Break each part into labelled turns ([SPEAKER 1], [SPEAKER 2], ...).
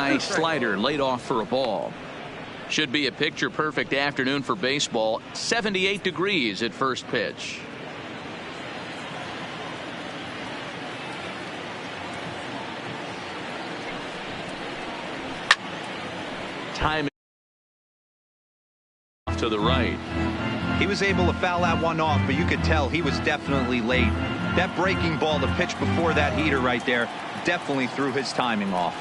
[SPEAKER 1] high slider laid off for a ball. Should be a picture-perfect afternoon for baseball. 78 degrees at first pitch. Time to the right.
[SPEAKER 2] He was able to foul that one off, but you could tell he was definitely late. That breaking ball, the pitch before that heater right there, definitely threw his timing off.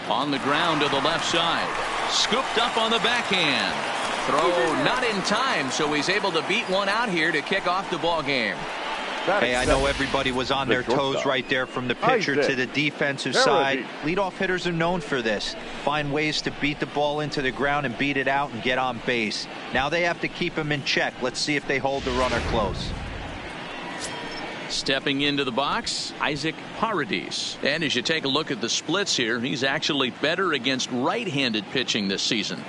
[SPEAKER 1] On the ground to the left side. Scooped up on the backhand. Throw not in time, so he's able to beat one out here to kick off the ball game.
[SPEAKER 2] Hey, I know everybody was on their toes right there from the pitcher to the defensive side. Leadoff hitters are known for this. Find ways to beat the ball into the ground and beat it out and get on base. Now they have to keep him in check. Let's see if they hold the runner close.
[SPEAKER 1] Stepping into the box, Isaac Paradis. And as you take a look at the splits here, he's actually better against right-handed pitching this season.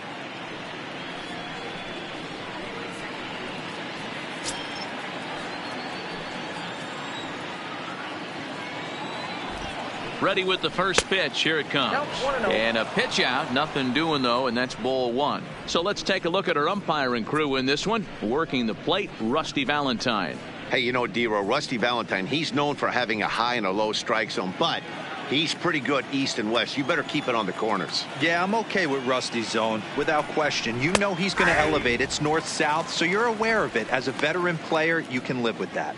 [SPEAKER 1] Ready with the first pitch. Here it comes. And a pitch out. Nothing doing, though, and that's ball one. So let's take a look at our umpiring crew in this one. Working the plate, Rusty Valentine.
[SPEAKER 3] Hey, you know, Dero, Rusty Valentine, he's known for having a high and a low strike zone, but he's pretty good east and west. You better keep it on the corners.
[SPEAKER 2] Yeah, I'm okay with Rusty's zone, without question. You know he's going to elevate. It's north-south, so you're aware of it. As a veteran player, you can live with that.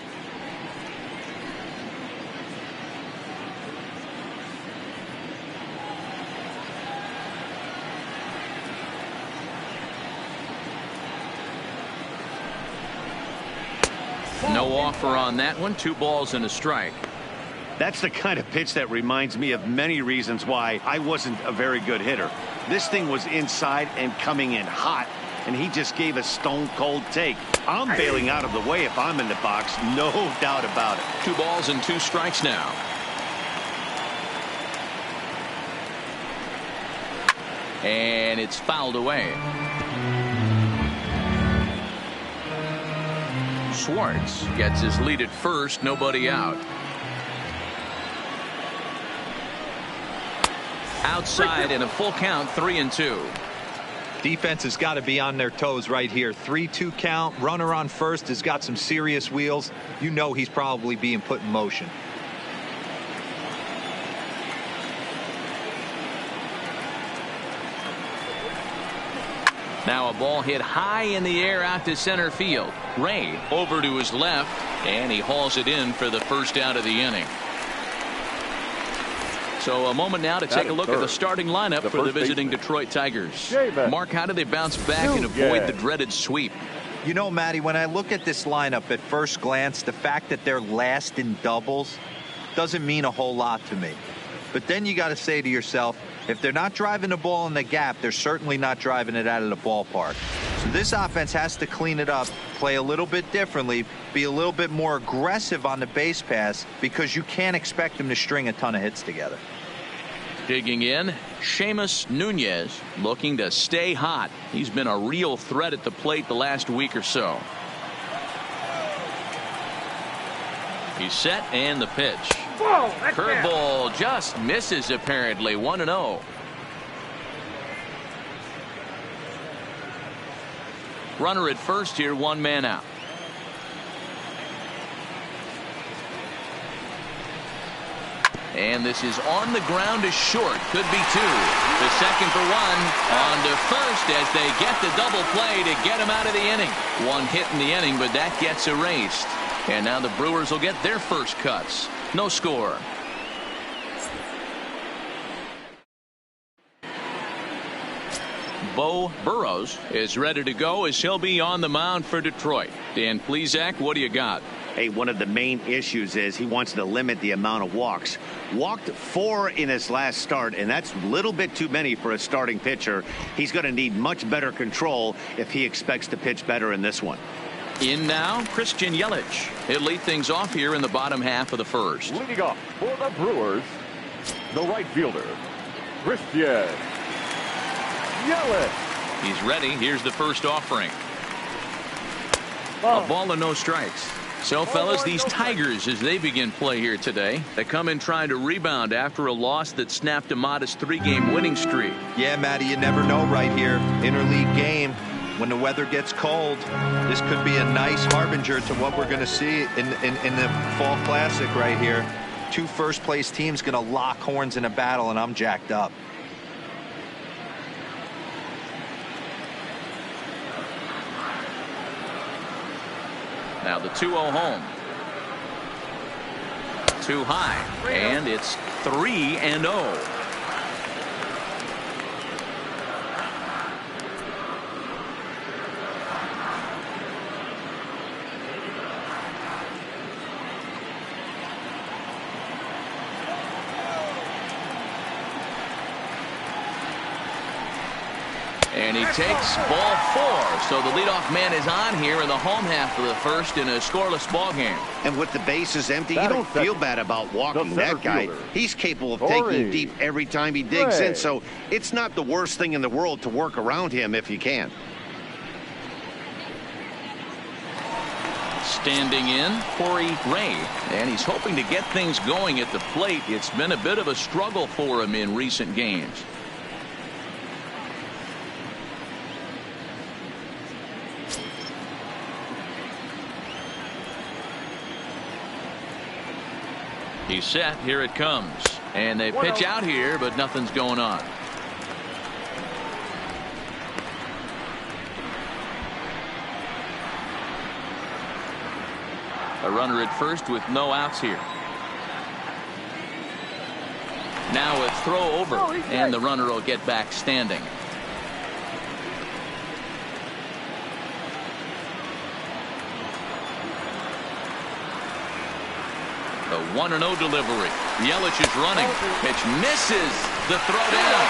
[SPEAKER 1] No offer on that one. 2 balls and a strike.
[SPEAKER 3] That's the kind of pitch that reminds me of many reasons why I wasn't a very good hitter. This thing was inside and coming in hot, and he just gave a stone-cold take. I'm bailing out of the way if I'm in the box, no doubt about it.
[SPEAKER 1] 2 balls and 2 strikes now. And it's fouled away. Schwartz gets his lead at first, nobody out. Outside and a full count, 3-2.
[SPEAKER 2] Defense has got to be on their toes right here. 3-2 count. Runner on first has got some serious wheels. You know he's probably being put in motion.
[SPEAKER 1] Now a ball hit high in the air out to center field. Ray over to his left, and he hauls it in for the first out of the inning. So a moment now to take a look at the starting lineup for the visiting Detroit Tigers. Mark, how do they bounce back and avoid the dreaded sweep?
[SPEAKER 2] You know, Matty, when I look at this lineup at first glance, the fact that they're last in doubles doesn't mean a whole lot to me. But then you got to say to yourself, if they're not driving the ball in the gap, they're certainly not driving it out of the ballpark. So this offense has to clean it up, play a little bit differently, be a little bit more aggressive on the base pass, because you can't expect them to string a ton of hits together.
[SPEAKER 1] Digging in, Seamus Nunez looking to stay hot. He's been a real threat at the plate the last week or so. He's set, and the pitch. Curveball just misses, apparently. 1-0. Runner at first here, 1 man out. And this is on the ground to short. Could be 2. The second for 1. On to first as they get the double play to get him out of the inning. 1 hit in the inning, but that gets erased. And now the Brewers will get their first cuts. No score. Bo Burrows is ready to go as he'll be on the mound for Detroit. Dan Plesac, what do you got?
[SPEAKER 3] Hey, one of the main issues is he wants to limit the amount of walks. Walked 4 in his last start, and that's a little bit too many for a starting pitcher. He's going to need much better control if he expects to pitch better in this one.
[SPEAKER 1] In now, Christian Yelich. He'll lead things off here in the bottom half of the first.
[SPEAKER 4] Leading off for the Brewers, the right fielder, Christian Yelich.
[SPEAKER 1] He's ready. Here's the first offering. A ball and no strikes. So, fellas, these Tigers, as they begin play here today, they come in trying to rebound after a loss that snapped a modest 3-game winning streak.
[SPEAKER 2] Yeah, Matty, you never know right here. Interleague game, when the weather gets cold, this could be a nice harbinger to what we're going to see in the Fall Classic right here. 2 first-place teams going to lock horns in a battle, and I'm jacked up.
[SPEAKER 1] Now the 2-0 home. Too high, and it's 3-0. And he takes ball 4. So the leadoff man is on here in the home half of the first in a scoreless ball game.
[SPEAKER 3] And with the bases empty, you don't feel bad about walking that guy. He's capable of taking deep every time he digs in, so it's not the worst thing in the world to work around him if you can.
[SPEAKER 1] Standing in, Corey Ray, and he's hoping to get things going at the plate. It's been a bit of a struggle for him in recent games. He's set. Here it comes. And they pitch out here, but nothing's going on. A runner at first with no outs here. Now a throw over, and the runner will get back standing. The 1-0 delivery. Yelich is running. Pitch misses. The throw down.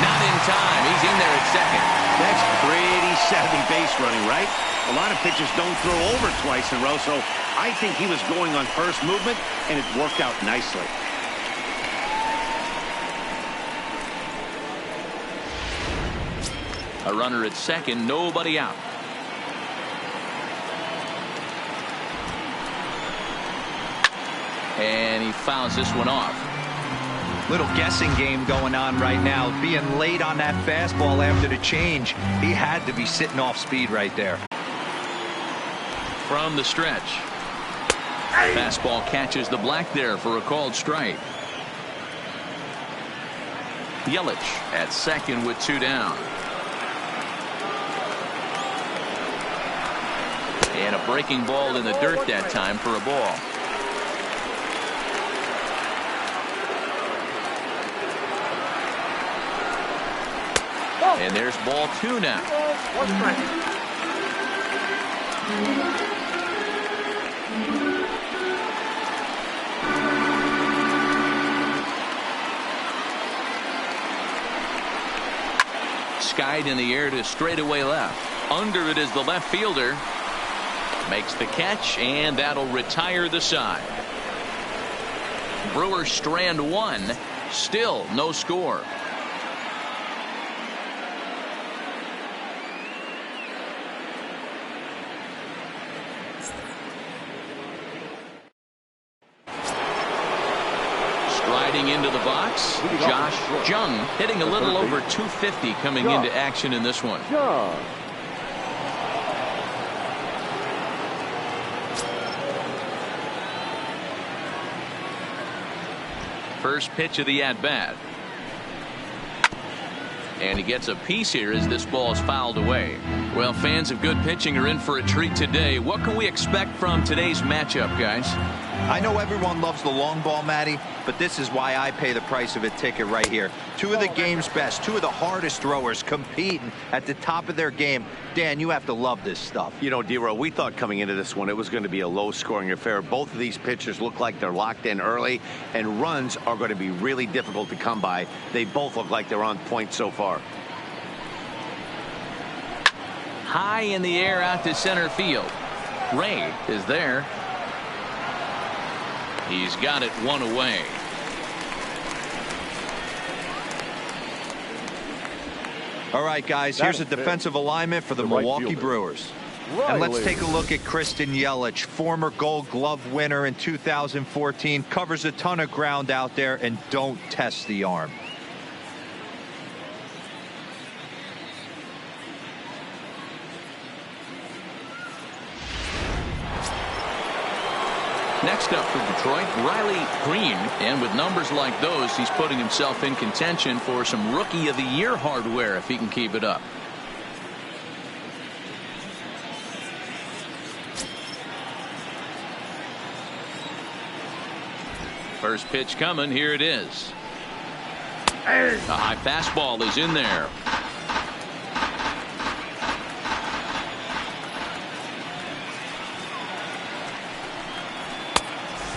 [SPEAKER 1] Not in time. He's in there at second.
[SPEAKER 3] That's pretty savvy base running, right? A lot of pitchers don't throw over twice in a row, so I think he was going on first movement, and it worked out nicely.
[SPEAKER 1] A runner at second. Nobody out. And he fouls this one off.
[SPEAKER 2] Little guessing game going on right now. Being late on that fastball after the change. He had to be sitting off speed right there.
[SPEAKER 1] From the stretch. Fastball catches the black there for a called strike. Yelich at second with 2 down. And a breaking ball in the dirt that time for a ball. And there's ball 2 now. Skied in the air to straightaway left. Under it is the left fielder. Makes the catch, and that'll retire the side. Brewers strand 1. Still no score. Striding into the box, Josh Jung hitting a little over 250 coming into action in this one. First pitch of the at-bat. And he gets a piece here as this ball is fouled away. Well, fans of good pitching are in for a treat today. What can we expect from today's matchup, guys?
[SPEAKER 2] I know everyone loves the long ball, Matty, but this is why I pay the price of a ticket right here. 2 of the game's best, 2 of the hardest throwers competing at the top of their game. Dan, you have to love this stuff.
[SPEAKER 3] You know, D-Row, we thought coming into this one it was going to be a low-scoring affair. Both of these pitchers look like they're locked in early, and runs are going to be really difficult to come by. They both look like they're on point so far.
[SPEAKER 1] High in the air out to center field. Ray is there. He's got it 1 away.
[SPEAKER 2] All right, guys, here's a defensive alignment for the Milwaukee Brewers. And let's take a look at Kristen Yelich, former Gold Glove winner in 2014, covers a ton of ground out there and don't test the arm.
[SPEAKER 1] Next up for Detroit, Riley Green. And with numbers like those, he's putting himself in contention for some Rookie of the Year hardware if he can keep it up. First pitch coming. Here it is. A high fastball is in there.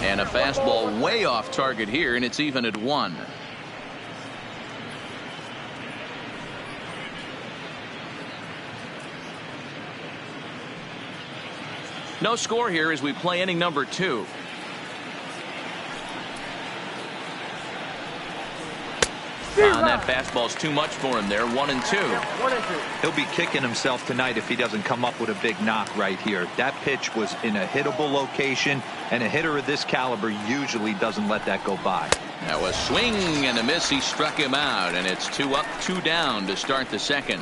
[SPEAKER 1] And a fastball way off target here, and it's even at 1. No score here as we play inning number 2. And that fastball's too much for him there. 1-2.
[SPEAKER 2] He'll be kicking himself tonight if he doesn't come up with a big knock right here. That pitch was in a hittable location, and a hitter of this caliber usually doesn't let that go by.
[SPEAKER 1] Now a swing and a miss. He struck him out, and it's 2 up, 2 down to start the second.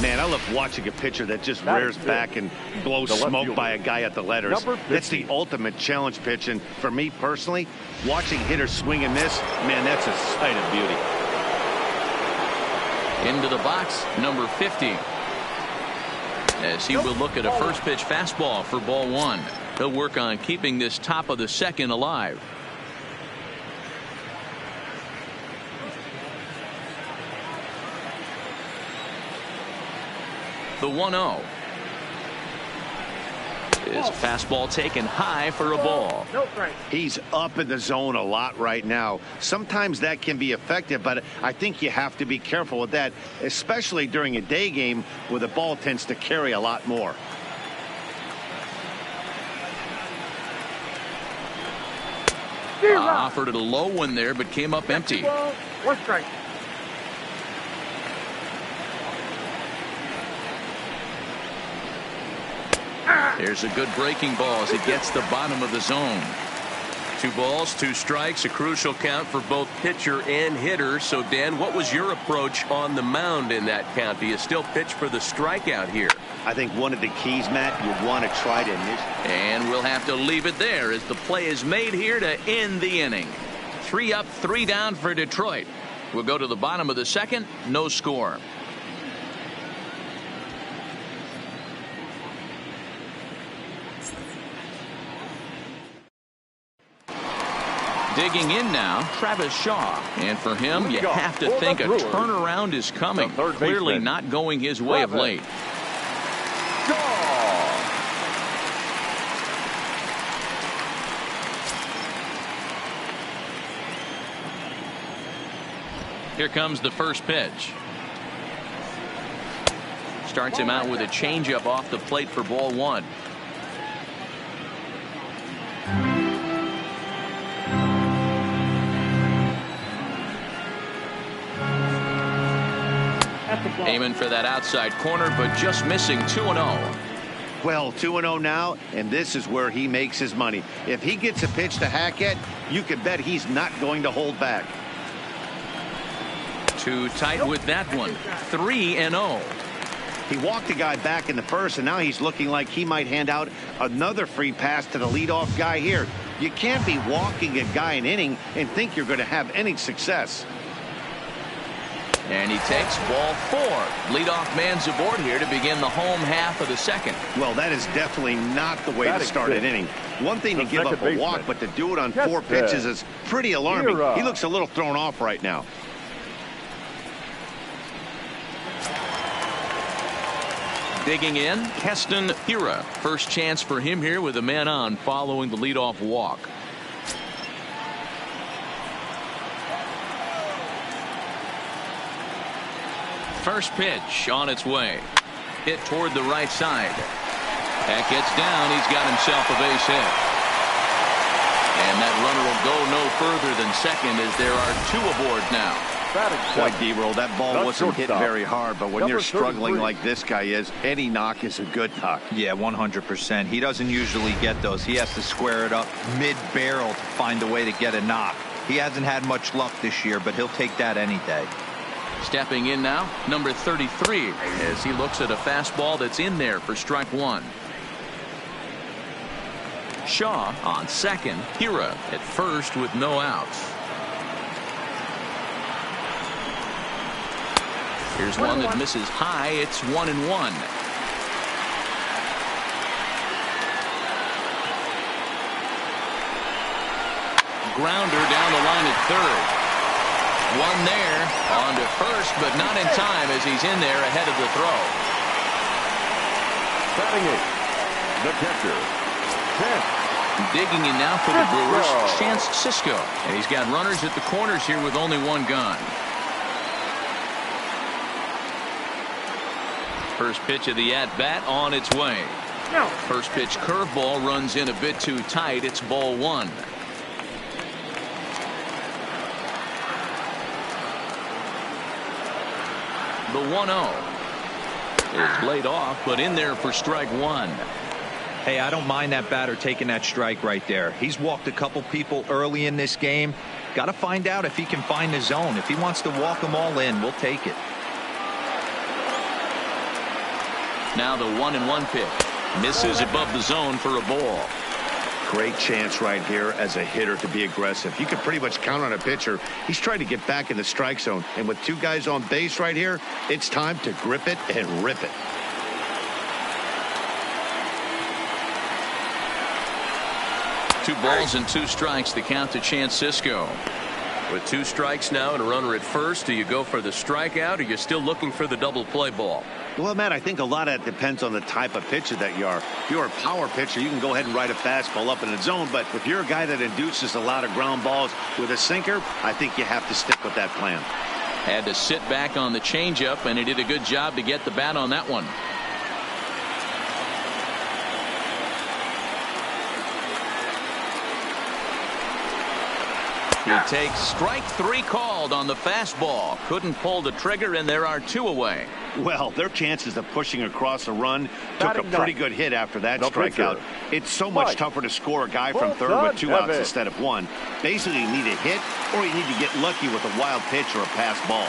[SPEAKER 3] Man, I love watching a pitcher that just rears back and blows smoke by a guy at the letters. That's the ultimate challenge pitch, and for me personally, watching hitters swing and miss, man, that's a sight of beauty.
[SPEAKER 1] Into the box, number 50. As he will look at a first pitch fastball for ball 1. He'll work on keeping this top of the second alive. The 1-0. Is a fastball taken high for a ball.
[SPEAKER 3] He's up in the zone a lot right now. Sometimes that can be effective, but I think you have to be careful with that, especially during a day game where the ball tends to carry a lot more.
[SPEAKER 1] Offered it a low one there, but came up empty.
[SPEAKER 5] 1 strike.
[SPEAKER 1] There's a good breaking ball as it gets the bottom of the zone. 2 balls, 2 strikes, a crucial count for both pitcher and hitter. So, Dan, what was your approach on the mound in that count? Do you still pitch for the strikeout here?
[SPEAKER 3] I think one of the keys, Matt, you want to try to
[SPEAKER 1] And we'll have to leave it there as the play is made here to end the inning. 3 up, 3 down for Detroit. We'll go to the bottom of the second. No score. Digging in now, Travis Shaw. And for him, you have to think a turnaround is coming. Clearly not going his way of late. Here comes the first pitch. Starts him out with a changeup off the plate for ball 1. Aiming for that outside corner, but just missing. 2-0.
[SPEAKER 3] Well, 2-0 now, and this is where he makes his money. If he gets a pitch to hack at, you can bet he's not going to hold back.
[SPEAKER 1] Too tight with that one. 3-0.
[SPEAKER 3] He walked a guy back in the first, and now he's looking like he might hand out another free pass to the leadoff guy here. You can't be walking a guy an inning and think you're going to have any success.
[SPEAKER 1] And he takes ball 4. Leadoff man's aboard here to begin the home half of the second.
[SPEAKER 3] Well, that is definitely not the way to start an inning. One thing to give up a walk, but to do it on 4 pitches is pretty alarming. He looks a little thrown off right now.
[SPEAKER 1] Digging in, Keston Hiura. First chance for him here with a man on following the leadoff walk. First pitch on its way. Hit toward the right side. That gets down. He's got himself a base hit. And that runner will go no further than second as there are 2 aboard now.
[SPEAKER 3] Boy, D-roll, that ball wasn't hit very hard, but when you're struggling
[SPEAKER 4] 33.
[SPEAKER 3] like this guy is, any knock is a good knock.
[SPEAKER 2] Yeah, 100%. He doesn't usually get those. He has to square it up mid-barrel to find a way to get a knock. He hasn't had much luck this year, but he'll take that any day.
[SPEAKER 1] Stepping in now, number 33, as he looks at a fastball that's in there for strike one. Shaw on second, Hira at first with no outs. Here's one that misses high. It's 1-1. Grounder down the line at third. One there on to first, but not in time as he's in there ahead of the throw.
[SPEAKER 4] Batting eighth, the catcher, Chance.
[SPEAKER 1] Digging in now for the Brewers, Chance Sisco. And he's got runners at the corners here with only one gone. First pitch of the at-bat on its way. First pitch curveball runs in a bit too tight. It's ball one. The 1-0 is laid off, but in there for strike one.
[SPEAKER 2] Hey, I don't mind that batter taking that strike right there. He's walked a couple people early in this game. Got to find out if he can find the zone. If he wants to walk them all in, we'll take it.
[SPEAKER 1] Now the 1-1 pitch. Misses above the zone for a ball.
[SPEAKER 3] Great chance right here as a hitter to be aggressive. You can pretty much count on a pitcher. He's trying to get back in the strike zone. And with two guys on base right here, it's time to grip it and rip it.
[SPEAKER 1] Two balls and two strikes, the count to Chance Sisco.
[SPEAKER 5] With two strikes now and a runner at first, do you go for the strikeout or you're still looking for the double play ball?
[SPEAKER 3] Well, Matt, I think a lot of that depends on the type of pitcher that you are. If you're a power pitcher, you can go ahead and ride a fastball up in the zone. But if you're a guy that induces a lot of ground balls with a sinker, I think you have to stick with that plan.
[SPEAKER 1] Had to sit back on the changeup, and he did a good job to get the bat on that one. He takes strike three called on the fastball. Couldn't pull the trigger, and there are two away.
[SPEAKER 3] Well, their chances of pushing across a run took a pretty good hit after that strikeout. It's so much tougher to score a guy from third with two outs instead of one. Basically, you need a hit or you need to get lucky with a wild pitch or a pass ball.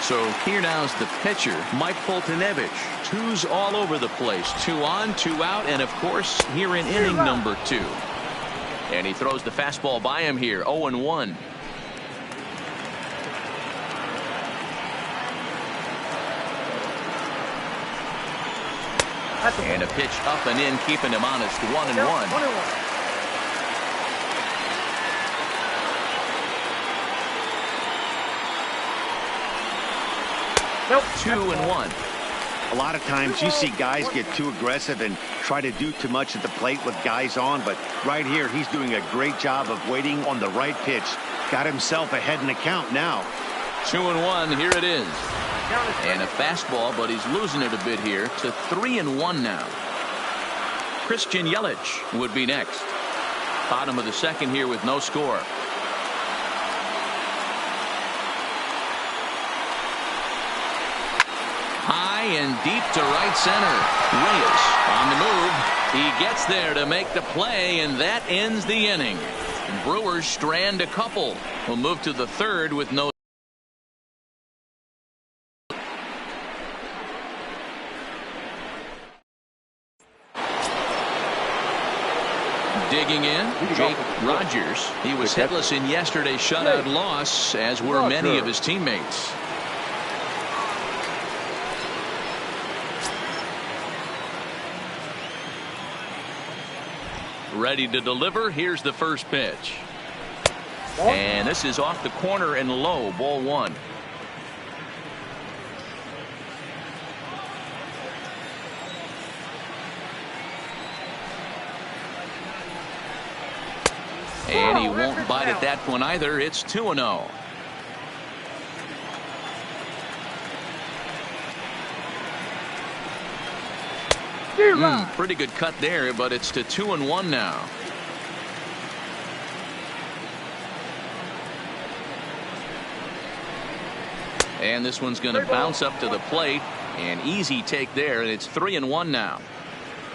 [SPEAKER 1] So here now's the pitcher, Mike Foltynewicz. Twos all over the place. Two on, two out, and of course here in inning number two. And he throws the fastball by him here. 0-1. And a pitch up and in, keeping him honest. 1-1.
[SPEAKER 5] Nope.
[SPEAKER 1] 2-1.
[SPEAKER 3] A lot of times you see guys get too aggressive and try to do too much at the plate with guys on, but right here he's doing a great job of waiting on the right pitch. Got himself ahead in the count now.
[SPEAKER 1] 2-1. Here it is. And a fastball, but he's losing it a bit here to 3-1 now. Christian Yelich would be next. Bottom of the second here with no score. High and deep to right center. Reyes on the move. He gets there to make the play, and that ends the inning. Brewers strand a couple. Will move to the third with no. Digging in, Jake Rogers. He was hitless in yesterday's shutout loss, as were many of his teammates. Ready to deliver. Here's the first pitch. And this is off the corner and low. Ball one. And he won't bite at that one either. It's 2-0. Pretty good cut there, but it's to 2-1 now. And this one's going to bounce up to the plate. An easy take there, and it's 3-1 now.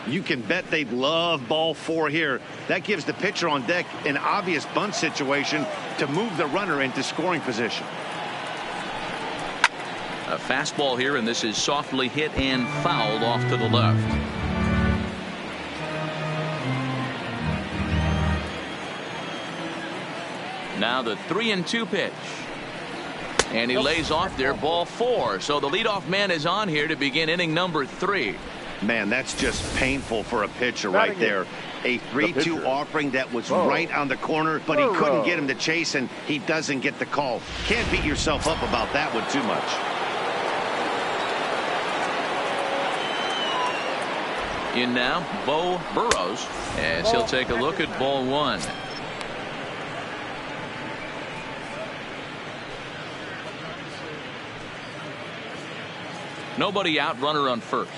[SPEAKER 3] You can bet they'd love ball 4 here. That gives the pitcher on deck an obvious bunt situation to move the runner into scoring position.
[SPEAKER 1] A fastball here, and this is softly hit and fouled off to the left. Now the 3-2 pitch. And he lays off there, ball 4. So the leadoff man is on here to begin inning number 3.
[SPEAKER 3] Man, that's just painful for a pitcher right there. A 3-2 offering that was right on the corner, but he couldn't get him to chase, and he doesn't get the call. Can't beat yourself up about that one too much.
[SPEAKER 1] In now, Bo Burrows, as he'll take a look at ball 1. Nobody out, runner on first.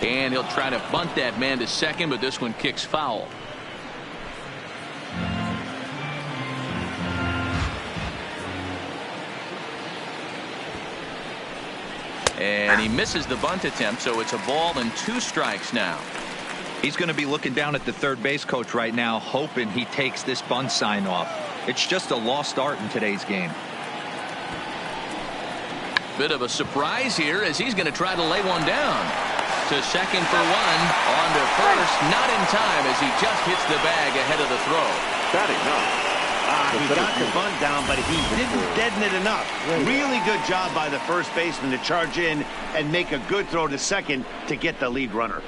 [SPEAKER 1] And he'll try to bunt that man to second, but this one kicks foul. And he misses the bunt attempt, so it's a ball and 2 strikes now.
[SPEAKER 2] He's going to be looking down at the third base coach right now, hoping he takes this bunt sign off. It's just a lost art in today's game.
[SPEAKER 1] Bit of a surprise here as he's going to try to lay one down. To second for 1, on to first, not in time as he just hits the bag ahead of the throw.
[SPEAKER 4] Batting now.
[SPEAKER 3] He got the bunt down, but he didn't deaden it enough. Really good job by the first baseman to charge in and make a good throw to second to get the lead runner.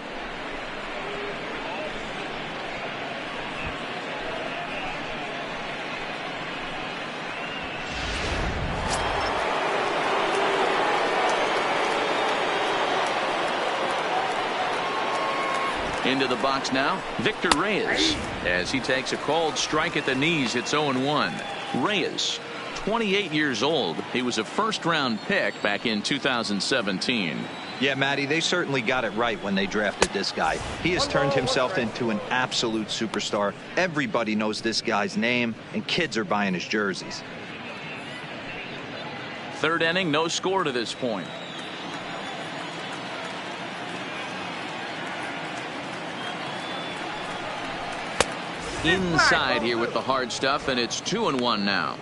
[SPEAKER 1] Into the box now, Victor Reyes, as he takes a called strike at the knees. It's 0-1. Reyes, 28 years old. He was a first-round pick back in 2017.
[SPEAKER 2] Yeah, Matty, they certainly got it right when they drafted this guy. He has turned himself into an absolute superstar. Everybody knows this guy's name, and kids are buying his jerseys.
[SPEAKER 1] Third inning, no score to this point. Inside here with the hard stuff, and it's 2-1 now.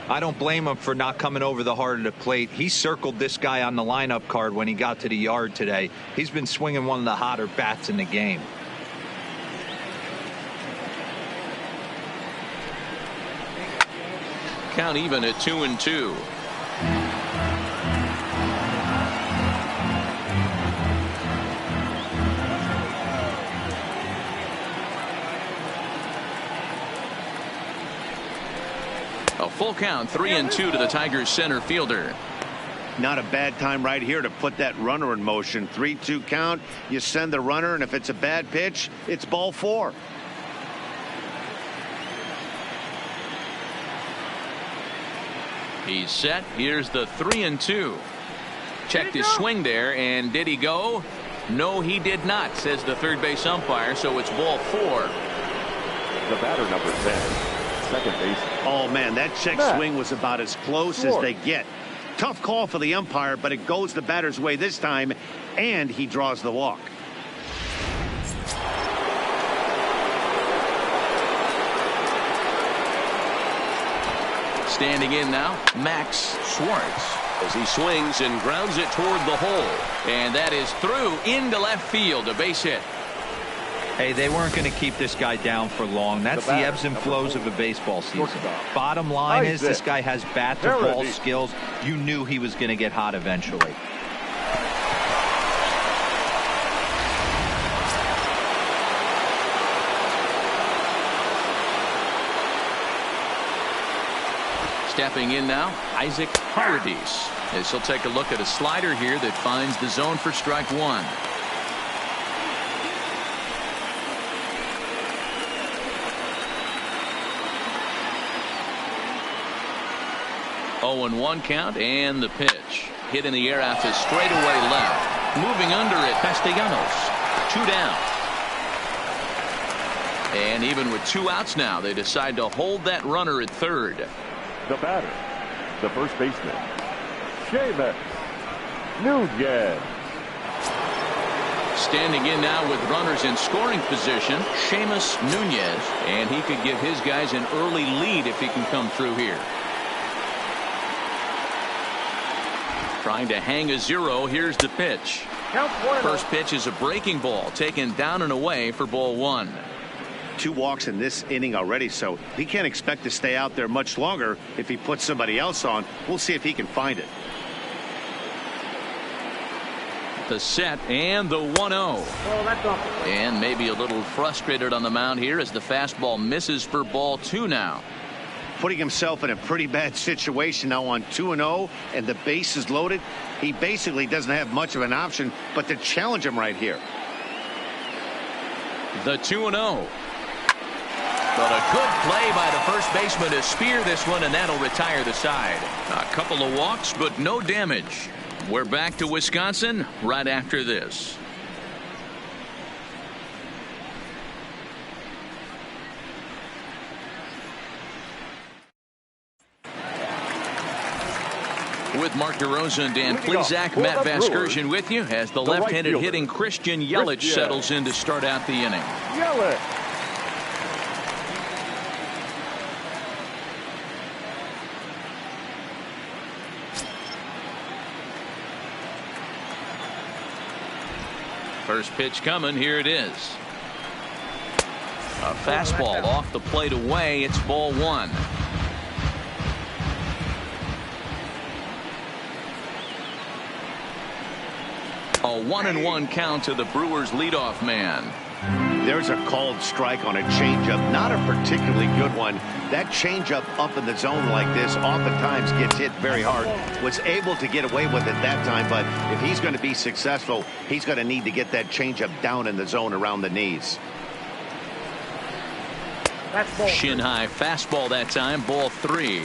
[SPEAKER 2] I don't blame him for not coming over the heart of the plate. He circled this guy on the lineup card when he got to the yard today. He's been swinging one of the hotter bats in the game.
[SPEAKER 1] Count even at 2-2. A full count, 3-2 to the Tigers center fielder.
[SPEAKER 3] Not a bad time right here to put that runner in motion. 3-2 count. You send the runner, and if it's a bad pitch, it's ball 4.
[SPEAKER 1] He's set. Here's the 3-2. Checked his swing there, and did he go? No, he did not, says the third base umpire, so it's ball 4.
[SPEAKER 4] The batter, number 10. Second base.
[SPEAKER 3] Oh, man, that check swing was about as close as they get. Tough call for the umpire, but it goes the batter's way this time, and he draws the walk.
[SPEAKER 1] Standing in now, Max Schwartz, as he swings and grounds it toward the hole. And that is through into left field, a base hit.
[SPEAKER 2] Hey, they weren't going to keep this guy down for long. That's the ebbs and flows of a baseball season. Bottom line is this guy has bat-to-ball skills. You knew he was going to get hot eventually.
[SPEAKER 1] Stepping in now, Isaac Paradis, as he'll take a look at a slider here that finds the zone for strike 1. 0-1 count, and the pitch. Hit in the air out to straightaway left. Moving under it, Castellanos. 2 down. And even with 2 outs now, they decide to hold that runner at third.
[SPEAKER 4] The batter, the first baseman, Seamus Nunez.
[SPEAKER 1] Standing in now with runners in scoring position, Seamus Nunez, and he could give his guys an early lead if he can come through here. Trying to hang a 0. Here's the pitch. First pitch is a breaking ball taken down and away for ball 1.
[SPEAKER 3] 2 walks in this inning already, so he can't expect to stay out there much longer if he puts somebody else on. We'll see if he can find it.
[SPEAKER 1] The set and the 1-0. And maybe a little frustrated on the mound here as the fastball misses for ball 2 now.
[SPEAKER 3] Putting himself in a pretty bad situation now on 2-0 and the base is loaded. He basically doesn't have much of an option but to challenge him right here.
[SPEAKER 1] The 2-0. But a good play by the first baseman to spear this one, and that'll retire the side. A couple of walks, but no damage. We're back to Wisconsin right after this. With Mark DeRosa and Dan Plesac, Matt Vasgersian with you as the left-handed hitting Christian Yelich settles in to start out the inning.
[SPEAKER 4] Yelich.
[SPEAKER 1] First pitch coming. Here it is. A fastball off the plate away. It's ball 1. A 1-1 count to the Brewers leadoff man.
[SPEAKER 3] There's a called strike on a changeup, not a particularly good one. That changeup up in the zone like this oftentimes gets hit very hard. Was able to get away with it that time, but if he's going to be successful, he's going to need to get that changeup down in the zone around the knees.
[SPEAKER 1] Shin high fastball that time, ball 3.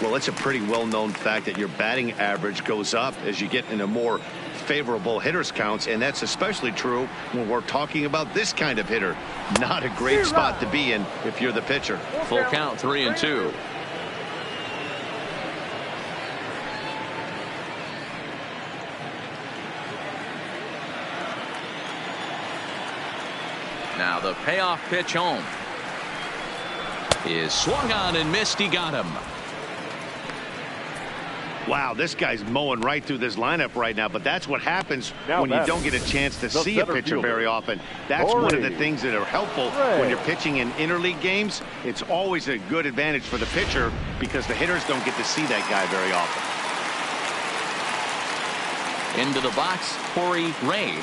[SPEAKER 3] Well, it's a pretty well-known fact that your batting average goes up as you get into more favorable hitters counts, and that's especially true when we're talking about this kind of hitter. Not a great spot to be in if you're the pitcher.
[SPEAKER 1] Full count, 3-2. Now the payoff pitch home is swung on and missed. He got him.
[SPEAKER 3] Wow, this guy's mowing right through this lineup right now, but that's what happens when you don't get a chance to see a pitcher very often. That's one of the things that are helpful when you're pitching in interleague games. It's always a good advantage for the pitcher because the hitters don't get to see that guy very often.
[SPEAKER 1] Into the box, Corey Ray.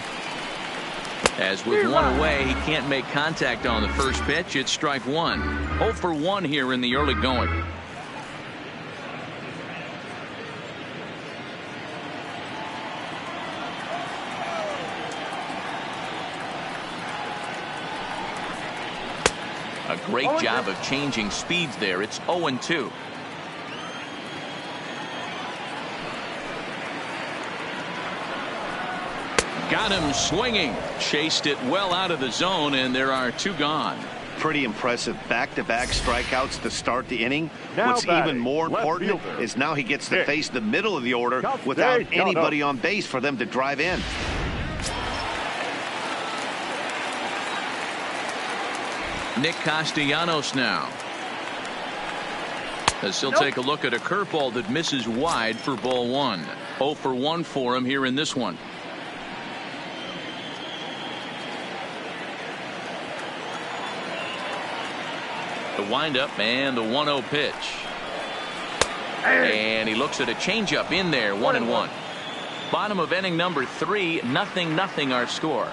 [SPEAKER 1] As with 1 away, he can't make contact on the first pitch. It's strike 1. 0 for 1 here in the early going. A great job of changing speeds there. It's 0-2. Got him swinging. Chased it well out of the zone, and there are 2 gone.
[SPEAKER 3] Pretty impressive back-to-back strikeouts to start the inning. What's even more important is now he gets to face the middle of the order without anybody on base for them to drive in.
[SPEAKER 1] Nick Castellanos now, as he'll take a look at a curveball that misses wide for ball 1. 0 for 1 for him here in this one. The windup and the 1-0 pitch. And he looks at a changeup in there. 1-1. Bottom of inning number 3. 0-0 our score.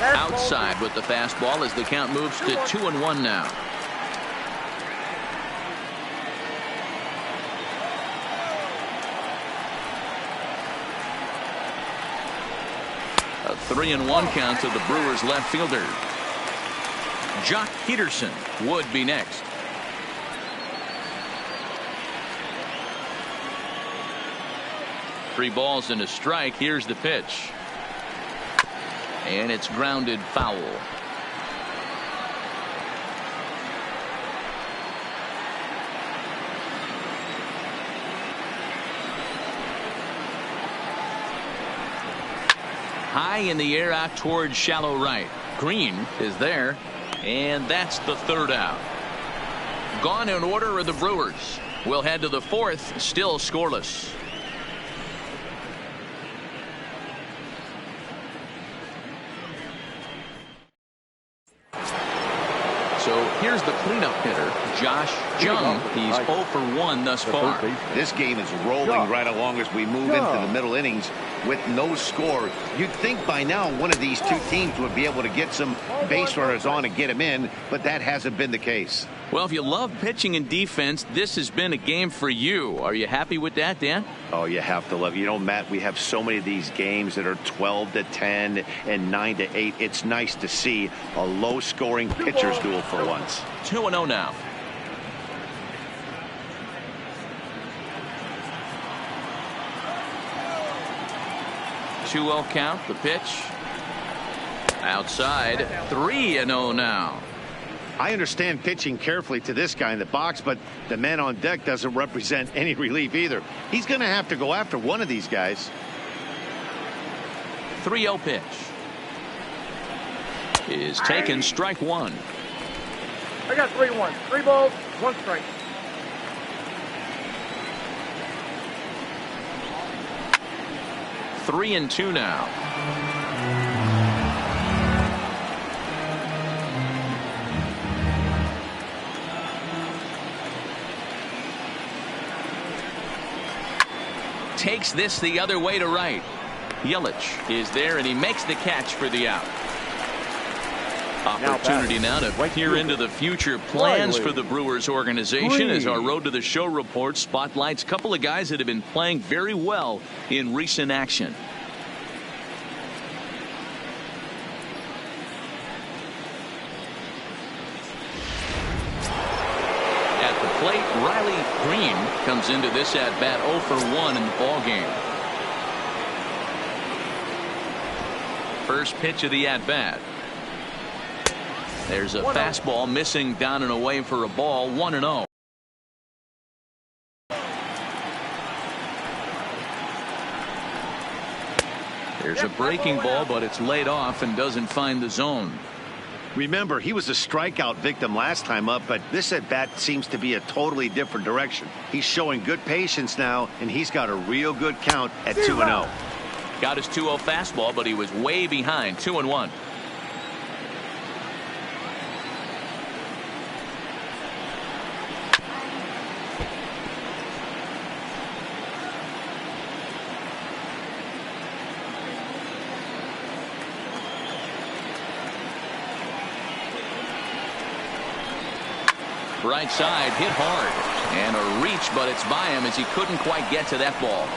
[SPEAKER 1] Outside with the fastball as the count moves to 2-1 now. A 3-1 count to the Brewers left fielder. Jock Peterson would be next. Three balls and a strike. Here's the pitch. And it's grounded foul. High in the air out towards shallow right. Green is there, and that's the third out. Gone in order are the Brewers. We'll head to the fourth, still scoreless. So here's the cleanup hitter, Josh Jung. He's 0 for 1 thus far.
[SPEAKER 3] This game is rolling right along as we move into the middle innings with no score. You'd think by now one of these two teams would be able to get some base runners on and get them in, but that hasn't been the case.
[SPEAKER 1] Well, if you love pitching and defense, this has been a game for you. Are you happy with that, Dan?
[SPEAKER 3] Oh, you have to love it. You know, Matt, we have so many of these games that are 12-10 and 9-8. It's nice to see a low-scoring pitcher's duel for once.
[SPEAKER 1] 2-0 now. Two-0 count. The pitch. Outside. 3-0 now.
[SPEAKER 3] I understand pitching carefully to this guy in the box, but the man on deck doesn't represent any relief either. He's going to have to go after one of these guys.
[SPEAKER 1] 3-0 pitch is taken. Strike one.
[SPEAKER 6] I got 3-1. 3 balls, 1 strike.
[SPEAKER 1] Three and two now. Takes this the other way to right. Yelich is there, and he makes the catch for the out. Opportunity now to peer into the future plans for the Brewers organization as our Road to the Show report spotlights a couple of guys that have been playing very well in recent action. At the plate, Riley Green comes into this at bat 0 for 1 in the ball game. First pitch of the at bat. There's a fastball missing down and away for a ball. 1-0. There's a breaking ball, but it's laid off and doesn't find the zone.
[SPEAKER 3] Remember, he was a strikeout victim last time up, but this at bat seems to be a totally different direction. He's showing good patience now, and he's got a real good count at 2-0.
[SPEAKER 1] Got his 2-0 fastball, but he was way behind. 2-1. Right side, hit hard, and a reach, but it's by him as he couldn't quite get to that ball.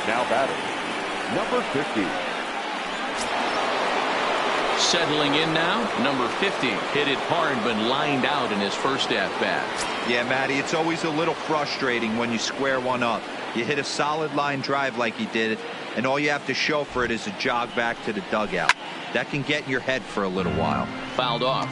[SPEAKER 4] Now batting, number 50.
[SPEAKER 1] Settling in now, number 50. Hit it hard, but lined out in his first at bat.
[SPEAKER 2] Yeah, Matty, it's always a little frustrating when you square one up. You hit a solid line drive like he did, and all you have to show for it is a jog back to the dugout. That can get in your head for a little while.
[SPEAKER 1] Fouled off.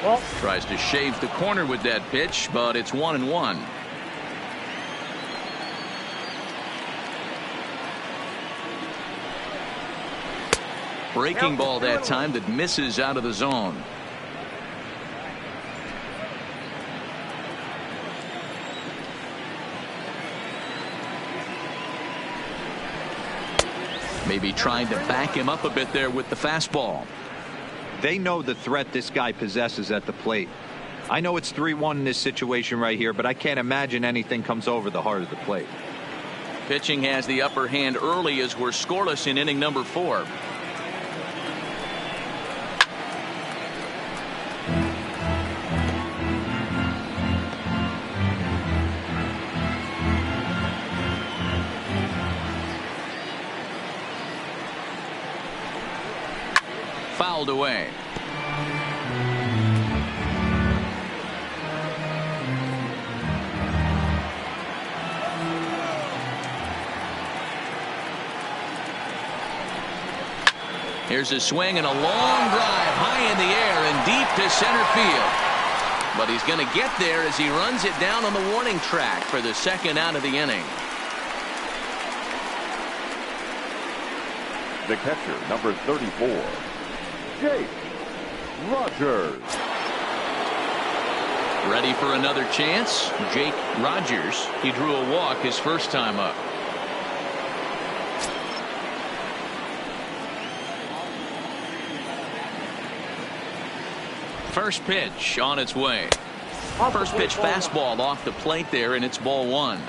[SPEAKER 6] Well,
[SPEAKER 1] tries to shave the corner with that pitch, but it's 1-1. Breaking ball that time that misses out of the zone. Maybe trying to back him up a bit there with the fastball.
[SPEAKER 2] They know the threat this guy possesses at the plate. I know it's 3-1 in this situation right here, but I can't imagine anything comes over the heart of the plate.
[SPEAKER 1] Pitching has the upper hand early as we're scoreless in inning number 4. fouled away. Here's a swing and a long drive high in the air and deep to center field. But he's going to get there as he runs it down on the warning track for the second out of the inning.
[SPEAKER 4] The catcher, number 34, Jake Rogers.
[SPEAKER 1] Ready for another chance? Jake Rogers. He drew a walk his first time up. First pitch on its way. First pitch fastball off the plate there, and it's ball one.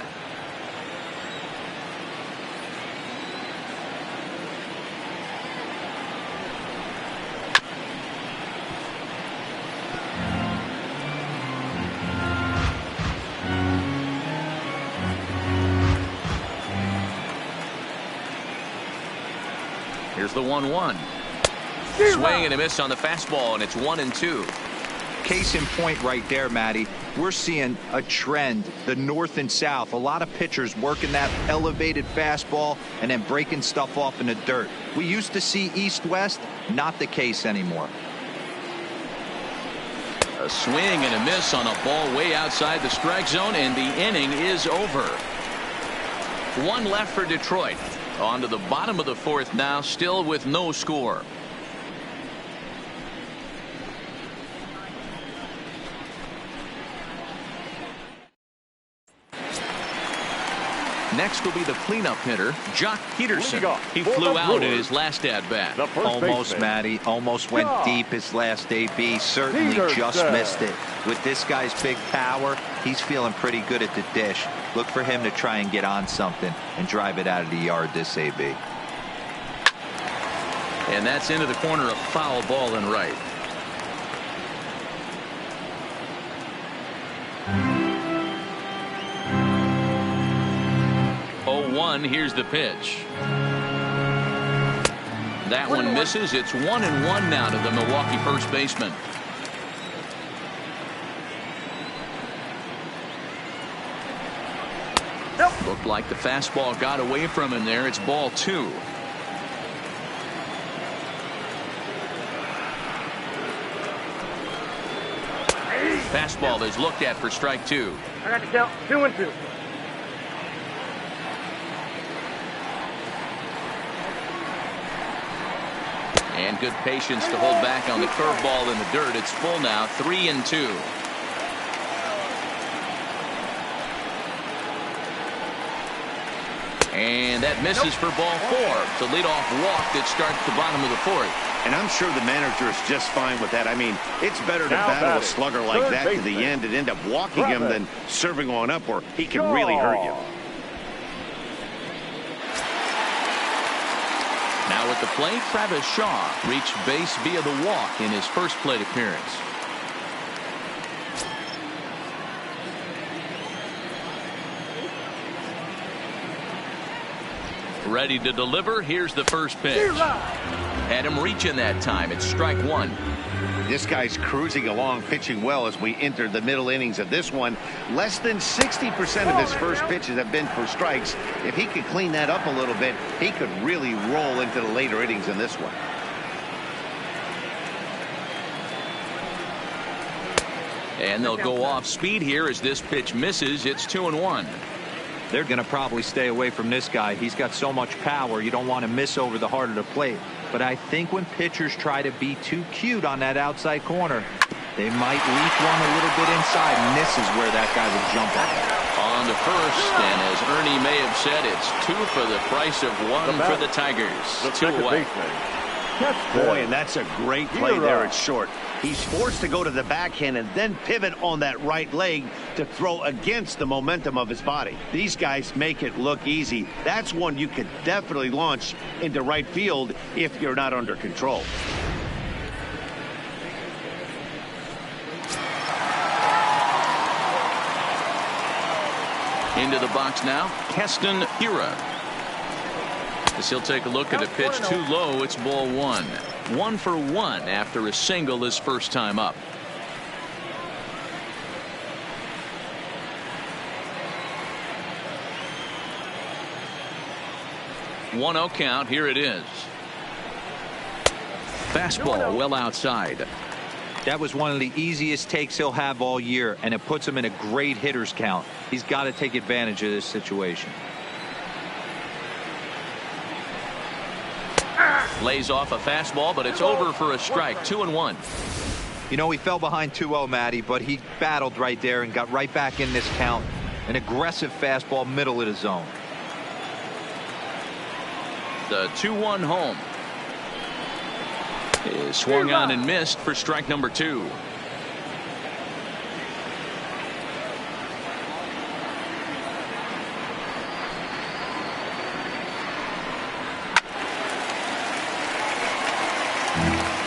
[SPEAKER 1] Here's the 1-1. Swing and a miss on the fastball, and it's 1-2.
[SPEAKER 2] Case in point right there, Matty. We're seeing a trend, the north and south. A lot of pitchers working that elevated fastball and then breaking stuff off in the dirt. We used to see east-west, not the case anymore.
[SPEAKER 1] A swing and a miss on a ball way outside the strike zone, and the inning is over. One left for Detroit. On to the bottom of the fourth now, still with no score. Next will be the cleanup hitter, Jock Peterson. He flew out in his last at-bat.
[SPEAKER 2] Almost, Matty. Almost went deep his last AB. Certainly just missed it. With this guy's big power, he's feeling pretty good at the dish. Look for him to try and get on something and drive it out of the yard this AB.
[SPEAKER 1] And that's into the corner, of foul ball and right. Here's the pitch. That one misses. It's 1-1 now to the Milwaukee first baseman. Looked like the fastball got away from him there. It's ball two. Fastball is looked at for strike two.
[SPEAKER 6] I got to count 2-2.
[SPEAKER 1] And good patience to hold back on the curveball in the dirt. It's full now, 3-2. And that misses for ball four. It's a leadoff walk that starts the bottom of the fourth.
[SPEAKER 3] And I'm sure the manager is just fine with that. I mean, it's better to battle a slugger like that to the end and end up walking him than serving one up where he can really hurt you.
[SPEAKER 1] Now at the plate, Travis Shaw reached base via the walk in his first plate appearance. Ready to deliver. Here's the first pitch. Had him reaching that time. It's strike one.
[SPEAKER 3] This guy's cruising along, pitching well as we enter the middle innings of this one. Less than 60% of his first pitches have been for strikes. If he could clean that up a little bit, he could really roll into the later innings in this one.
[SPEAKER 1] And they'll go off speed here as this pitch misses. It's 2-1.
[SPEAKER 2] They're going to probably stay away from this guy. He's got so much power. You don't want to miss over the heart of the plate. But I think when pitchers try to be too cute on that outside corner, they might leak one a little bit inside, and this is where that guy would jump at.
[SPEAKER 1] On to first, and as Ernie may have said, it's two for the price of one for the Tigers. Two away.
[SPEAKER 3] Boy, and that's a great play there at short. He's forced to go to the backhand and then pivot on that right leg to throw against the momentum of his body. These guys make it look easy. That's one you could definitely launch into right field if you're not under control. Into the box now, Keston Hiura.
[SPEAKER 1] As he'll take a look at a pitch too low, it's ball one. 1 for 1 after a single his first time up. One 0 count. Here it is. Fastball well outside.
[SPEAKER 2] That was one of the easiest takes he'll have all year, and it puts him in a great hitter's count. He's got to take advantage of this situation.
[SPEAKER 1] Lays off a fastball, but it's over for a strike. 2-1.
[SPEAKER 2] You know, he fell behind 2-0, Matty, but he battled right there and got right back in this count. An aggressive fastball, middle of the zone.
[SPEAKER 1] The 2-1 home is swung on and missed for strike number 2.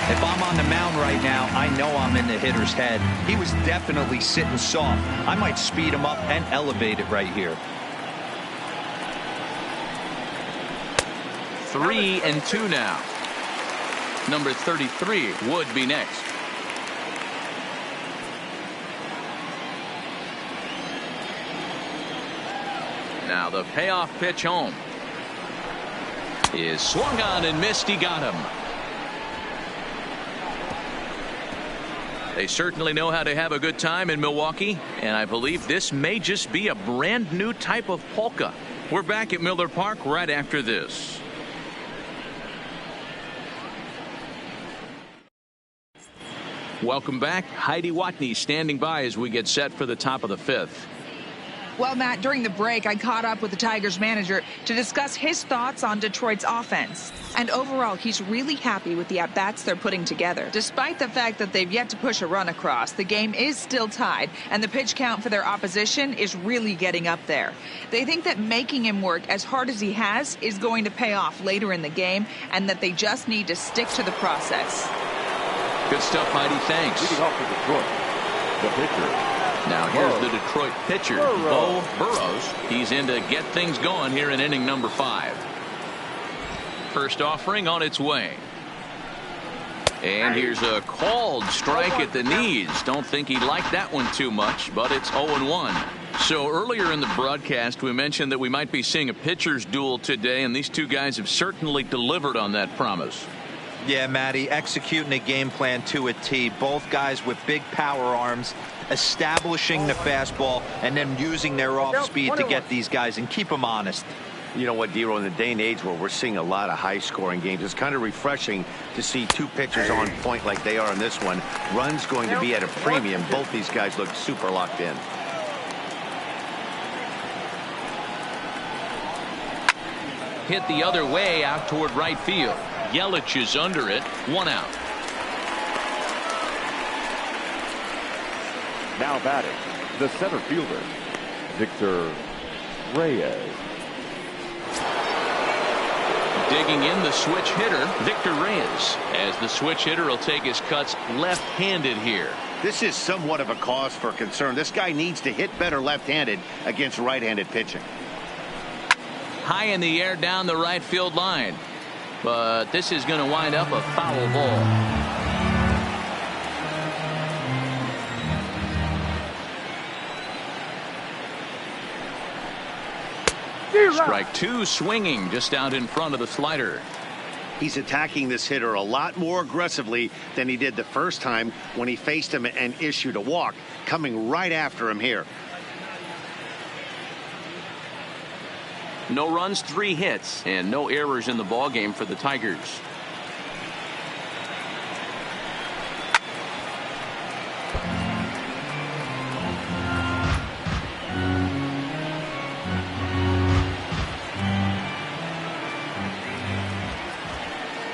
[SPEAKER 2] If I'm on the mound right now, I know I'm in the hitter's head. He was definitely sitting soft. I might speed him up and elevate it right here.
[SPEAKER 1] 3-2 now. Number 33 would be next. Now the payoff pitch home is swung on and missed. He got him. They certainly know how to have a good time in Milwaukee, and I believe this may just be a brand new type of polka. We're back at Miller Park right after this. Welcome back. Heidi Watney standing by as we get set for the top of the 5th.
[SPEAKER 7] Well, Matt, during the break, I caught up with the Tigers manager to discuss his thoughts on Detroit's offense. And overall, he's really happy with the at-bats they're putting together. Despite the fact that they've yet to push a run across, the game is still tied, and the pitch count for their opposition is really getting up there. They think that making him work as hard as he has is going to pay off later in the game, and that they just need to stick to the process.
[SPEAKER 1] Good stuff, Heidi. Thanks.
[SPEAKER 4] Leading off for Detroit, the pitcher.
[SPEAKER 1] Now here's the Detroit pitcher, Bo Burrows. He's in to get things going here in inning number 5. First offering on its way. And here's a called strike at the knees. Don't think he liked that one too much, but it's 0-1. So earlier in the broadcast, we mentioned that we might be seeing a pitcher's duel today, and these two guys have certainly delivered on that promise.
[SPEAKER 2] Yeah, Matty, executing a game plan to a T. Both guys with big power arms, establishing the fastball, and then using their off speed to get these guys and keep them honest.
[SPEAKER 3] You know what, Dero, in the day and age where we're seeing a lot of high-scoring games, it's kind of refreshing to see two pitchers on point like they are in this one. Runs going to be at a premium. Both these guys look super locked in.
[SPEAKER 1] Hit the other way out toward right field. Yelich is under it. 1 out.
[SPEAKER 4] Now batting, the center fielder, Victor Reyes.
[SPEAKER 1] Digging in the switch hitter, Victor Reyes, as the switch hitter will take his cuts left-handed here.
[SPEAKER 3] This is somewhat of a cause for concern. This guy needs to hit better left-handed against right-handed pitching.
[SPEAKER 1] High in the air down the right field line. But this is going to wind up a foul ball. Strike 2 swinging just out in front of the slider.
[SPEAKER 3] He's attacking this hitter a lot more aggressively than he did the first time when he faced him and issued a walk, coming right after him here.
[SPEAKER 1] No runs, 3 hits, and no errors in the ballgame for the Tigers.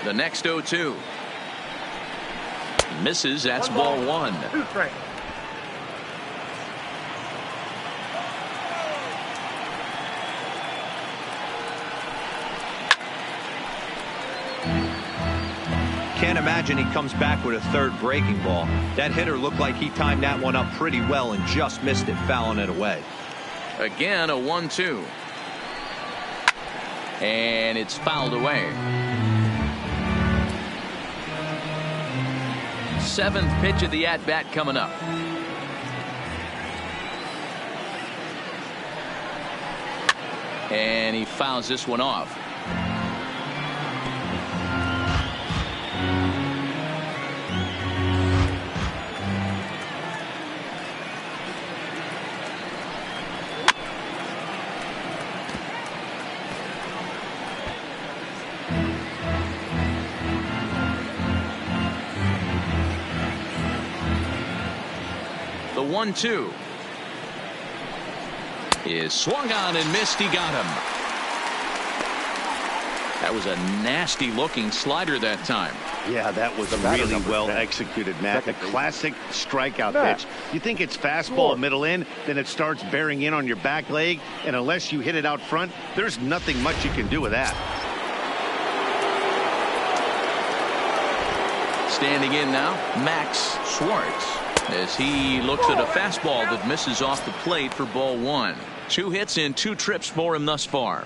[SPEAKER 1] The next 0-2. Misses. That's ball 1.
[SPEAKER 6] 2 strikes.
[SPEAKER 2] Can't imagine he comes back with a third breaking ball. That hitter looked like he timed that one up pretty well and just missed it, fouling it away.
[SPEAKER 1] Again, a 1-2. And it's fouled away. Seventh pitch of the at-bat coming up. And he fouls this one off. The 1-2 is swung on and missed. He got him. That was a nasty looking slider that time.
[SPEAKER 3] Yeah, that was really well executed, Matt. The classic strikeout pitch. You think it's fastball middle in, then it starts bearing in on your back leg, and unless you hit it out front, there's nothing much you can do with that.
[SPEAKER 1] Standing in now, Max Schwartz, as he looks at a fastball that misses off the plate for ball one. 2 hits in 2 trips for him thus far.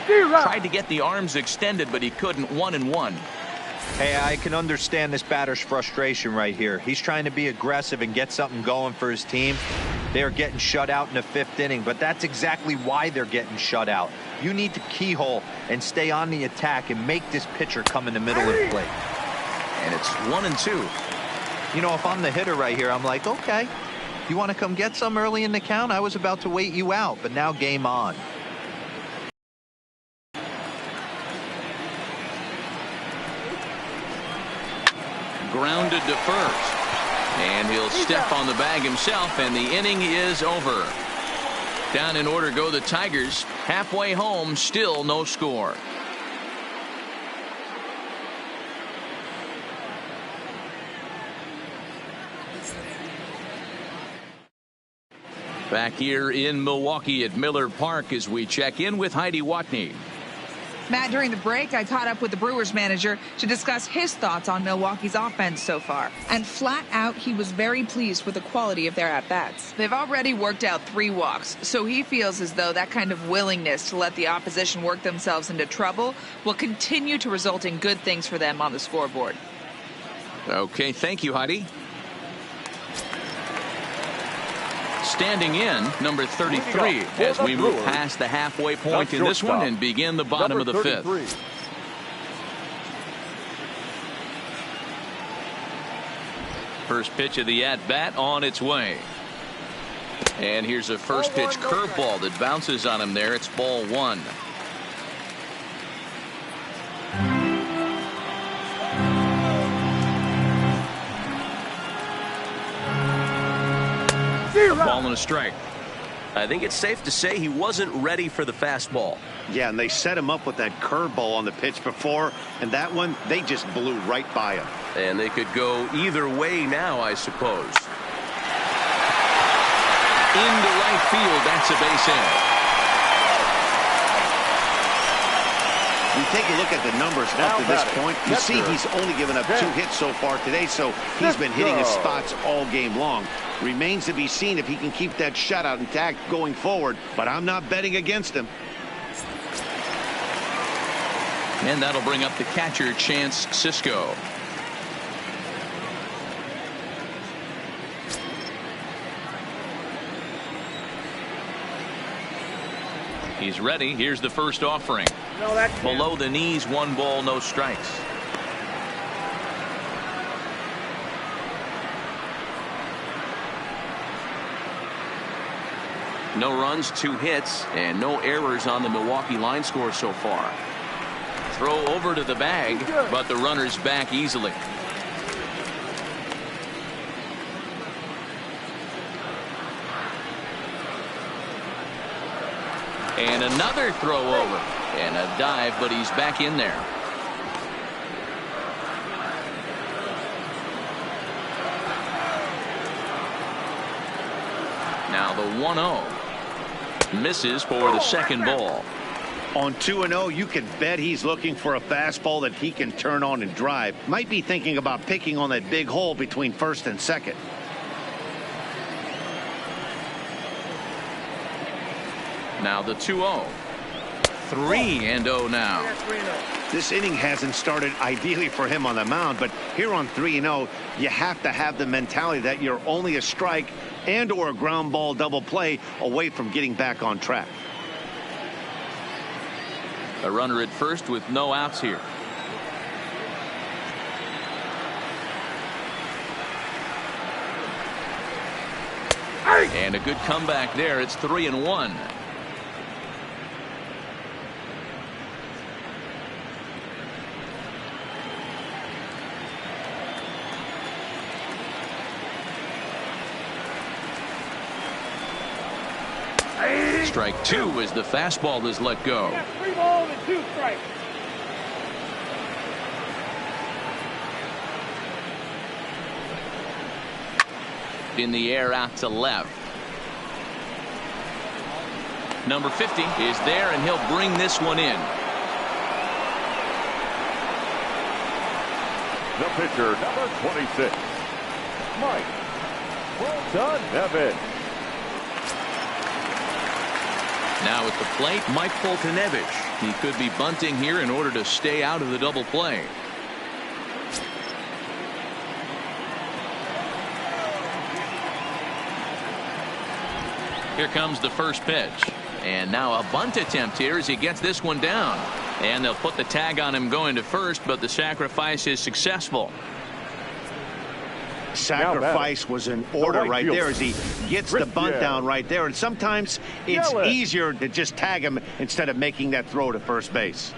[SPEAKER 1] Tried to get the arms extended, but he couldn't. 1-1.
[SPEAKER 2] Hey, I can understand this batter's frustration right here. He's trying to be aggressive and get something going for his team. They're getting shut out in the 5th inning, but that's exactly why they're getting shut out. You need to keyhole and stay on the attack and make this pitcher come in the middle of the plate.
[SPEAKER 1] And it's 1-2.
[SPEAKER 2] You know, if I'm the hitter right here, I'm like, okay, you want to come get some early in the count? I was about to wait you out, but now game on.
[SPEAKER 1] Grounded to first. And he'll step on the bag himself, and the inning is over. Down in order go the Tigers. Halfway home, still no score. Back here in Milwaukee at Miller Park as we check in with Heidi Watney.
[SPEAKER 7] Matt, during the break, I caught up with the Brewers manager to discuss his thoughts on Milwaukee's offense so far. And flat out, he was very pleased with the quality of their at-bats. They've already worked out 3 walks, so he feels as though that kind of willingness to let the opposition work themselves into trouble will continue to result in good things for them on the scoreboard.
[SPEAKER 1] Okay, thank you, Heidi. Standing in, number 33, as we move past the halfway point in this one and begin the bottom of the 5th. First pitch of the at-bat on its way. And here's a first pitch curveball that bounces on him there. It's ball 1. A ball and a strike.
[SPEAKER 5] I think it's safe to say he wasn't ready for the fastball.
[SPEAKER 3] Yeah, and they set him up with that curveball on the pitch before, and that one, they just blew right by him.
[SPEAKER 5] And they could go either way now, I suppose.
[SPEAKER 1] Into right field, that's a base hit.
[SPEAKER 3] You take a look at the numbers up to this point, you see he's only given up 2 hits so far today, so he's been hitting his spots all game long. Remains to be seen if he can keep that shutout intact going forward, but I'm not betting against him.
[SPEAKER 1] And that'll bring up the catcher, Chance Sisco. He's ready. Here's the first offering. Below the knees, 1 ball, no strikes. No runs, 2 hits, and no errors on the Milwaukee line score so far. Throw over to the bag, but the runner's back easily. And another throw over. And a dive, but he's back in there. Now the 1-0. Misses for the second ball.
[SPEAKER 3] On 2-0, you can bet he's looking for a fastball that he can turn on and drive. Might be thinking about picking on that big hole between first and second.
[SPEAKER 1] Now the 2-0. 3-0 now.
[SPEAKER 3] This inning hasn't started ideally for him on the mound, but here on 3-0, you have to have the mentality that you're only a strike and or a ground ball double play away from getting back on track.
[SPEAKER 1] A runner at first with no outs here. And a good comeback there. It's 3-1. Strike 2 as the fastball is let go.
[SPEAKER 6] 3 balls and 2 strikes.
[SPEAKER 1] In the air out to left. Number 50 is there, and he'll bring this one in.
[SPEAKER 4] The pitcher, number 26, Mike Fulton-Evans.
[SPEAKER 1] Now at the plate, Mike Fulton-Evans. He could be bunting here in order to stay out of the double play. Here comes the first pitch. And now a bunt attempt here as he gets this one down. And they'll put the tag on him going to first, but the sacrifice is successful.
[SPEAKER 3] Sacrifice was in order right there as he gets the bunt down right there. And sometimes it's easier to just tag him instead of making that throw to first base.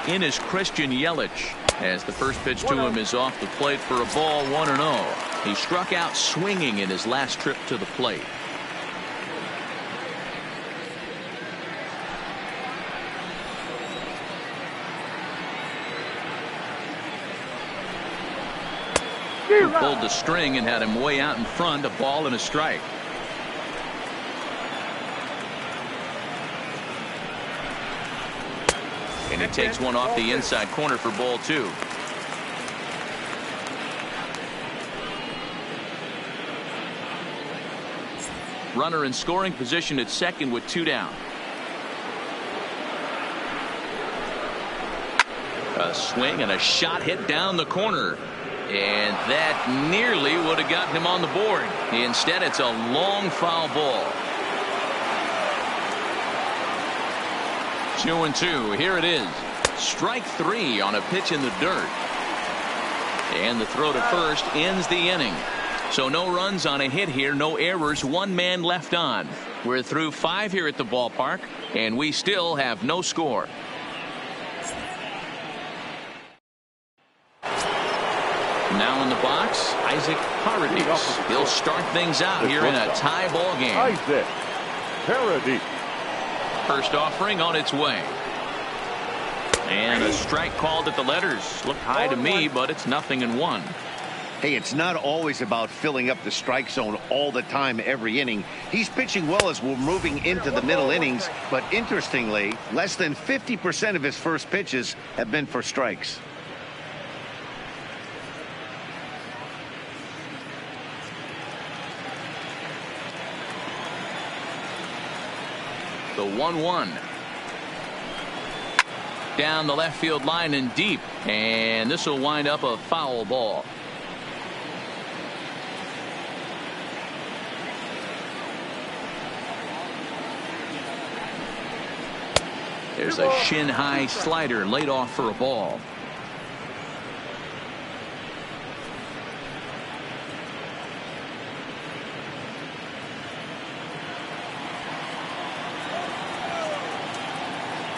[SPEAKER 1] In is Christian Yelich as the first pitch to him is off the plate for a ball. 1-0. He struck out swinging in his last trip to the plate. He pulled the string and had him way out in front. A ball and a strike. And he takes one off the inside corner for ball 2. Runner in scoring position at second with 2 down. A swing and a shot hit down the corner. And that nearly would have gotten him on the board. Instead, it's a long foul ball. 2-2. Here it is. Strike 3 on a pitch in the dirt. And the throw to first ends the inning. So no runs on a hit here, no errors, 1 man left on. We're through 5 here at the ballpark, and we still have no score. Now in the box, Isaac Paradis. He'll start things out here in a tie ball game.
[SPEAKER 4] Isaac Paradis.
[SPEAKER 1] First offering on its way. And a strike called at the letters. Looked high to me, but it's 0-1.
[SPEAKER 3] Hey, it's not always about filling up the strike zone all the time every inning. He's pitching well as we're moving into the middle innings, but interestingly, less than 50% of his first pitches have been for strikes.
[SPEAKER 1] The 1-1. Down the left field line and deep. And this will wind up a foul ball. There's a shin-high slider laid off for a ball.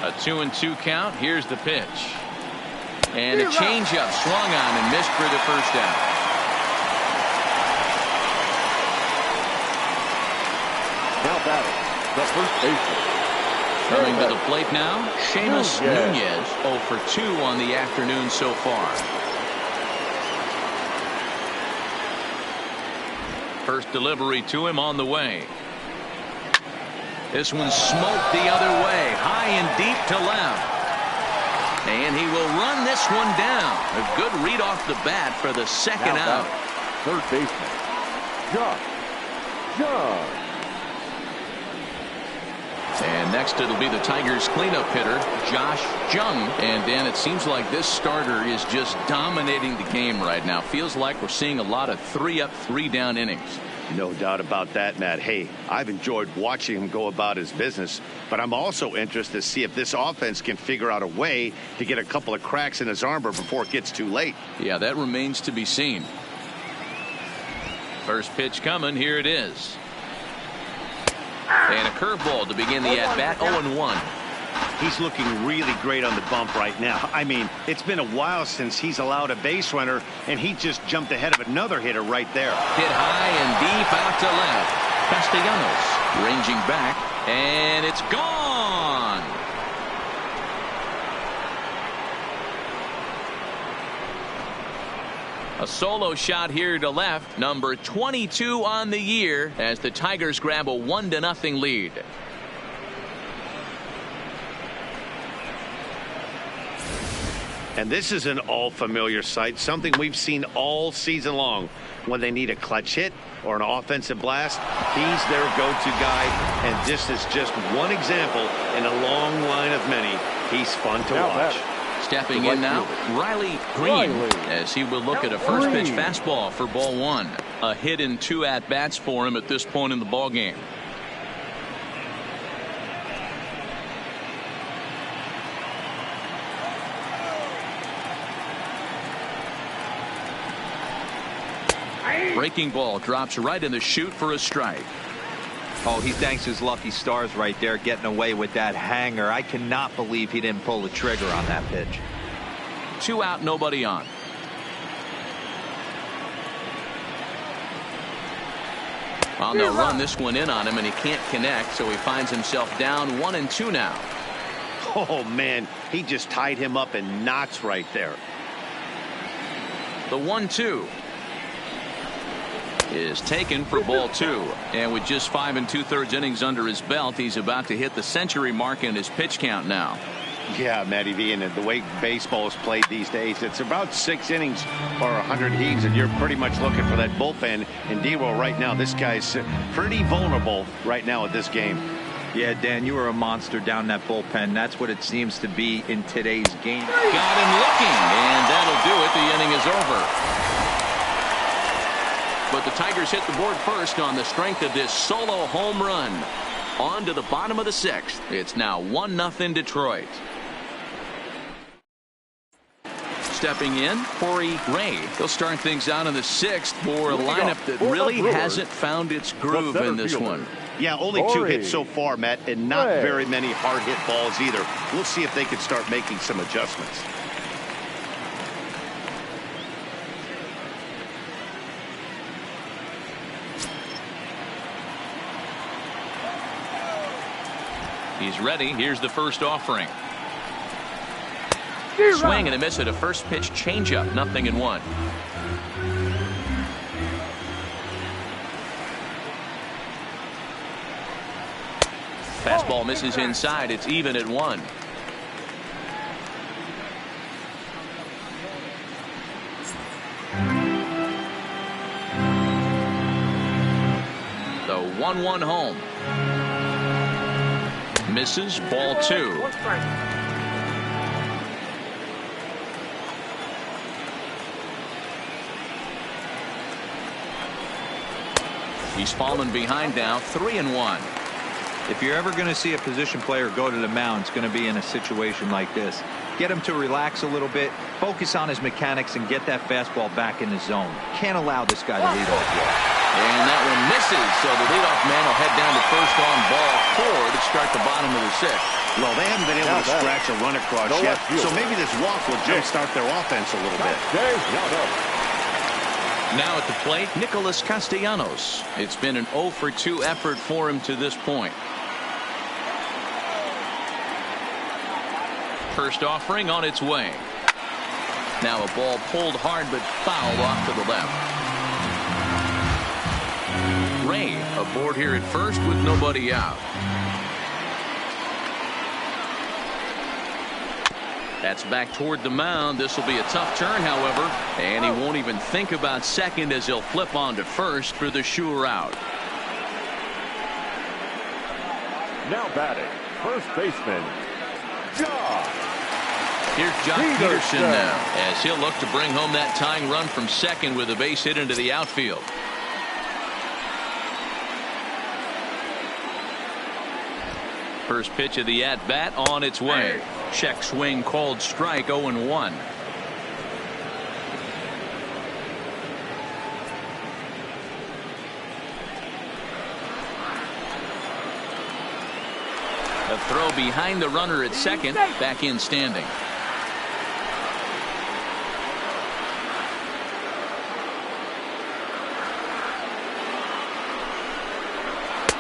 [SPEAKER 1] A 2-2 count. Here's the pitch. And a changeup swung on and missed for the first out.
[SPEAKER 4] Now batting, the first baseman.
[SPEAKER 1] Coming to the plate now, Seamus Nunez, 0 for 2 on the afternoon so far. First delivery to him on the way. This one smoked the other way, high and deep to left. And he will run this one down. A good read off the bat for the second out.
[SPEAKER 4] Third baseman, Josh.
[SPEAKER 1] And next it'll be the Tigers cleanup hitter, Josh Jung. And Dan, it seems like this starter is just dominating the game right now. Feels like we're seeing a lot of 3-up, 3-down innings.
[SPEAKER 3] No doubt about that, Matt. Hey, I've enjoyed watching him go about his business, but I'm also interested to see if this offense can figure out a way to get a couple of cracks in his armor before it gets too late.
[SPEAKER 1] Yeah, that remains to be seen. First pitch coming. Here it is. And a curveball to begin the at-bat. 0-1.
[SPEAKER 3] He's looking really great on the bump right now. I mean, it's been a while since he's allowed a base runner, and he just jumped ahead of another hitter right there.
[SPEAKER 1] Hit high and deep out to left. Castellanos ranging back, and it's gone. A solo shot here to left, number 22 on the year, as the Tigers grab a 1-0 lead.
[SPEAKER 3] And this is an all-familiar sight, something we've seen all season long. When they need a clutch hit or an offensive blast, he's their go-to guy. And this is just one example in a long line of many. He's fun to watch.
[SPEAKER 1] Stepping in now, Riley Green, as he will look at a first pitch fastball for ball 1. A hit in 2 at-bats for him at this point in the ball game. Breaking ball drops right in the chute for a strike.
[SPEAKER 2] Oh, he thanks his lucky stars right there, getting away with that hanger. I cannot believe he didn't pull the trigger on that pitch.
[SPEAKER 1] 2 out, nobody on. Well, they'll run this one in on him, and he can't connect, so he finds himself down 1-2 now.
[SPEAKER 3] Oh, man, he just tied him up in knots right there.
[SPEAKER 1] The 1-2 is taken for ball 2, and with just 5 2/3 innings under his belt, he's about to hit the century mark in his pitch count now.
[SPEAKER 3] Yeah, Matty V, and the way baseball is played these days, it's about 6 innings or 100 heaves, and you're pretty much looking for that bullpen. And D-Roll right now, this guy's pretty vulnerable right now at this game.
[SPEAKER 2] Yeah, Dan, you were a monster down that bullpen. That's what it seems to be in today's game.
[SPEAKER 1] Got him looking, and that'll do it. The inning is over. But the Tigers hit the board first on the strength of this solo home run. On to the bottom of the 6th. It's now 1-0 Detroit. Stepping in, Corey Ray. He'll start things out in the 6th for a lineup that really hasn't found its groove in this one.
[SPEAKER 3] Yeah, only 2 hits so far, Matt, and not very many hard hit balls either. We'll see if they can start making some adjustments.
[SPEAKER 1] He's ready. Here's the first offering. Swing and a miss at a first pitch changeup. 0-1. Fastball misses inside. It's even at 1. The 1-1 home. Misses. Ball 2. He's fallen behind now. 3-1.
[SPEAKER 2] If you're ever going to see a position player go to the mound, it's going to be in a situation like this. Get him to relax a little bit, focus on his mechanics, and get that fastball back in the zone. Can't allow this guy to lead off yet.
[SPEAKER 1] And that one misses, so the leadoff man will head down to first on ball 4 to start the bottom of the 6th.
[SPEAKER 3] Well, they haven't been able to scratch a run across yet, so maybe this walk will jumpstart their offense a little bit.
[SPEAKER 1] Now at the plate, Nicholas Castellanos. It's been an 0-for-2 effort for him to this point. First offering on its way. Now a ball pulled hard but fouled off to the left. Ray aboard here at first with nobody out. That's back toward the mound. This will be a tough turn, however, and he won't even think about second as he'll flip on to first for the sure out.
[SPEAKER 4] Now batting, first baseman, Josh.
[SPEAKER 1] Here's Josh Peterson now, as he'll look to bring home that tying run from second with a base hit into the outfield. First pitch of the at-bat on its way. Check swing called strike, 0-1. A throw behind the runner at second, back in standing.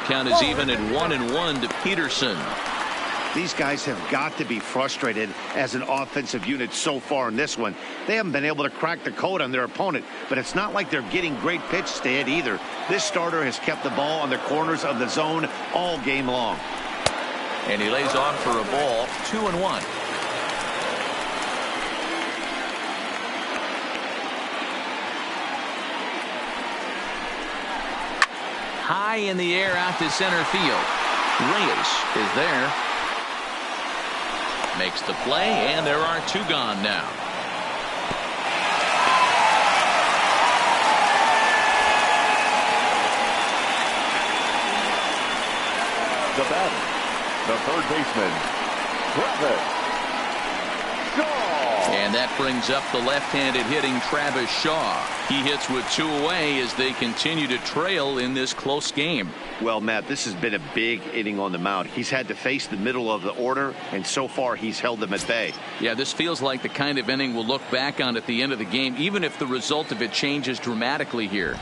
[SPEAKER 1] Count is even at 1-1 to Peterson.
[SPEAKER 3] These guys have got to be frustrated as an offensive unit so far in this one. They haven't been able to crack the code on their opponent, but it's not like they're getting great pitches to hit either. This starter has kept the ball on the corners of the zone all game long.
[SPEAKER 1] And he lays off for a ball, 2-1. High in the air out to center field. Reyes is there. Makes the play, and there are two gone now.
[SPEAKER 4] The batter, the third baseman, Travis Shaw.
[SPEAKER 1] And that brings up the left-handed hitting Travis Shaw. He hits with two away as they continue to trail in this close game.
[SPEAKER 3] Well, Matt, this has been a big inning on the mound. He's had to face the middle of the order, and so far he's held them at bay.
[SPEAKER 1] Yeah, this feels like the kind of inning we'll look back on at the end of the game, even if the result of it changes dramatically here.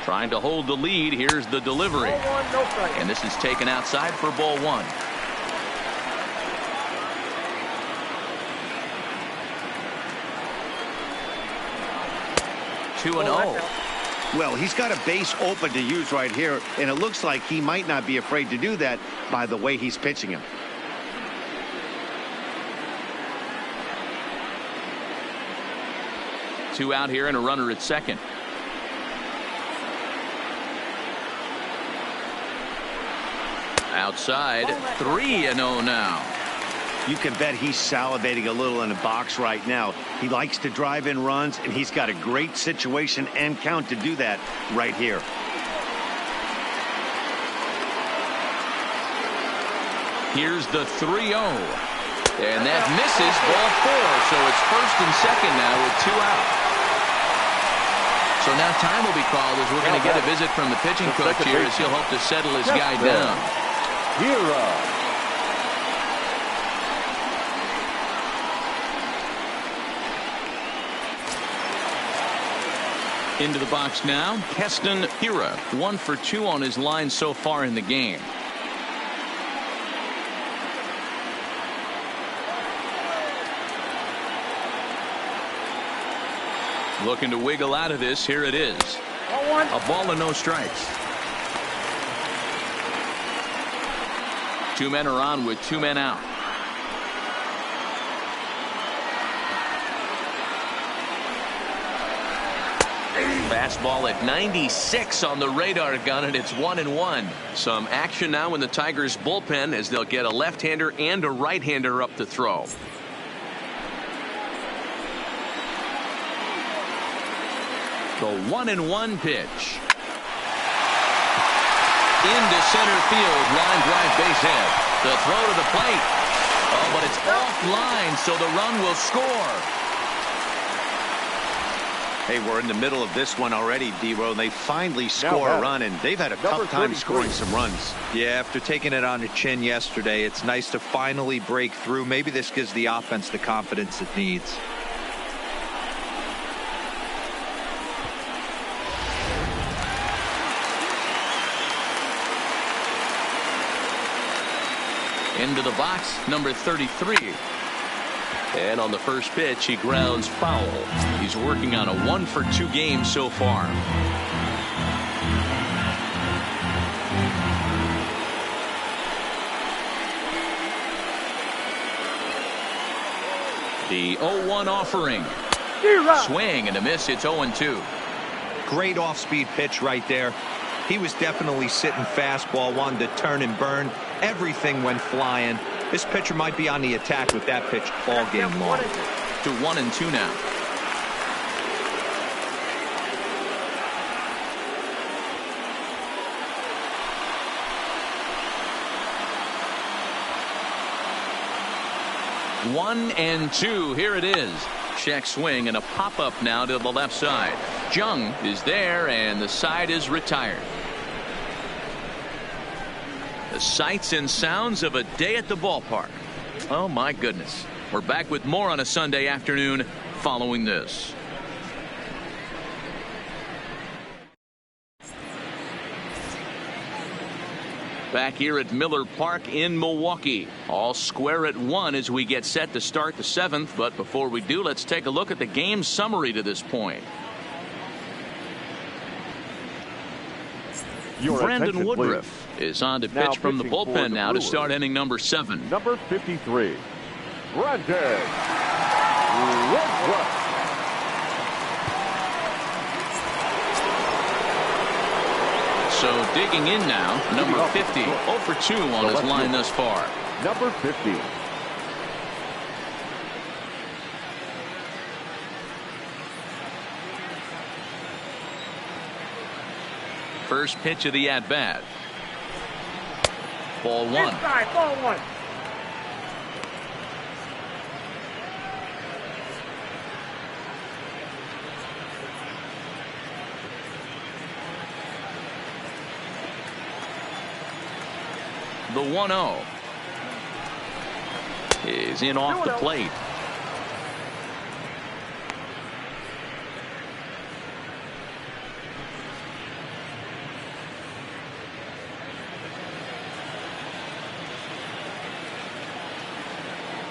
[SPEAKER 1] Trying to hold the lead. Here's the delivery.
[SPEAKER 6] Ball one, no strike.
[SPEAKER 1] And this is taken outside for ball one. Two and 0.
[SPEAKER 3] Well, he's got a base open to use right here, and it looks like he might not be afraid to do that by the way he's pitching him.
[SPEAKER 1] Two out here and a runner at second. Outside, 3-0 now.
[SPEAKER 3] You can bet he's salivating a little in the box right now. He likes to drive in runs, and he's got a great situation and count to do that right here.
[SPEAKER 1] Here's the 3-0. And that misses, ball four. So it's first and second now with two out. So now time will be called as we're going to get a visit from the pitching coach here as he'll hope to settle his guy down. Into the box now, Keston Hiura, 1 for 2 on his line so far in the game. Looking to wiggle out of this. Here it is. A ball and no strikes. Two men are on with two men out. Fastball at 96 on the radar gun, and it's 1-1. Some action now in the Tigers bullpen as they'll get a left-hander and a right-hander up to throw. The 1-1 pitch. Into center field, line drive base hit. The throw to the plate. Oh, but it's offline, so the run will score.
[SPEAKER 3] Hey, we're in the middle of this one already, D-Row. They finally score a run, and they've had a tough time scoring some runs.
[SPEAKER 2] Yeah, after taking it on the chin yesterday, it's nice to finally break through. Maybe this gives the offense the confidence it needs.
[SPEAKER 1] Into the box, number 33. And on the first pitch, he grounds foul. He's working on a 1 for 2 game so far. The 0-1 offering. Swing and a miss. It's 0-2.
[SPEAKER 2] Great off-speed pitch right there. He was definitely sitting fastball, wanted to turn and burn. Everything went flying. This pitcher might be on the attack with that pitch all game long.
[SPEAKER 1] To 1-2 now. One and two. Here it is. Check swing and a pop-up now to the left side. Jung is there, and the side is retired. The sights and sounds of a day at the ballpark. Oh, my goodness. We're back with more on a Sunday afternoon following this. Back here at Miller Park in Milwaukee. All square at 1 as we get set to start the 7th. But before we do, let's take a look at the game summary to this point. Brandon Woodruff is on to pitch from the bullpen now to start inning number 7.
[SPEAKER 4] Number 53, Brandon Woodruff.
[SPEAKER 1] So digging in now, number 50, 0 for 2 on his line thus far.
[SPEAKER 4] Number 50.
[SPEAKER 1] First pitch of the at-bat. Ball 1.
[SPEAKER 6] Inside, ball 1.
[SPEAKER 1] The 1-0 is in off the plate.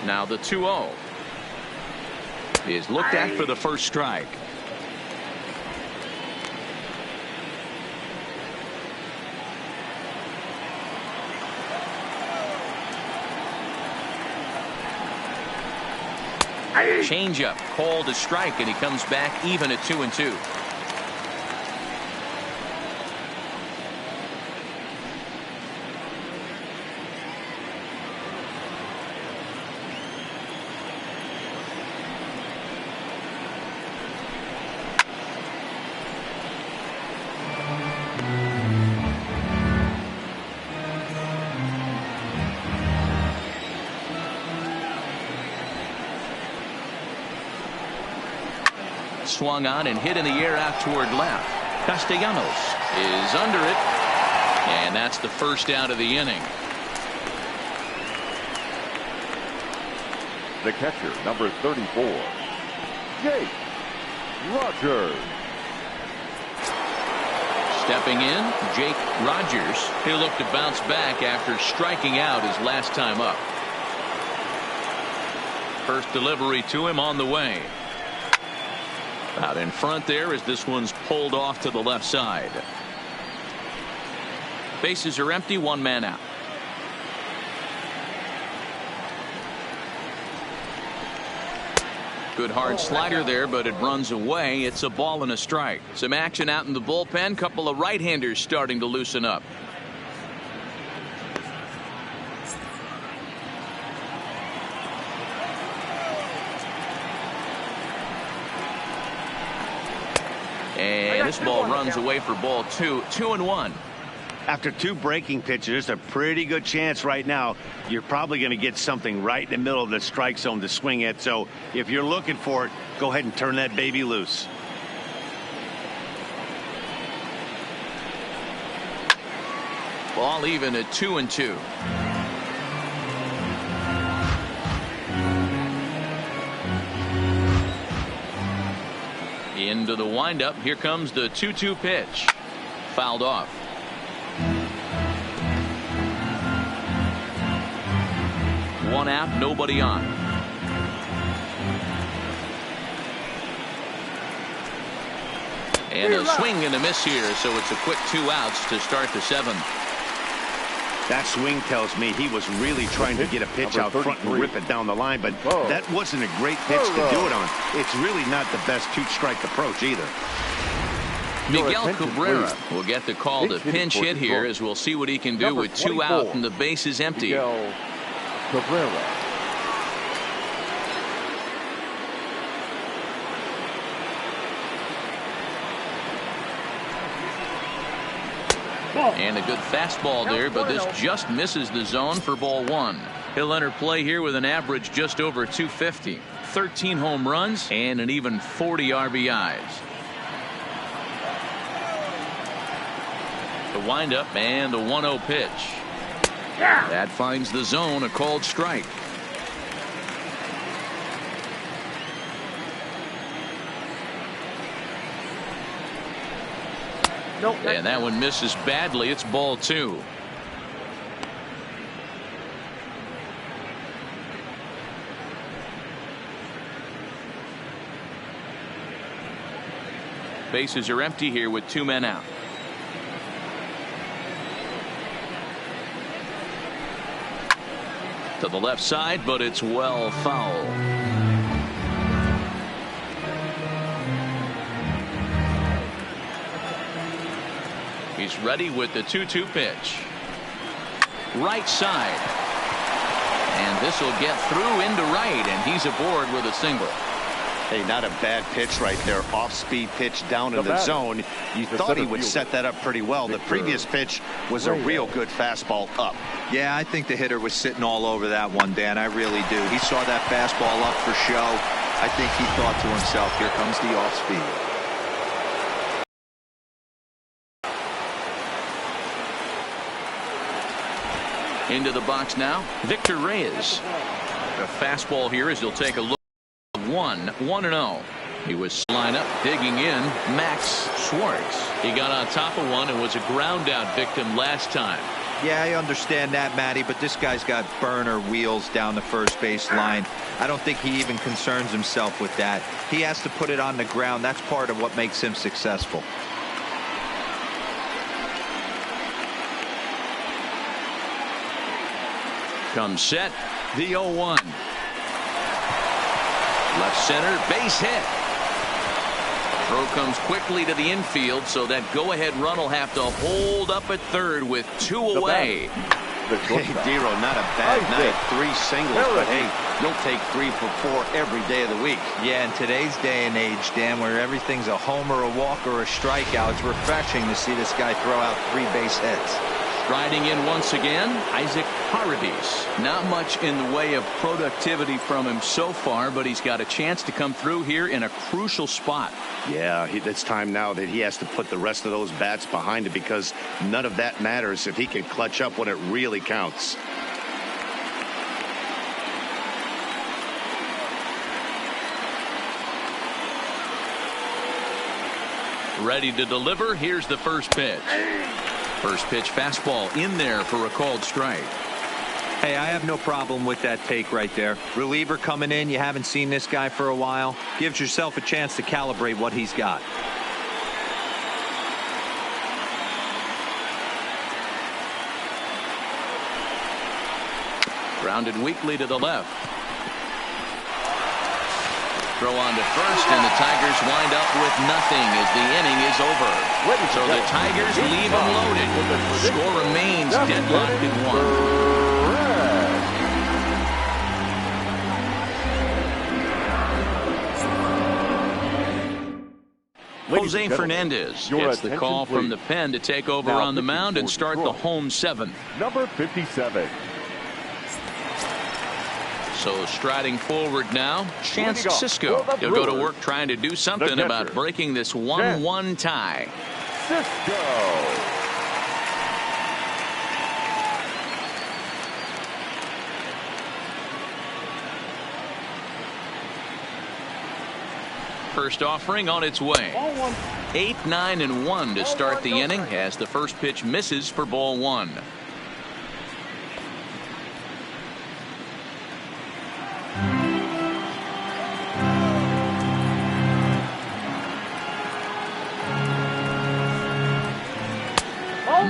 [SPEAKER 1] Now the 2-0 is looked at for the first strike. Changeup called a strike, and he comes back even at 2-2. Swung on and hit in the air out toward left. Castellanos is under it, and that's the first out of the inning.
[SPEAKER 4] The catcher, number 34, Jake Rogers.
[SPEAKER 1] Stepping in, Jake Rogers. He'll look to bounce back after striking out his last time up. First delivery to him on the way. Out in front there as this one's pulled off to the left side. Bases are empty, 1 man out. Good hard slider there, but it runs away. It's a ball and a strike. Some action out in the bullpen. Couple of right-handers starting to loosen up. And this ball runs away for ball 2. 2-1.
[SPEAKER 3] After 2 breaking pitches, there's a pretty good chance right now you're probably going to get something right in the middle of the strike zone to swing at. So if you're looking for it, go ahead and turn that baby loose.
[SPEAKER 1] Ball even at 2-2. Into the windup. Here comes the 2-2 pitch. Fouled off. One out, nobody on. And a swing and a miss here, so it's a quick 2 outs to start the 7th.
[SPEAKER 3] That swing tells me he was really trying to get a pitch out front and rip it down the line, but that wasn't a great pitch to do it on. It's really not the best two-strike approach either.
[SPEAKER 1] Miguel Cabrera will get the call to pinch hit here, as we'll see what he can do with 2 out and the base is empty.
[SPEAKER 4] Miguel Cabrera.
[SPEAKER 1] And a good fastball there, but this just misses the zone for ball 1. He'll enter play here with an average just over 250, 13 home runs, and an even 40 RBIs. The windup and the 1-0 pitch. That finds the zone, a called strike. And that one misses badly. It's ball 2. Bases are empty here with 2 men out. To the left side, but it's well foul. He's ready with the 2-2 pitch. Right side. And this will get through into right, and he's aboard with a single.
[SPEAKER 3] Hey, not a bad pitch right there. Off-speed pitch down in the zone. You thought he would set that up pretty well. The previous pitch was a real good fastball up.
[SPEAKER 2] Yeah, I think the hitter was sitting all over that one, Dan. I really do. He saw that fastball up for show. I think he thought to himself, here comes the off-speed.
[SPEAKER 1] Into the box now, Victor Reyes. A fastball here as he'll take a look. 1-0. He was line up, digging in. Max Schwartz. He got on top of one and was a ground out victim last time.
[SPEAKER 2] Yeah, I understand that, Matty, but this guy's got burner wheels down the first base line. I don't think he even concerns himself with that. He has to put it on the ground. That's part of what makes him successful.
[SPEAKER 1] Comes set, the 0-1. Left center, base hit. Throw comes quickly to the infield, so that go-ahead run will have to hold up at third with 2 away.
[SPEAKER 3] Hey, Dero, not a bad night. 3 singles, but hey, you'll take 3 for 4 every day of the week.
[SPEAKER 2] Yeah, in today's day and age, Dan, where everything's a homer, a walk, or a strikeout, it's refreshing to see this guy throw out 3 base hits.
[SPEAKER 1] Riding in once again, Isaac Paredes. Not much in the way of productivity from him so far, but he's got a chance to come through here in a crucial spot.
[SPEAKER 3] Yeah, it's time now that he has to put the rest of those bats behind it, because none of that matters if he can clutch up when it really counts.
[SPEAKER 1] Ready to deliver. Here's the first pitch. First pitch fastball in there for a called strike.
[SPEAKER 2] Hey, I have no problem with that take right there. Reliever coming in. You haven't seen this guy for a while. Gives yourself a chance to calibrate what he's got.
[SPEAKER 1] Grounded weakly to the left. Throw on to first, and the Tigers wind up with nothing as the inning is over. So the Tigers leave them loaded. Score remains deadlocked at 1. Jose Fernandez gets the call from the pen to take over on the mound and start the home 7th.
[SPEAKER 4] Number 57.
[SPEAKER 1] So striding forward now, Chance Cisco. He'll go to work trying to do something about breaking this 1-1 tie.
[SPEAKER 4] Cisco.
[SPEAKER 1] First offering on its way. 8, 9, and 1 to start the inning as the first pitch misses for ball 1.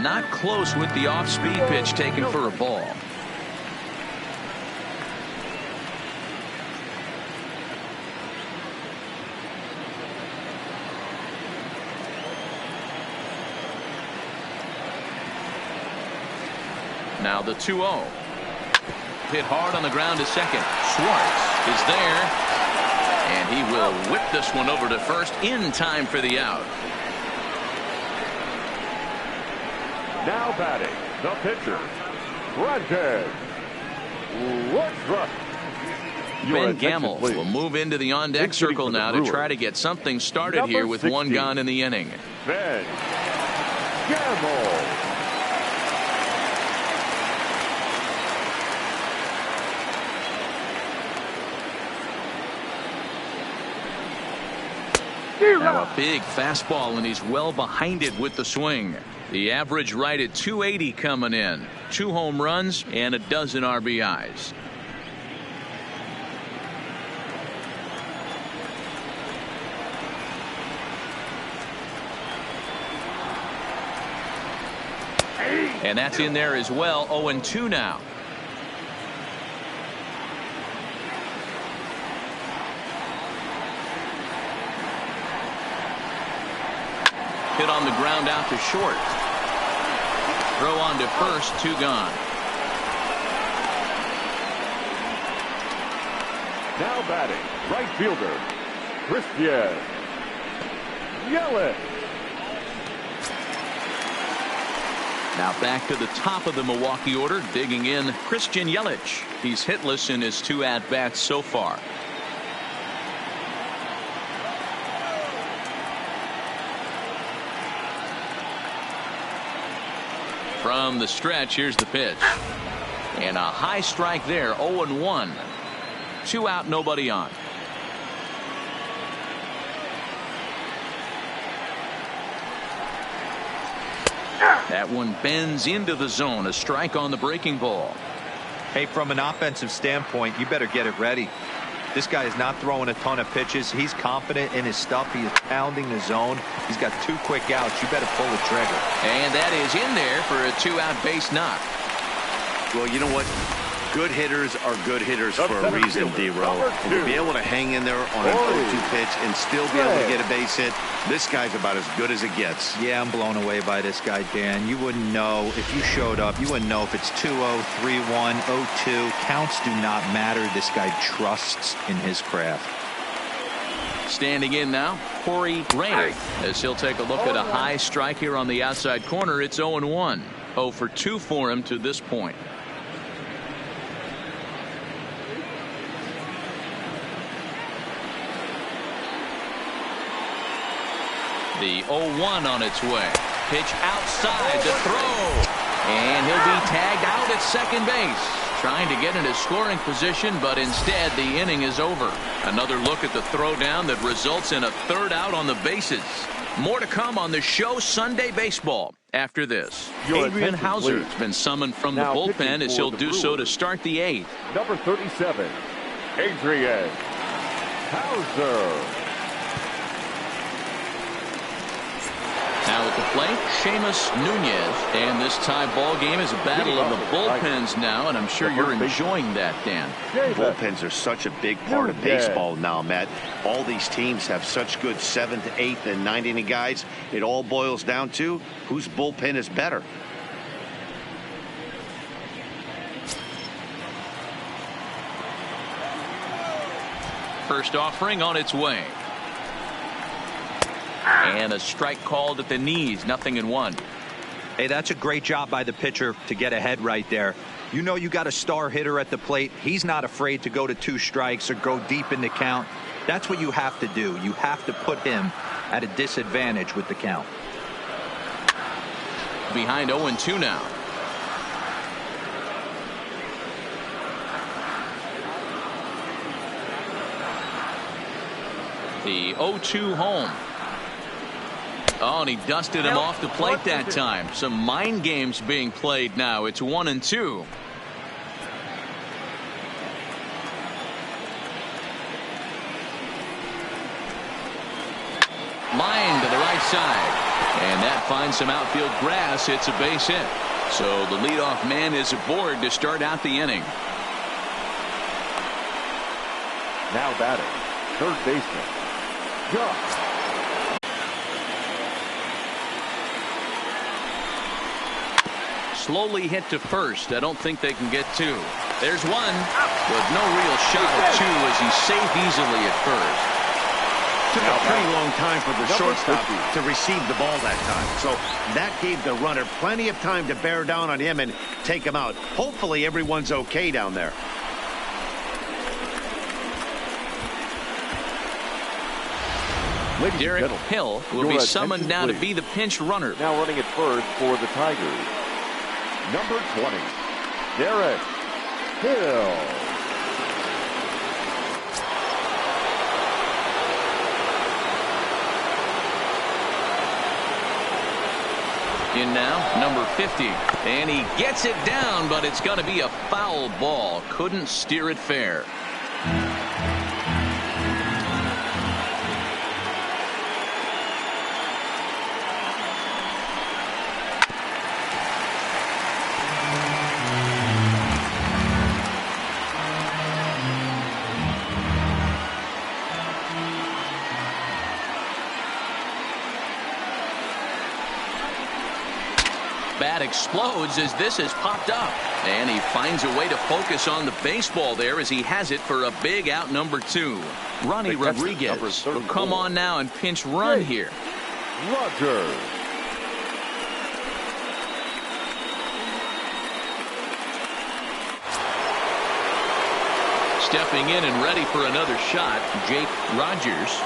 [SPEAKER 1] not close with the off-speed pitch taken for a ball. Now the 2-0. Hit hard on the ground to second. Schwartz is there, and he will whip this one over to first in time for the out.
[SPEAKER 4] Now batting, the pitcher, Brandon Woodruff.
[SPEAKER 1] Ben Gamble will move into the on-deck circle now to try to get something started here with 1 gone in the inning.
[SPEAKER 4] Ben Gamble.
[SPEAKER 1] Now a big fastball, and he's well behind it with the swing. The average right at 280 coming in. 2 home runs and a dozen RBIs. And that's in there as well. 0-2 now. Hit on the ground out to short. Throw on to first, 2 gone.
[SPEAKER 4] Now batting, right fielder, Christian Yelich.
[SPEAKER 1] Now back to the top of the Milwaukee order, digging in Christian Yelich. He's hitless in his 2 at-bats so far. From the stretch, here's the pitch. And a high strike there, 0-1. 2 out, nobody on. That one bends into the zone. A strike on the breaking ball.
[SPEAKER 2] Hey, from an offensive standpoint, you better get it ready. This guy is not throwing a ton of pitches. He's confident in his stuff. He is pounding the zone. He's got 2 quick outs. You better pull the trigger.
[SPEAKER 1] And that is in there for a 2-out base knock.
[SPEAKER 3] Well, you know what? Good hitters are good hitters for a reason, D-Row. And to be able to hang in there on an 0-2 pitch and still be able to get a base hit, this guy's about as good as it gets.
[SPEAKER 2] Yeah, I'm blown away by this guy, Dan. You wouldn't know if you showed up. You wouldn't know if it's 2-0, 3-1, 0-2. Counts do not matter. This guy trusts in his craft.
[SPEAKER 1] Standing in now, Corey Ray, as he'll take a look at a high strike here on the outside corner. It's 0-1. 0 for 2 for him to this point. The 0-1 on its way. Pitch outside the throw. And he'll be tagged out at second base. Trying to get into scoring position, but instead the inning is over. Another look at the throwdown that results in a 3rd out on the bases. More to come on the show Sunday Baseball after this. Adrian Hauser has been summoned from the bullpen as he'll do so to start the 8th.
[SPEAKER 4] Number 37, Adrian Hauser.
[SPEAKER 1] Now at the plate, Seamus Nunez. And this tie ball game is a battle of the bullpens now, and I'm sure you're enjoying that, Dan.
[SPEAKER 3] Bullpens are such a big part of baseball now, Matt. All these teams have such good 7th, 8th, and 9th inning guys. It all boils down to whose bullpen is better.
[SPEAKER 1] First offering on its way. And a strike called at the knees. 0-1.
[SPEAKER 2] Hey, that's a great job by the pitcher to get ahead right there. You know you got a star hitter at the plate. He's not afraid to go to 2 strikes or go deep in the count. That's what you have to do. You have to put him at a disadvantage with the count.
[SPEAKER 1] Behind 0-2 now. The 0-2 home. Oh, and he dusted him off the plate that time. Some mind games being played now. It's 1-2. Line to the right side. And that finds some outfield grass. It's a base hit. So the leadoff man is aboard to start out the inning.
[SPEAKER 4] Now batting, third baseman, Gus.
[SPEAKER 1] Slowly hit to first. I don't think they can get two. There's one, but no real shot at two as he's safe easily at first.
[SPEAKER 3] Took a pretty long time for the shortstop to receive the ball that time. So that gave the runner plenty of time to bear down on him and take him out. Hopefully everyone's okay down there.
[SPEAKER 1] Derek Hill will be summoned now to be the pinch runner.
[SPEAKER 4] Now running at first for the Tigers, number 20, Derek Hill.
[SPEAKER 1] In now, number 50. And he gets it down, but it's going to be a foul ball. Couldn't steer it fair. Bat explodes as this has popped up. And he finds a way to focus on the baseball there as he has it for a big out number 2. Ronnie Rodriguez will come on now and pinch run here.
[SPEAKER 4] Roger.
[SPEAKER 1] Stepping in and ready for another shot, Jake Rogers.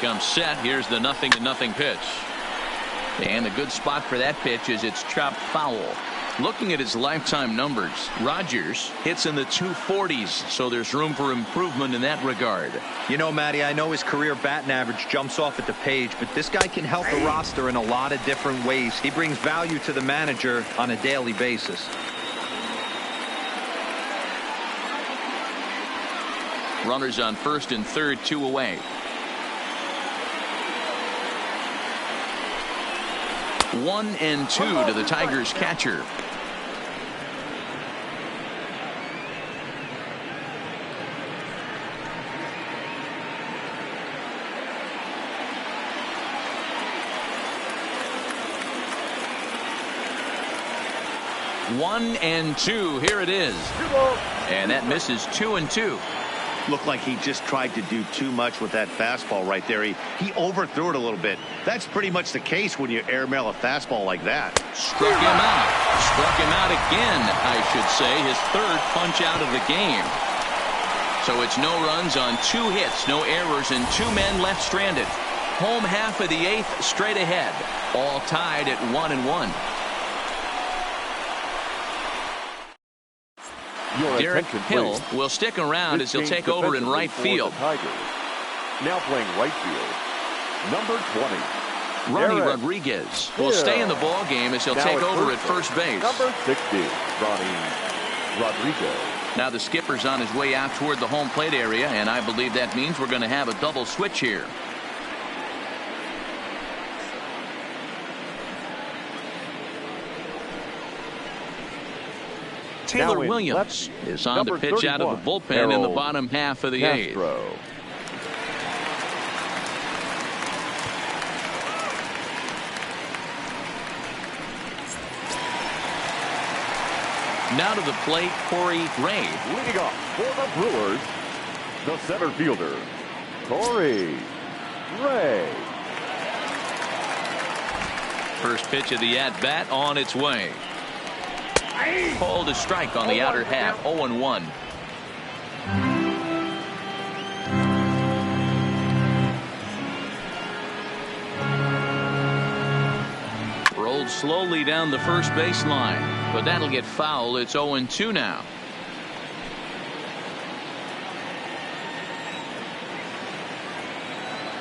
[SPEAKER 1] Comes set. Here's the 0-0 pitch. And a good spot for that pitch is it's chopped foul. Looking at his lifetime numbers, Rogers hits in the 240s, so there's room for improvement in that regard.
[SPEAKER 2] You know, Matty, I know his career batting average jumps off at the page, but this guy can help the roster in a lot of different ways. He brings value to the manager on a daily basis.
[SPEAKER 1] Runners on first and third, 2 away. 1-2 to the Tigers catcher. One and two. Here it is. And that misses 2-2.
[SPEAKER 3] Looked like he just tried to do too much with that fastball right there. He overthrew it a little bit. That's pretty much the case when you airmail a fastball like that.
[SPEAKER 1] Struck him out. Struck him out again, I should say. His third punch out of the game. So it's no runs on 2 hits, no errors, and 2 men left stranded. Home half of the 8th, straight ahead. All tied at 1-1. Derek Hill will stick around as he'll take over in right field.
[SPEAKER 4] Now playing right field, number 20.
[SPEAKER 1] Ronnie Rodriguez will stay in the ball game as he'll take over at first base.
[SPEAKER 4] Number 60, Ronnie Rodriguez.
[SPEAKER 1] Now the skipper's on his way out toward the home plate area, and I believe that means we're going to have a double switch here. Taylor Williams is on to pitch out of the bullpen in the bottom half of the 8th. Now to the plate, Corey Ray.
[SPEAKER 4] Leading off for the Brewers, the center fielder, Corey Ray.
[SPEAKER 1] First pitch of the at-bat on its way. Called a strike on the outer half, 0-1. Rolled slowly down the first baseline, but that'll get foul. It's 0-2 now.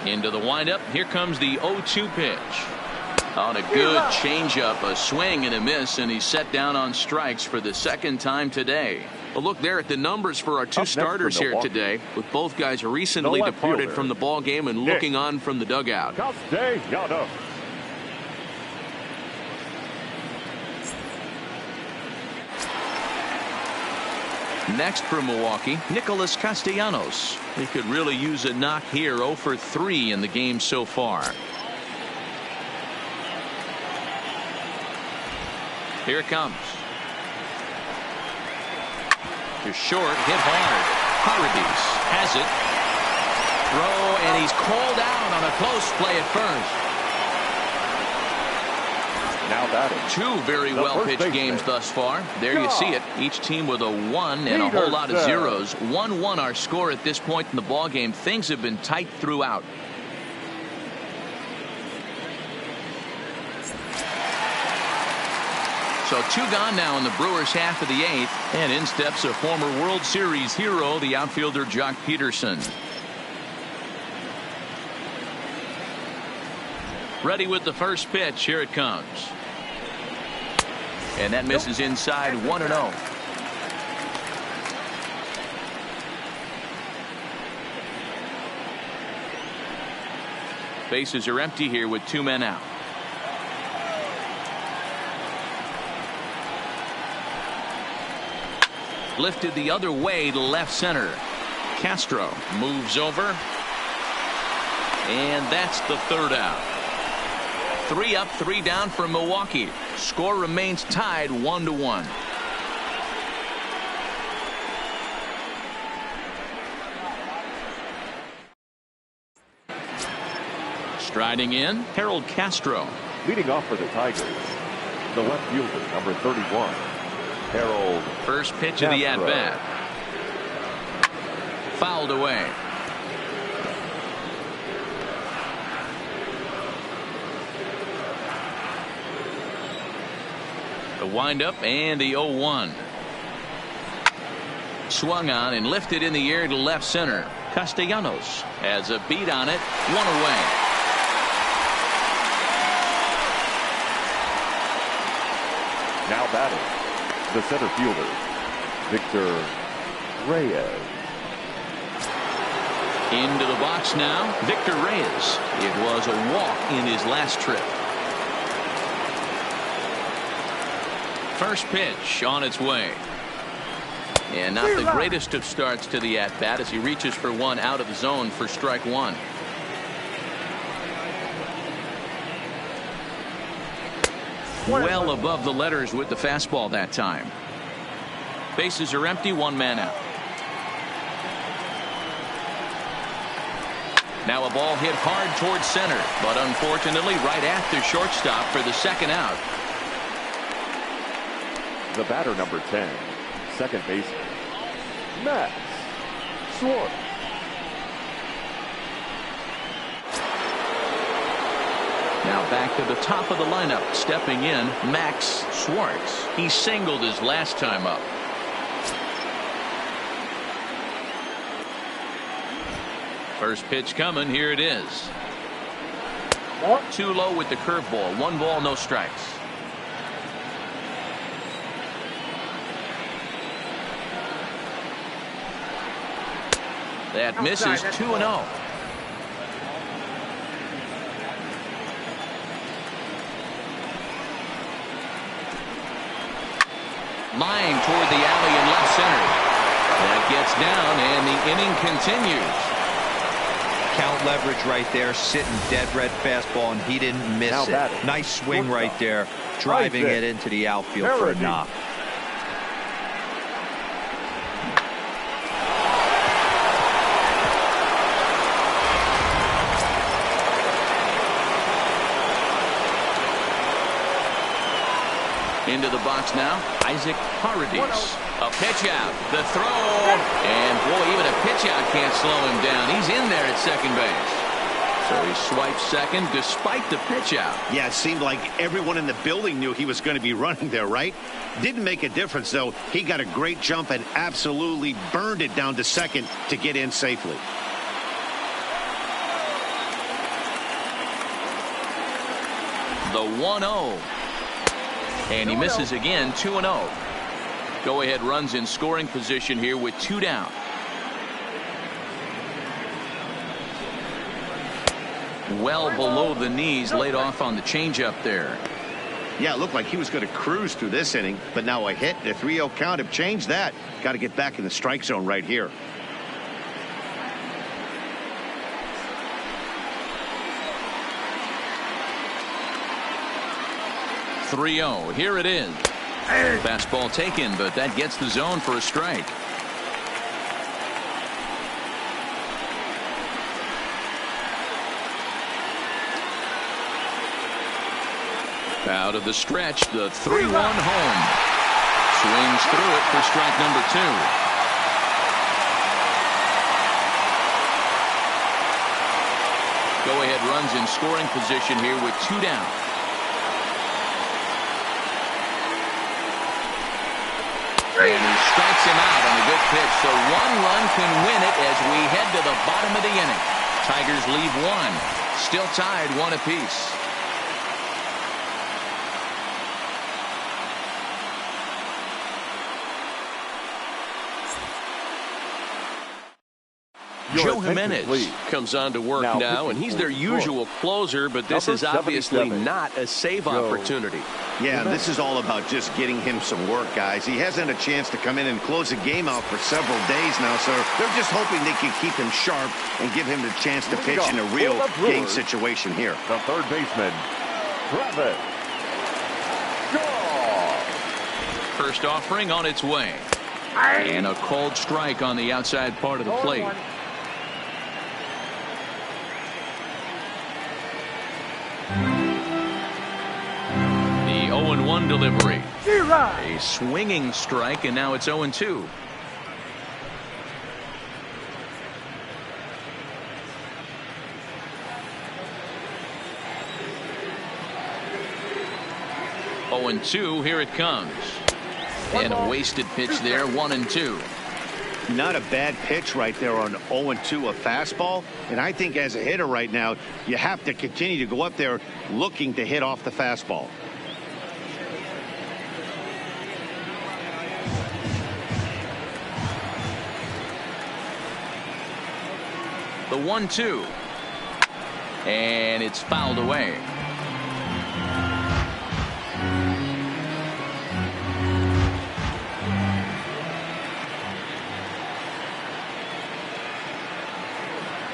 [SPEAKER 1] Into the windup. Here comes the 0-2 pitch. On a good changeup, a swing and a miss, and he's set down on strikes for the second time today.
[SPEAKER 5] Well, look there at the numbers for our two starters here today, with both guys recently departed from the ball game and looking on from the dugout.
[SPEAKER 4] Castellanos.
[SPEAKER 1] Next for Milwaukee, Nicholas Castellanos. He could really use a knock here. 0 for 3 in the game so far. Here it comes. To short, hit hard. Paradis has it. Throw, and he's called out on a close play at first.
[SPEAKER 4] Now batting.
[SPEAKER 1] Two very well-pitched games thus far. There you see it. Each team with a 1 and a whole lot of zeros. 1-1 our score at this point in the ball game. Things have been tight throughout. So 2 gone now in the Brewers' half of the 8th. And in steps a former World Series hero, the outfielder Jock Peterson. Ready with the first pitch. Here it comes. And that misses inside. 1-0. Bases are empty here with 2 men out. Lifted the other way to left center. Castro moves over. And that's the 3rd out. 3 up, 3 down for Milwaukee. Score remains tied 1-1. Striding in, Harold Castro.
[SPEAKER 4] Leading off for the Tigers, the left fielder, number 31, Harold.
[SPEAKER 1] First pitch of the at-bat. Fouled away. The windup and the 0-1. Swung on and lifted in the air to left center. Castellanos has a beat on it. 1 away.
[SPEAKER 4] Now batting, the center fielder, Victor Reyes.
[SPEAKER 1] Into the box now, Victor Reyes. It was a walk in his last trip. First pitch on its way. And not the greatest of starts to the at-bat as he reaches for 1 out of the zone for strike 1. Well above the letters with the fastball that time. Bases are empty, 1 man out. Now a ball hit hard towards center, but unfortunately right after shortstop for the 2nd out.
[SPEAKER 4] The batter, number 10, second baseman, Max Schwartz.
[SPEAKER 1] Now back to the top of the lineup, stepping in, Max Schwartz. He singled his last time up. First pitch coming. Here it is. Too low with the curveball. 1 ball, no strikes. That misses. 2-0. Line toward the alley in left center. That gets down, and the inning continues.
[SPEAKER 2] Count leverage right there, sitting dead red fastball, and he didn't miss it. Nice swing right there, driving it into the outfield for a knock.
[SPEAKER 1] Into the box now, Isaac Paradis. A pitch out, the throw, and boy, even a pitch out can't slow him down. He's in there at second base. So he swipes second despite the pitch out.
[SPEAKER 3] Yeah, it seemed like everyone in the building knew he was going to be running there, right? Didn't make a difference, though. He got a great jump and absolutely burned it down to second to get in safely.
[SPEAKER 1] The 1-0. And he misses again, 2-0. Go-ahead runs in scoring position here with 2 down. Well below the knees, laid off on the changeup there.
[SPEAKER 3] Yeah, it looked like he was going to cruise through this inning, but now a hit and a 3-0 count have changed that. Got to get back in the strike zone right here.
[SPEAKER 1] Here it is. Fastball taken, but that gets the zone for a strike. Out of the stretch, the 3-1 home. Swings through it for strike number 2. Go-ahead runs in scoring position here with 2 down. And he strikes him out on a good pitch, so 1 run can win it as we head to the bottom of the inning. Tigers leave 1. Still tied 1 apiece. Joe Jimenez comes on to work now, and he's their usual closer, but this is obviously not a save opportunity.
[SPEAKER 3] Yeah, this is all about just getting him some work, guys. He hasn't had a chance to come in and close the game out for several days now, so they're just hoping they can keep him sharp and give him the chance to pitch in a real game situation here.
[SPEAKER 4] The third baseman, Travis.
[SPEAKER 1] First offering on its way. And a called strike on the outside part of the plate. The 0-1 delivery. A swinging strike, and now it's 0-2. Here it comes. And a wasted pitch there, 1-2.
[SPEAKER 3] Not a bad pitch right there on 0-2, a fastball. And I think as a hitter right now, you have to continue to go up there looking to hit off the fastball.
[SPEAKER 1] The 1-2. And it's fouled away.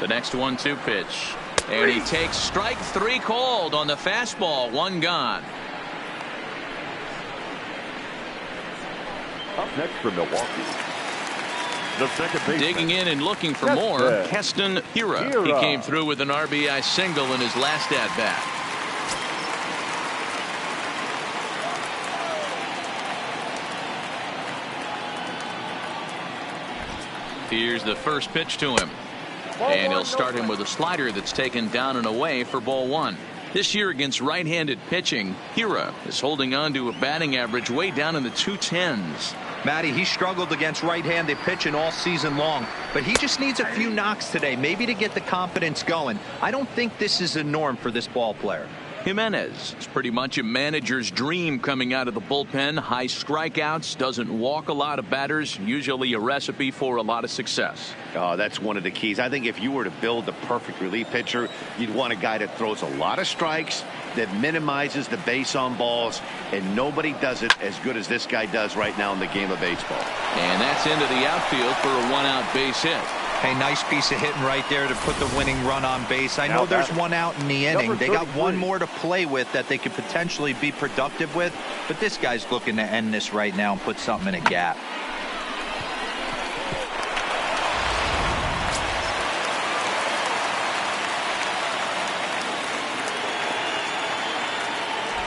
[SPEAKER 1] The next 1-2 pitch. And he takes strike 3 called on the fastball. 1 gone.
[SPEAKER 4] Up next for Milwaukee, the second baseman.
[SPEAKER 1] Digging in and looking for more, Keston Hiura. He came through with an RBI single in his last at-bat. Here's the first pitch to him. And he'll start him with a slider that's taken down and away for ball 1. This year against right-handed pitching, Hiura is holding on to a batting average way down in the 210s.
[SPEAKER 2] Matty, he struggled against right-handed pitching all season long, but he just needs a few knocks today, maybe to get the confidence going. I don't think this is a norm for this ball player.
[SPEAKER 1] Jimenez is pretty much a manager's dream coming out of the bullpen. High strikeouts, doesn't walk a lot of batters, usually a recipe for a lot of success.
[SPEAKER 3] Oh, that's one of the keys. I think if you were to build the perfect relief pitcher, you'd want a guy that throws a lot of strikes, that minimizes the base on balls, and nobody does it as good as this guy does right now in the game of baseball.
[SPEAKER 1] And that's into the outfield for a 1-out base hit.
[SPEAKER 2] Hey, nice piece of hitting right there to put the winning run on base. I know there's 1 out in the inning. They got 1 more to play with that they could potentially be productive with, but this guy's looking to end this right now and put something in a gap.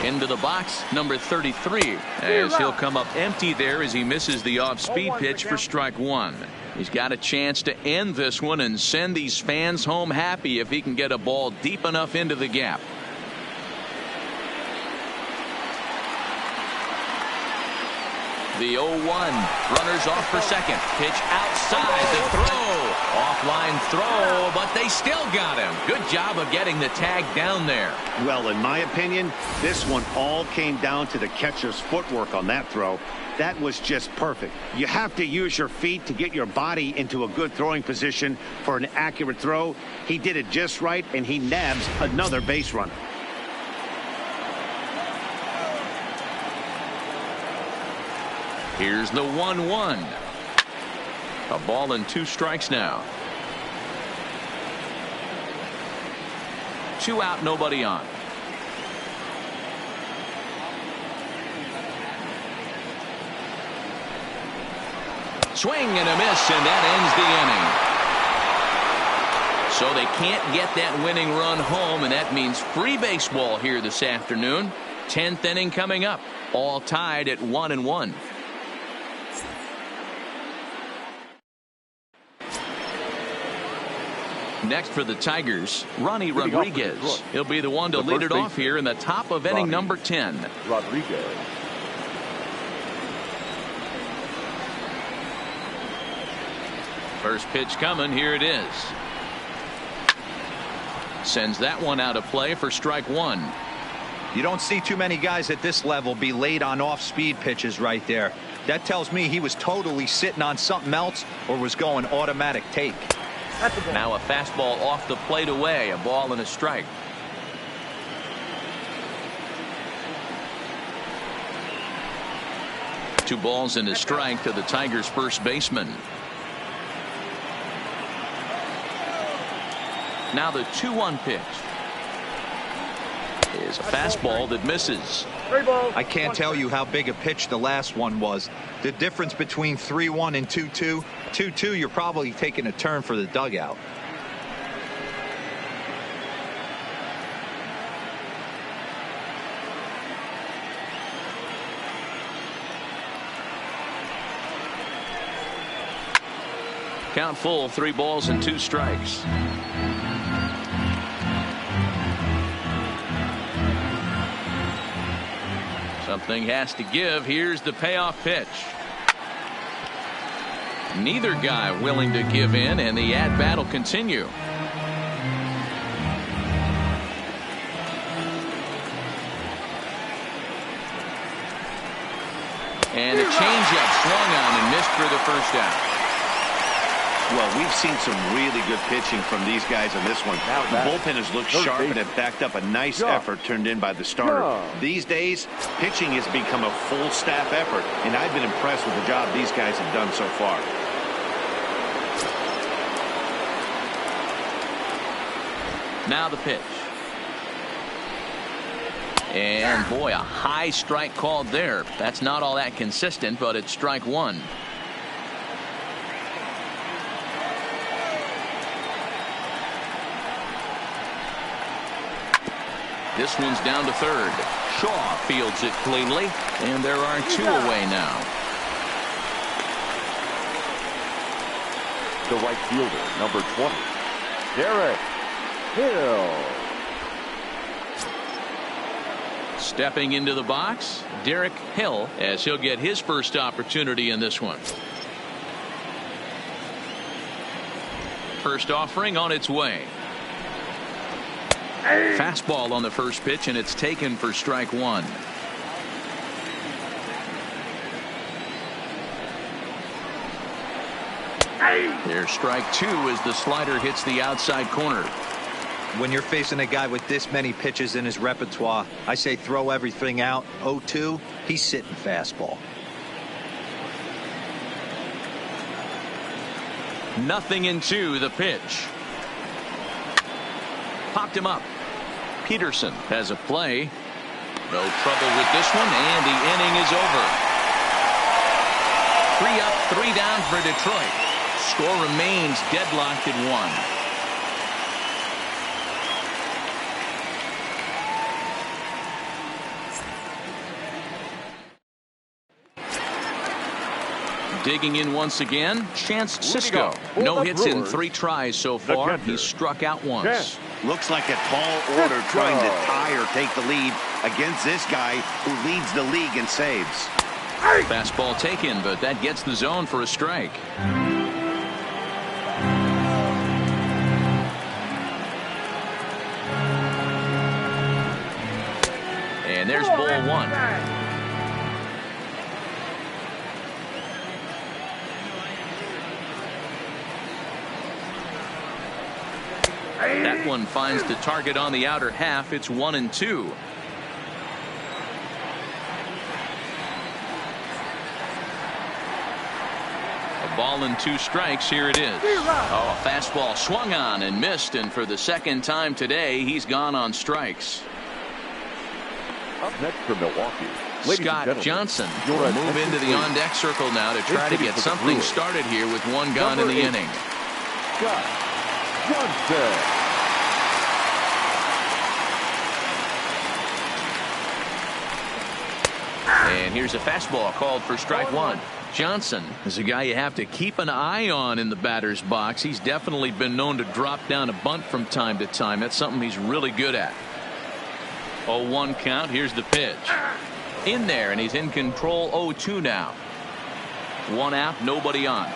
[SPEAKER 1] Into the box, number 33, as he'll come up empty there as he misses the off-speed pitch for strike 1. He's got a chance to end this one and send these fans home happy if he can get a ball deep enough into the gap. The 0-1. Runners off for second. Pitch outside. The throw. Offline throw, but they still got him. Good job of getting the tag down there.
[SPEAKER 3] Well, in my opinion, this one all came down to the catcher's footwork on that throw. That was just perfect. You have to use your feet to get your body into a good throwing position for an accurate throw. He did it just right, and he nabs another base runner.
[SPEAKER 1] Here's the 1-1. A ball and 2 strikes now. 2 out, nobody on. Swing and a miss, and that ends the inning. So they can't get that winning run home, and that means free baseball here this afternoon. 10th inning coming up, all tied at 1-1. Next for the Tigers, Ronnie Rodriguez. He'll be the one to lead it off here in the top of inning number 10.
[SPEAKER 4] Rodriguez.
[SPEAKER 1] First pitch coming. Here it is. Sends that one out of play for strike 1.
[SPEAKER 2] You don't see too many guys at this level be late on off-speed pitches right there. That tells me he was totally sitting on something else or was going automatic take.
[SPEAKER 1] Now a fastball off the plate away. A ball and a strike. Two balls and a strike to the Tigers' first baseman. Now the 2-1 pitch is a fastball that misses.
[SPEAKER 2] I can't tell you how big a pitch the last one was. The difference between 3-1 and 2-2. 2-2, you're probably taking a turn for the dugout.
[SPEAKER 1] Count full, 3 balls and 2 strikes. Something has to give. Here's the payoff pitch. Neither guy willing to give in, and the at-bat will continue. And a changeup swung on and missed for the first out.
[SPEAKER 3] Well, we've seen some really good pitching from these guys on this one. The bullpen has looked sharp and have backed up a nice effort turned in by the starter. These days, pitching has become a full staff effort, and I've been impressed with the job these guys have done so far.
[SPEAKER 1] Now the pitch. And boy, a high strike called there. That's not all that consistent, but it's strike 1. This one's down to third. Shaw fields it cleanly, and there are 2 away now.
[SPEAKER 4] The right fielder, number 20, Derek Hill.
[SPEAKER 1] Stepping into the box, Derek Hill, as he'll get his first opportunity in this one. First offering on its way. Fastball on the first pitch, and it's taken for strike 1. There's strike 2 as the slider hits the outside corner.
[SPEAKER 2] When you're facing a guy with this many pitches in his repertoire, I say throw everything out. 0-2, he's sitting fastball.
[SPEAKER 1] Nothing in 2, the pitch. Popped him up. Peterson has a play. No trouble with this one, and the inning is over. 3 up, 3 down for Detroit. Score remains deadlocked at 1. Digging in once again, Chance Cisco. No hits in 3 tries so far. He's struck out once.
[SPEAKER 3] Looks like a tall order trying to tie or take the lead against this guy who leads the league in saves.
[SPEAKER 1] Fastball taken, but that gets the zone for a strike. And there's ball one. That one finds the target on the outer half. It's 1-2. A ball and 2 strikes. Here it is. Oh, a fastball swung on and missed, and for the second time today, he's gone on strikes.
[SPEAKER 4] Up next for Milwaukee,
[SPEAKER 1] Scott Johnson will move into the on-deck circle now to try to get something started here with one gone in the inning.
[SPEAKER 4] Scott Johnson.
[SPEAKER 1] And here's a fastball called for strike one. Johnson is a guy you have to keep an eye on in the batter's box. He's definitely been known to drop down a bunt from time to time. That's something he's really good at. 0-1 count. Here's the pitch. In there, and he's in control. 0-2 now. 1 out, nobody on.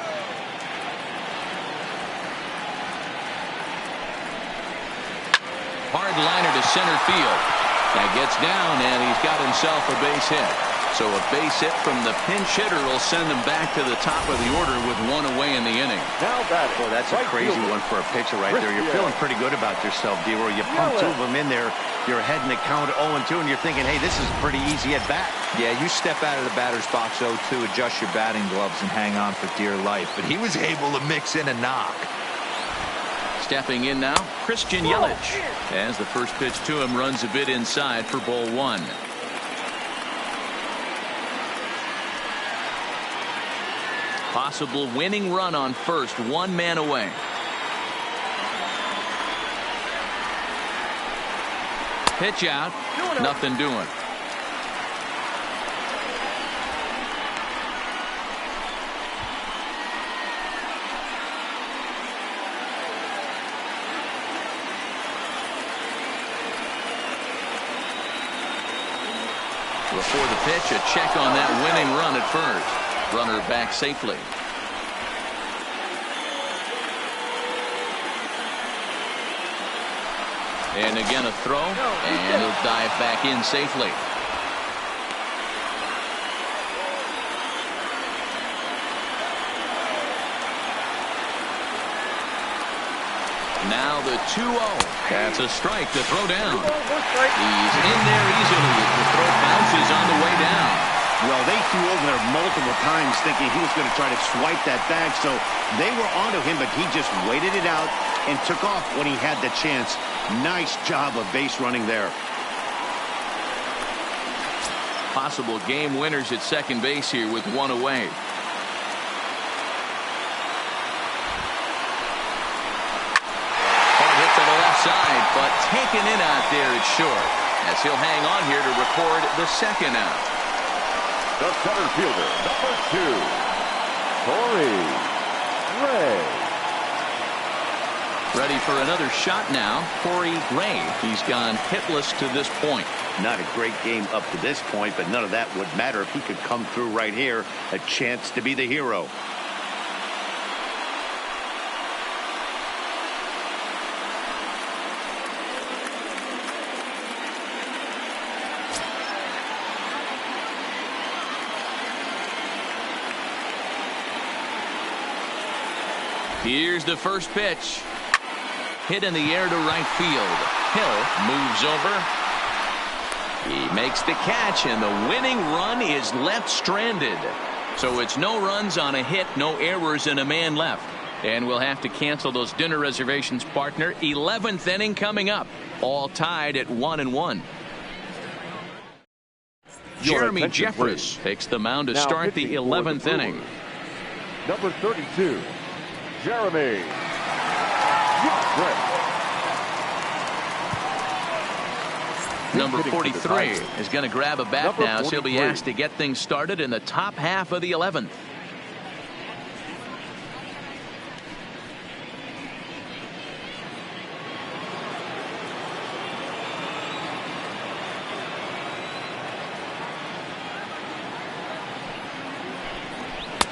[SPEAKER 1] Hard liner to center field. That gets down, and he's got himself a base hit. So a base hit from the pinch hitter will send him back to the top of the order with 1 away in the inning.
[SPEAKER 4] Now that
[SPEAKER 3] Well, that's a crazy one for a pitcher right there. You're feeling pretty good about yourself, D-Roy. You pump 2 of them in there. You're heading the count 0-2, and you're thinking, hey, this is pretty easy at bat.
[SPEAKER 2] Yeah, you step out of the batter's box 0-2, adjust your batting gloves, and hang on for dear life. But he was able to mix in a knock.
[SPEAKER 1] Stepping in now, Christian Yelich. As the first pitch to him runs a bit inside for ball 1. Possible winning run on first, 1 man away. Pitch out, nothing doing. Before the pitch, a check on that winning run at first. Runner back safely. And again a throw, and he'll dive back in safely. Now the 2-0. That's a strike to throw down. He's in there easily as the throw bounces on the way down.
[SPEAKER 3] Well, they threw over there multiple times thinking he was going to try to swipe that bag, so they were onto him, but he just waited it out and took off when he had the chance. Nice job of base running there.
[SPEAKER 1] Possible game winners at second base here with 1 away. Hard hit to the left side, but taken in out there it's short, as he'll hang on here to record the second out.
[SPEAKER 4] The center fielder, number 2, Corey Ray.
[SPEAKER 1] Ready for another shot now, Corey Ray. He's gone hitless to this point.
[SPEAKER 3] Not a great game up to this point, but none of that would matter if he could come through right here. A chance to be the hero.
[SPEAKER 1] Here's the first pitch. Hit in the air to right field. Hill moves over. He makes the catch, and the winning run is left stranded. So it's no runs on a hit, no errors, and a man left. And we'll have to cancel those dinner reservations, partner. 11th inning coming up. All tied at 1-1. Jeremy Jeffress takes the mound to start the 11th inning.
[SPEAKER 4] Number 32. Jeremy Jeffress.
[SPEAKER 1] Number 43 is going to grab a bat now, so he'll be asked to get things started in the top half of the 11th.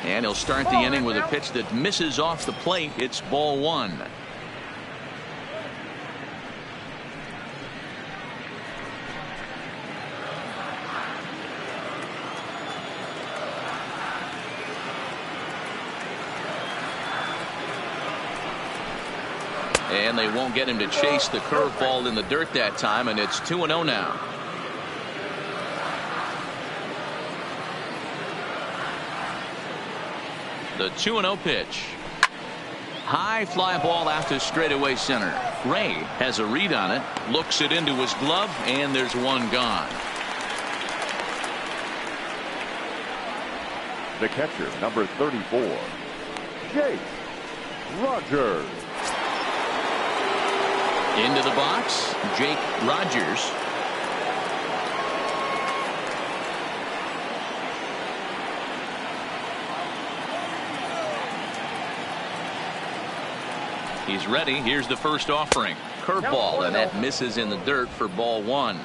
[SPEAKER 1] And he'll start the inning with a pitch that misses off the plate. It's ball one. And they won't get him to chase the curveball in the dirt that time, and it's 2-0 now. The 2-0 pitch. High fly ball out to straightaway center. Ray has a read on it, looks it into his glove, and there's one gone.
[SPEAKER 4] The catcher, number 34, Jake Rogers.
[SPEAKER 1] Into the box, Jake Rogers. He's ready. Here's the first offering. Curveball, and that misses in the dirt for ball one.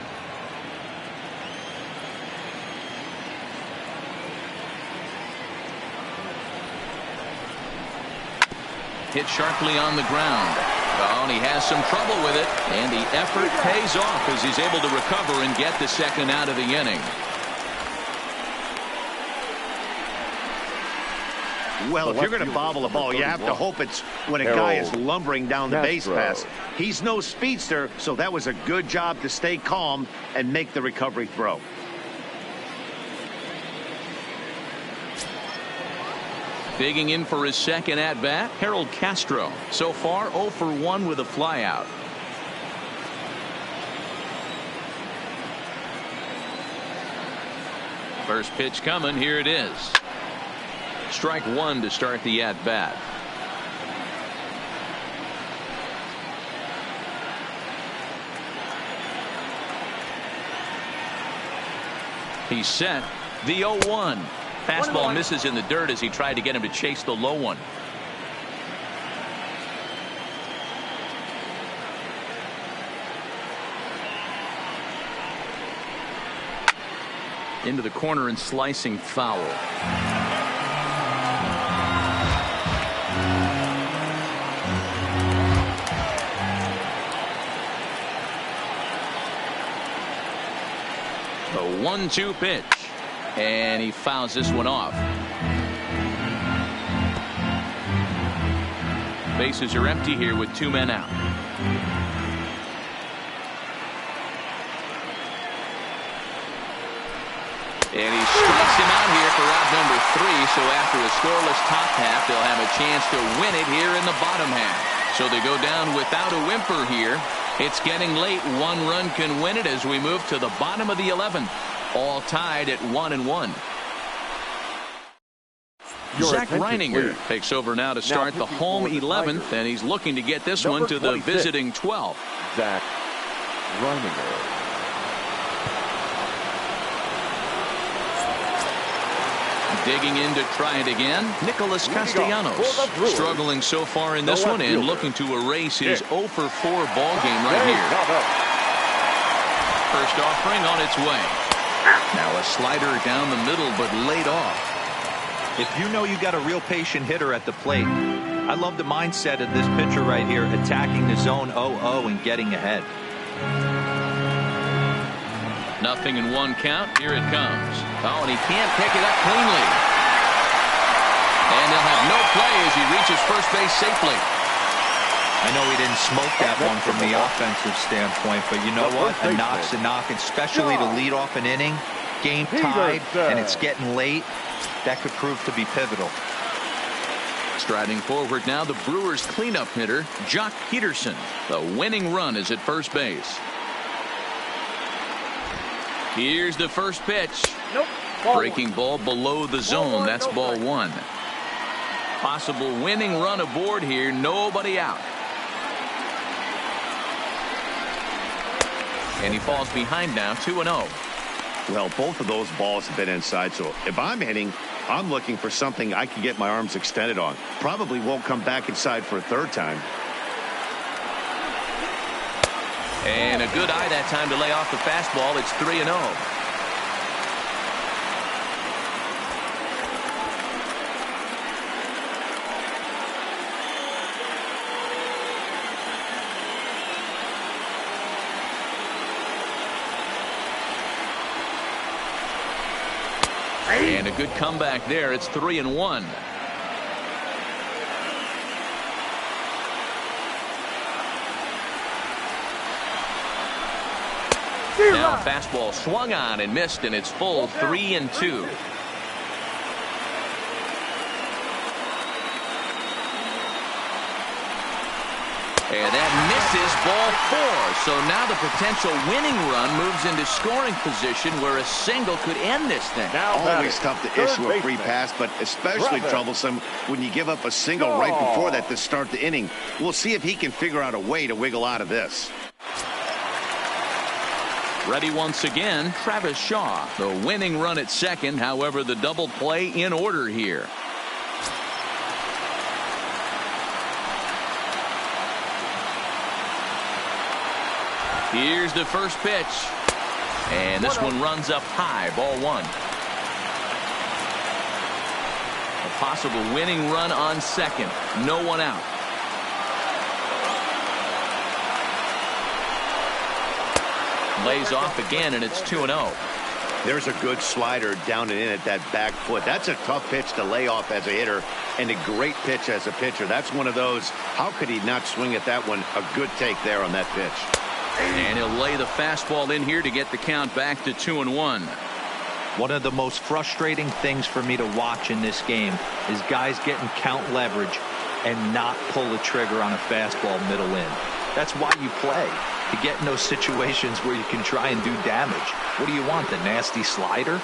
[SPEAKER 1] Hit sharply on the ground. Oh, and he has some trouble with it, and the effort pays off as he's able to recover and get the second out of the inning.
[SPEAKER 3] Well, if you're going to bobble a ball, you have to hope it's when a guy is lumbering down the base pass. He's no speedster, so that was a good job to stay calm and make the recovery throw.
[SPEAKER 1] Digging in for his second at-bat, Harold Castro. So far, 0 for 1 with a flyout. First pitch coming. Here it is. Strike one to start the at-bat. He's set. The 0-1. Fastball misses in the dirt as he tried to get him to chase the low one. Into the corner and slicing foul. The 1-2 pitch. And he fouls this one off. Bases are empty here with 2 men out. And he strikes him out here for out number 3. So after a scoreless top half, they'll have a chance to win it here in the bottom half. So they go down without a whimper here. It's getting late. 1 run can win it as we move to the bottom of the 11th. All tied at 1-1. Zach Reininger takes over now to start the home 11th, and he's looking to get this one to the visiting 12th.
[SPEAKER 4] Zach Reininger.
[SPEAKER 1] Digging in to try it again, Nicholas Castellanos. Struggling so far in this one and looking to erase his 0 for 4 ball game right here. First offering on its way. Now a slider down the middle, but laid off.
[SPEAKER 2] If you know you got a real patient hitter at the plate, I love the mindset of this pitcher right here, attacking the zone 0-0 and getting ahead.
[SPEAKER 1] Nothing in 1 count. Here it comes. Oh, and he can't pick it up cleanly. And they'll have no play as he reaches first base safely.
[SPEAKER 2] I know he didn't smoke that one from the offensive standpoint, but you know what? A knock's a knock, especially to lead off an inning, game tied, and it's getting late. That could prove to be pivotal.
[SPEAKER 1] Striding forward now, the Brewers' cleanup hitter, Jock Peterson. The winning run is at first base. Here's the first pitch. Breaking ball below the zone. That's ball 1. Possible winning run aboard here. Nobody out. And he falls behind now, 2-0.
[SPEAKER 3] Well, both of those balls have been inside, so if I'm hitting, I'm looking for something I can get my arms extended on. Probably won't come back inside for a third time.
[SPEAKER 1] And a good eye that time to lay off the fastball. It's 3-0. And a good comeback there. It's 3-1. Now fastball swung on and missed, and it's full 3-2. And that misses, ball 4. So now the potential winning run moves into scoring position where a single could end this thing.
[SPEAKER 3] Always tough to issue a free pass, but especially troublesome when you give up a single right before that to start the inning. We'll see if he can figure out a way to wiggle out of this.
[SPEAKER 1] Ready once again, Travis Shaw. The winning run at second, however, the double play in order here. Here's the first pitch. And this one runs up high, ball 1. A possible winning run on second. No one out. Lays off again, and it's 2-0.
[SPEAKER 3] There's a good slider down and in at that back foot. That's a tough pitch to lay off as a hitter, and a great pitch as a pitcher. That's one of those, how could he not swing at that one? A good take there on that pitch.
[SPEAKER 1] And he'll lay the fastball in here to get the count back to 2-1.
[SPEAKER 2] One of the most frustrating things for me to watch in this game is guys getting count leverage and not pull the trigger on a fastball middle in. That's why you play, to get in those situations where you can try and do damage. What do you want, the nasty slider?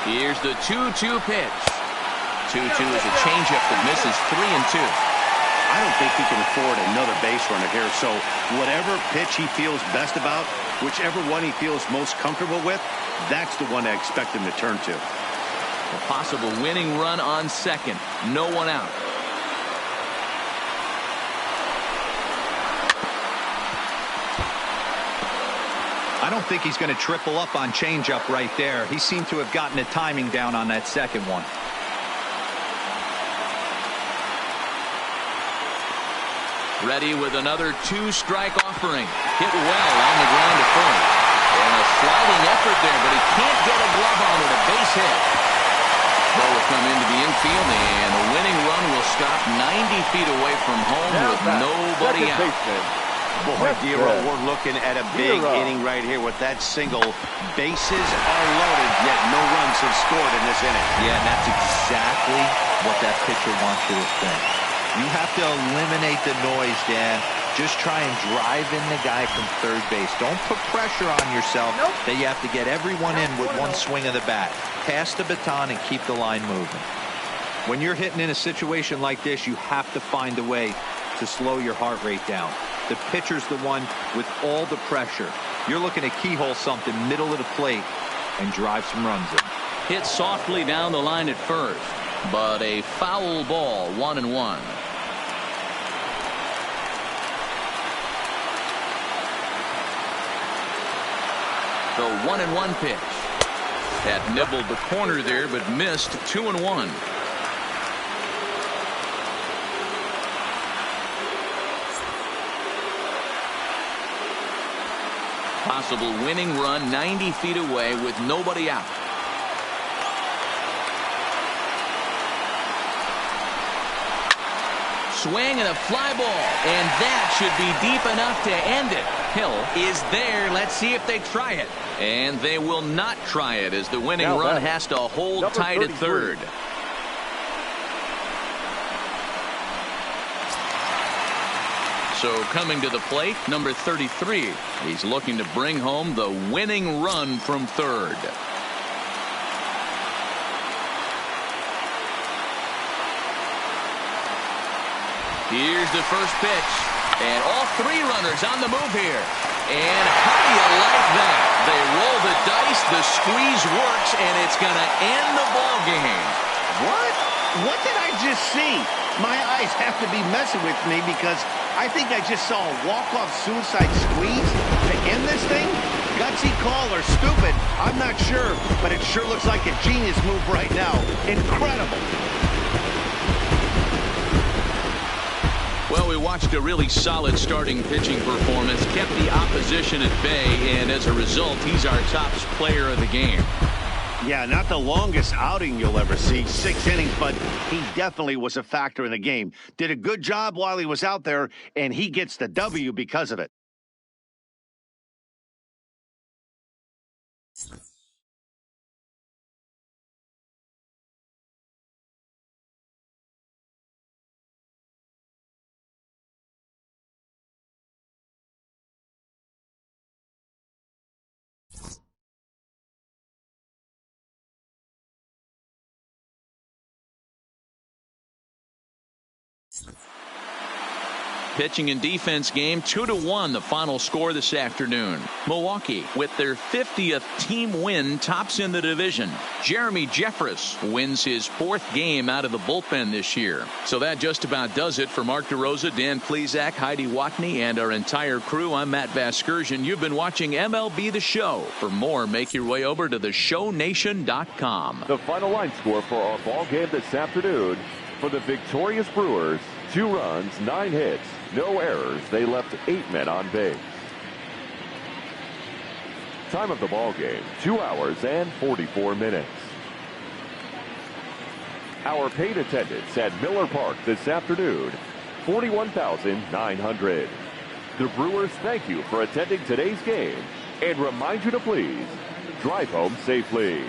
[SPEAKER 1] Here's the 2-2 pitch. 2-2 is a changeup that misses 3-2.
[SPEAKER 3] I don't think he can afford another base runner here, so whatever pitch he feels best about, whichever one he feels most comfortable with, that's the one I expect him to turn to.
[SPEAKER 1] A possible winning run on second. No one out.
[SPEAKER 2] I don't think he's going to triple up on changeup right there. He seemed to have gotten the timing down on that second one.
[SPEAKER 1] Ready with another 2-strike offering. Hit well on the ground to first. And a sliding effort there, but he can't get a glove on it. A base hit. Ball will come into the infield, and the winning run will stop 90 feet away from home with nobody out.
[SPEAKER 3] Boy, Dero, we're looking at a big inning right here with that single. Bases are loaded, yet no runs have scored in this inning.
[SPEAKER 2] Yeah, and that's exactly what that pitcher wants you to think. You have to eliminate the noise, Dan. Just try and drive in the guy from third base. Don't put pressure on yourself that you have to get everyone in with one swing of the bat. Pass the baton and keep the line moving. When you're hitting in a situation like this, you have to find a way to slow your heart rate down. The pitcher's the one with all the pressure. You're looking to keyhole something middle of the plate and drive some runs in.
[SPEAKER 1] Hit softly down the line at first, but a foul ball, 1-1. The 1-1 pitch. That nibbled the corner there, but missed. 2-1. Possible winning run 90 feet away with nobody out. Swing and a fly ball, and that should be deep enough to end it. Hill is there. Let's see if they try it. And they will not try it, as the winning run has to hold tight at third. So coming to the plate, number 33. He's looking to bring home the winning run from third. Here's the first pitch. And all three runners on the move here. And how do you like that? They roll the dice, the squeeze works, and it's going to end the ball game.
[SPEAKER 3] What? What did I just see? My eyes have to be messing with me, because I think I just saw a walk-off suicide squeeze to end this thing. Gutsy call or stupid, I'm not sure, but it sure looks like a genius move right now. Incredible.
[SPEAKER 1] Well, Well, we watched a really solid starting pitching performance, kept the opposition at bay, and as a result, he's our top player of the game.
[SPEAKER 3] Yeah, not the longest outing you'll ever see, 6 innings, but he definitely was a factor in the game. Did a good job while he was out there, and he gets the W because of it.
[SPEAKER 1] Pitching and defense game 2-1 the final score this afternoon. Milwaukee with their 50th team win tops in the division. Jeremy Jeffress wins his 4th game out of the bullpen this year. So that just about does it for Mark DeRosa, Dan Plesac, Heidi Watney, and our entire crew. I'm Matt Vasgersian. You've been watching MLB The Show. For more, make your way over to theshownation.com.
[SPEAKER 4] The final line score for our ball game this afternoon for the victorious Brewers: 2 runs, 9 hits, no errors. They left 8 men on base. Time of the ball game, 2 hours and 44 minutes. Our paid attendance at Miller Park this afternoon, 41,900. The Brewers thank you for attending today's game and remind you to please drive home safely.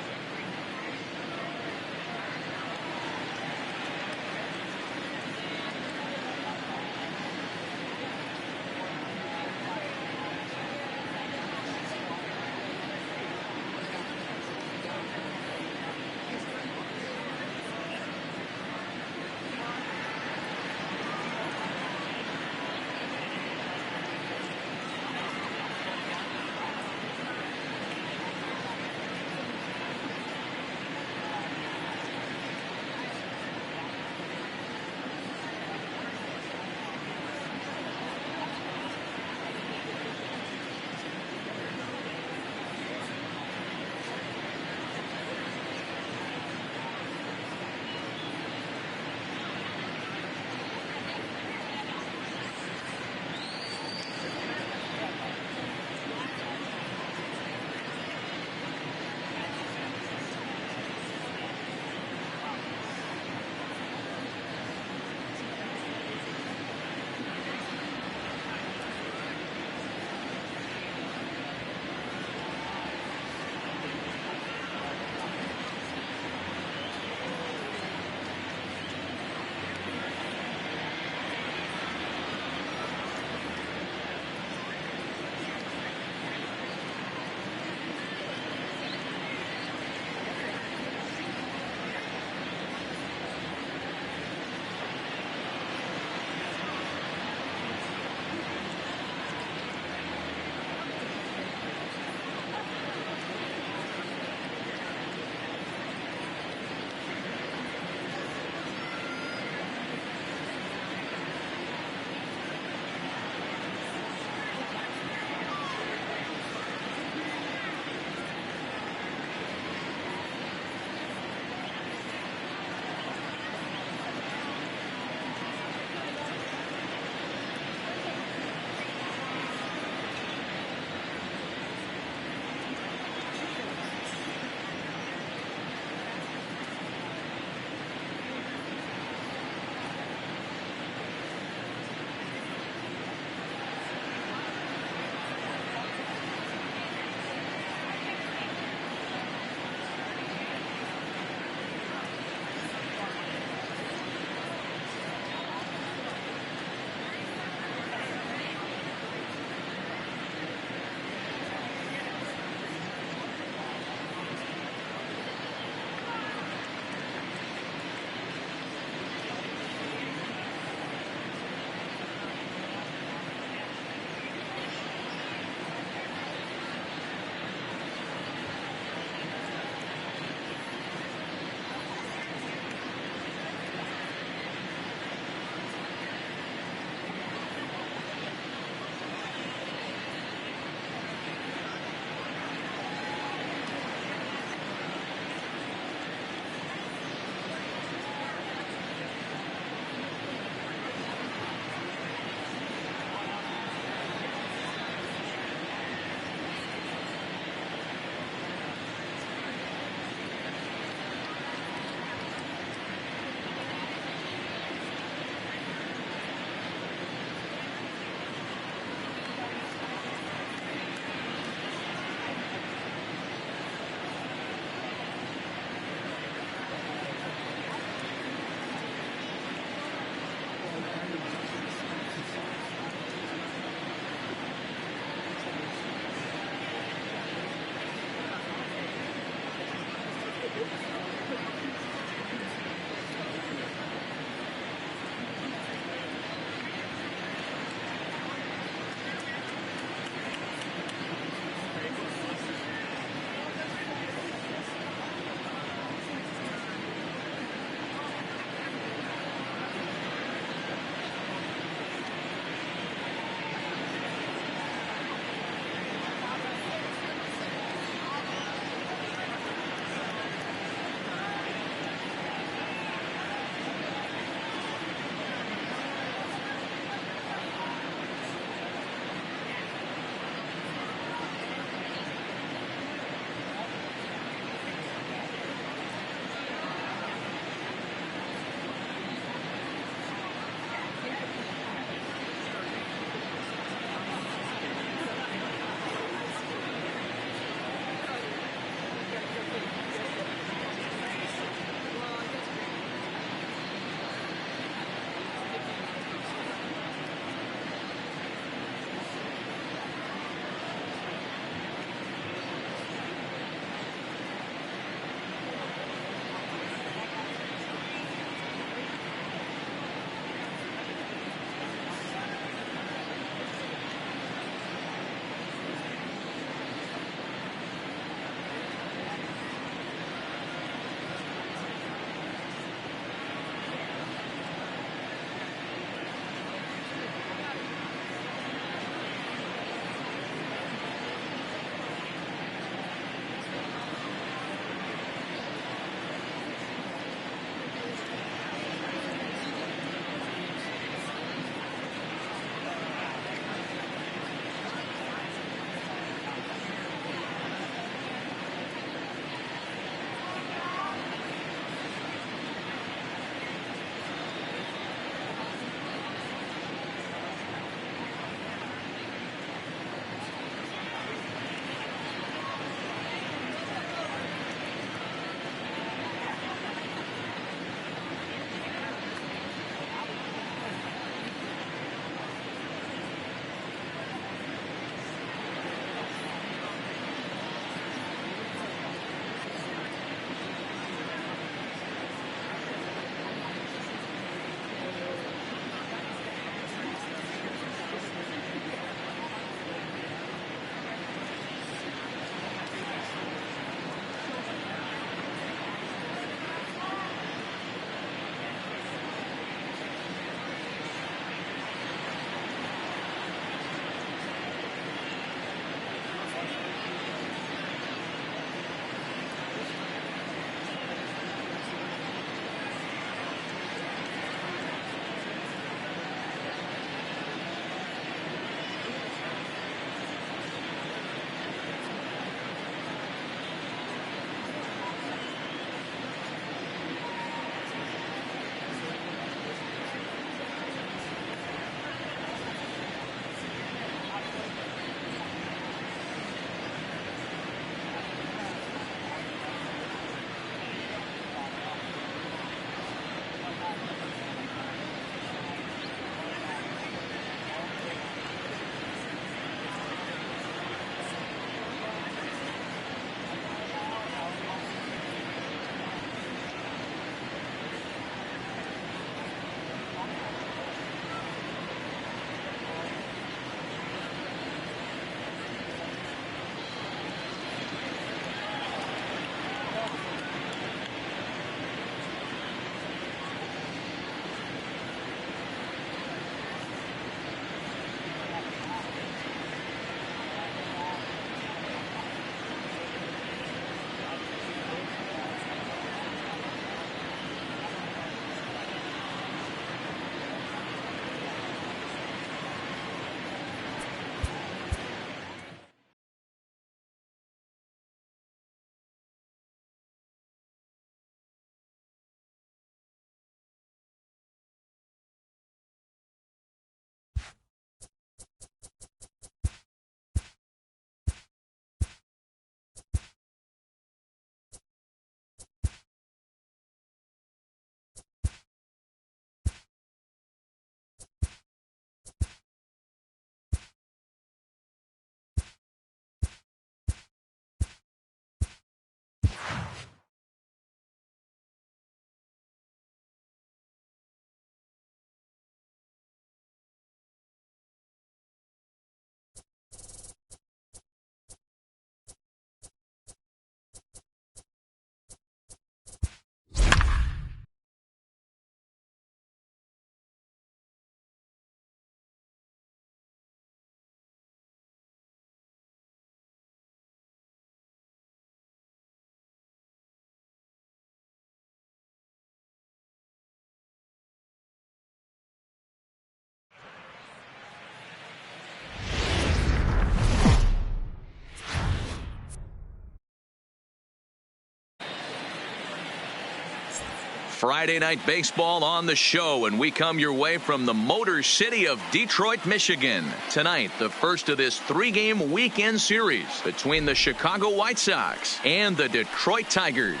[SPEAKER 1] Friday night baseball on the show, and we come your way from the Motor City of Detroit, Michigan. Tonight, the first of this 3-game weekend series between the Chicago White Sox and the Detroit Tigers.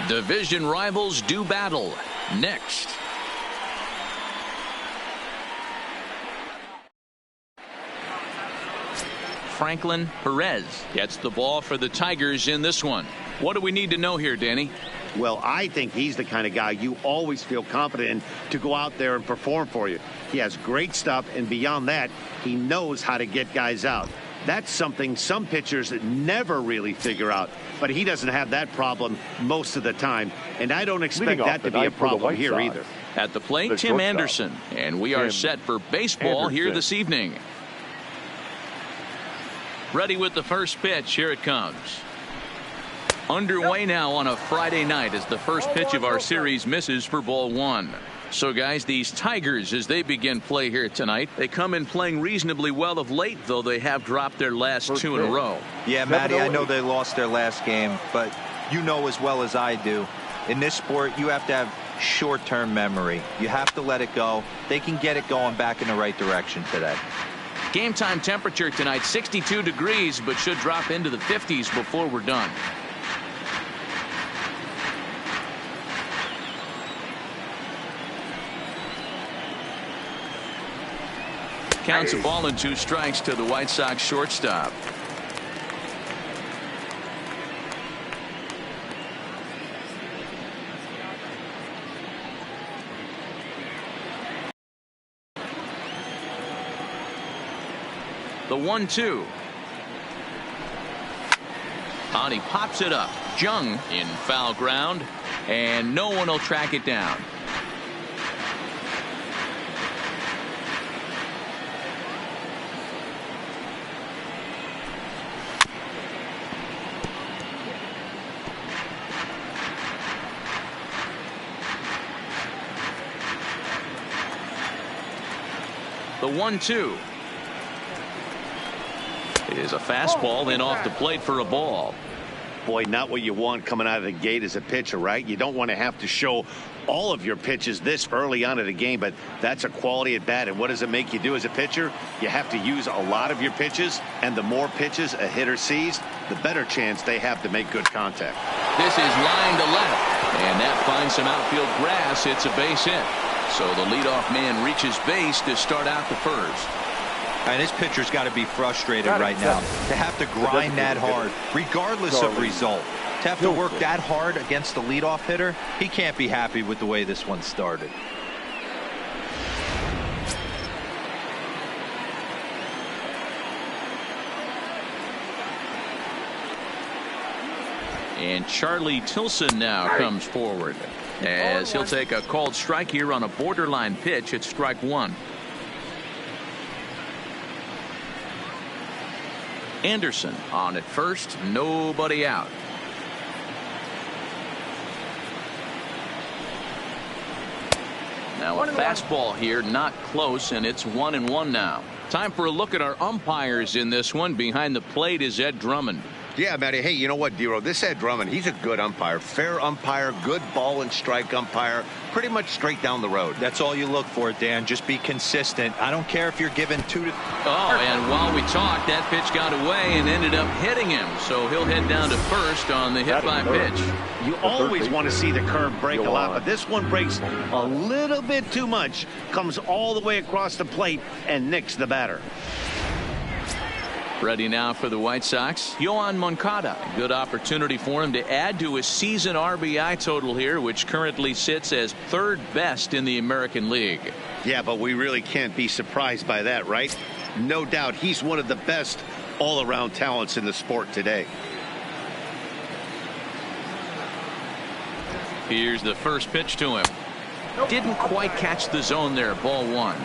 [SPEAKER 1] Division rivals do battle. Next. Franklin Perez gets the ball for the Tigers in this one. What do we need to know here, Danny?
[SPEAKER 3] Well, I think he's the kind of guy you always feel confident in to go out there and perform for you. He has great stuff, and beyond that, he knows how to get guys out. That's something some pitchers never really figure out, but he doesn't have that problem most of the time, and I don't expect that to be a problem here either.
[SPEAKER 1] At the plate, Tim Anderson, and we are set for baseball here this evening. Ready with the first pitch. Here it comes. Underway now on a Friday night as the first pitch of our series misses for ball one. So, guys, these Tigers, as they begin play here tonight, they come in playing reasonably well of late, though they have dropped their last two in a row.
[SPEAKER 2] Yeah, Matty, I know they lost their last game, but you know as well as I do, in this sport, you have to have short-term memory. You have to let it go. They can get it going back in the right direction today.
[SPEAKER 1] Game time temperature tonight, 62 degrees, but should drop into the 50s before we're done. Counts a ball and 2 strikes to the White Sox shortstop. The 1-2. And he pops it up. Jung in foul ground, and no one will track it down. The 1-2 is a fastball in off the plate for a ball.
[SPEAKER 3] Boy, not what you want coming out of the gate as a pitcher, right? You don't want to have to show all of your pitches this early on in the game, but that's a quality at bat. And what does it make you do as a pitcher? You have to use a lot of your pitches, and the more pitches a hitter sees, the better chance they have to make good contact.
[SPEAKER 1] This is line to left, and that finds some outfield grass. It's a base hit. So the leadoff man reaches base to start out the first.
[SPEAKER 2] And this pitcher's got to be frustrated right now to have to grind that hard, regardless of result. To have to work that hard against the leadoff hitter, he can't be happy with the way this one started.
[SPEAKER 1] And Charlie Tilson now comes forward, as he'll take a called strike here on a borderline pitch at strike one. Anderson on at first, nobody out. Now a fastball here, not close, and it's 1-1 now. Time for a look at our umpires in this one. Behind the plate is Ed Drummond.
[SPEAKER 3] Yeah, Matty. Hey, you know what, Dero? This Ed Drummond, he's a good umpire. Fair umpire, good ball and strike umpire. Pretty much straight down the road.
[SPEAKER 2] That's all you look for, Dan. Just be consistent. I don't care if you're given 2 to...
[SPEAKER 1] Oh, and while we talked, that pitch got away and ended up hitting him. So he'll head down to first on the hit by pitch.
[SPEAKER 3] You always want to see the curve break a lot, but this one breaks a little bit too much. Comes all the way across the plate and nicks the batter.
[SPEAKER 1] Ready now for the White Sox, Yoán Moncada. Good opportunity for him to add to his season RBI total here, which currently sits as 3rd best in the American League.
[SPEAKER 3] Yeah, but we really can't be surprised by that, right? No doubt he's one of the best all-around talents in the sport today.
[SPEAKER 1] Here's the first pitch to him. Didn't quite catch the zone there. Ball one.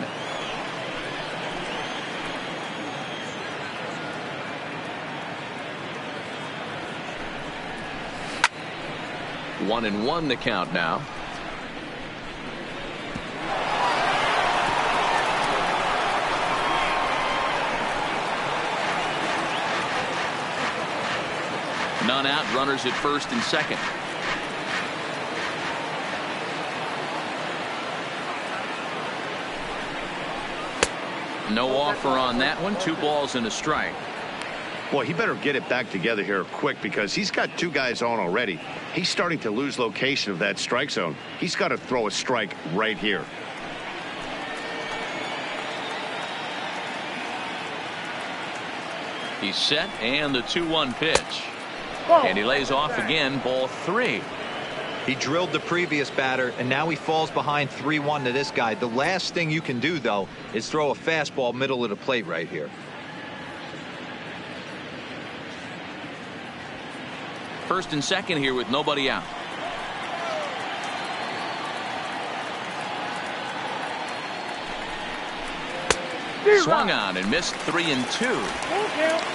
[SPEAKER 1] One and one the count now. None out, runners at first and second. No offer on that one. 2 balls and a strike.
[SPEAKER 3] Boy, he better get it back together here quick because he's got 2 guys on already. He's starting to lose location of that strike zone. He's got to throw a strike right here.
[SPEAKER 1] He's set, and the 2-1 pitch. And he lays off again, ball 3.
[SPEAKER 2] He drilled the previous batter, and now he falls behind 3-1 to this guy. The last thing you can do, though, is throw a fastball middle of the plate right here.
[SPEAKER 1] First and second here with nobody out. Swung on and missed 3-2.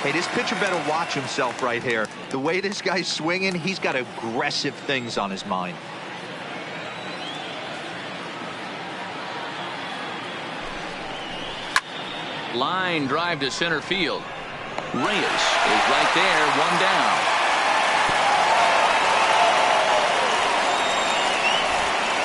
[SPEAKER 2] Hey, this pitcher better watch himself right here. The way this guy's swinging, he's got aggressive things on his mind.
[SPEAKER 1] Line drive to center field. Reyes is right there, 1 down.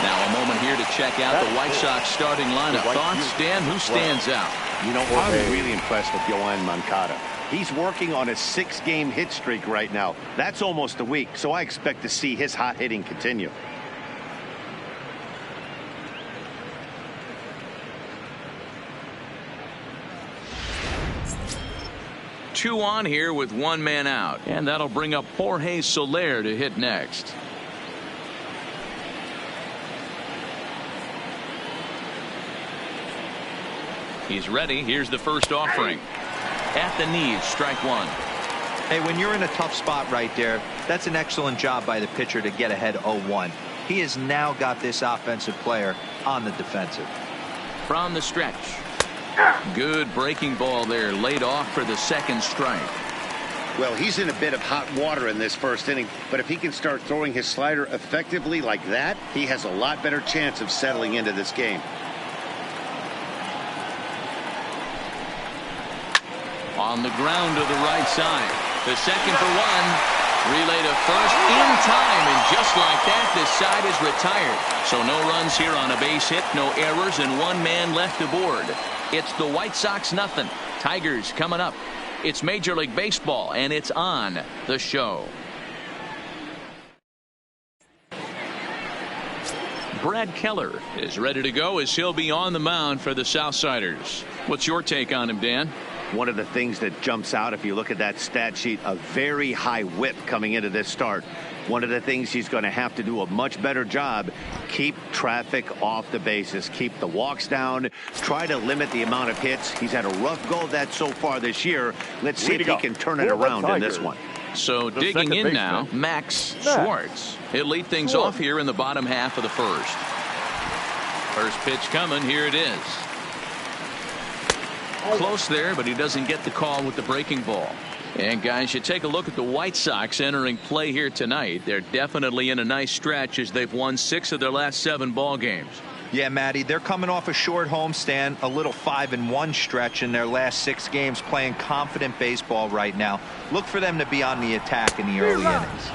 [SPEAKER 1] Now a moment here to check out the White Sox starting lineup. Thoughts, Dan? Who stands out?
[SPEAKER 3] You know, I'm really impressed with Yoan Moncada. He's working on a 6-game hit streak right now. That's almost a week, so I expect to see his hot hitting continue.
[SPEAKER 1] Two on here with 1 man out, and that'll bring up Jorge Soler to hit next. He's ready. Here's the first offering. At the knees, strike 1.
[SPEAKER 2] Hey, when you're in a tough spot right there, that's an excellent job by the pitcher to get ahead 0-1. He has now got this offensive player on the defensive.
[SPEAKER 1] From the stretch. Good breaking ball there, laid off for the second strike.
[SPEAKER 3] Well, he's in a bit of hot water in this first inning, but if he can start throwing his slider effectively like that, he has a lot better chance of settling into this game.
[SPEAKER 1] On the ground to the right side. The second for 1. Relay to first in time, and just like that, this side is retired. So no runs here on a base hit, no errors, and 1 man left aboard. It's the White Sox nothing. Tigers coming up. It's Major League Baseball, and it's on the show. Brad Keller is ready to go as he'll be on the mound for the Southsiders. What's your take on him, Dan?
[SPEAKER 3] One of the things that jumps out if you look at that stat sheet, a very high whip coming into this start. One of the things he's going to have to do a much better job, keep traffic off the bases, keep the walks down, try to limit the amount of hits. He's had a rough go of that so far this year. Let's see if he can turn it around in this one.
[SPEAKER 1] So digging in now, Max Schwartz. He'll lead things off here in the bottom half of the first. First pitch coming. Here it is. Close there, but he doesn't get the call with the breaking ball. And guys, you take a look at the White Sox entering play here tonight. They're definitely in a nice stretch as they've won 6 of their last 7 ball games.
[SPEAKER 2] Yeah, Matty, they're coming off a short homestand, a little 5-1 stretch in their last 6 games, playing confident baseball right now. Look for them to be on the attack in the early innings.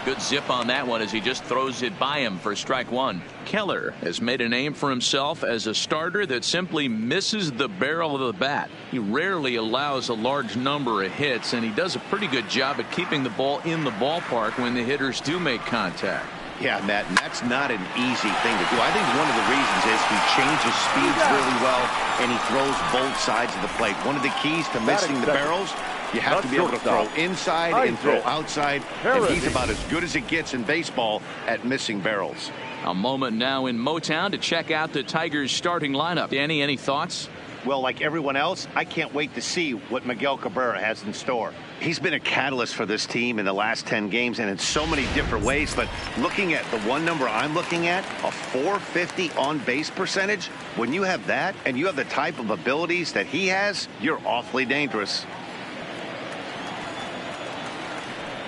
[SPEAKER 1] Good zip on that one as he just throws it by him for strike 1. Keller has made a name for himself as a starter that simply misses the barrel of the bat. He rarely allows a large number of hits, and he does a pretty good job at keeping the ball in the ballpark when the hitters do make contact.
[SPEAKER 3] Yeah, Matt, and that's not an easy thing to do. I think one of the reasons is he changes speeds really well, and he throws both sides of the plate. One of the keys to missing the barrels, you have to be able to throw inside and throw outside, and he's about as good as it gets in baseball at missing barrels.
[SPEAKER 1] A moment now in Motown to check out the Tigers starting lineup. Danny, any thoughts?
[SPEAKER 3] Well, like everyone else, I can't wait to see what Miguel Cabrera has in store. He's been a catalyst for this team in the last 10 games and in so many different ways. But looking at the one number I'm looking at, a .450 on-base percentage, when you have that and you have the type of abilities that he has, you're awfully dangerous.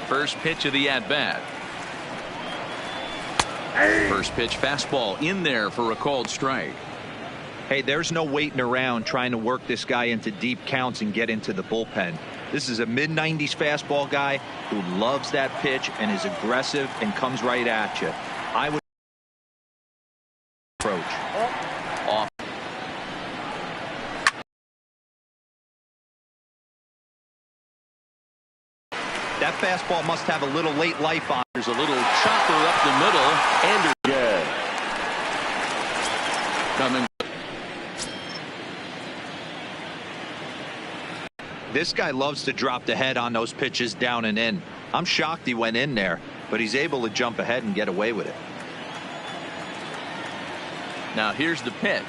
[SPEAKER 1] First pitch of the at-bat. First pitch fastball in there for a called strike.
[SPEAKER 2] Hey, there's no waiting around trying to work this guy into deep counts and get into the bullpen. This is a mid-90s fastball guy who loves that pitch and is aggressive and comes right at you. I would approach. That fastball must have a little late life on.
[SPEAKER 5] There's a little chopper up the middle. Anderson coming.
[SPEAKER 2] This guy loves to drop the head on those pitches down and in. I'm shocked he went in there, but he's able to jump ahead and get away with it.
[SPEAKER 5] Now here's the pitch.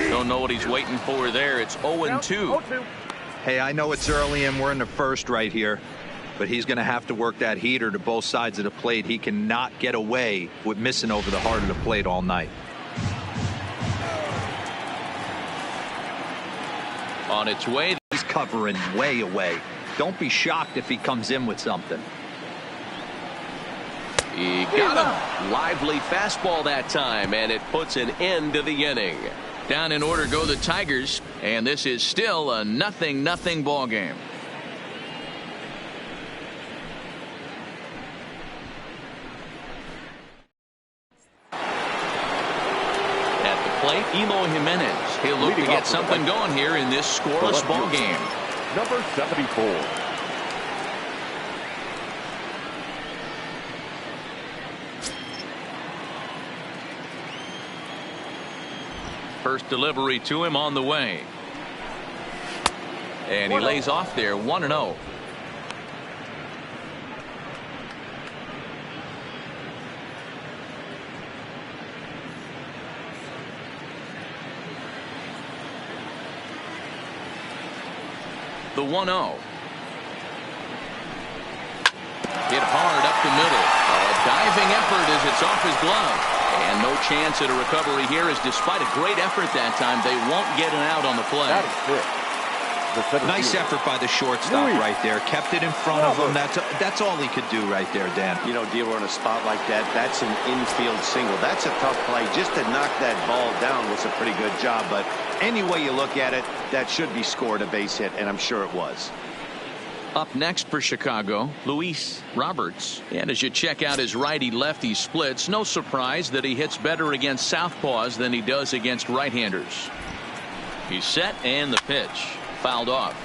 [SPEAKER 5] Don't know what he's waiting for there. It's 0-2.
[SPEAKER 2] Hey, I know it's early and we're in the first right here, but he's going to have to work that heater to both sides of the plate. He cannot get away with missing over the heart of the plate all night.
[SPEAKER 5] On its way.
[SPEAKER 2] He's covering way away. Don't be shocked if he comes in with something.
[SPEAKER 5] He got him. Lively fastball that time, and it puts an end to the inning. Down in order go the Tigers, and this is still a 0-0 ball game. At the plate, Eloy Jimenez. He'll look to get something going here in this scoreless ball game.
[SPEAKER 4] Number 74.
[SPEAKER 5] First delivery to him on the way. And he lays off there, 1-0. The 1-0. Hit hard up the middle. A diving effort as it's off his glove. And no chance at a recovery here, as despite a great effort that time, they won't get an out on the play.
[SPEAKER 4] That is it.
[SPEAKER 2] Nice effort by the shortstop right there. Kept it in front of him. That's all he could do right there, Dan.
[SPEAKER 3] You know, dealer in a spot like that, that's an infield single. That's a tough play. Just to knock that ball down was a pretty good job. But any way you look at it, that should be scored a base hit, and I'm sure it was.
[SPEAKER 5] Up next for Chicago, Luis Roberts. And as you check out his righty-lefty splits, no surprise that he hits better against southpaws than he does against right-handers. He's set, and the pitch. Fouled off.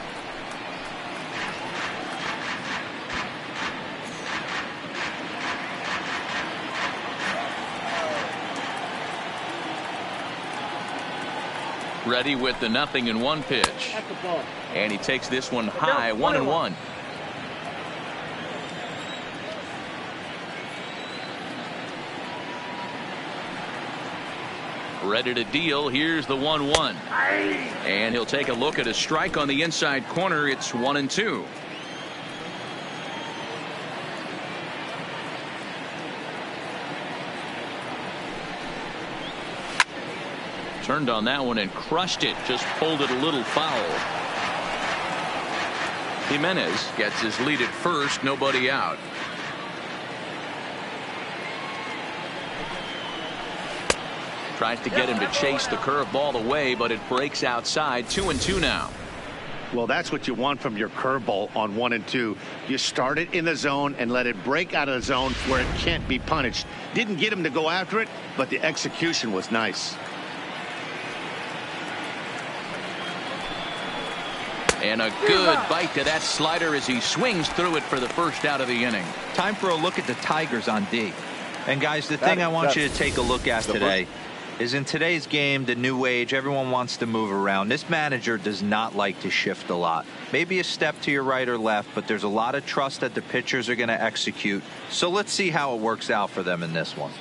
[SPEAKER 5] Ready with the 0-1 pitch. And he takes this one high, 1-1. Ready to deal. Here's the 1-1. And he'll take a look at a strike on the inside corner. It's 1-2. Turned on that one and crushed it. Just pulled it a little foul. Jimenez gets his lead at first. Nobody out. Tries to get him to chase the curveball away, but it breaks outside. 2-2 now.
[SPEAKER 3] Well, that's what you want from your curveball on 1-2. You start it in the zone and let it break out of the zone where it can't be punished. Didn't get him to go after it, but the execution was nice.
[SPEAKER 5] And a good bite to that slider as he swings through it for the first out of the inning.
[SPEAKER 2] Time for a look at the Tigers on D. And guys, the thing I want you to take a look at today is in today's game, the new age, everyone wants to move around. This manager does not like to shift a lot. Maybe a step to your right or left, but there's a lot of trust that the pitchers are going to execute. So let's see how it works out for them in this one.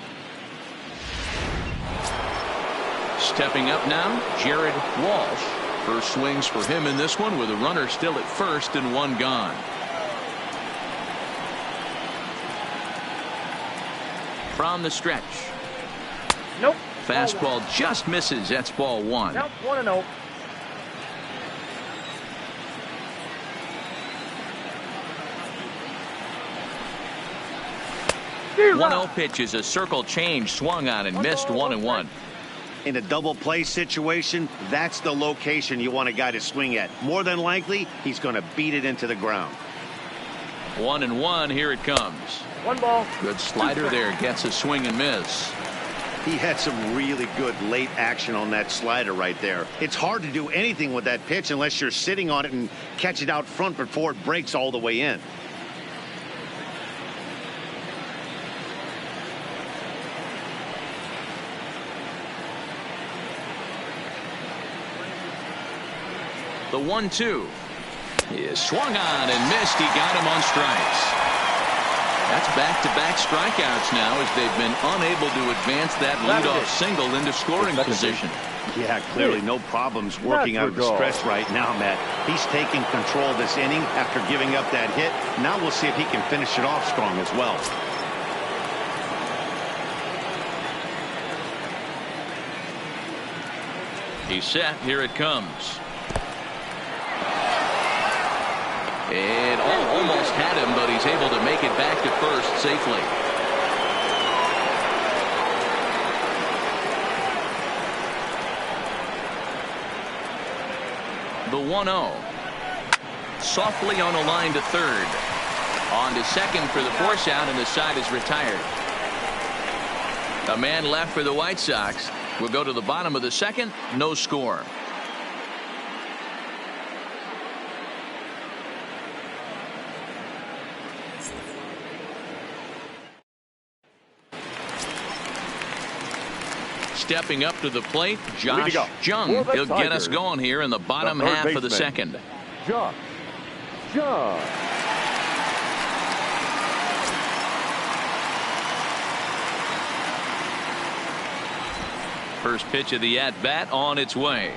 [SPEAKER 5] Stepping up now, Jared Walsh. First swings for him in this one with a runner still at first and one gone. From the stretch.
[SPEAKER 6] Nope.
[SPEAKER 5] Fastball just misses. That's ball one.
[SPEAKER 6] Nope, 1-0.
[SPEAKER 5] Dude, 1-0 pitch is a circle change, swung on and missed 1-1.
[SPEAKER 3] In a double play situation, that's the location you want a guy to swing at. More than likely, he's going to beat it into the ground.
[SPEAKER 5] 1-1. Here it comes.
[SPEAKER 6] 1 ball.
[SPEAKER 5] Good slider there. Gets a swing and miss.
[SPEAKER 3] He had some really good late action on that slider right there. It's hard to do anything with that pitch unless you're sitting on it and catch it out front before it breaks all the way in.
[SPEAKER 5] The 1-2 is swung on and missed. He got him on strikes. That's back-to-back strikeouts now as they've been unable to advance that leadoff single into scoring position.
[SPEAKER 3] Yeah, clearly no problems working out of the stretch right now, Matt. He's taking control of this inning after giving up that hit. Now we'll see if he can finish it off strong as well.
[SPEAKER 5] He's set. Here it comes. It almost had him, but he's able to make it back to first safely. The 1-0. Softly on a line to third. On to second for the force out, and the side is retired. A man left for the White Sox. We'll go to the bottom of the second. No score. Stepping up to the plate, Josh Jung. He'll get us going here in the bottom half of the second.
[SPEAKER 4] Josh Jung.
[SPEAKER 5] First pitch of the at-bat on its way.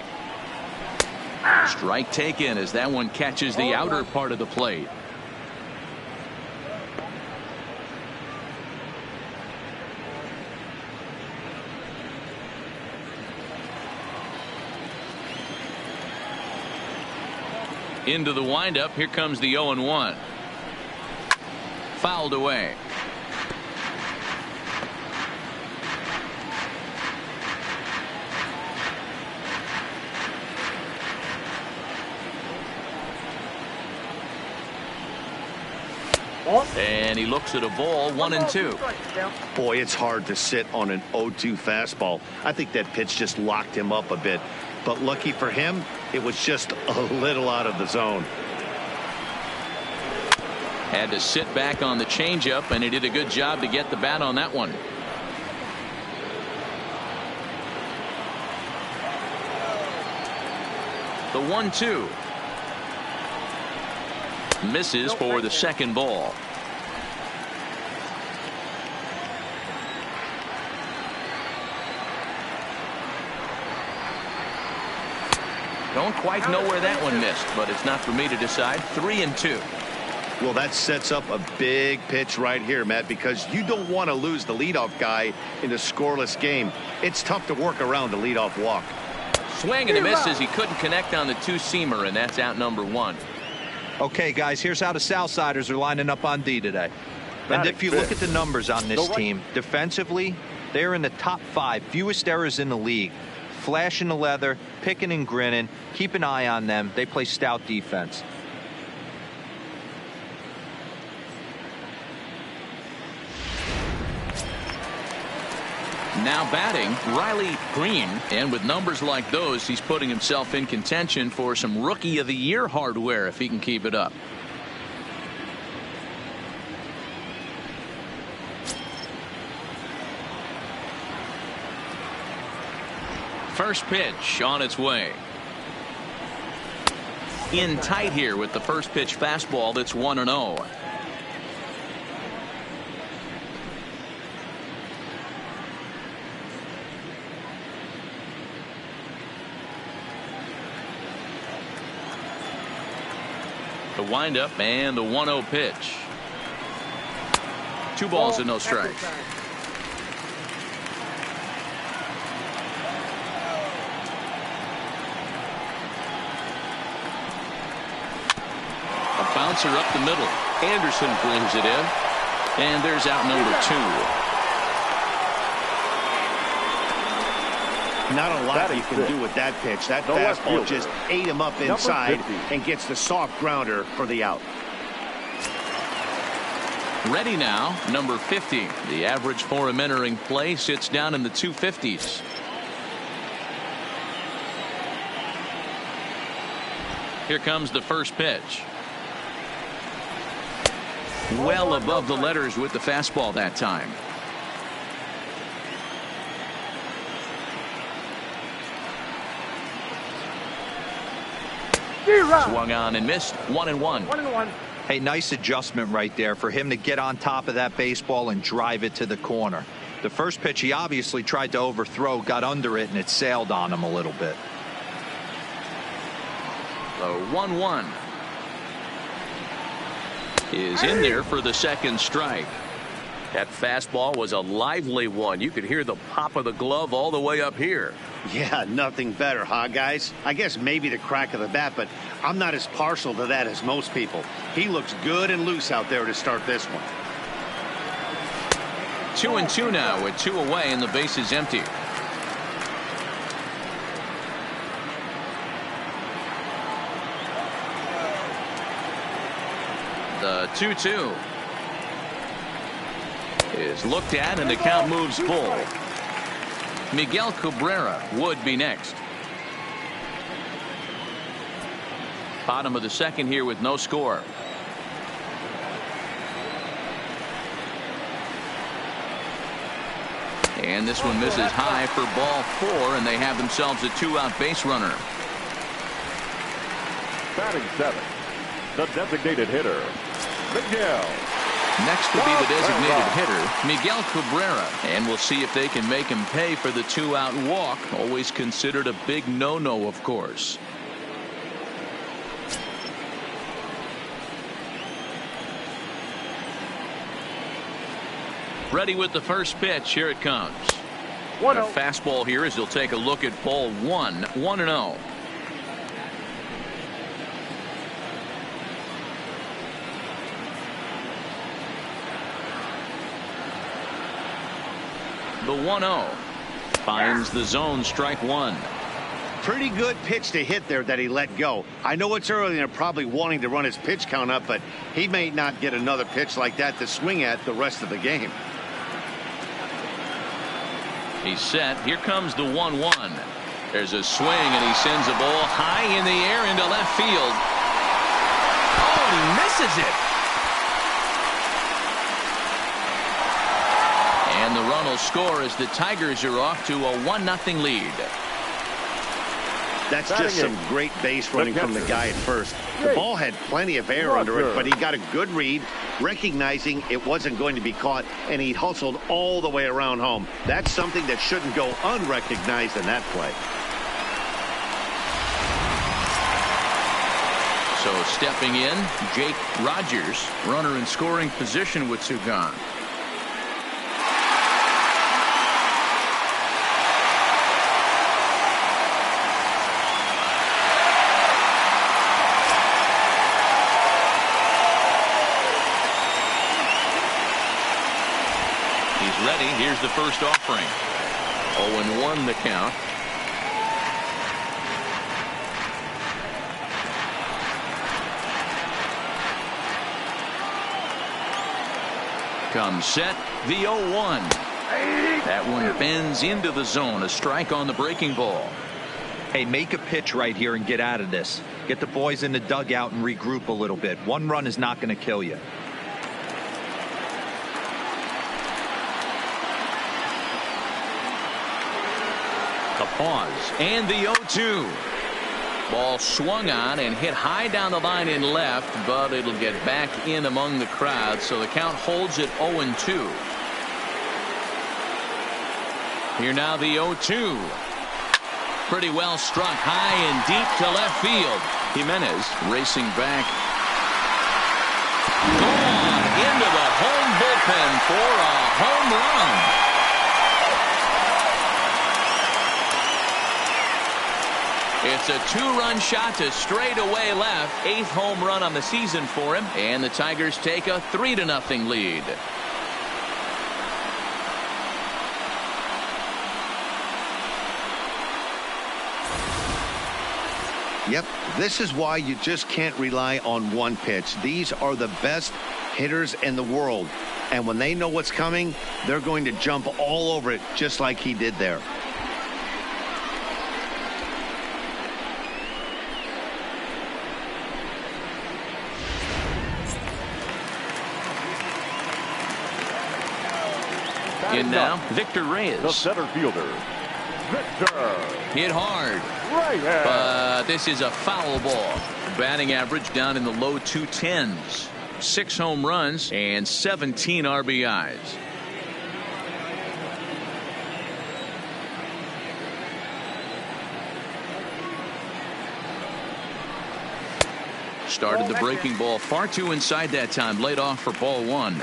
[SPEAKER 5] Strike taken as that one catches the outer part of the plate. Into the windup. Here comes the 0-1. Fouled away. And he looks at a ball, 1-2.
[SPEAKER 3] Boy, it's hard to sit on an 0-2 fastball. I think that pitch just locked him up a bit. But lucky for him, it was just a little out of the zone.
[SPEAKER 5] Had to sit back on the changeup, and he did a good job to get the bat on that one. The 1-2. Misses for the second ball. Don't quite know where that one missed, but it's not for me to decide. 3-2.
[SPEAKER 3] Well, that sets up a big pitch right here, Matt, because you don't want to lose the leadoff guy in a scoreless game. It's tough to work around a leadoff walk.
[SPEAKER 5] Swing and a miss as he couldn't connect on the two-seamer, and that's out number one.
[SPEAKER 2] Okay, guys, here's how the Southsiders are lining up on D today. And if you look at the numbers on this team, defensively, they're in the top 5, fewest errors in the league. Flashing the leather, picking and grinning, keep an eye on them. They play stout defense.
[SPEAKER 5] Now batting, Riley Green, and with numbers like those, he's putting himself in contention for some Rookie of the Year hardware if he can keep it up. First pitch on its way. In tight here with the first pitch fastball. That's 1-0. The windup and the 1-0 pitch. 2 balls and no strikes. A bouncer up the middle. Anderson brings it in. And there's out number 2.
[SPEAKER 3] Not a lot you can do with that pitch. That fastball just ate him up inside and gets the soft grounder for the out.
[SPEAKER 5] Ready now, number 50. The average for him entering play sits down in the 250s. Here comes the first pitch. Well above the letters with the fastball that time. Swung on and missed. 1-1.
[SPEAKER 6] 1-1.
[SPEAKER 2] Hey, nice adjustment right there for him to get on top of that baseball and drive it to the corner. The first pitch he obviously tried to overthrow, got under it, and it sailed on him a little bit.
[SPEAKER 5] The 1-1 is in there for the second strike. That fastball was a lively one. You could hear the pop of the glove all the way up here.
[SPEAKER 3] Yeah, nothing better, huh, guys? I guess maybe the crack of the bat, but I'm not as partial to that as most people. He looks good and loose out there to start this one.
[SPEAKER 5] 2-2 now with 2 away and the base is empty. The 2-2 is looked at and the count moves full. Miguel Cabrera would be next. Bottom of the second here with no score. And this one misses high for ball 4, and they have themselves a 2-out base runner.
[SPEAKER 4] Batting 7, the designated hitter, Miguel.
[SPEAKER 5] Next will be the designated hitter, Miguel Cabrera. And we'll see if they can make him pay for the 2-out walk. Always considered a big no-no, of course. Ready with the first pitch. Here it comes. A fastball here as he'll take a look at ball 1. 1-0. The 1-0 finds the zone, strike 1.
[SPEAKER 3] Pretty good pitch to hit there that he let go. I know it's early and they're probably wanting to run his pitch count up, but he may not get another pitch like that to swing at the rest of the game.
[SPEAKER 5] He's set. Here comes the 1-1. There's a swing and he sends a ball high in the air into left field. Oh, and he misses it. And the run will score as the Tigers are off to a 1-0 lead.
[SPEAKER 3] That's just some great base running from the guy at first. The ball had plenty of air under it, but he got a good read, recognizing it wasn't going to be caught, and he hustled all the way around home. That's something that shouldn't go unrecognized in that play.
[SPEAKER 5] So stepping in, Jake Rogers, runner in scoring position with 2 gone. Ready. Here's the first offering. 0-1 the count. Comes set. The 0-1. That one bends into the zone. A strike on the breaking ball.
[SPEAKER 2] Hey, make a pitch right here and get out of this. Get the boys in the dugout and regroup a little bit. One run is not going to kill you.
[SPEAKER 5] A pause and the 0-2. Ball swung on and hit high down the line in left, but it'll get back in among the crowd, so the count holds at 0-2. Here now the 0-2. Pretty well struck high and deep to left field. Jimenez racing back. Gone into the home bullpen for a home run. It's a 2-run shot to straightaway left. 8th home run on the season for him. And the Tigers take a 3-0 lead.
[SPEAKER 3] Yep, this is why you just can't rely on one pitch. These are the best hitters in the world. And when they know what's coming, they're going to jump all over it just like he did there.
[SPEAKER 5] In now, Victor Reyes.
[SPEAKER 4] The center fielder, Victor.
[SPEAKER 5] Hit hard.
[SPEAKER 4] Right hand.
[SPEAKER 5] But this is a foul ball. Batting average down in the low 210s. 6 home runs and 17 RBIs. Started the breaking ball far too inside that time. Laid off for ball 1.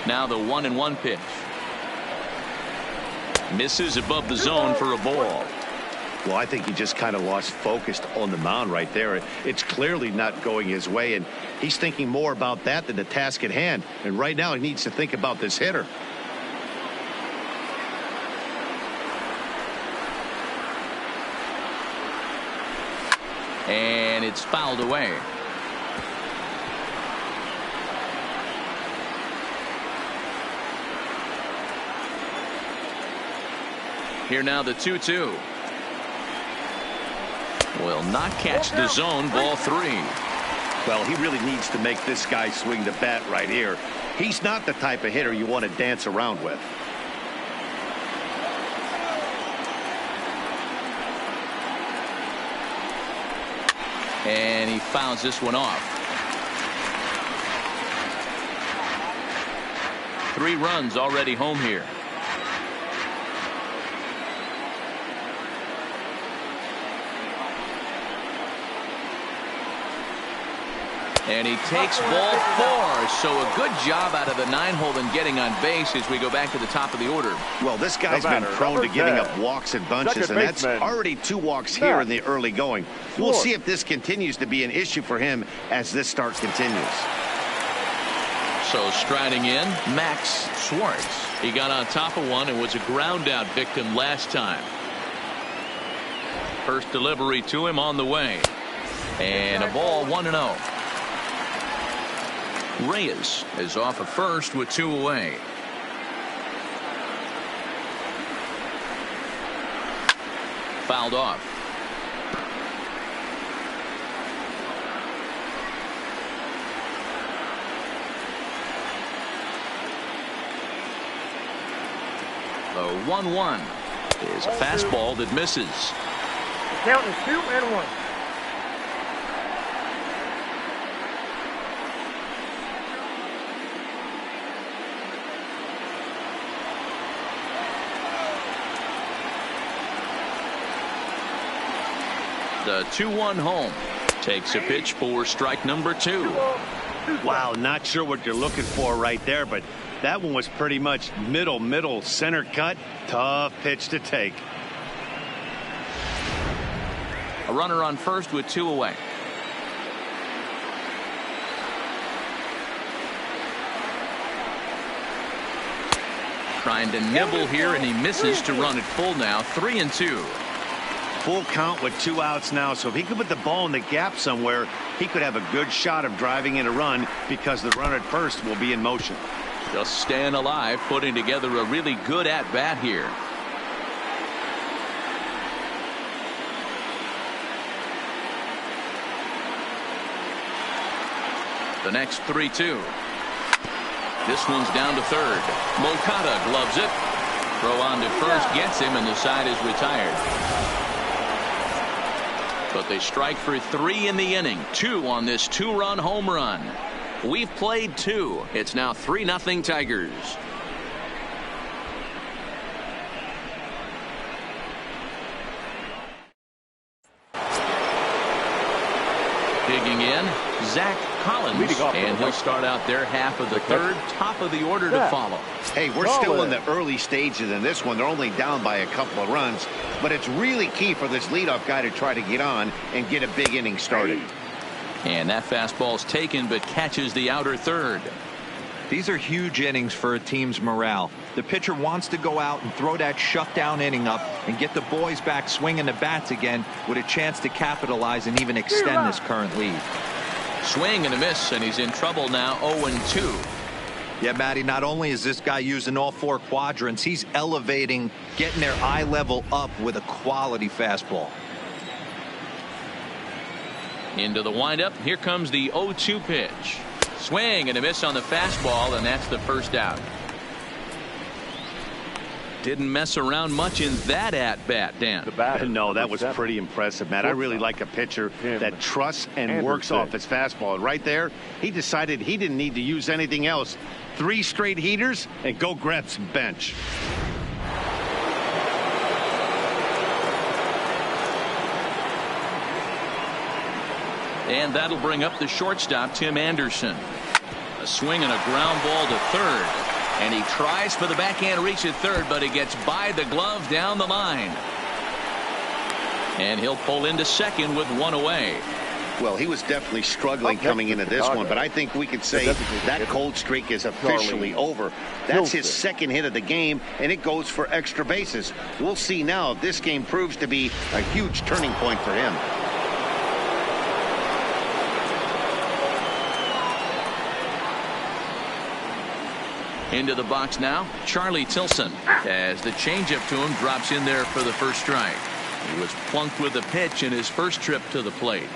[SPEAKER 5] Now the 1-1 pitch. Misses above the zone for a ball.
[SPEAKER 3] Well, I think he just kind of lost focus on the mound right there. It's clearly not going his way, and he's thinking more about that than the task at hand. And right now he needs to think about this hitter.
[SPEAKER 5] And it's fouled away. Here now the 2-2. Will not catch the zone. Ball 3.
[SPEAKER 3] Well, he really needs to make this guy swing the bat right here. He's not the type of hitter you want to dance around with.
[SPEAKER 5] And he fouls this one off. 3 runs already home here. And he takes ball 4. So a good job out of the 9-hole in getting on base as we go back to the top of the order.
[SPEAKER 3] Well, this guy's been prone to giving up walks in bunches, and that's already 2 walks here in the early going. We'll see if this continues to be an issue for him as this start continues.
[SPEAKER 5] So striding in, Max Schwartz. He got on top of one and was a ground out victim last time. First delivery to him on the way. And a ball 1-0. Reyes is off at first with 2 away. Fouled off. The 1-1 is a fastball that misses.
[SPEAKER 6] The count is 2-1.
[SPEAKER 5] The 2-1 home takes a pitch for strike number 2.
[SPEAKER 3] Wow, not sure what you're looking for right there, but that one was pretty much middle center cut. Tough pitch to take.
[SPEAKER 5] A runner on first with 2 away. Trying to nibble here, and he misses to run it full now. 3-2.
[SPEAKER 3] Full count with 2 outs now, so if he could put the ball in the gap somewhere, he could have a good shot of driving in a run because the runner at first will be in motion.
[SPEAKER 5] Just staying alive, putting together a really good at-bat here. The next 3-2. This one's down to third. Moncada gloves it. Throw on to first gets him, and the side is retired. But they strike for 3 in the inning. 2 on this 2-run home run. We've played 2. It's now 3-0 Tigers. Digging in, Zach Collins, and he'll start out their half of the third. Top of the order to follow.
[SPEAKER 3] Hey, we're still in the early stages in this one. They're only down by a couple of runs, but it's really key for this leadoff guy to try to get on and get a big inning started.
[SPEAKER 5] And that fastball's taken, but catches the outer third.
[SPEAKER 2] These are huge innings for a team's morale. The pitcher wants to go out and throw that shutdown inning up and get the boys back swinging the bats again with a chance to capitalize and even extend this current lead.
[SPEAKER 5] Swing and a miss, and he's in trouble now. 0-2.
[SPEAKER 2] Yeah, Matty, not only is this guy using all 4 quadrants, he's elevating, getting their eye level up with a quality fastball.
[SPEAKER 5] Into the windup. Here comes the 0-2 pitch. Swing and a miss on the fastball, and that's the first out. Didn't mess around much in that at-bat, Dan.
[SPEAKER 3] No, that was pretty impressive, Matt. I really like a pitcher that trusts and works off his fastball. Right there, he decided he didn't need to use anything else. 3 straight heaters and go grab some bench.
[SPEAKER 5] And that'll bring up the shortstop, Tim Anderson. A swing and a ground ball to third. And he tries for the backhand reach at third, but he gets by the glove down the line. And he'll pull into second with 1 away.
[SPEAKER 3] Well, he was definitely struggling coming into this one, but I think we could say that cold streak is officially over. That's his second hit of the game, and it goes for extra bases. We'll see now if this game proves to be a huge turning point for him.
[SPEAKER 5] Into the box now, Charlie Tilson, as the changeup to him drops in there for the first strike. He was plunked with a pitch in his first trip to the plate.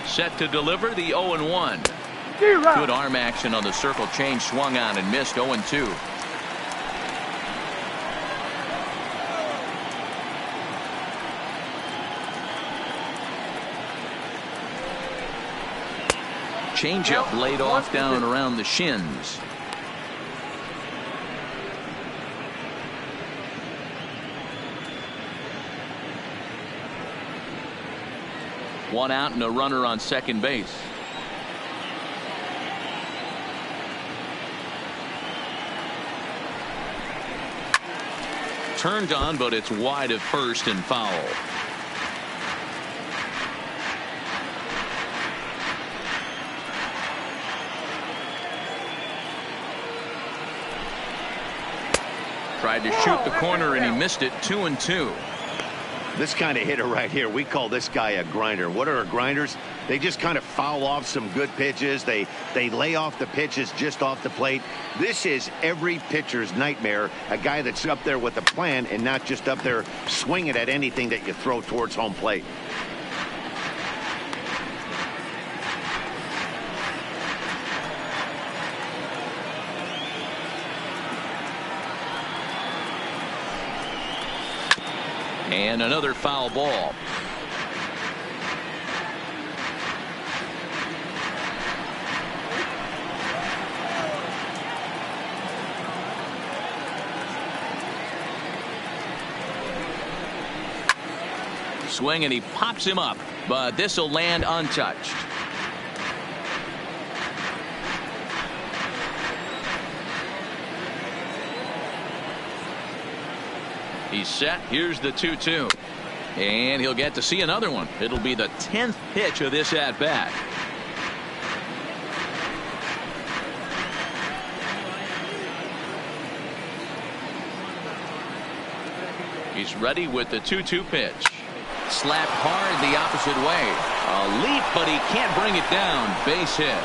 [SPEAKER 5] Set to deliver the 0-1. Good arm action on the circle change, swung on and missed. 0-2. Changeup laid off down and around the shins. One out and a runner on second base. Turned on, but it's wide of first and foul. Tried to shoot the corner and he missed it. 2-2.
[SPEAKER 3] This kind of hitter right here, we call this guy a grinder. What are grinders? They just kind of foul off some good pitches. They lay off the pitches just off the plate. This is every pitcher's nightmare, a guy that's up there with a plan and not just up there swinging at anything that you throw towards home plate.
[SPEAKER 5] And another foul ball. Swing and he pops him up, but this will land untouched. He's set. Here's the 2-2. And he'll get to see another one. It'll be the 10th pitch of this at bat. He's ready with the 2-2 pitch. Slapped hard the opposite way. A leap, but he can't bring it down. Base hit.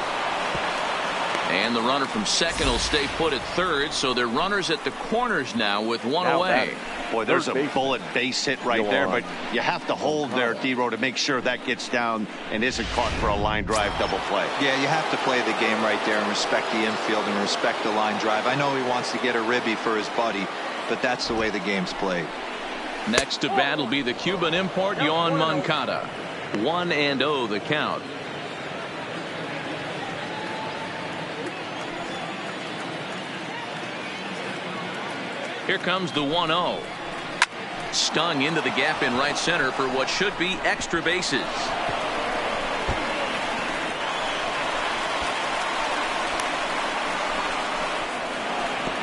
[SPEAKER 5] And the runner from second will stay put at third, so they're runners at the corners now with one away.
[SPEAKER 3] Boy, there's a bullet base hit right there, but you have to hold there, D-Row, to make sure that gets down and isn't caught for a line drive double play.
[SPEAKER 2] Yeah, you have to play the game right there and respect the infield and respect the line drive. I know he wants to get a ribby for his buddy, but that's the way the game's played.
[SPEAKER 5] Next to bat will be the Cuban import, Yoan Moncada. 1-0 the count. Here comes the 1-0. Stung into the gap in right center for what should be extra bases.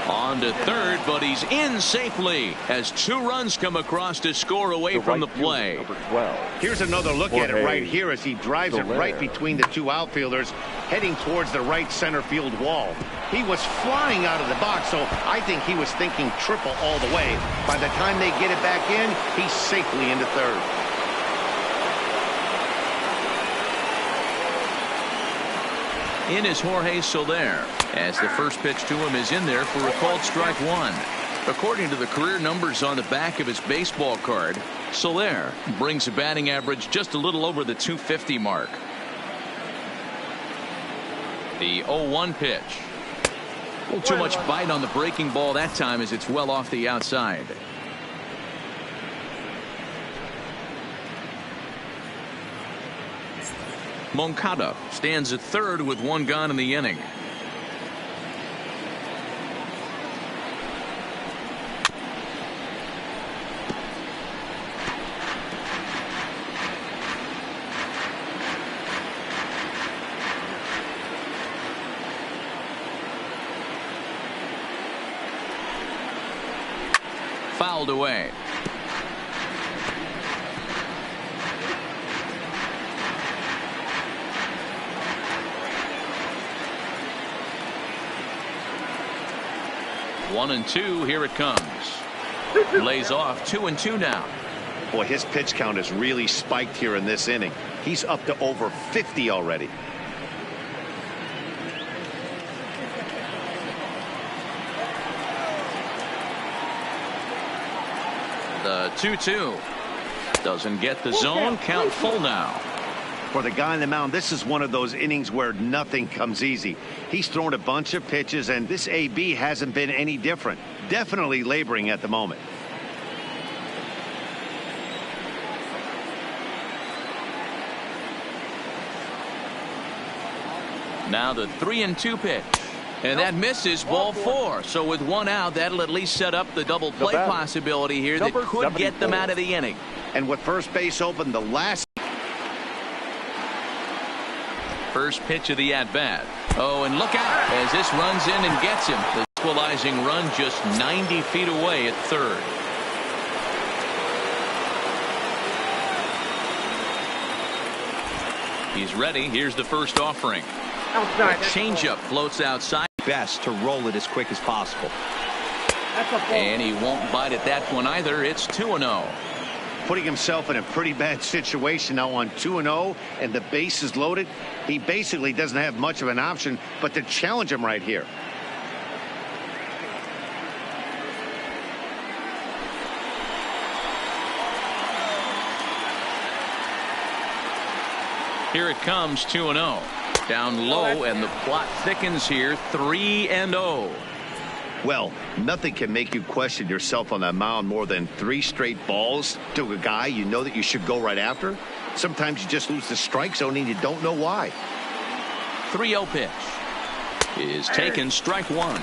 [SPEAKER 5] On On to third, but he's in safely as 2 runs come across to score away from the play.
[SPEAKER 4] Number 12.
[SPEAKER 3] Here's another look at it right here as he drives it right between the 2 outfielders, heading towards the right center field wall. He was flying out of the box, so I think he was thinking triple all the way. By the time they get it back in, he's safely into third.
[SPEAKER 5] In is Jorge Soler, as the first pitch to him is in there for a called strike 1. According to the career numbers on the back of his baseball card, Soler brings a batting average just a little over the 250 mark. The 0-1 pitch. A little too much bite on the breaking ball that time as it's well off the outside. Moncada stands at third with 1 gone in the inning. Fouled away. One and two. Here it comes. Lays off 2-2 now.
[SPEAKER 3] Boy, his pitch count has really spiked here in this inning. He's up to over 50 already.
[SPEAKER 5] The 2-2 doesn't get the zone. Count full now.
[SPEAKER 3] For the guy on the mound, this is one of those innings where nothing comes easy. He's thrown a bunch of pitches, and this AB hasn't been any different. Definitely laboring at the moment.
[SPEAKER 5] Now the 3-2 pitch. And that misses, ball 4. So with 1 out, that'll at least set up the double play possibility here that could get them out of the inning.
[SPEAKER 3] And with first base open, the last.
[SPEAKER 5] First pitch of the at-bat. Oh, and look out as this runs in and gets him. The equalizing run just 90 feet away at third. He's ready. Here's the first offering.
[SPEAKER 6] Outside.
[SPEAKER 5] Changeup floats outside.
[SPEAKER 2] Best to roll it as quick as possible.
[SPEAKER 5] And he won't bite at that one either. It's 2-0.
[SPEAKER 3] Putting himself in a pretty bad situation now on 2-0 and the base is loaded. He basically doesn't have much of an option but to challenge him right here.
[SPEAKER 5] Here it comes, 2-0. Down low, and the plot thickens here, 3-0.
[SPEAKER 3] Well, nothing can make you question yourself on that mound more than 3 straight balls to a guy you know that you should go right after. Sometimes you just lose the strike zone and you don't know why.
[SPEAKER 5] 3-0 pitch is taken, strike 1.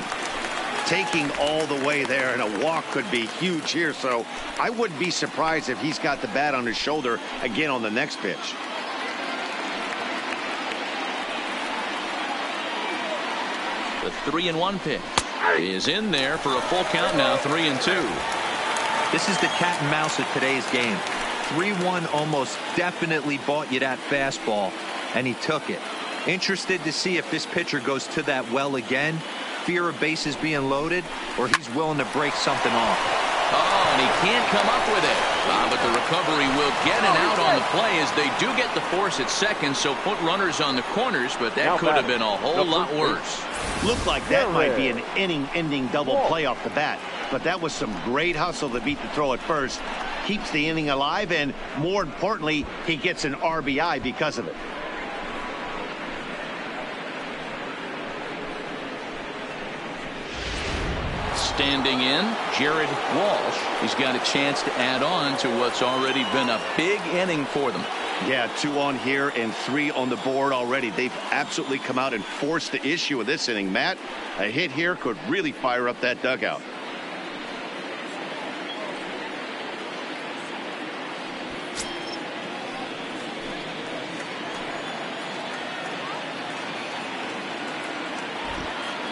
[SPEAKER 3] Taking all the way there, and a walk could be huge here, so I wouldn't be surprised if he's got the bat on his shoulder again on the next pitch.
[SPEAKER 5] The 3-1 pitch is in there for a full count now, 3-2.
[SPEAKER 2] This is the cat and mouse of today's game. 3-1 almost definitely bought you that fastball, and he took it. Interested to see if this pitcher goes to that well again, fear of bases being loaded, or he's willing to break something off.
[SPEAKER 5] Oh, and he can't come up with it. But the recovery will get an out on the play as they do get the force at second, so put runners on the corners, but that could have been a whole lot worse.
[SPEAKER 3] Looked like that might be an inning-ending double play off the bat, but that was some great hustle to beat the throw at first. Keeps the inning alive, and more importantly, he gets an RBI because of it.
[SPEAKER 5] Standing in, Jared Walsh. He's got a chance to add on to what's already been a big inning for them.
[SPEAKER 3] Yeah, 2 on here and 3 on the board already. They've absolutely come out and forced the issue of this inning. Matt, a hit here could really fire up that dugout.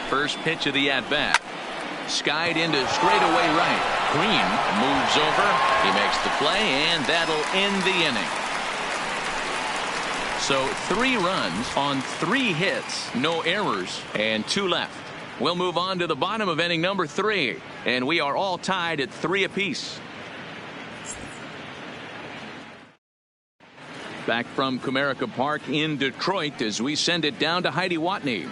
[SPEAKER 5] First pitch of the at-bat. skied into straightaway right. Green moves over. He makes the play, and that'll end the inning. So 3 runs on 3 hits, no errors, and 2 left. We'll move on to the bottom of inning number 3, and we are all tied at 3 apiece. Back from Comerica Park in Detroit as we send it down to Heidi Watney.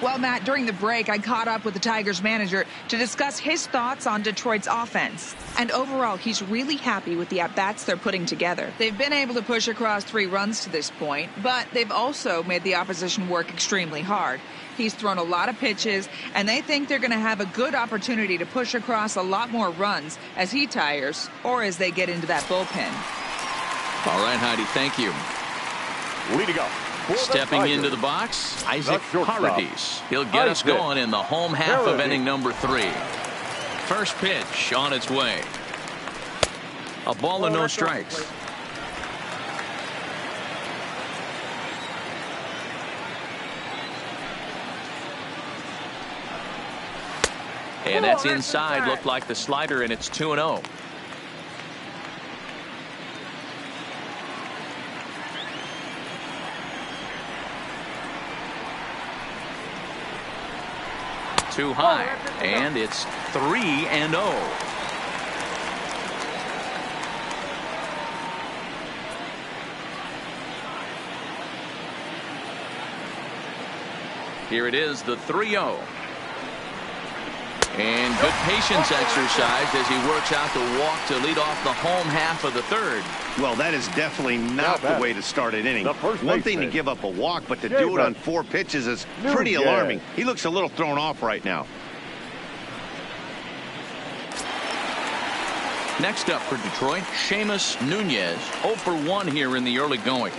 [SPEAKER 7] Well, Matt, during the break, I caught up with the Tigers manager to discuss his thoughts on Detroit's offense. And overall, he's really happy with the at-bats they're putting together. They've been able to push across 3 runs to this point, but they've also made the opposition work extremely hard. He's thrown a lot of pitches, and they think they're going to have a good opportunity to push across a lot more runs as he tires or as they get into that bullpen.
[SPEAKER 5] All right, Heidi, thank you.
[SPEAKER 4] Leading up.
[SPEAKER 5] Stepping into the box, Isaac Paradis. He'll get us going in the home half of inning number 3. First pitch on its way. A ball and no strikes. And that's inside. Looked like the slider, and it's 2-0. Too high, and it's 3-0. Here it is, the 3-0. And good patience exercised as he works out the walk to lead off the home half of the 3rd.
[SPEAKER 3] Well, that is definitely not the way to start an inning. One thing to give up a walk, but to do it on 4 pitches is pretty alarming. He looks a little thrown off right now.
[SPEAKER 5] Next up for Detroit, Seamus Nunez, 0 for 1 here in the early going.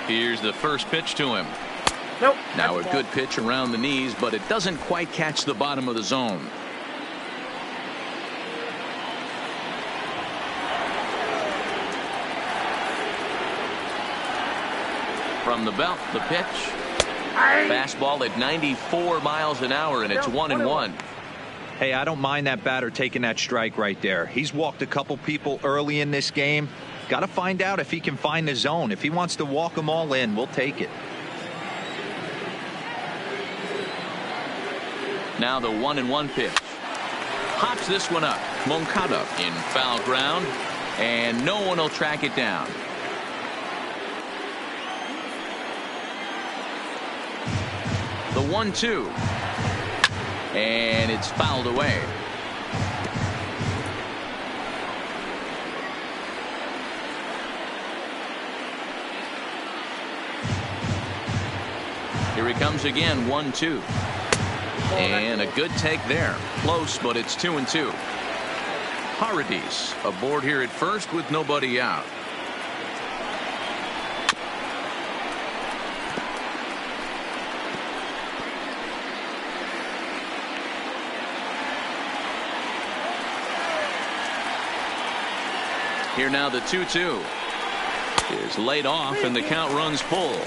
[SPEAKER 5] Here's the first pitch to him.
[SPEAKER 6] Nope.
[SPEAKER 5] Now a good pitch around the knees, but it doesn't quite catch the bottom of the zone. From the belt, the pitch. Fastball at 94 miles an hour, and it's 1-1.
[SPEAKER 2] Hey, I don't mind that batter taking that strike right there. He's walked a couple people early in this game. Got to find out if he can find the zone. If he wants to walk them all in, we'll take it.
[SPEAKER 5] Now the 1-1 pitch. Hops this one up. Moncada in foul ground, and no one will track it down. The 1-2. And it's fouled away. Here he comes again, 1-2. And a good take there. Close, but it's 2-2. Paradis aboard here at first with nobody out. Here now the 2-2 is laid off, and the count runs full.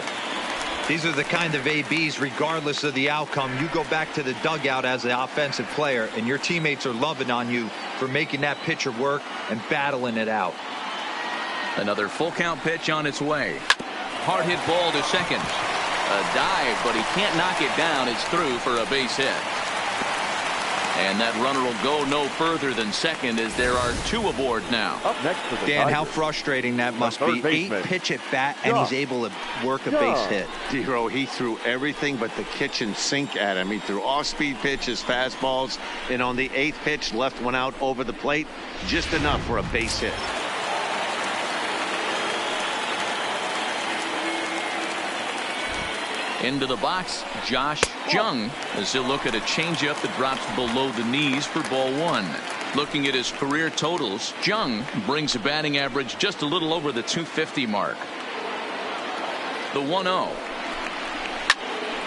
[SPEAKER 2] These are the kind of ABs, regardless of the outcome. You go back to the dugout as an offensive player, and your teammates are loving on you for making that pitcher work and battling it out.
[SPEAKER 5] Another full count pitch on its way. Hard hit ball to second. A dive, but he can't knock it down. It's through for a base hit. And that runner will go no further than second as there are 2 aboard now.
[SPEAKER 4] Up next for the
[SPEAKER 2] Dan,
[SPEAKER 4] Tigers,
[SPEAKER 2] how frustrating that must be. 8 pitch at bat, and he's able to work a base hit.
[SPEAKER 3] Dero, he threw everything but the kitchen sink at him. He threw off-speed pitches, fastballs, and on the 8th pitch, left one out over the plate. Just enough for a base hit.
[SPEAKER 5] Into the box, Josh Jung, as he'll look at a changeup that drops below the knees for ball 1. Looking at his career totals, Jung brings a batting average just a little over the 250 mark. The 1-0.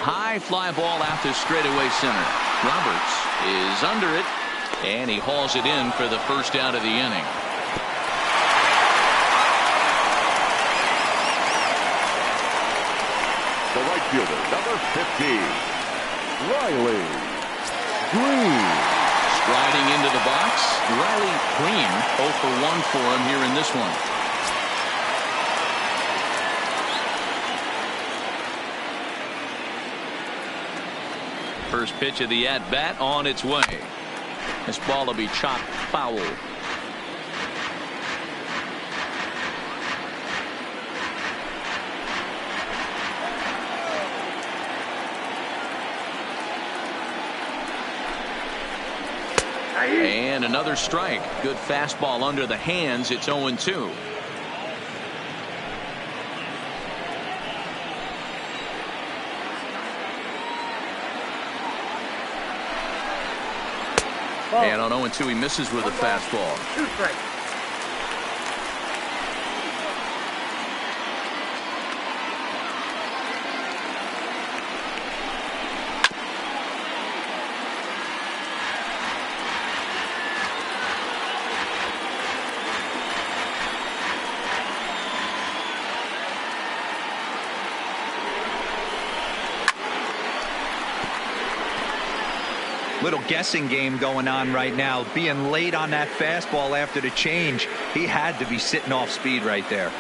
[SPEAKER 5] High fly ball out to straightaway center. Roberts is under it, and he hauls it in for the first out of the inning.
[SPEAKER 4] fielder, number 50, Riley Green.
[SPEAKER 5] Striding into the box, Riley Green, 0 for 1 for him here in this one. First pitch of the at-bat on its way. This ball will be chopped foul. And another strike. Good fastball under the hands. It's 0-2. And on 0-2, he misses with a fastball.
[SPEAKER 6] 2 strikes.
[SPEAKER 2] Little guessing game going on right now. Being late on that fastball after the change, he had to be sitting off speed right there.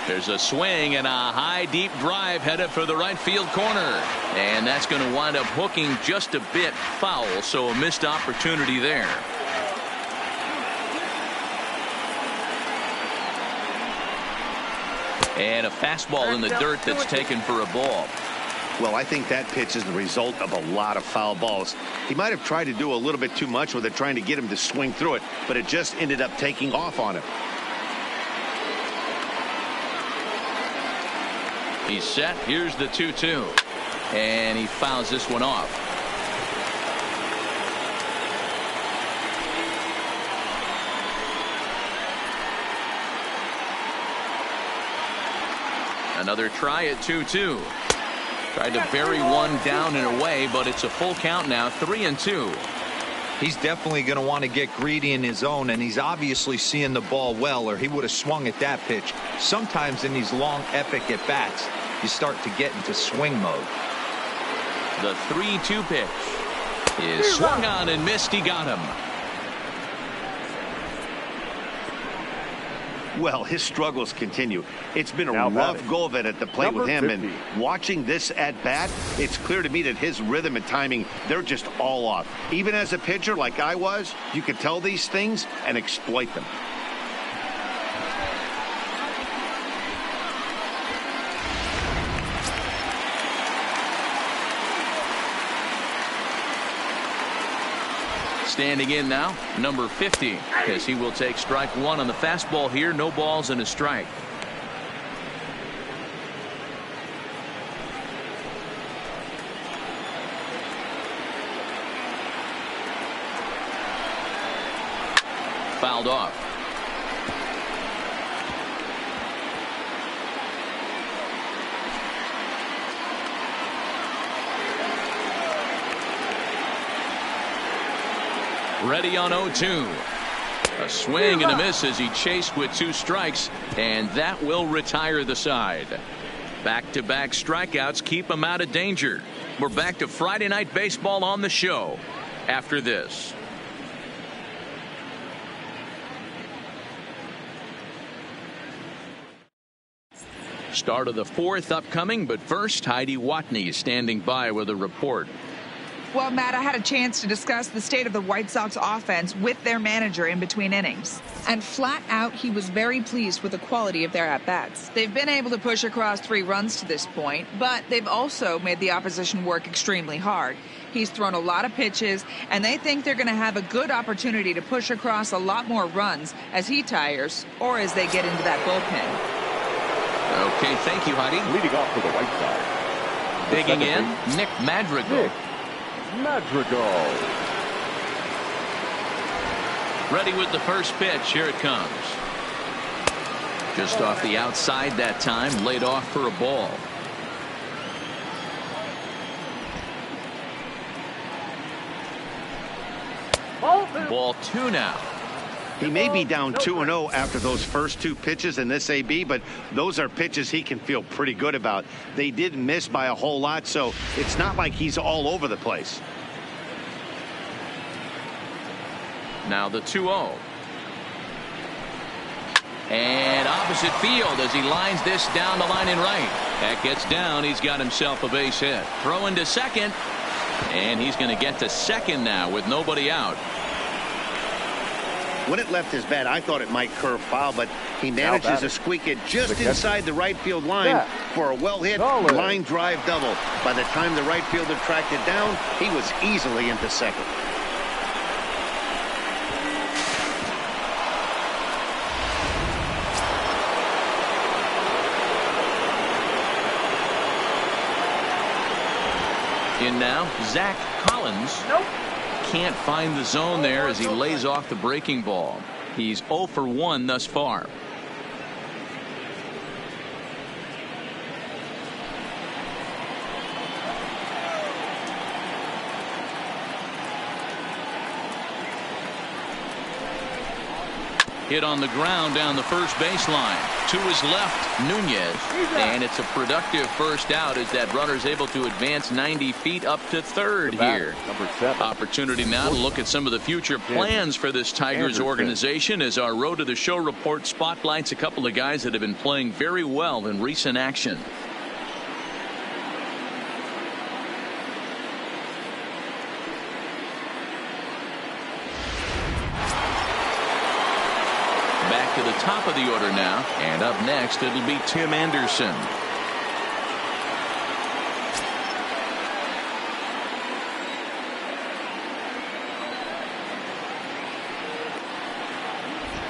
[SPEAKER 5] There's a swing and a high deep drive headed for the right field corner, and that's going to wind up hooking just a bit foul, so a missed opportunity there. And a fastball in the dirt that's taken for a ball.
[SPEAKER 3] Well, I think that pitch is the result of a lot of foul balls. He might have tried to do a little bit too much with it, trying to get him to swing through it, but it just ended up taking off on him.
[SPEAKER 5] He's set. Here's the 2-2. And he fouls this one off. Another try at 2-2. Tried to bury one down and away, but it's a full count now, 3-2.
[SPEAKER 2] He's definitely going to want to get greedy in his zone, and he's obviously seeing the ball well, or he would have swung at that pitch. Sometimes in these long, epic at-bats, you start to get into swing mode.
[SPEAKER 5] The 3-2 pitch is swung on and missed. He got him.
[SPEAKER 3] Well, his struggles continue. It's been a rough go of it at the plate with him, and watching this at bat, it's clear to me that his rhythm and timing, they're just all off. Even as a pitcher like I was, you could tell these things and exploit them.
[SPEAKER 5] Standing in now, number 50, as he will take strike one on the fastball here. No balls and a strike. Fouled off. Ready on 0-2. A swing and a miss as he chased with 2 strikes, and that will retire the side. Back-to-back strikeouts keep him out of danger. We're back to Friday Night Baseball on the show after this. Start of the 4th upcoming, but first, Heidi Watney is standing by with a report.
[SPEAKER 7] Well, Matt, I had a chance to discuss the state of the White Sox offense with their manager in between innings. And flat out, he was very pleased with the quality of their at-bats. They've been able to push across 3 runs to this point, but they've also made the opposition work extremely hard. He's thrown a lot of pitches, and they think they're going to have a good opportunity to push across a lot more runs as he tires or as they get into that bullpen.
[SPEAKER 5] Okay, thank you, Heidi.
[SPEAKER 4] Leading off for the White Sox.
[SPEAKER 5] Digging in, Nick Madrigal.
[SPEAKER 4] Madrigal.
[SPEAKER 5] Ready with the first pitch. Here it comes. Just off the outside that time. Laid off for a ball. Ball 2 now.
[SPEAKER 3] He may be down 2-0 after those first two pitches in this AB, but those are pitches he can feel pretty good about. They didn't miss by a whole lot, so it's not like he's all over the place.
[SPEAKER 5] Now the 2-0. And opposite field as he lines this down the line in right. That gets down. He's got himself a base hit. Throwing to second. And he's going to get to second now with nobody out.
[SPEAKER 3] When it left his bat, I thought it might curve foul, but he manages to squeak it just inside the right field line for a well-hit line drive double. By the time the right fielder tracked it down, he was easily into second.
[SPEAKER 5] In now, Zach Collins. Can't find the zone there as he lays off the breaking ball. He's 0 for 1 thus far. Hit on the ground down the first baseline. To his left, Nunez. And it's a productive first out as that runner's able to advance 90 feet up to third here.
[SPEAKER 4] Number 7.
[SPEAKER 5] Opportunity now to look at some of the future plans for this Tigers organization as our Road to the Show report spotlights a couple of guys that have been playing very well in recent action. Back to the top of the order now, and up next it'll be Tim Anderson.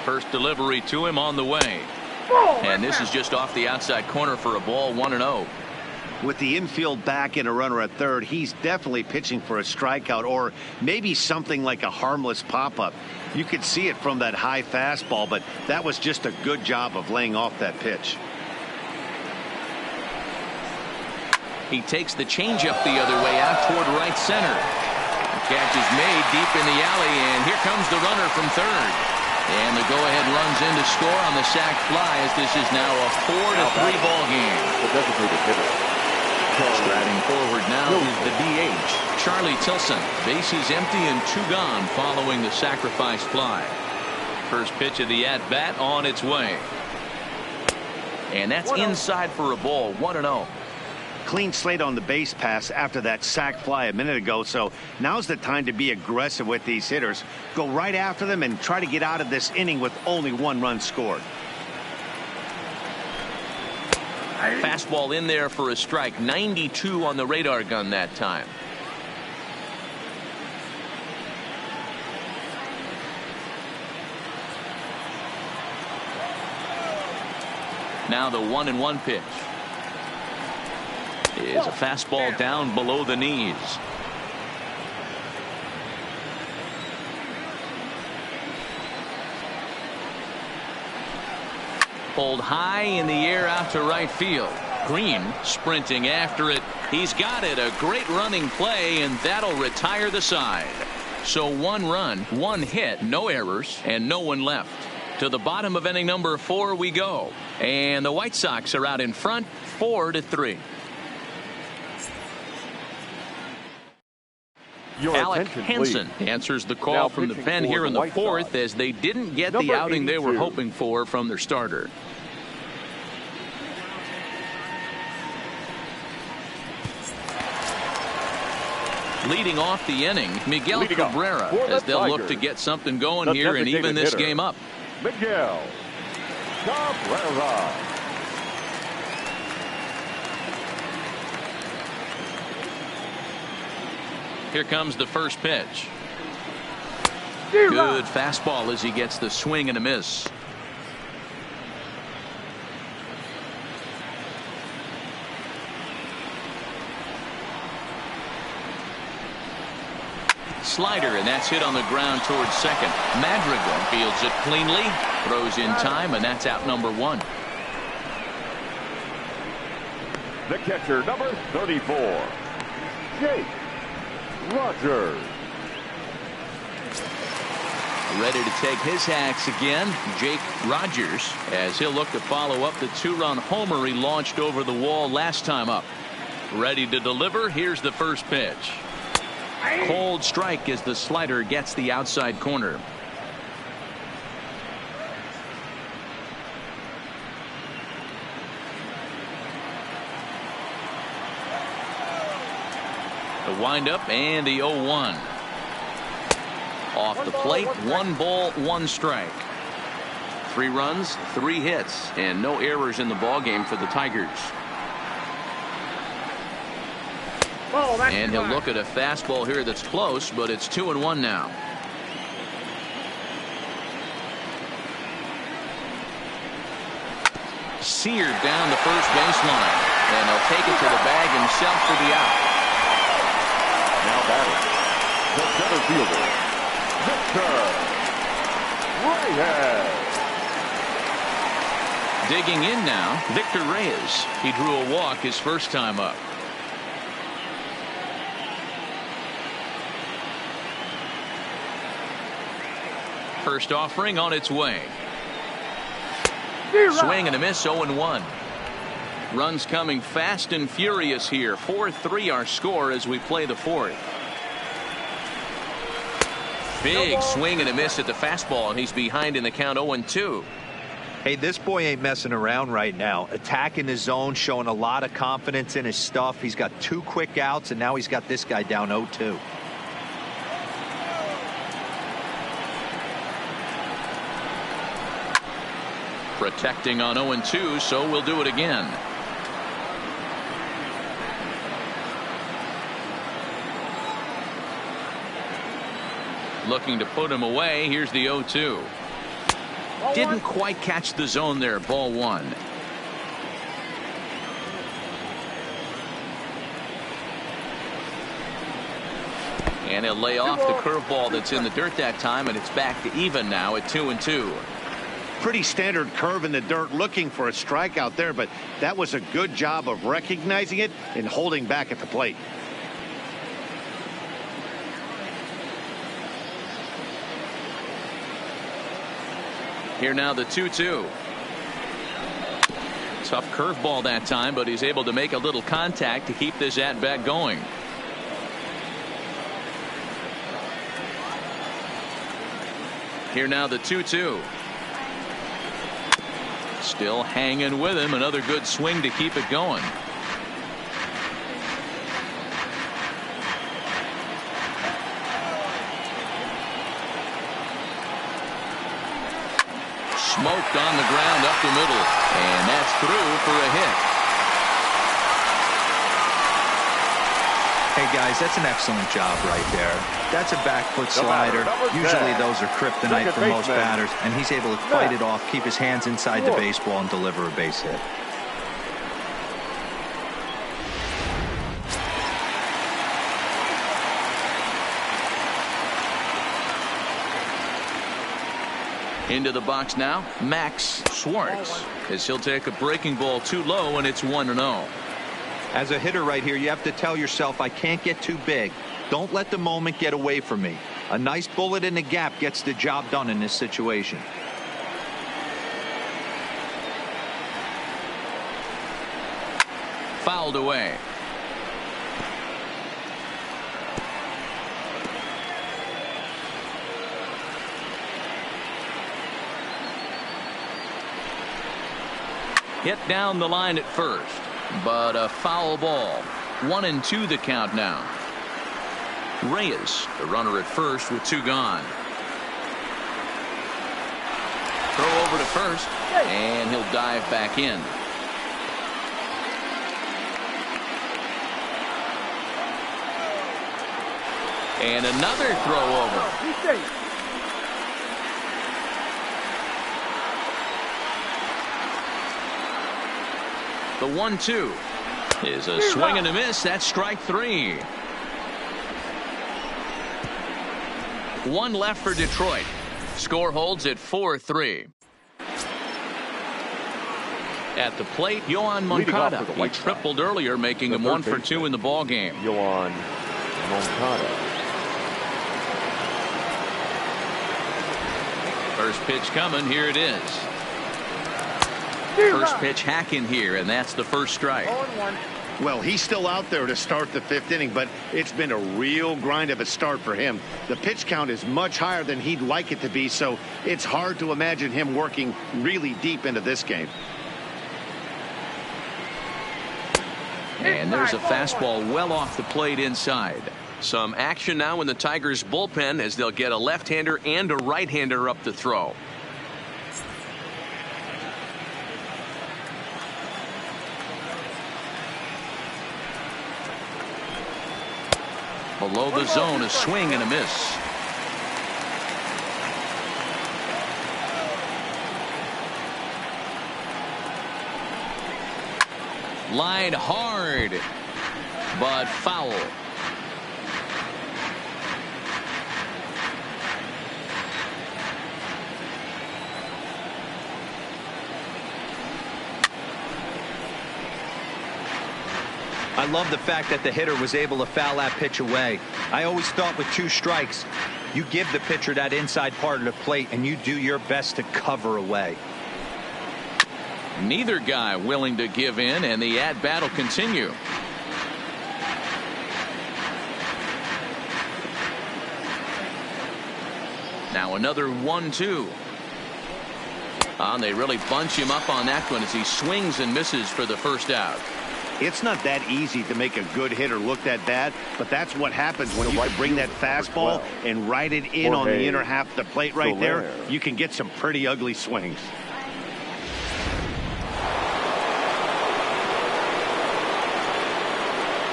[SPEAKER 5] First delivery to him on the way, and this is just off the outside corner for a ball. 1-0.
[SPEAKER 3] With the infield back and a runner at third, he's definitely pitching for a strikeout or maybe something like a harmless pop-up. You could see it from that high fastball, but that was just a good job of laying off that pitch.
[SPEAKER 5] He takes the changeup the other way out toward right center. The catch is made deep in the alley, and here comes the runner from third. And the go-ahead runs in to score on the sac fly as this is now a 4-3 ball game.
[SPEAKER 4] The designated hitter.
[SPEAKER 5] Striding forward now is the DH, Charlie Tilson. Bases empty and 2 gone following the sacrifice fly. First pitch of the at-bat on its way. And that's inside for a ball. 1-0.
[SPEAKER 3] Clean slate on the base pass after that sac fly a minute ago, so now's the time to be aggressive with these hitters. Go right after them and try to get out of this inning with only 1 run scored.
[SPEAKER 5] Fastball in there for a strike. 92 on the radar gun that time. Now the 1-1 pitch is a fastball down below the knees. Pulled high in the air out to right field. Green sprinting after it. He's got it. A great running play, and that'll retire the side. So 1 run, 1 hit, no errors, and no one left. To the bottom of inning number 4 we go. And the White Sox are out in front 4-3. Alec Hansen answers the call from the pen here in the 4th as they didn't get the outing they were hoping for from their starter. Leading off the inning, Miguel Cabrera, as they'll look to get something going here and even this game up.
[SPEAKER 4] Miguel Cabrera.
[SPEAKER 5] Here comes the first pitch. Good fastball as he gets the swing and a miss. Slider, and that's hit on the ground towards second. Madrigal fields it cleanly, throws in time, and that's out number 1.
[SPEAKER 4] The catcher, number 34, Jake Rogers.
[SPEAKER 5] Ready to take his hacks again, Jake Rogers, as he'll look to follow up the 2-run homer he launched over the wall last time up. Ready to deliver. Here's the first pitch. Cold strike as the slider gets the outside corner. The windup and the 0-1. Off the plate, 1 ball, 1 strike. 3 runs, 3 hits, and no errors in the ballgame for the Tigers. And he'll look at a fastball here that's close, but it's 2-1 now. Seared down the first baseline, and he'll take it to the bag himself for the out.
[SPEAKER 4] Now batting, the center fielder, Victor Reyes.
[SPEAKER 5] Digging in now, Victor Reyes. He drew a walk his first time up. First offering on its way. Swing and a miss, 0-1. Runs coming fast and furious here. 4-3 our score as we play the 4th. Big swing and a miss at the fastball, and he's behind in the count, 0-2.
[SPEAKER 2] Hey, this boy ain't messing around right now. Attacking the zone, showing a lot of confidence in his stuff. He's got 2 quick outs, and now he's got this guy down 0-2.
[SPEAKER 5] Protecting on 0-2, so we'll do it again. Looking to put him away. Here's the 0-2. Didn't quite catch the zone there. Ball 1. And he'll lay off the curveball that's in the dirt that time, and it's back to even now at 2-2.
[SPEAKER 3] Pretty standard curve in the dirt, looking for a strikeout there, but that was a good job of recognizing it and holding back at the plate.
[SPEAKER 5] Here now the 2-2. Tough curveball that time, but he's able to make a little contact to keep this at-bat going. Here now the 2-2. Still hanging with him. Another good swing to keep it going. Smoked on the ground up the middle, and that's through for a hit.
[SPEAKER 2] Hey guys, that's an excellent job right there. That's a back foot slider. Usually those are kryptonite for most batters, and he's able to fight it off, keep his hands inside the baseball, and deliver a base hit.
[SPEAKER 5] Into the box now, Max Schwartz, as he'll take a breaking ball too low, and it's 1-0.
[SPEAKER 2] As a hitter right here, you have to tell yourself, I can't get too big. Don't let the moment get away from me. A nice bullet in the gap gets the job done in this situation.
[SPEAKER 5] Fouled away. Hit down the line at first, but a foul ball. 1-2 the count now. Reyes, the runner at first with 2 gone. Throw over to first, and he'll dive back in. And another throw over. The 1-2 is a swing and a miss. That's strike 3. 1 left for Detroit. Score holds at 4-3. At the plate, Yoan Moncada. He tripled earlier, making him 1 for 2 in the ball game.
[SPEAKER 4] Yoan Moncada.
[SPEAKER 5] First pitch coming. Here it is. First pitch hacking here, and that's the first strike.
[SPEAKER 6] 0-1.
[SPEAKER 3] Well, he's still out there to start the 5th inning, but it's been a real grind of a start for him. The pitch count is much higher than he'd like it to be, so it's hard to imagine him working really deep into this game.
[SPEAKER 5] And there's a fastball well off the plate inside. Some action now in the Tigers bullpen as they'll get a left-hander and a right-hander up to throw. Below the zone, a swing and a miss. Line hard, but foul.
[SPEAKER 2] I love the fact that the hitter was able to foul that pitch away. I always thought with 2 strikes, you give the pitcher that inside part of the plate and you do your best to cover away.
[SPEAKER 5] Neither guy willing to give in, and the at-bat will continue. Now another 1-2. And they really bunch him up on that one as he swings and misses for the first out.
[SPEAKER 3] It's not that easy to make a good hitter look that bad, but that's what happens when you can bring that fastball and ride it in on the inner half of the plate right there. You can get some pretty ugly swings.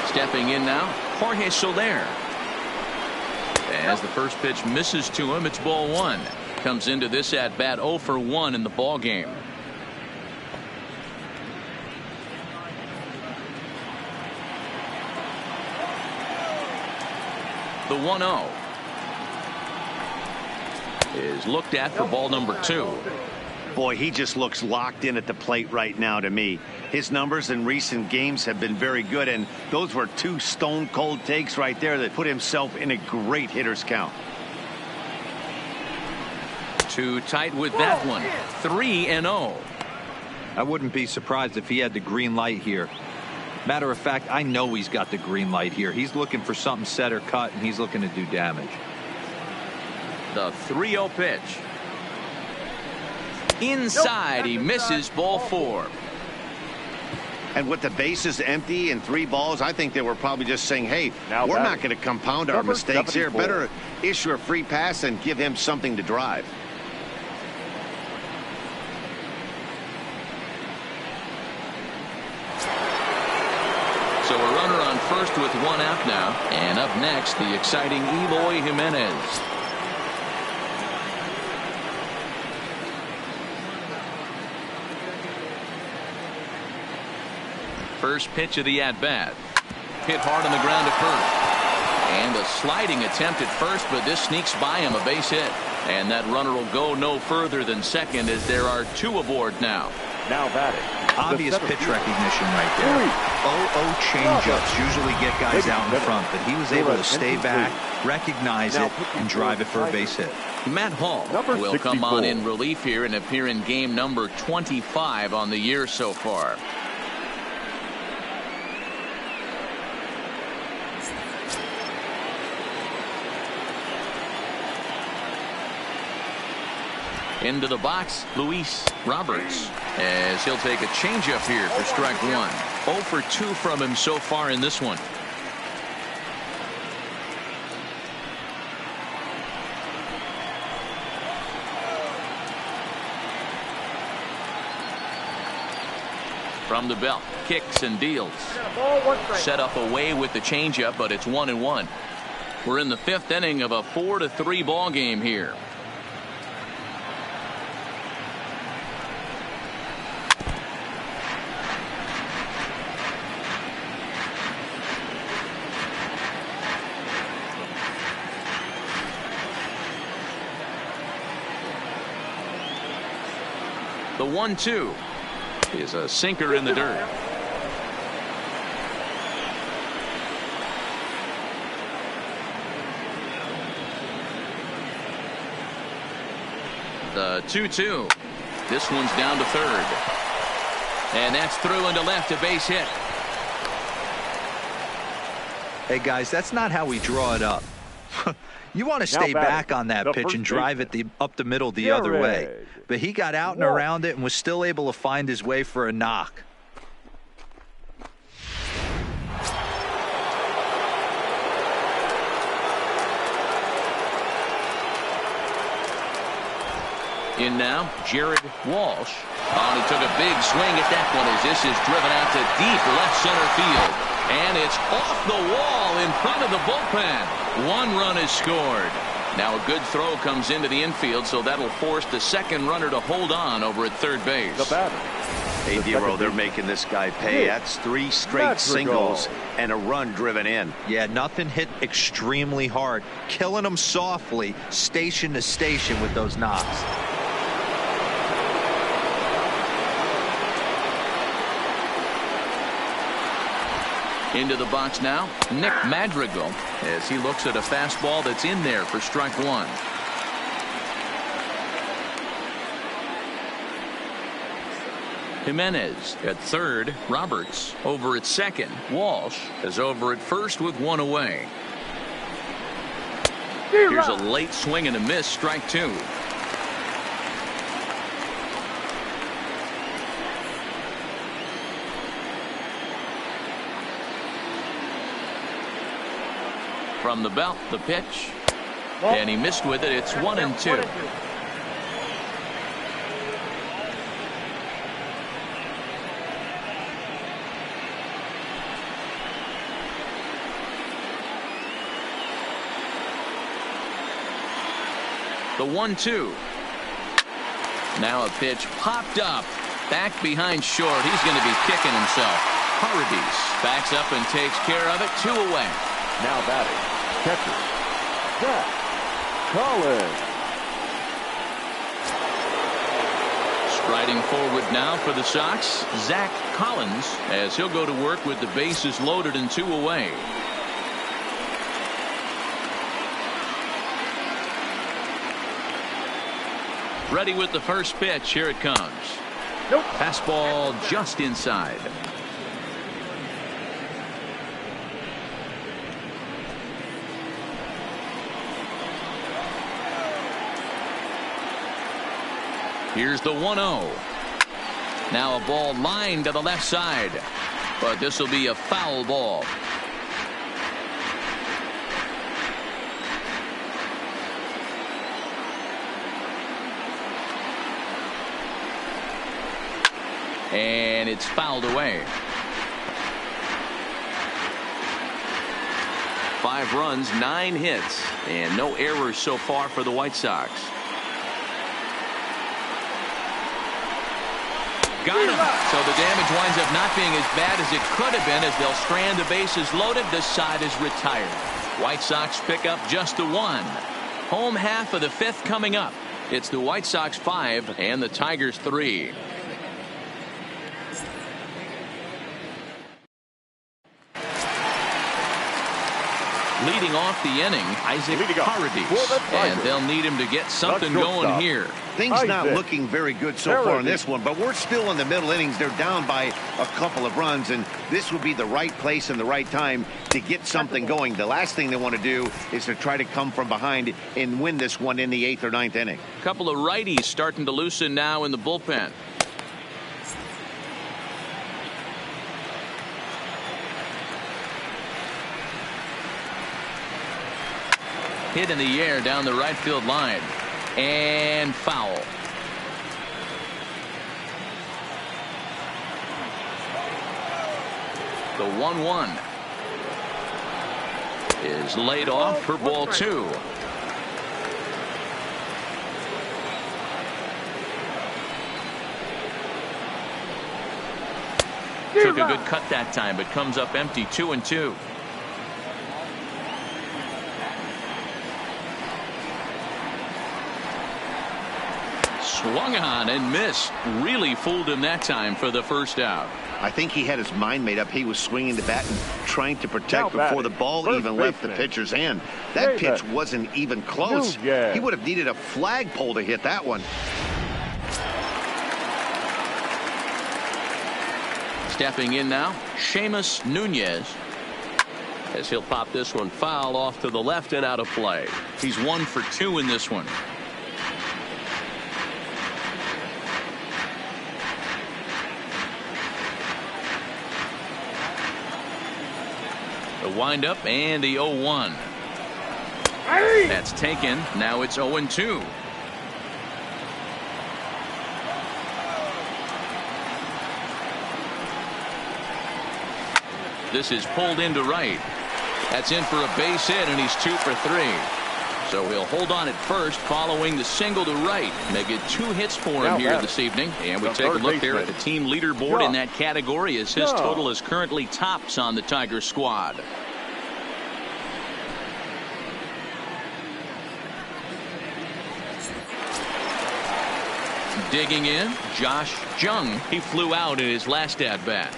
[SPEAKER 5] Stepping in now, Jorge Soler. As the first pitch misses to him, it's ball 1. Comes into this at bat 0 for 1 in the ball game. The 1-0 is looked at for ball number 2.
[SPEAKER 3] Boy, he just looks locked in at the plate right now to me. His numbers in recent games have been very good, and those were 2 stone-cold takes right there that put himself in a great hitter's count.
[SPEAKER 5] Too tight with that one. 3-0.
[SPEAKER 2] I wouldn't be surprised if he had the green light here. Matter of fact, I know he's got the green light here. He's looking for something set or cut, and he's looking to do damage.
[SPEAKER 5] The 3-0 pitch. Inside, he misses ball 4.
[SPEAKER 3] And with the bases empty and 3 balls, I think they were probably just saying, hey, we're not going to compound our mistakes here. Better issue a free pass and give him something to drive.
[SPEAKER 5] So a runner on first with 1 out now. And up next, the exciting Eloy Jimenez. First pitch of the at-bat. Hit hard on the ground at first. And a sliding attempt at first, but this sneaks by him, a base hit. And that runner will go no further than second as there are 2 aboard now.
[SPEAKER 4] Now batting.
[SPEAKER 2] Obvious pitch recognition right there. 0-0 changeups usually get guys out in front, but he was able to stay back, recognize it, and drive it for a base hit.
[SPEAKER 5] Matt Hall will come on in relief here and appear in game number 25 on the year so far. Into the box, Luis Roberts, as he'll take a changeup here for strike 1. 0 for 2 from him so far in this one. From the belt, kicks and deals. Set up away with the changeup, but it's 1-1. We're in the 5th inning of a 4-3 ball game here. The 1-2 is a sinker in the dirt. The 2-2. This one's down to third. And that's through into left, a base hit.
[SPEAKER 2] Hey, guys, that's not how we draw it up. You want to stay back on that pitch and drive it up the middle the other way. But he got out and around it and was still able to find his way for a knock.
[SPEAKER 5] In now, Jared Walsh. Oh, and he took a big swing at that one as this is driven out to deep left center field. And it's off the wall in front of the bullpen. 1 run is scored. Now a good throw comes into the infield, so that'll force the second runner to hold on over at third base.
[SPEAKER 4] The batter.
[SPEAKER 3] Hey, Dero, they're making this guy pay. That's 3 straight singles and a run driven in.
[SPEAKER 2] Yeah, nothing hit extremely hard. Killing them softly, station to station with those knocks.
[SPEAKER 5] Into the box now, Nick Madrigal, as he looks at a fastball that's in there for strike 1. Jimenez at third, Roberts over at second, Walsh is over at first with 1 away. Here's a late swing and a miss, strike 2. From the belt, the pitch, and he missed with it. It's 1-2. The 1-2. Now a pitch popped up, back behind short. He's going to be kicking himself. Paradis backs up and takes care of it. 2 away.
[SPEAKER 4] Now batting, catcher, Zach Collins.
[SPEAKER 5] Striding forward now for the Sox, Zach Collins, as he'll go to work with the bases loaded and 2 away. Ready with the first pitch. Here it comes.
[SPEAKER 6] Nope.
[SPEAKER 5] Fastball just inside. Here's the 1-0. Now a ball lined to the left side, but this will be a foul ball. And it's fouled away. 5 runs, 9 hits, and no errors so far for the White Sox. Got him. So the damage winds up not being as bad as it could have been as they'll strand the bases loaded. This side is retired. White Sox pick up just the 1. Home half of the 5th coming up. It's the White Sox 5 and the Tigers 3. Leading off the inning, Isaac Paradis, and they'll need him to get something going here.
[SPEAKER 3] Things not looking very good so far in this one, but we're still in the middle innings. They're down by a couple of runs, and this would be the right place and the right time to get something going. The last thing they want to do is to try to come from behind and win this one in the 8th or 9th inning.
[SPEAKER 5] A couple of righties starting to loosen now in the bullpen. Hit in the air down the right field line, and foul. The 1-1 is laid off for ball 2. Took a good cut that time, but comes up empty. 2-2. Swung on and missed. Really fooled him that time for the first out.
[SPEAKER 3] I think he had his mind made up. He was swinging the bat and trying to protect before the ball even left the pitcher's hand. That pitch wasn't even close. He would have needed a flagpole to hit that one.
[SPEAKER 5] Stepping in now, Seamus Nunez, as he'll pop this one foul off to the left and out of play. He's 1 for 2 in this one. The windup and the 0-1. That's taken. Now it's 0-2. This is pulled into right. That's in for a base hit, and he's 2 for 3. So he'll hold on at first following the single to right. Make it 2 hits for him here this evening. And we take a look there at the team leaderboard in that category as his total is currently tops on the Tiger squad. Digging in, Josh Jung. He flew out in his last at-bat.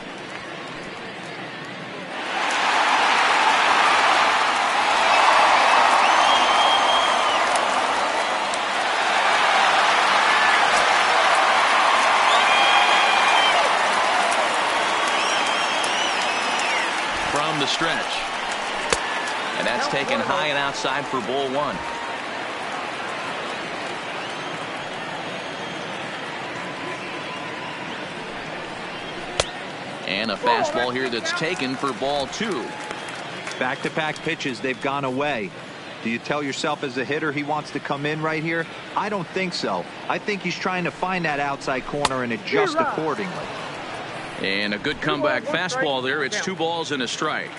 [SPEAKER 5] From the stretch. And that's taken high and outside for ball 1. And a fastball here that's taken for ball 2.
[SPEAKER 2] Back-to-back pitches, they've gone away. Do you tell yourself as a hitter he wants to come in right here? I don't think so. I think he's trying to find that outside corner and adjust accordingly.
[SPEAKER 5] And a good comeback fastball there. It's 2 balls and a strike.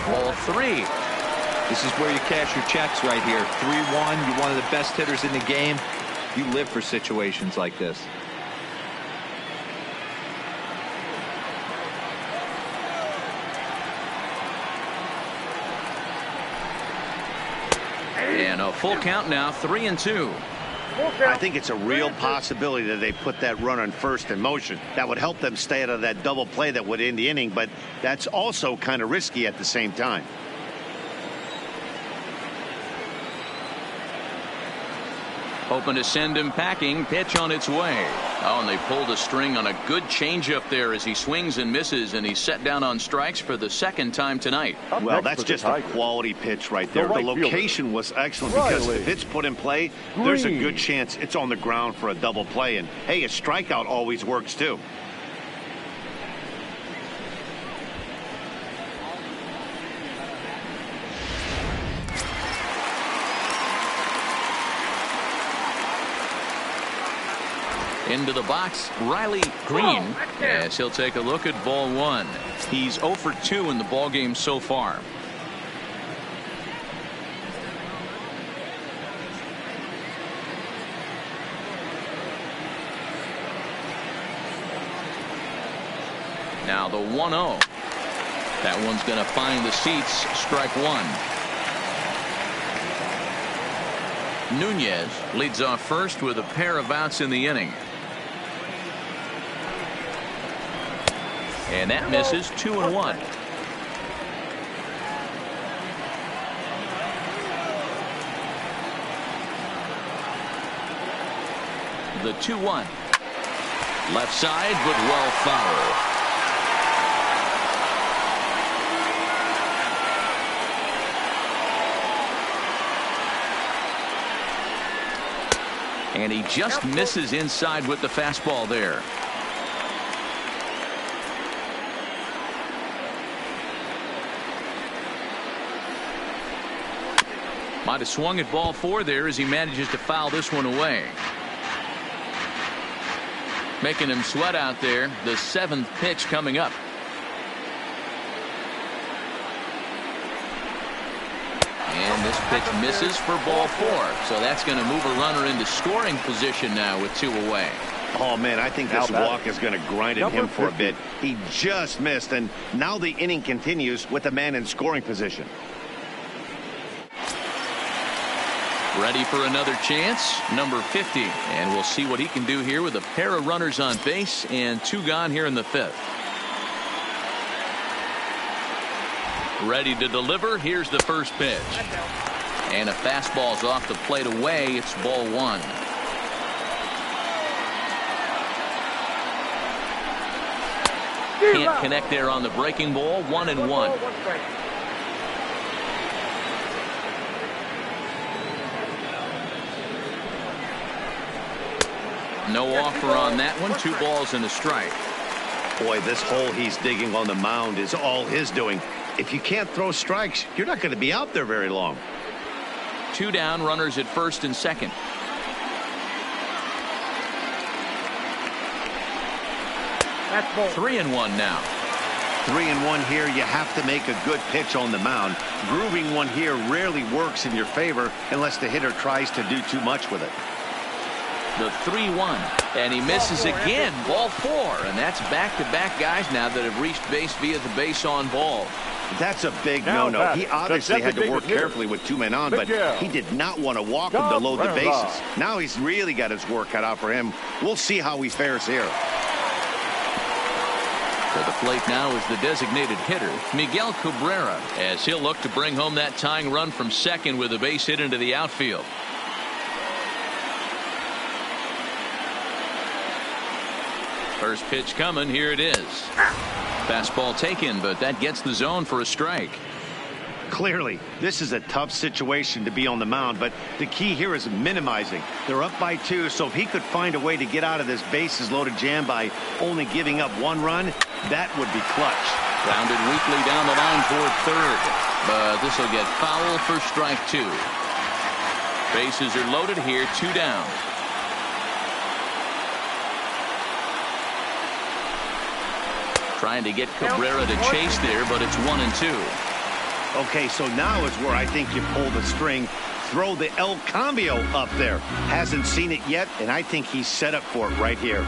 [SPEAKER 5] Ball 3.
[SPEAKER 2] This is where you cash your checks right here. 3-1. You're one of the best hitters in the game. You live for situations like this.
[SPEAKER 5] And a full count now, 3-2.
[SPEAKER 3] I think it's a real possibility that they put that run on first in motion. That would help them stay out of that double play that would end the inning, but that's also kind of risky at the same time.
[SPEAKER 5] Hoping to send him packing. Pitch on its way. Oh, and they pulled a string on a good changeup there as he swings and misses, and he's set down on strikes for the second time tonight.
[SPEAKER 3] Well, that's just a quality pitch right there. The location was excellent because if it's put in play, there's a good chance it's on the ground for a double play. And, hey, a strikeout always works, too.
[SPEAKER 5] Into the box, Riley Green, as he'll take a look at ball 1. He's 0 for 2 in the ball game so far. Now the 1-0. That one's going to find the seats. Strike 1. Nunez leads off first with a pair of outs in the inning. And that misses. 2-1. The 2-1. Left side, but well foul. And he just misses inside with the fastball there. Might have swung at ball 4 there as he manages to foul this one away. Making him sweat out there. The 7th pitch coming up. And this pitch misses for ball 4. So that's going to move a runner into scoring position now with 2 away.
[SPEAKER 3] Oh, man, I think this walk is going to grind at him for a bit. He just missed, and now the inning continues with a man in scoring position.
[SPEAKER 5] Ready for another chance, number 50. And we'll see what he can do here with a pair of runners on base and 2 gone here in the 5th. Ready to deliver. Here's the first pitch. And a fastball's off the plate away. It's ball 1. Can't connect there on the breaking ball. 1-1. No offer on that one. 2 balls and a strike.
[SPEAKER 3] Boy, this hole he's digging on the mound is all his doing. If you can't throw strikes, you're not going to be out there very long.
[SPEAKER 5] 2 down, runners at first and second.
[SPEAKER 6] That's ball.
[SPEAKER 5] 3-1 now.
[SPEAKER 3] 3-1 here. You have to make a good pitch on the mound. Grooving one here rarely works in your favor unless the hitter tries to do too much with it.
[SPEAKER 5] The 3-1, and he misses again. Ball 4, and that's back-to-back guys now that have reached base via the base on ball.
[SPEAKER 3] That's a big no-no. He obviously had to work carefully with 2 men on, but he did not want to walk him to load the bases. Now he's really got his work cut out for him. We'll see how he fares here.
[SPEAKER 5] To the plate now is the designated hitter, Miguel Cabrera, as he'll look to bring home that tying run from second with a base hit into the outfield. First pitch coming. Here it is. Fastball taken, but that gets the zone for a strike.
[SPEAKER 3] Clearly, this is a tough situation to be on the mound, but the key here is minimizing. They're up by 2, so if he could find a way to get out of this bases-loaded jam by only giving up 1 run, that would be clutch.
[SPEAKER 5] Grounded weakly down the line toward third, but this will get foul for strike 2. Bases are loaded here, 2 down. Trying to get Cabrera to chase there, but it's 1-2.
[SPEAKER 3] Okay, so now is where I think you pull the string. Throw the El Cambio up there. Hasn't seen it yet, and I think he's set up for it right here.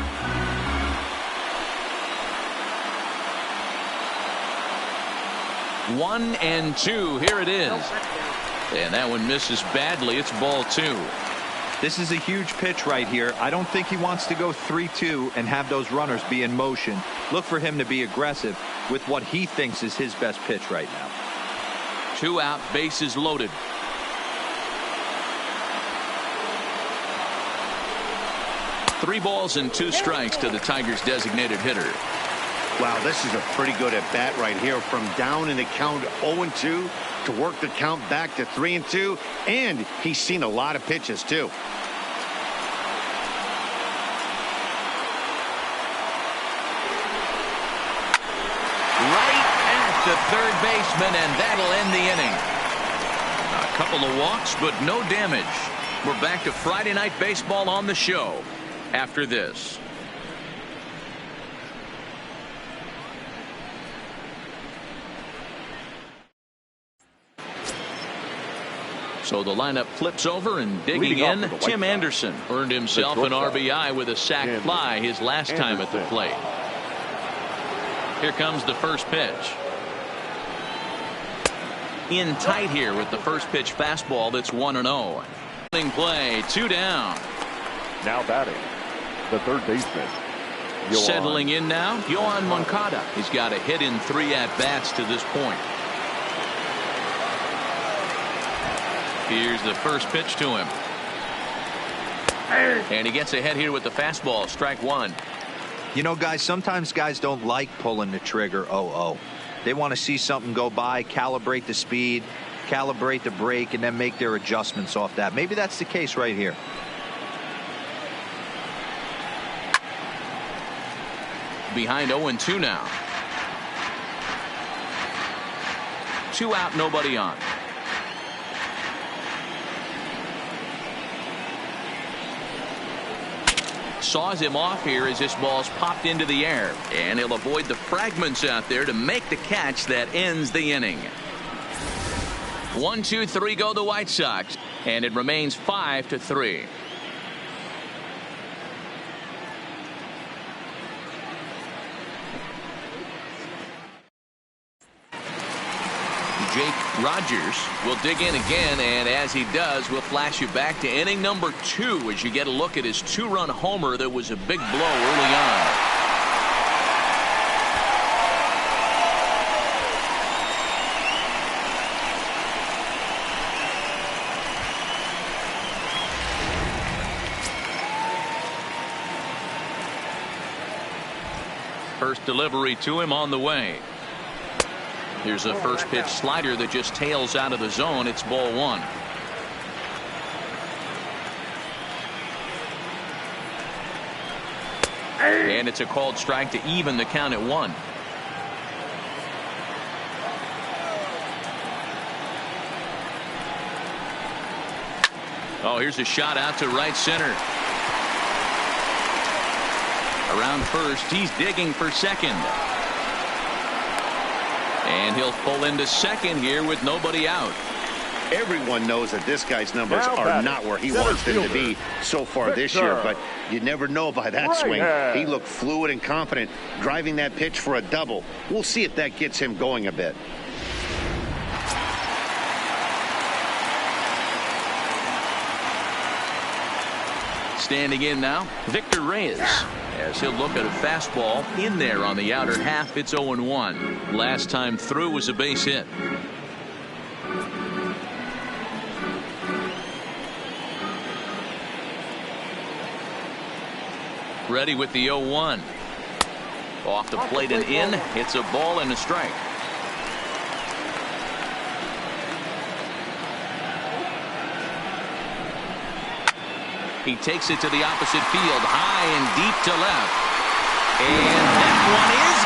[SPEAKER 5] One and 2. Here it is. And that one misses badly. It's ball 2.
[SPEAKER 2] This is a huge pitch right here. I don't think he wants to go 3-2 and have those runners be in motion. Look for him to be aggressive with what he thinks is his best pitch right now.
[SPEAKER 5] 2 out, bases loaded. Three balls and 2 strikes to the Tigers' designated hitter.
[SPEAKER 3] Wow, this is a pretty good at bat right here. From down in the count 0-2 to work the count back to 3-2, and he's seen a lot of pitches too.
[SPEAKER 5] Right at the third baseman, and that'll end the inning. A couple of walks, but no damage. We're back to Friday Night Baseball on the show after this. So the lineup flips over, and digging in, Tim Anderson earned himself an RBI with a sac fly his last time at the plate. Here comes the first pitch. In tight here with the first pitch fastball. That's 1-0. Play, 2 down.
[SPEAKER 4] Now batting, the third baseman.
[SPEAKER 5] Settling in now, Yohan Moncada. He's got a hit in 3 at-bats to this point. Here's the first pitch to him. And he gets ahead here with the fastball. Strike 1.
[SPEAKER 2] You know, guys, sometimes guys don't like pulling the trigger 0-0. They want to see something go by, calibrate the speed, calibrate the brake, and then make their adjustments off that. Maybe that's the case right here.
[SPEAKER 5] Behind 0-2 now. 2 out, nobody on. Saws him off here as this ball's popped into the air, and he'll avoid the fragments out there to make the catch that ends the inning. 1, 2, 3 go the White Sox, and it remains 5-3. Jake Rogers will dig in again, and as he does, we'll flash you back to inning number 2 as you get a look at his 2-run homer that was a big blow early on. First delivery to him on the way. Here's a first pitch slider that just tails out of the zone. It's ball 1. And it's a called strike to even the count at 1. Oh, here's a shot out to right center. Around first, he's digging for second. And he'll pull into second here with nobody out.
[SPEAKER 3] Everyone knows that this guy's numbers are not where he wants them to be so far this year, but you never know by that swing. He looked fluid and confident, driving that pitch for a double. We'll see if that gets him going a bit.
[SPEAKER 5] Standing in now, Victor Reyes, as he'll look at a fastball in there on the outer half. It's 0-1. Last time through was a base hit. Ready with the 0-1. Off the plate and in. It's a ball and a strike. He takes it to the opposite field, high and deep to left. And that one is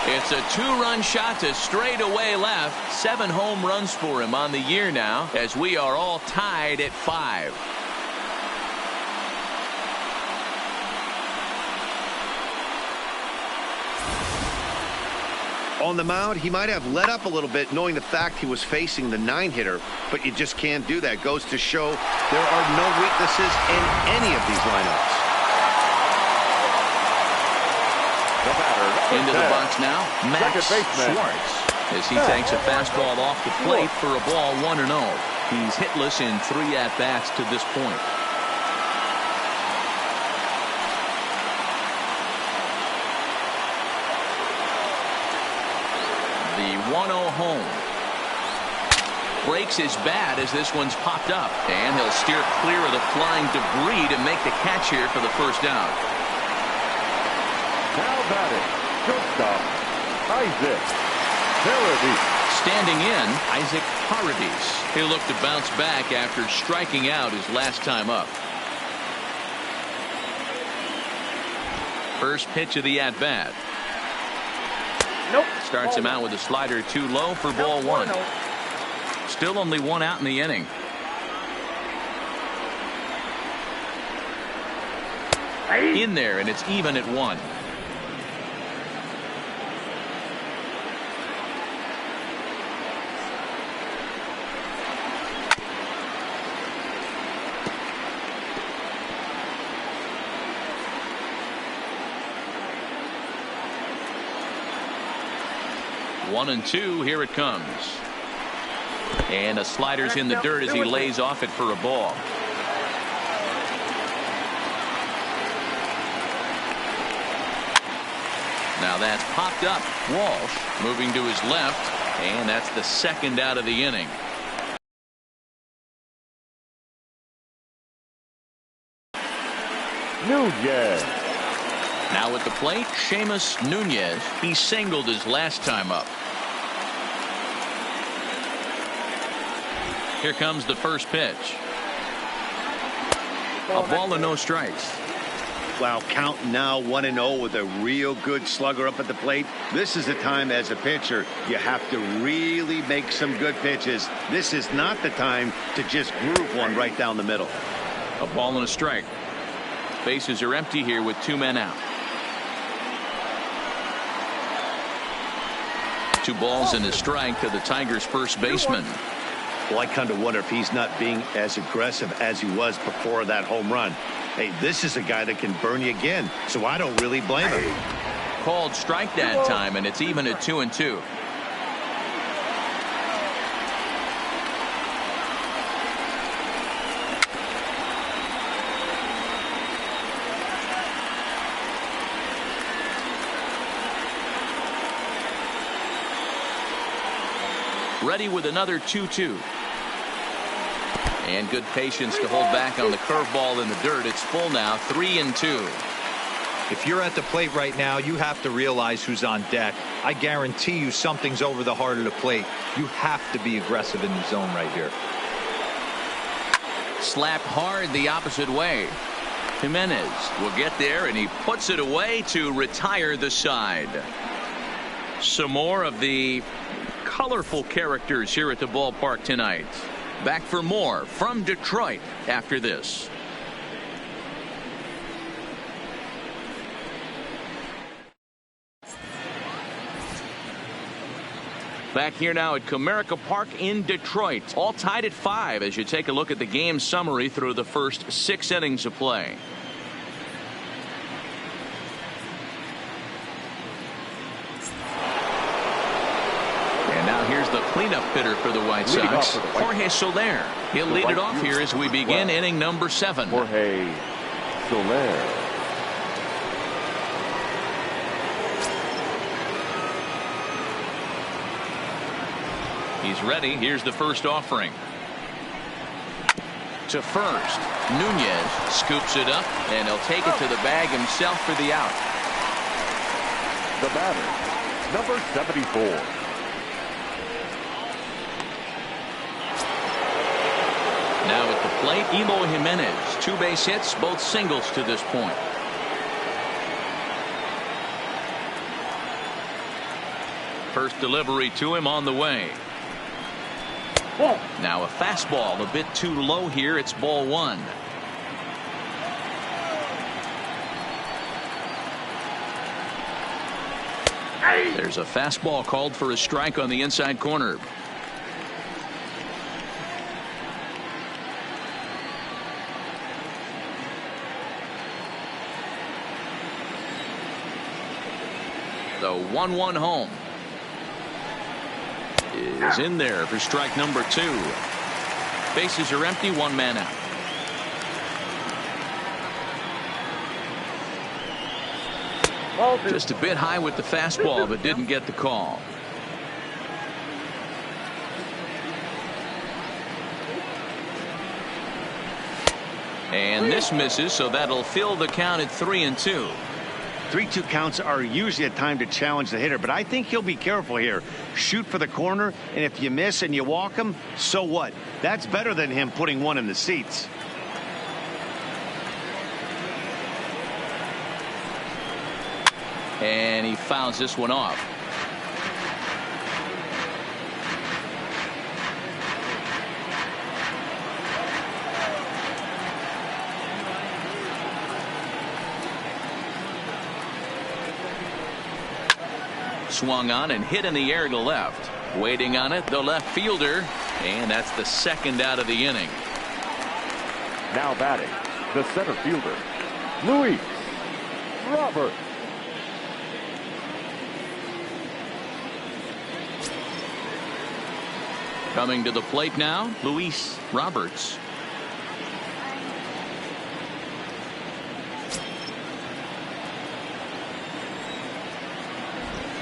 [SPEAKER 5] gone. It's a 2-run shot to straightaway left. 7 home runs for him on the year now, as we are all tied at 5.
[SPEAKER 3] On the mound, he might have let up a little bit knowing the fact he was facing the 9-hitter, but you just can't do that. Goes to show there are no weaknesses in any of these lineups.
[SPEAKER 5] Into the box now, Max Schwartz, as he takes a fastball off the plate for a ball 1-0. He's hitless in 3 at-bats to this point. The 1-0 home. Breaks his bat as this one's popped up. And he'll steer clear of the flying debris to make the catch here for the first out.
[SPEAKER 4] Now batting, shortstop, Isaac Paradis.
[SPEAKER 5] Standing in, Isaac Paradis. He'll look to bounce back after striking out his last time up. First pitch of the at-bat.
[SPEAKER 6] Nope.
[SPEAKER 5] Starts him out with a slider too low for ball 1. Still only 1 out in the inning. In there, and it's even at 1. One and 2, here it comes. And a slider's in the dirt as he lays off it for a ball. Now that's popped up. Walsh moving to his left, and that's the second out of the inning.
[SPEAKER 4] Nunez.
[SPEAKER 5] Now at the plate, Seamus Nunez. He singled his last time up. Here comes the first pitch. A ball and no strikes.
[SPEAKER 3] Wow, count now 1-0 with a real good slugger up at the plate. This is the time as a pitcher you have to really make some good pitches. This is not the time to just groove one right down the middle.
[SPEAKER 5] A ball and a strike. Bases are empty here with 2 men out. 2 balls and a strike to the Tigers' first baseman.
[SPEAKER 3] Well, I kind of wonder if he's not being as aggressive as he was before that home run. Hey, this is a guy that can burn you again, so I don't really blame him.
[SPEAKER 5] Called strike that time, and it's even at 2-2. Ready with another 2-2. And good patience to hold back on the curveball in the dirt. It's full now, 3-2.
[SPEAKER 2] If you're at the plate right now, you have to realize who's on deck. I guarantee you something's over the heart of the plate. You have to be aggressive in the zone right here.
[SPEAKER 5] Slapped hard the opposite way. Jimenez will get there, and he puts it away to retire the side. Some more of the colorful characters here at the ballpark tonight. Back for more from Detroit after this. Back here now at Comerica Park in Detroit. All tied at 5 as you take a look at the game summary through the first 6 innings of play. And now here's the cleanup hitter for the White Sox, Jorge Soler. He'll lead it off here as we begin inning number 7.
[SPEAKER 4] Jorge Soler.
[SPEAKER 5] He's ready. Here's the first offering. To first. Nunez scoops it up, and he'll take it to the bag himself for the out.
[SPEAKER 4] The batter, number 74.
[SPEAKER 5] Now at the plate, Eloy Jimenez. 2 base hits, both singles to this point. First delivery to him on the way. Now a fastball a bit too low here. It's ball 1. There's a fastball called for a strike on the inside corner. The 1-1 home is in there for strike number 2. Bases are empty, 1 man out. Just a bit high with the fastball, but didn't get the call. And this misses, so that'll fill the count at 3-2.
[SPEAKER 3] 3-2 counts are usually a time to challenge the hitter, but I think he'll be careful here. Shoot for the corner, and if you miss and you walk him, so what? That's better than him putting one in the seats.
[SPEAKER 5] And he fouls this one off. Swung on and hit in the air to left. Waiting on it, the left fielder, and that's the second out of the inning.
[SPEAKER 4] Now batting, the center fielder, Luis Robert.
[SPEAKER 5] Coming to the plate now, Luis Roberts.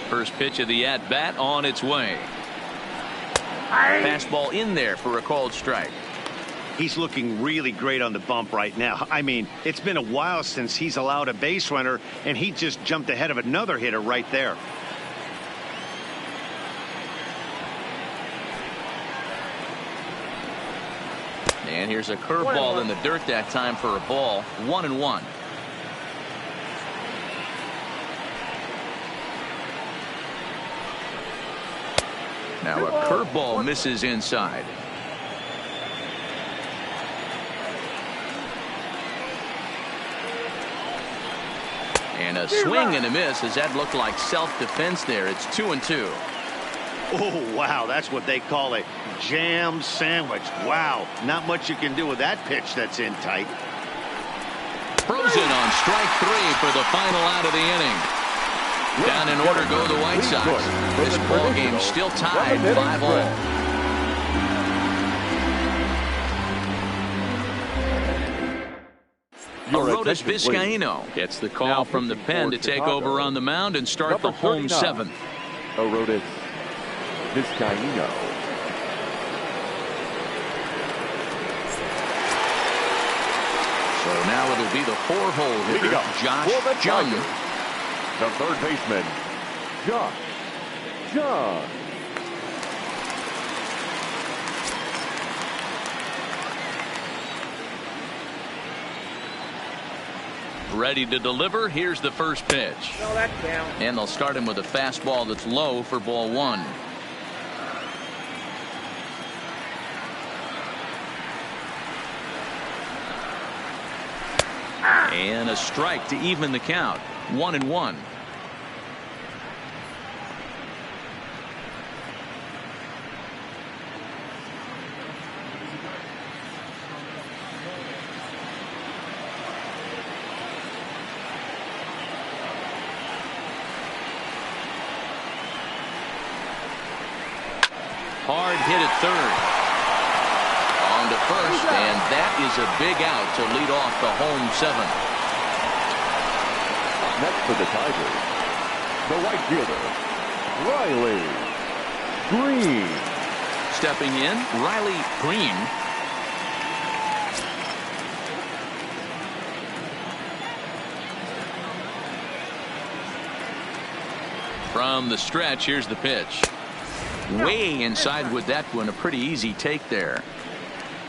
[SPEAKER 5] First pitch of the at-bat on its way. Fastball in there for a called strike.
[SPEAKER 3] He's looking really great on the bump right now. I mean, it's been a while since he's allowed a base runner, and he just jumped ahead of another hitter right there.
[SPEAKER 5] And here's a curveball in the dirt that time for a ball. 1-1. Now a curveball misses inside. And a swing and a miss as that looked like self-defense there. It's 2-2.
[SPEAKER 3] Oh, wow. That's what they call a jam sandwich. Wow. Not much you can do with that pitch that's in tight.
[SPEAKER 5] Frozen on strike 3 for the final out of the inning. Down in order go the White Sox. This ball game still tied 5-all. Aroldis Vizcaíno gets the call from the pen to take over on the mound and start the home 7th.
[SPEAKER 4] Aroldis Vizcaíno.
[SPEAKER 5] So now it'll be the 4-hole hitter, Josh Jung.
[SPEAKER 4] The third baseman, Josh Jung.
[SPEAKER 5] Ready to deliver. Here's the first pitch.
[SPEAKER 6] No, that's down.
[SPEAKER 5] And they'll start him with a fastball that's low for ball 1. And a strike to even the count. 1-1. Hard hit at third. On to first, and that is a big out to lead off the home 7th.
[SPEAKER 4] Next for the Tigers, the right fielder, Riley Green.
[SPEAKER 5] Stepping in, Riley Green. From the stretch, here's the pitch. Way inside with that one. A pretty easy take there.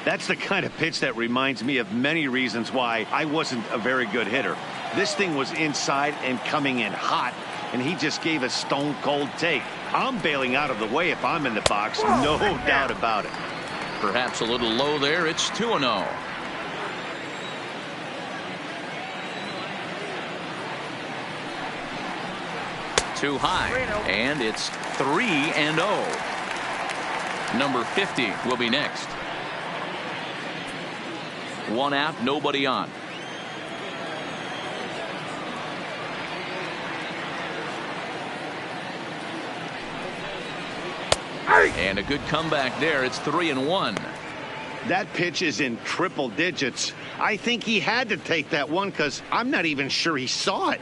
[SPEAKER 3] That's the kind of pitch that reminds me of many reasons why I wasn't a very good hitter. This thing was inside and coming in hot, and he just gave a stone-cold take. I'm bailing out of the way if I'm in the box, no doubt about it.
[SPEAKER 5] Perhaps a little low there. It's 2-0. Too high, and it's 3-0. Number 50 will be next. 1 out, nobody on. And a good comeback there. It's 3-1.
[SPEAKER 3] That pitch is in triple digits. I think he had to take that one because I'm not even sure he saw it.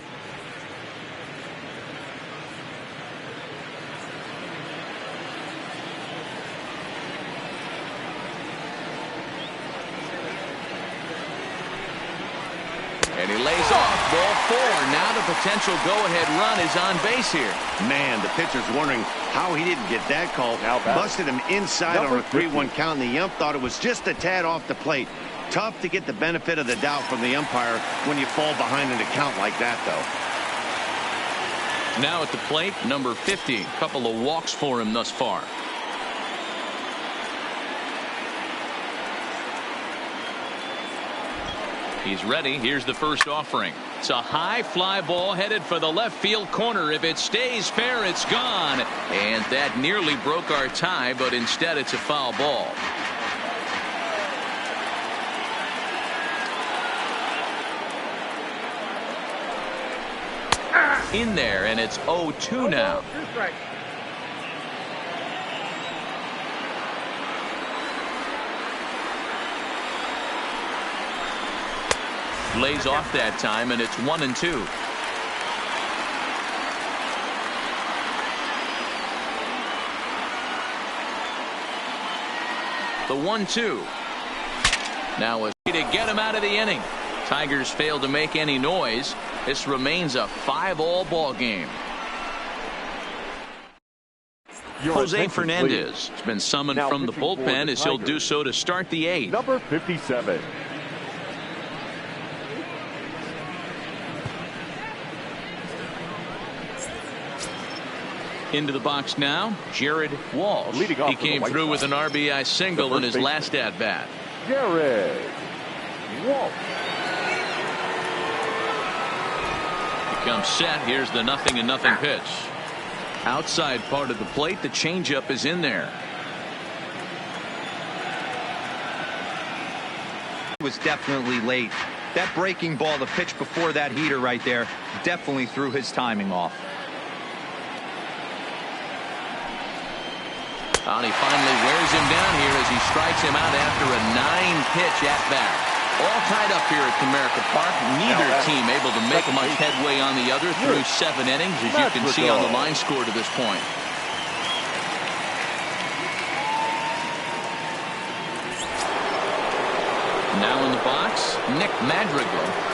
[SPEAKER 5] And he lays off. Ball 4. Now the potential go-ahead run is on base here.
[SPEAKER 3] Man, the pitcher's wondering how he didn't get that call. Busted him inside on a 3-1 count, and the ump thought it was just a tad off the plate. Tough to get the benefit of the doubt from the umpire when you fall behind in a count like that, though.
[SPEAKER 5] Now at the plate, number 50. Couple of walks for him thus far. He's ready. Here's the first offering. It's a high fly ball headed for the left field corner. If it stays fair, it's gone. And that nearly broke our tie, but instead it's a foul ball. In there, and it's 0-2 now. Lays off that time, and it's 1-2. The 1-2. Now a to get him out of the inning. Tigers failed to make any noise. This remains a 5-all ball game. Jose Fernandez has been summoned from the bullpen as he'll do so to start the 8th.
[SPEAKER 4] Number 57.
[SPEAKER 5] Into the box now, Jared Walsh. He came through with an RBI single in his last at-bat.
[SPEAKER 4] Jared Walsh.
[SPEAKER 5] Comes set. Here's the 0-0 pitch. Outside part of the plate. The changeup is in there.
[SPEAKER 2] It was definitely late. That breaking ball, the pitch before that heater right there, definitely threw his timing off.
[SPEAKER 5] And he finally wears him down here as he strikes him out after a 9-pitch at-bat. All tied up here at Comerica Park. Neither team able to make much headway on the other through 7 innings, as you can see on the line score to this point. Now in the box, Nick Madrigal.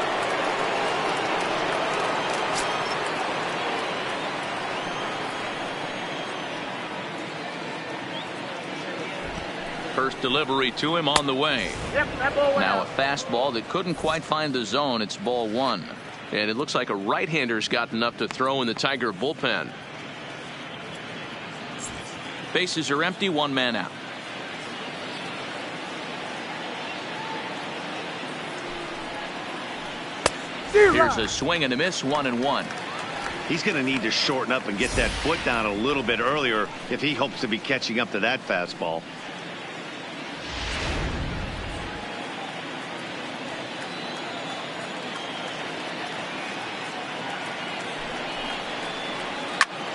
[SPEAKER 5] First delivery to him on the way. Now a fastball that couldn't quite find the zone. It's ball 1. And it looks like a right-hander's got enough to throw in the Tiger bullpen. Bases are empty, 1 man out. Here's a swing and a miss, 1-1.
[SPEAKER 3] He's going to need to shorten up and get that foot down a little bit earlier if he hopes to be catching up to that fastball.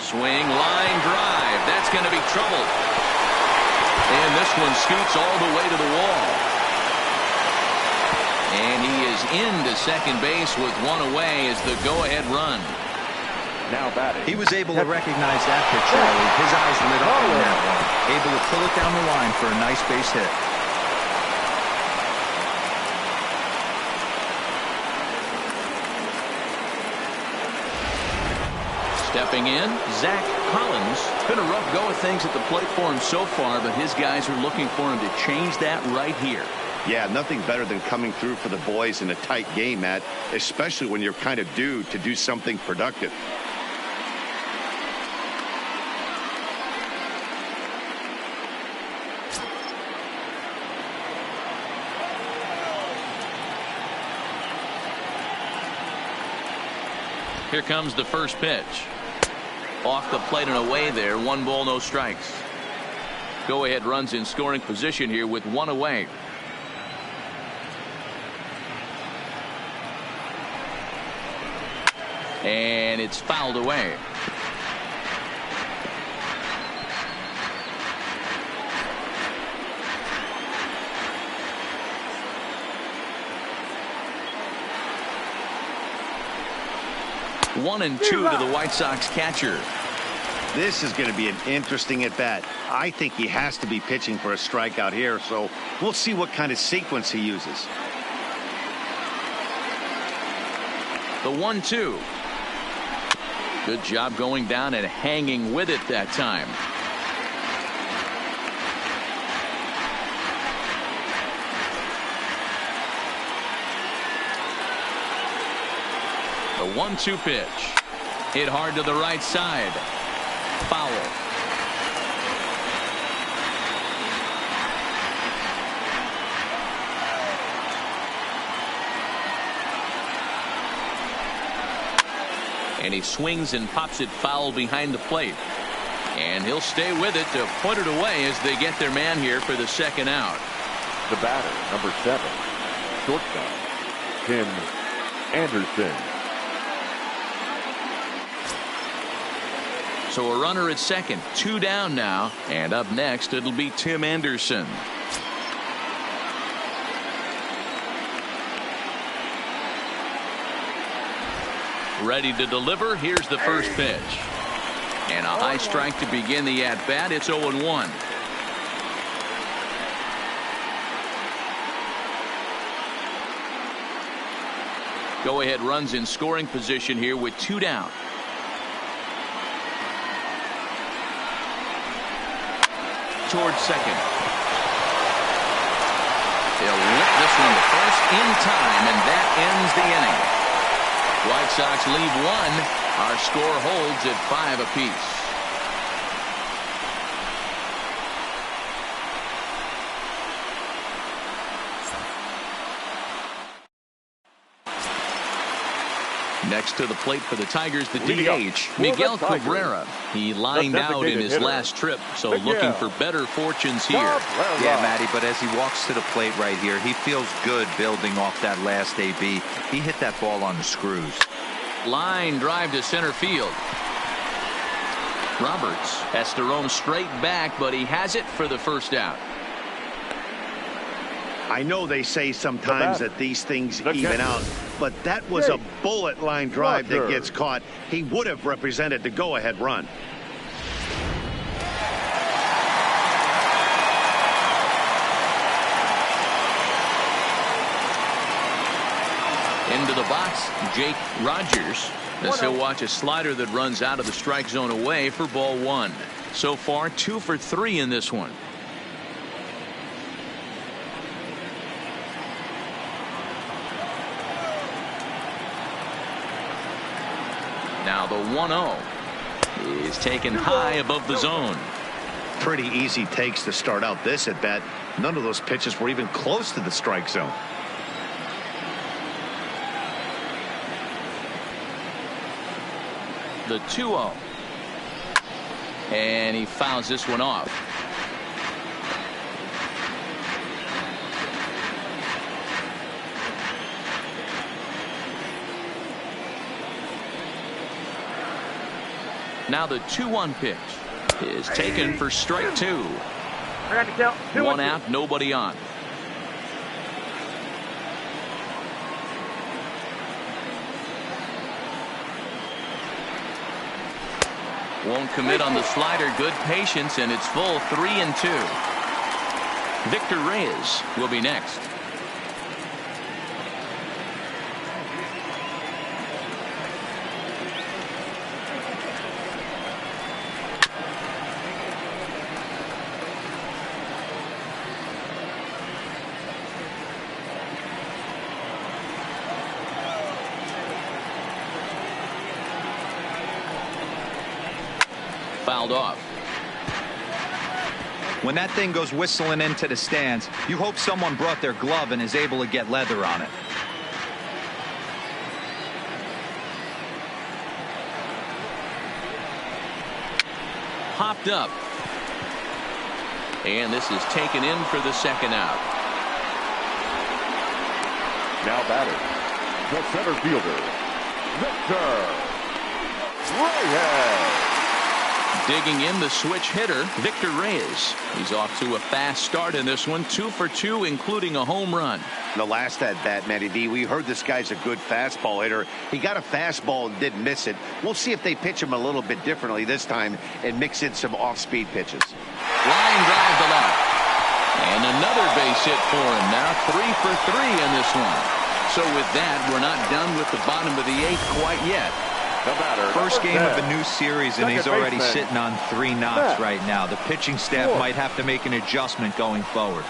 [SPEAKER 5] Swing, line drive. That's going to be trouble. And this one scoots all the way to the wall. And he is into second base with 1 away as the go-ahead run.
[SPEAKER 4] Now batting.
[SPEAKER 2] He was able to recognize that pitch early. His eyes lit up on that one. Able to pull it down the line for a nice base hit.
[SPEAKER 5] Stepping in, Zach Collins. It's been a rough go of things at the plate for him so far, but his guys are looking for him to change that right here.
[SPEAKER 3] Yeah, nothing better than coming through for the boys in a tight game, Matt, especially when you're kind of due to do something productive.
[SPEAKER 5] Here comes the first pitch. Off the plate and away there. 1 ball, no strikes. Go ahead runs in scoring position here with 1 away. And it's fouled away. One and 2 to the White Sox catcher.
[SPEAKER 3] This is going to be an interesting at bat. I think he has to be pitching for a strikeout here, so we'll see what kind of sequence he uses.
[SPEAKER 5] The 1-2. Good job going down and hanging with it that time. The 1-2 pitch. Hit hard to the right side. Foul. And he swings and pops it foul behind the plate. And he'll stay with it to put it away as they get their man here for the second out.
[SPEAKER 4] The batter, number 7, shortstop, Tim Anderson.
[SPEAKER 5] So a runner at second, 2 down now, and up next it'll be Tim Anderson. Ready to deliver. Here's the first pitch. And a high strike to begin the at-bat. It's 0-1. Go ahead runs in scoring position here with 2 down. Towards second. They'll lift this one to first in time, and that ends the inning. White Sox leave 1. Our score holds at 5 apiece. Next to the plate for the Tigers, the DH, Miguel Cabrera. He lined out in his last trip, so looking for better fortunes here.
[SPEAKER 2] Yeah, Matty, but as he walks to the plate right here, he feels good building off that last AB. He hit that ball on the screws.
[SPEAKER 5] Line drive to center field. Roberts has to roam straight back, but he has it for the first out.
[SPEAKER 3] I know they say sometimes that these things even out, but that was a bullet line drive that gets caught. He would have represented the go-ahead run.
[SPEAKER 5] Into the box, Jake Rogers, as he'll watch a slider that runs out of the strike zone away for ball one. So far, 2 for 3 in this one. Now the 1-0 is taken high above the zone.
[SPEAKER 3] Pretty easy takes to start out this at bat. None of those pitches were even close to the strike zone.
[SPEAKER 5] The 2-0. And he fouls this one off. Now the 2-1 pitch is taken for strike 2.
[SPEAKER 6] I got to count.
[SPEAKER 5] 1 out, nobody on. Won't commit on the slider. Good patience, and it's full 3-2. Victor Reyes will be next. Fouled off.
[SPEAKER 2] When that thing goes whistling into the stands, you hope someone brought their glove and is able to get leather on it.
[SPEAKER 5] Popped up. And this is taken in for the second out.
[SPEAKER 4] Now batting, the center fielder, Victor Reyes.
[SPEAKER 5] Digging in the switch hitter, Victor Reyes. He's off to a fast start in this one. 2 for 2, including a home run.
[SPEAKER 3] The last at bat, Matty D, we heard this guy's a good fastball hitter. He got a fastball and didn't miss it. We'll see if they pitch him a little bit differently this time and mix in some off-speed pitches.
[SPEAKER 5] Line drive to left. And another base hit for him. Now 3 for 3 in this one. So with that, we're not done with the bottom of the 8th quite yet.
[SPEAKER 2] First game of a new series, and he's already sitting on 3 knocks right now. The pitching staff might have to make an adjustment going forward.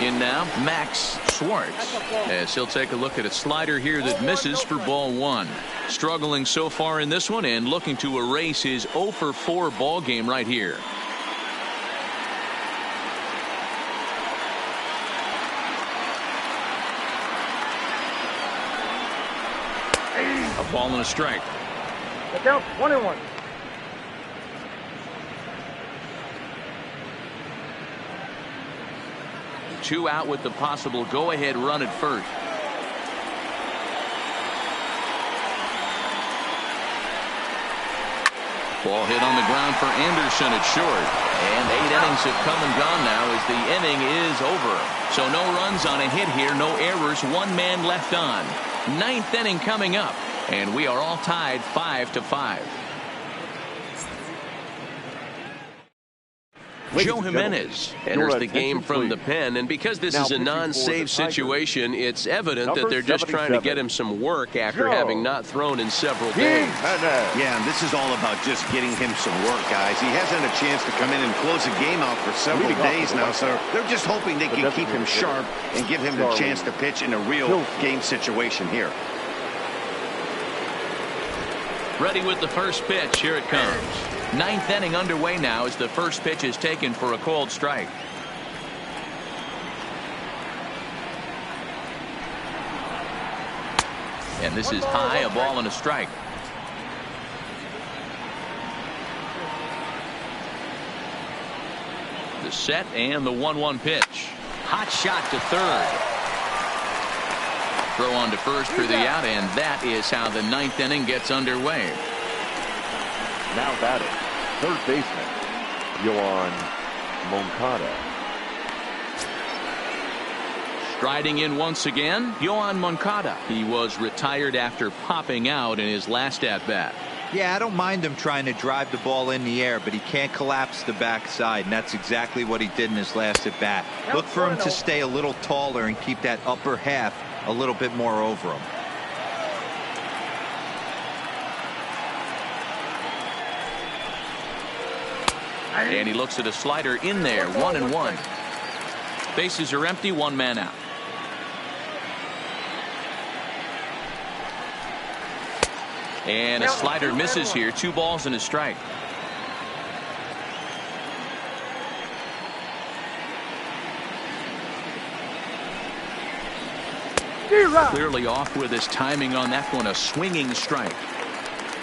[SPEAKER 5] In now, Max Schwartz, as he'll take a look at a slider here that misses for ball 1. Struggling so far in this one and looking to erase his 0 for 4 ball game right here. A ball and a strike.
[SPEAKER 6] The count 1-1.
[SPEAKER 5] 2 out with the possible go-ahead run at first. Ball hit on the ground for Anderson at short. And 8 innings have come and gone now as the inning is over. So no runs on a hit here, no errors, 1 man left on. 9th inning coming up, and we are all tied 5-5. Joe Jimenez enters the game from the pen, and because this is a non-save situation, it's evident that they're just trying to get him some work after having not thrown in several days.
[SPEAKER 3] Yeah, and this is all about just getting him some work, guys. He hasn't had a chance to come in and close the game out for several days now, so they're just hoping they can keep him sharp and give him the chance to pitch in a real game situation here.
[SPEAKER 5] Ready with the first pitch. Here it comes. Ninth inning underway now as the first pitch is taken for a called strike. And this is high, a ball and a strike. The set and the 1-1 pitch. Hot shot to third. Throw on to first for the out, and that is how the ninth inning gets underway.
[SPEAKER 4] Now batting, third baseman, Yoan Moncada.
[SPEAKER 5] Striding in once again, Yoan Moncada. He was retired after popping out in his last at-bat.
[SPEAKER 2] Yeah, I don't mind him trying to drive the ball in the air, but he can't collapse the backside, and that's exactly what he did in his last at-bat. Look for him to stay a little taller and keep that upper half a little bit more over him.
[SPEAKER 5] And he looks at a slider in there, 1-1. Bases are empty, one man out. And a slider misses here, 2 balls and a strike. Clearly off with his timing on that one, a swinging strike.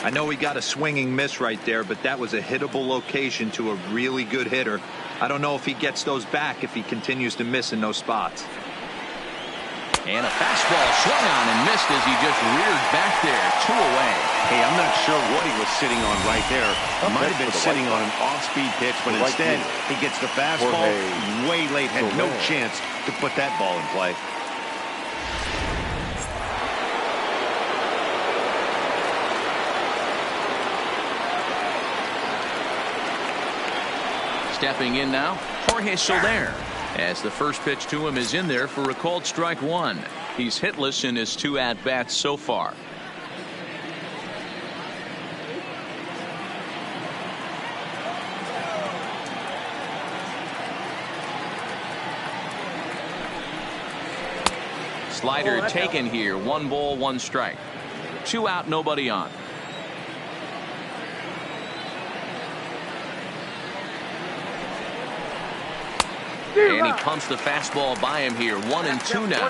[SPEAKER 2] I know he got a swinging miss right there, but that was a hittable location to a really good hitter. I don't know if he gets those back if he continues to miss in those spots.
[SPEAKER 5] And a fastball swung on and missed as he just reared back there, 2 away.
[SPEAKER 3] Hey, I'm not sure what he was sitting on right there. Might have been sitting on an off-speed pitch, but instead he gets the fastball way late. Had no chance to put that ball in play.
[SPEAKER 5] Stepping in now, Jorge Soler, as the first pitch to him is in there for a called strike 1. He's hitless in his 2 at-bats so far. Slider taken here, 1 ball, 1 strike. 2 out, nobody on. And he pumps the fastball by him here. 1-2 now.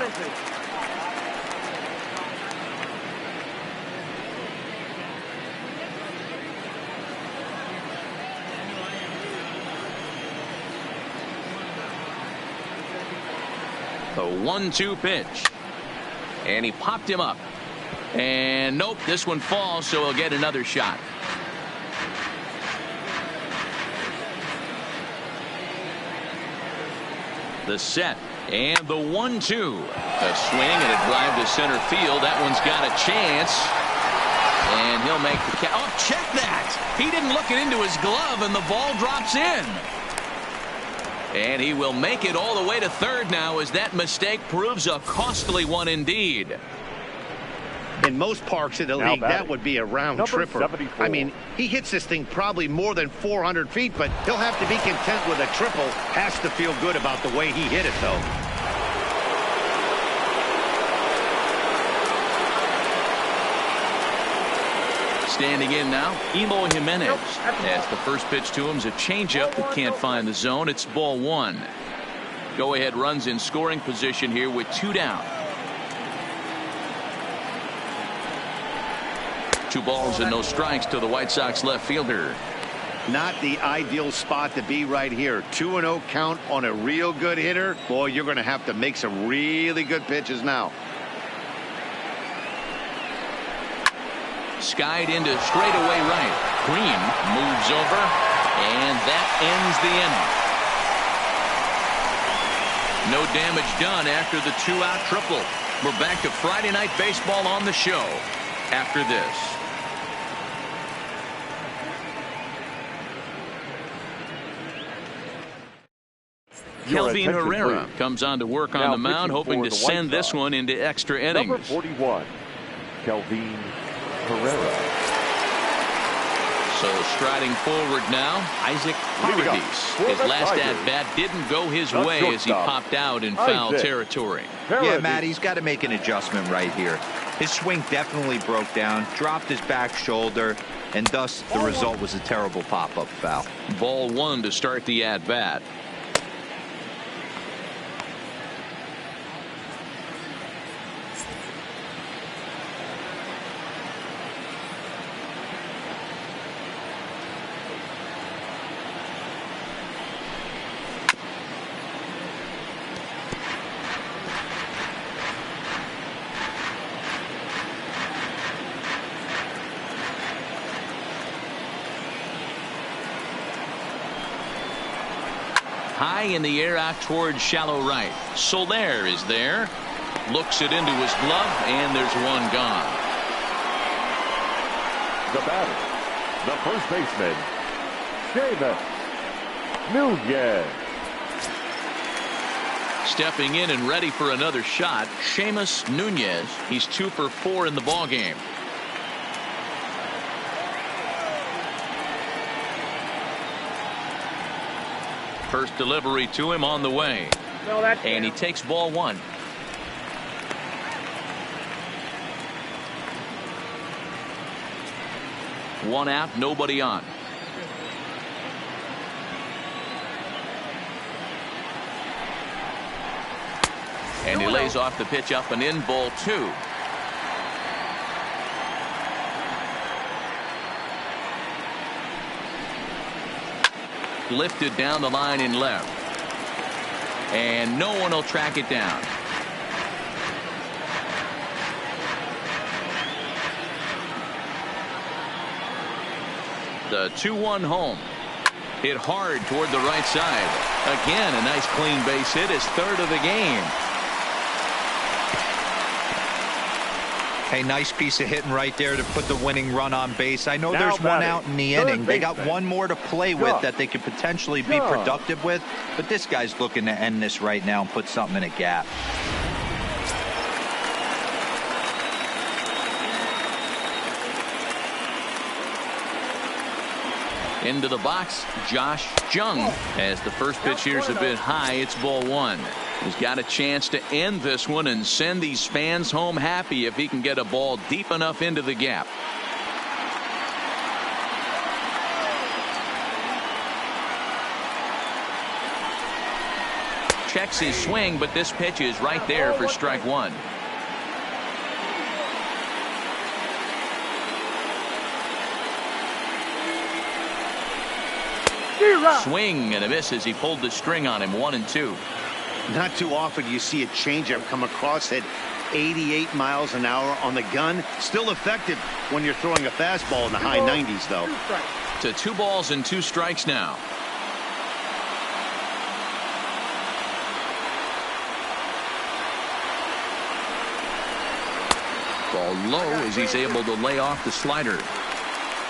[SPEAKER 5] The 1-2 pitch. And he popped him up. And nope, this one falls, so he'll get another shot. The set and the 1-2. A swing and a drive to center field. That one's got a chance. And he'll make the catch. Oh, check that. He didn't look it into his glove, and the ball drops in. And he will make it all the way to third now as that mistake proves a costly one indeed.
[SPEAKER 3] In most parks of the league, that would be a round tripper. 74. I mean, he hits this thing probably more than 400 feet, but he'll have to be content with a triple. Has to feel good about the way he hit it, though.
[SPEAKER 5] Standing in now, Eloy Jimenez. As the first pitch to him is a changeup that can't find the zone. It's ball 1. Go-ahead runs in scoring position here with 2 down. 2 balls and no strikes to the White Sox left fielder.
[SPEAKER 3] Not the ideal spot to be right here. 2-0 count on a real good hitter. Boy, you're going to have to make some really good pitches now.
[SPEAKER 5] Skied into straightaway right. Green moves over, and that ends the inning. No damage done after the 2-out triple. We're back to Friday Night Baseball on the show after this. Kelvin Herrera comes on to work on the mound, hoping to send this one into extra innings.
[SPEAKER 4] Number 41, Kelvin Herrera.
[SPEAKER 5] So striding forward now, Isaac Paredes. His last at-bat didn't go his way as he popped out in foul territory.
[SPEAKER 2] Yeah, Matt, he's got to make an adjustment right here. His swing definitely broke down, dropped his back shoulder, and thus the result was a terrible pop-up foul.
[SPEAKER 5] Ball one to start the at-bat. High in the air out towards shallow right. Soler is there. Looks it into his glove, and there's one gone.
[SPEAKER 4] The batter, the first baseman, Seamus Nunez.
[SPEAKER 5] Stepping in and ready for another shot, Seamus Nunez. He's 2 for 4 in the ballgame. First delivery to him on the way. And he takes ball one. One out, nobody on. And he lays off the pitch up and in, ball two. Lifted down the line in left. And no one will track it down. The 2-1 home. Hit hard toward the right side. Again, a nice clean base hit, his third of the game.
[SPEAKER 2] Hey, nice piece of hitting right there to put the winning run on base. I know
[SPEAKER 6] Now
[SPEAKER 2] there's one
[SPEAKER 6] batting,
[SPEAKER 2] out in the
[SPEAKER 6] third
[SPEAKER 2] inning. They got
[SPEAKER 6] baseman.
[SPEAKER 2] one more to play with that they could potentially be productive with. But this guy's looking to end this right now and put something in a gap.
[SPEAKER 5] Into the box, Josh Jung. As the first pitch here's a bit high, it's ball one. He's got a chance to end this one and send these fans home happy if he can get a ball deep enough into the gap. Checks his swing, but this pitch is right there for strike one. Swing and a miss as he pulled the string on him. 1-2.
[SPEAKER 3] Not too often you see a changeup come across at 88 miles an hour on the gun. Still effective when you're throwing a fastball in the high 90s, though.
[SPEAKER 5] To 2 balls and 2 strikes now. Ball low as he's able to lay off the slider.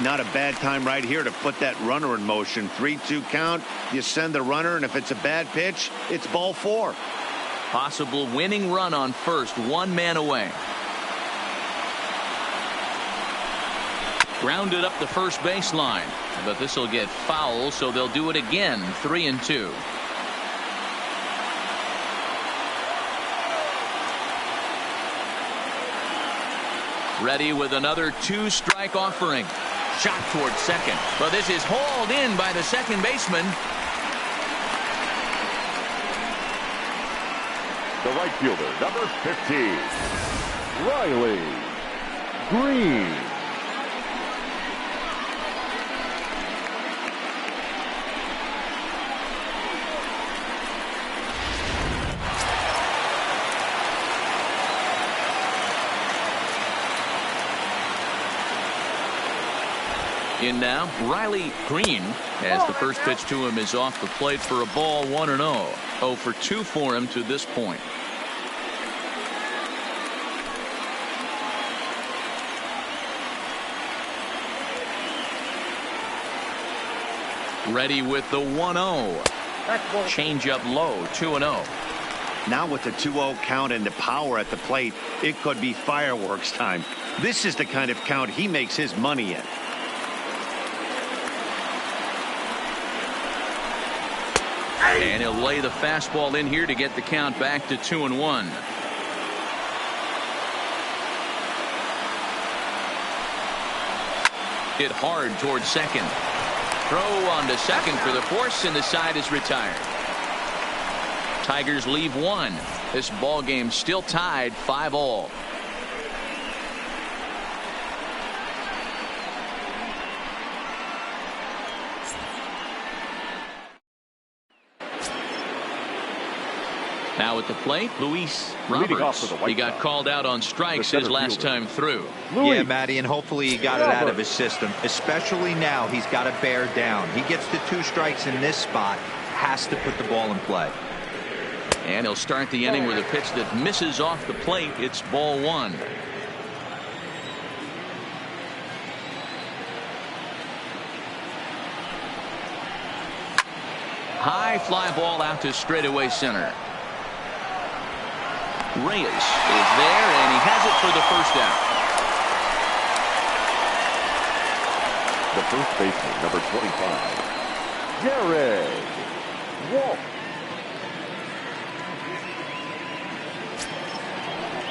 [SPEAKER 3] Not a bad time right here to put that runner in motion. 3-2 count. You send the runner, and if it's a bad pitch, it's ball 4.
[SPEAKER 5] Possible winning run on first, 1 man away. Grounded up the first baseline, but this will get foul, so they'll do it again. 3-2. Ready with another 2-strike offering. Shot towards second, but this is hauled in by the second baseman.
[SPEAKER 4] The right fielder, number 15, Riley Green.
[SPEAKER 5] In now, Riley Green, as the first pitch to him is off the plate for a ball. 1-0. 0 for 2 for him to this point. Ready with the 1-0. Change up low. 2-0.
[SPEAKER 3] Now with the 2-0 count and the power at the plate, it could be fireworks time. This is the kind of count he makes his money in.
[SPEAKER 5] And he'll lay the fastball in here to get the count back to 2-1. hit hard towards second. Throw on to second for the force, and the side is retired. Tigers leave one. This ball game still tied 5-all. Now at the plate, Luis Roberts. He got called out on strikes his last time through.
[SPEAKER 2] Yeah, Matty, and hopefully he got it out of his system. Especially now, he's got to bear down. He gets the 2 strikes in this spot, has to put the ball in play.
[SPEAKER 5] And he'll start the inning with a pitch that misses off the plate. It's ball 1. High fly ball out to straightaway center. Reyes is there, and he has it for the first out.
[SPEAKER 4] The first baseman, number 25, Jared Walsh.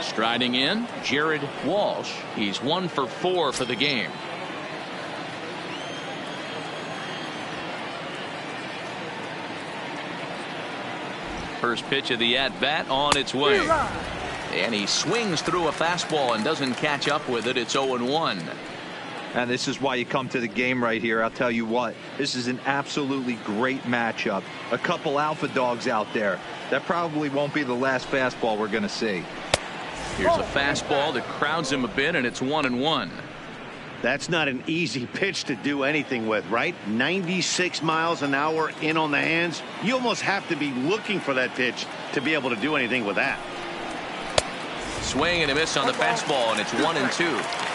[SPEAKER 5] Striding in, Jared Walsh. He's 1 for 4 for the game. First pitch of the at-bat on its way. And he swings through a fastball and doesn't catch up with it. It's 0-1.
[SPEAKER 2] And this is why you come to the game right here. I'll tell you what, this is an absolutely great matchup. A couple alpha dogs out there. That probably won't be the last fastball we're going to see.
[SPEAKER 5] Here's a fastball that crowds him a bit, and it's 1-1.
[SPEAKER 3] That's not an easy pitch to do anything with, right? 96 miles an hour in on the hands. You almost have to be looking for that pitch to be able to do anything with that.
[SPEAKER 5] Swing and a miss on the fastball, and it's 1-2.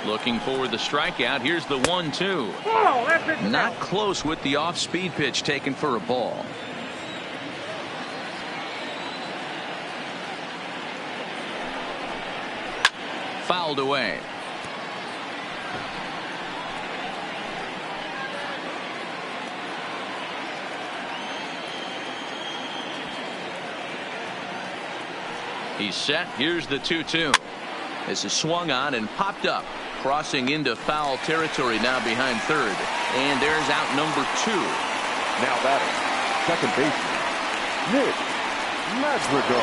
[SPEAKER 5] Looking for the strikeout. Here's the 1-2. Not close with the off-speed pitch taken for a ball. Fouled away. He's set. Here's the 2-2. This is swung on and popped up. Crossing into foul territory now behind third. And there's out number 2.
[SPEAKER 4] Now batting, second baseman, Nick Madrigal.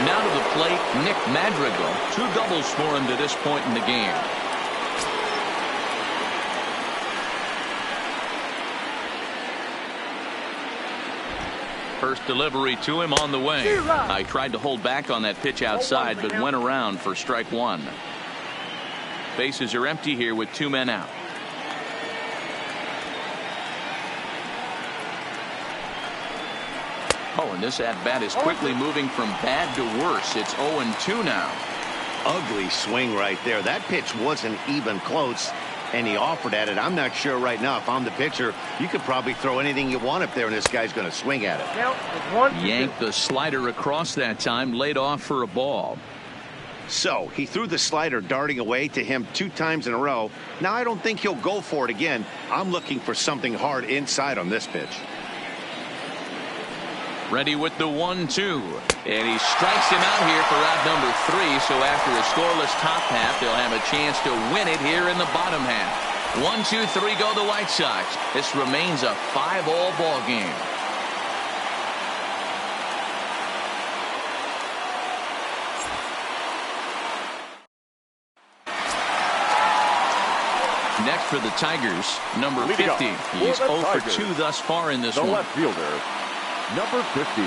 [SPEAKER 5] Now to the plate, Nick Madrigal. 2 doubles for him to this point in the game. First delivery to him on the way. I tried to hold back on that pitch outside, but went around for strike 1. Bases are empty here with 2 men out. Oh, and this at-bat is quickly moving from bad to worse. It's 0-2 now.
[SPEAKER 3] Ugly swing right there. That pitch wasn't even close, and he offered at it. I'm not sure right now if I'm the pitcher. You could probably throw anything you want up there, and this guy's going to swing at it.
[SPEAKER 5] Yanked the slider across that time, laid off for a ball.
[SPEAKER 3] So he threw the slider darting away to him 2 times in a row. Now I don't think he'll go for it again. I'm looking for something hard inside on this pitch.
[SPEAKER 5] Ready with the 1-2. And he strikes him out here for out number 3. So after a scoreless top half, they'll have a chance to win it here in the bottom half. 1, 2, 3 go the White Sox. This remains a 5-all ball game. Next for the Tigers, number 50. He's 0 for 2 thus far in this one.
[SPEAKER 4] The left fielder, number 50.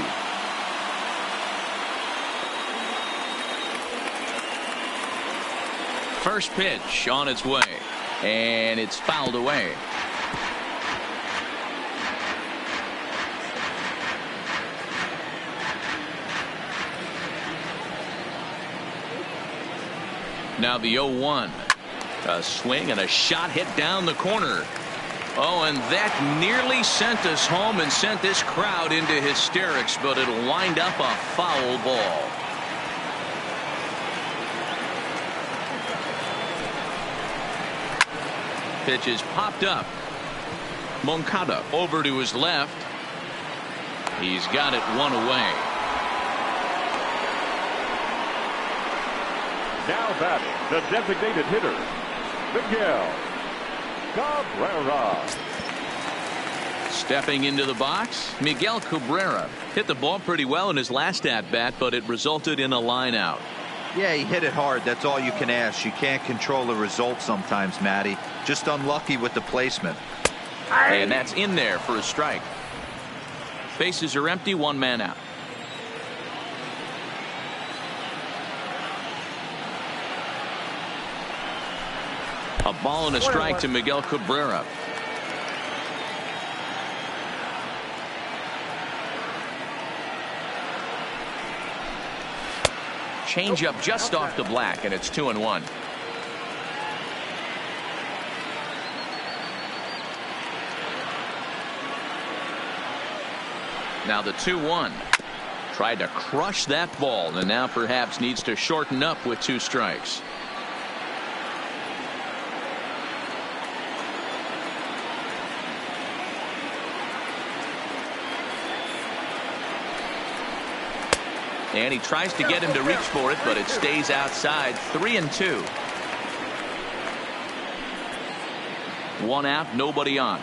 [SPEAKER 5] First pitch on its way, and it's fouled away. Now the 0-1. A swing and a shot hit down the corner. Oh, and that nearly sent us home and sent this crowd into hysterics, but it'll wind up a foul ball. Pitch is popped up. Moncada over to his left. He's got it one away.
[SPEAKER 4] Now batting, the designated hitter, Miguel Cabrera.
[SPEAKER 5] Stepping into the box, Miguel Cabrera hit the ball pretty well in his last at-bat, but it resulted in a line out.
[SPEAKER 2] Yeah, he hit it hard. That's all you can ask. You can't control the result sometimes, Matty. Just unlucky with the placement.
[SPEAKER 5] And that's in there for a strike. Bases are empty, one man out. A ball and a strike to Miguel Cabrera. Change up just off the black, and it's 2-1. Now the 2-1. Tried to crush that ball, and now perhaps needs to shorten up with 2 strikes. And he tries to get him to reach for it, but it stays outside. 3-2. 1 out, nobody on.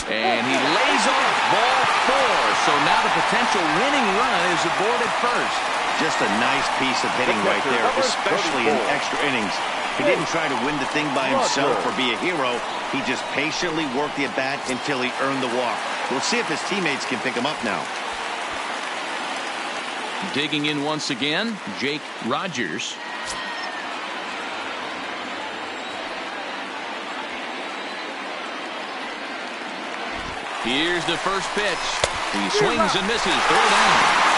[SPEAKER 5] And he lays off ball 4. So now the potential winning run is aboard at first.
[SPEAKER 3] Just a nice piece of hitting right there, especially in extra innings. He didn't try to win the thing by himself or be a hero. He just patiently worked the at-bat until he earned the walk. We'll see if his teammates can pick him up now.
[SPEAKER 5] Digging in once again, Jake Rogers. Here's the first pitch. He swings and misses. 3 down.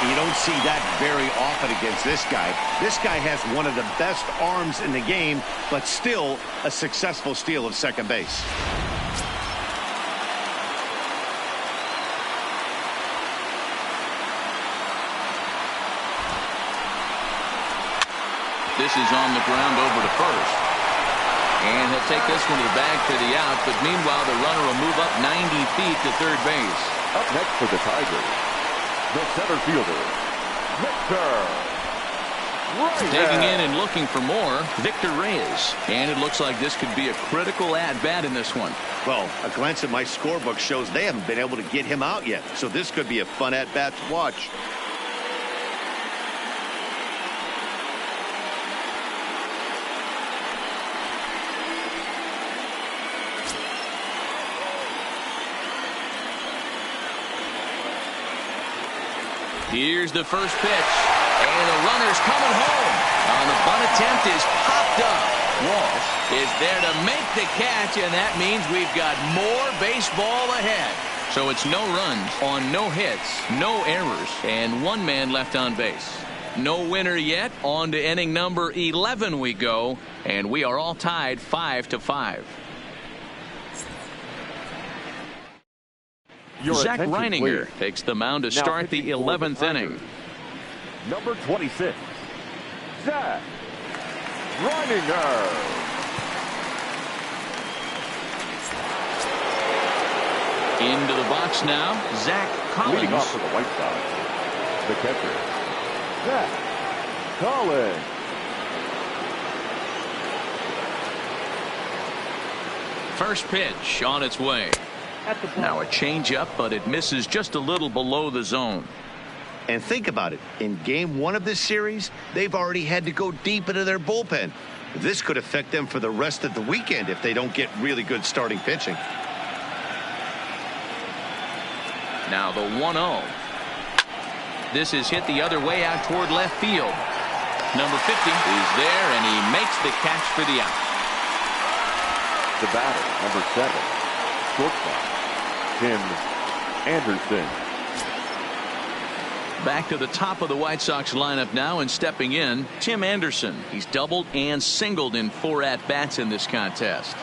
[SPEAKER 3] You don't see that very often against this guy. This guy has one of the best arms in the game, but still a successful steal of second base.
[SPEAKER 5] This is on the ground over to first. And he'll take this one to the bag for the out, but meanwhile the runner will move up 90 feet to third base.
[SPEAKER 4] Up next for the Tigers, the center fielder, Victor Reyes.
[SPEAKER 5] Digging in and looking for more, Victor Reyes. And it looks like this could be a critical at-bat in this one.
[SPEAKER 3] Well, a glance at my scorebook shows they haven't been able to get him out yet, so this could be a fun at-bat to watch.
[SPEAKER 5] Here's the first pitch. And the runner's coming home. On the bunt attempt is popped up. Walsh is there to make the catch, and that means we've got more baseball ahead. So it's no runs on no hits, no errors, and 1 man left on base. No winner yet. On to inning number 11 we go, and we are all tied 5-5. Zach Reininger takes the mound to start the 11th inning.
[SPEAKER 4] Number 26, Zach Reininger.
[SPEAKER 5] Into the box now, Zach Collins.
[SPEAKER 4] Leading off for the White Sox, the catcher, Zach Collins.
[SPEAKER 5] First pitch on its way. Now a changeup, but it misses just a little below the zone.
[SPEAKER 3] And think about it. In game 1 of this series, they've already had to go deep into their bullpen. This could affect them for the rest of the weekend if they don't get really good starting pitching.
[SPEAKER 5] Now the 1-0. This is hit the other way out toward left field. Number 50 is there, and he makes the catch for the out.
[SPEAKER 4] The batter, number 7, shortstop, Tim Anderson.
[SPEAKER 5] Back to the top of the White Sox lineup now, and stepping in, Tim Anderson. He's doubled and singled in 4 at-bats in this contest.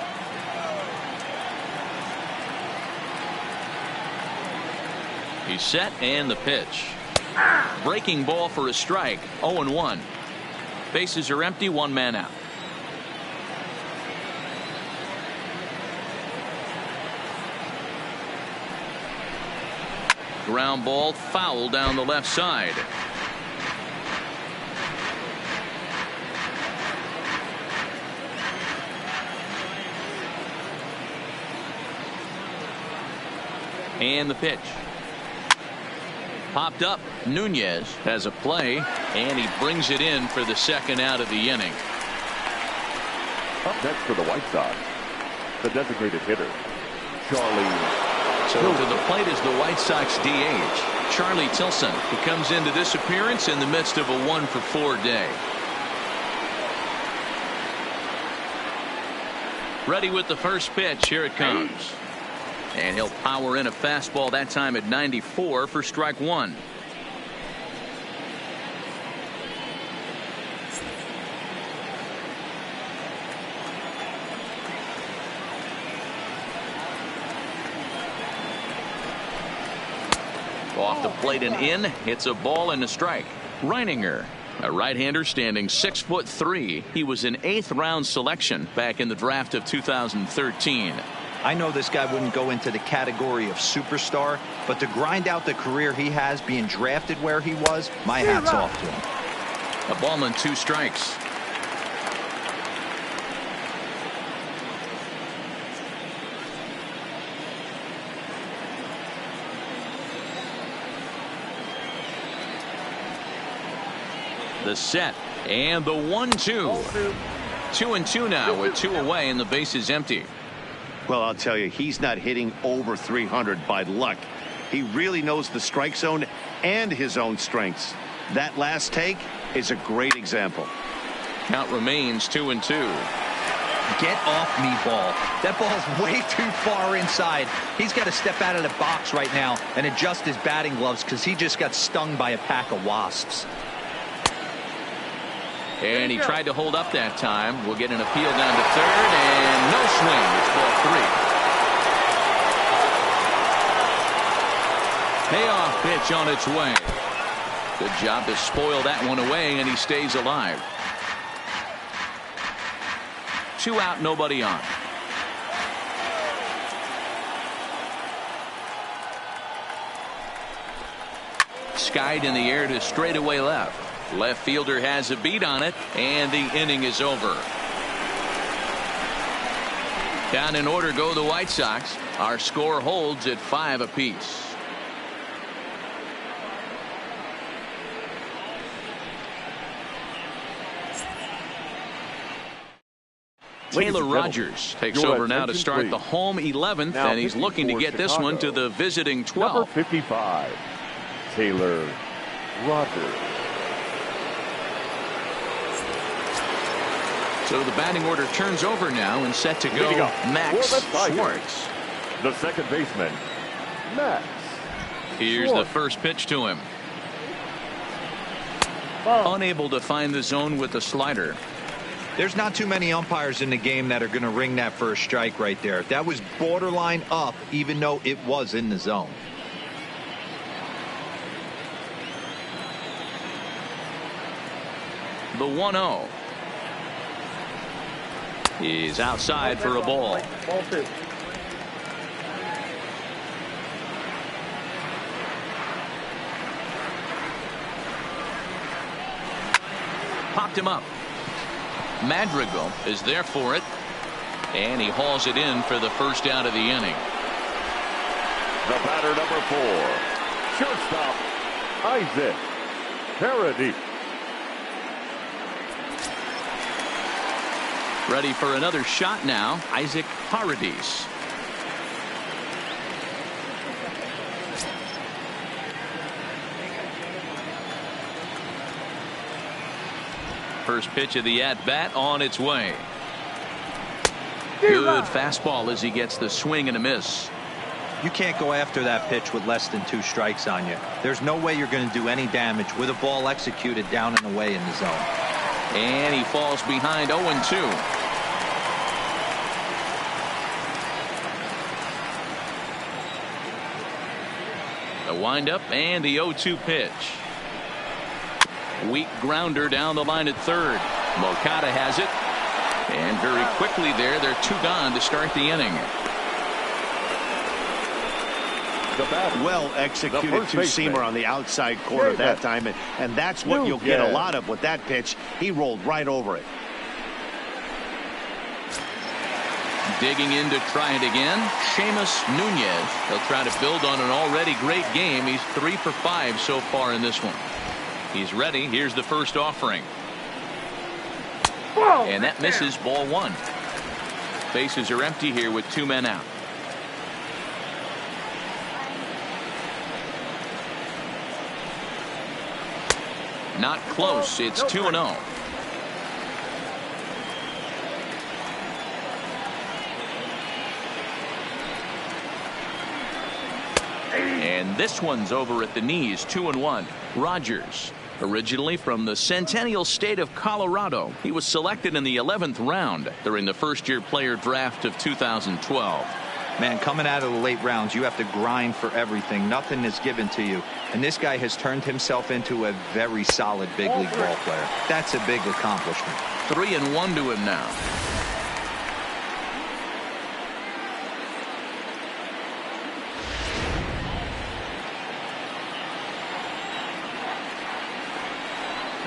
[SPEAKER 5] He's set and the pitch. Breaking ball for a strike. 0-1. Bases are empty. One man out. Ground ball foul down the left side. And the pitch. Popped up. Nunez has a play, and he brings it in for the second out of the inning.
[SPEAKER 4] Up next for the White Sox, the designated hitter, Charlie.
[SPEAKER 5] So to the plate is the White Sox DH, Charlie Tilson. He comes into this appearance in the midst of a 1-for-4 day. Ready with the first pitch. Here it comes. And he'll power in a fastball, that time at 94 for strike one. Off the plate and in. It's a ball and a strike. Reininger, a right-hander standing 6'3". He was an 8th round selection back in the draft of 2013.
[SPEAKER 2] I know this guy wouldn't go into the category of superstar, but to grind out the career he has being drafted where he was, my hat's off to him.
[SPEAKER 5] A ball and 2 strikes. The set and the 1-2. 2-2 now with 2 away and the base is empty.
[SPEAKER 3] Well, I'll tell you, he's not hitting over 300 by luck. He really knows the strike zone and his own strengths. That last take is a great example.
[SPEAKER 5] Count remains 2-2.
[SPEAKER 2] Get off me, ball. That ball's way too far inside. He's got to step out of the box right now and adjust his batting gloves because he just got stung by a pack of wasps.
[SPEAKER 5] And he tried to hold up that time. We'll get an appeal down to third, and no swing. It's ball 3. Payoff pitch on its way. Good job to spoil that one away, and he stays alive. 2 out, nobody on. Skied in the air to straightaway left. Left fielder has a beat on it, and the inning is over. Down in order go the White Sox. Our score holds at 5 apiece. Taylor Rogers takes over now to start the home 11th, and he's looking to get this one to the visiting 12.
[SPEAKER 4] Number 55, Taylor Rogers.
[SPEAKER 5] So the batting order turns over now and set to go Max Schwartz.
[SPEAKER 4] The second baseman, Max.
[SPEAKER 5] Here's the first pitch to him. Unable to find the zone with the slider.
[SPEAKER 2] There's not too many umpires in the game that are going to ring that first strike right there. That was borderline up, even though it was in the zone.
[SPEAKER 5] The 1-0. He's outside for a ball.
[SPEAKER 6] Ball 2.
[SPEAKER 5] Popped him up. Madrigal is there for it, and he hauls it in for the first out of the inning.
[SPEAKER 4] The batter, number 4, shortstop, Isaac Paradis.
[SPEAKER 5] Ready for another shot now, Isaac Paradis. First pitch of the at-bat on its way. Good fastball as he gets the swing and a miss.
[SPEAKER 2] You can't go after that pitch with less than 2 strikes on you. There's no way you're going to do any damage with a ball executed down and away in the zone.
[SPEAKER 5] And he falls behind 0-2. The windup and the 0-2 pitch. Weak grounder down the line at third. Moncada has it. And very quickly there, they're 2 gone to start the inning.
[SPEAKER 3] Well executed two-seamer on the outside corner that time, and that's what you'll get a lot of with that pitch. He rolled right over it.
[SPEAKER 5] Digging in to try it again, Seamus Nunez. He'll try to build on an already great game. He's 3 for 5 so far in this one. He's ready. Here's the first offering. And that misses, ball 1. Bases are empty here with 2 men out. Not close. It's 2-0. And this one's over at the knees. 2-1. Rogers, originally from the Centennial State of Colorado, he was selected in the 11th round during the first-year player draft of 2012.
[SPEAKER 2] Man, coming out of the late rounds, you have to grind for everything. Nothing is given to you. And this guy has turned himself into a very solid big league ball player. That's a big accomplishment.
[SPEAKER 5] 3-1 to him now.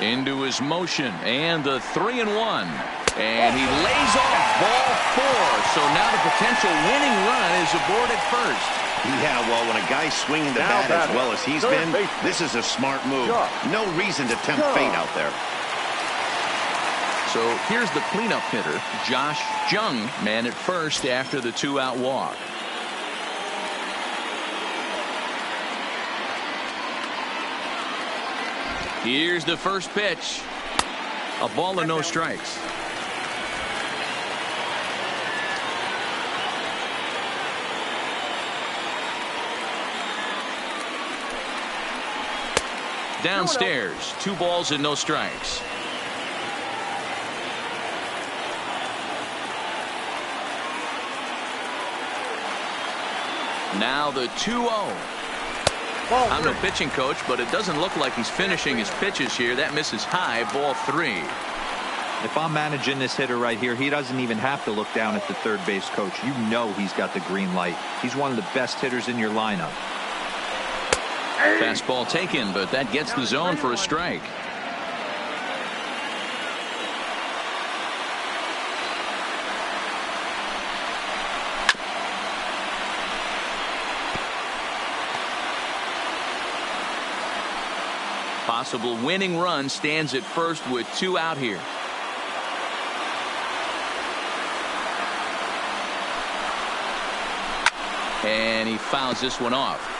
[SPEAKER 5] Into his motion, and the 3-1, and he lays off ball 4. So now the potential winning run is aboard at first.
[SPEAKER 3] Yeah, well, when a guy's swinging the bat as well as he's been, this is a smart move. No reason to tempt fate out there.
[SPEAKER 5] So here's the cleanup hitter, Josh Jung, man at first after the 2-out walk. Here's the first pitch. A ball and no strikes. Downstairs, 2 balls and no strikes. Now the 2-0. I'm no pitching coach, but it doesn't look like he's finishing his pitches here. That misses high, ball 3.
[SPEAKER 2] If I'm managing this hitter right here, he doesn't even have to look down at the third base coach. You know he's got the green light. He's one of the best hitters in your lineup.
[SPEAKER 5] Fastball taken, but that gets the zone for a strike. Possible winning run stands at first with 2 out here. And he fouls this one off.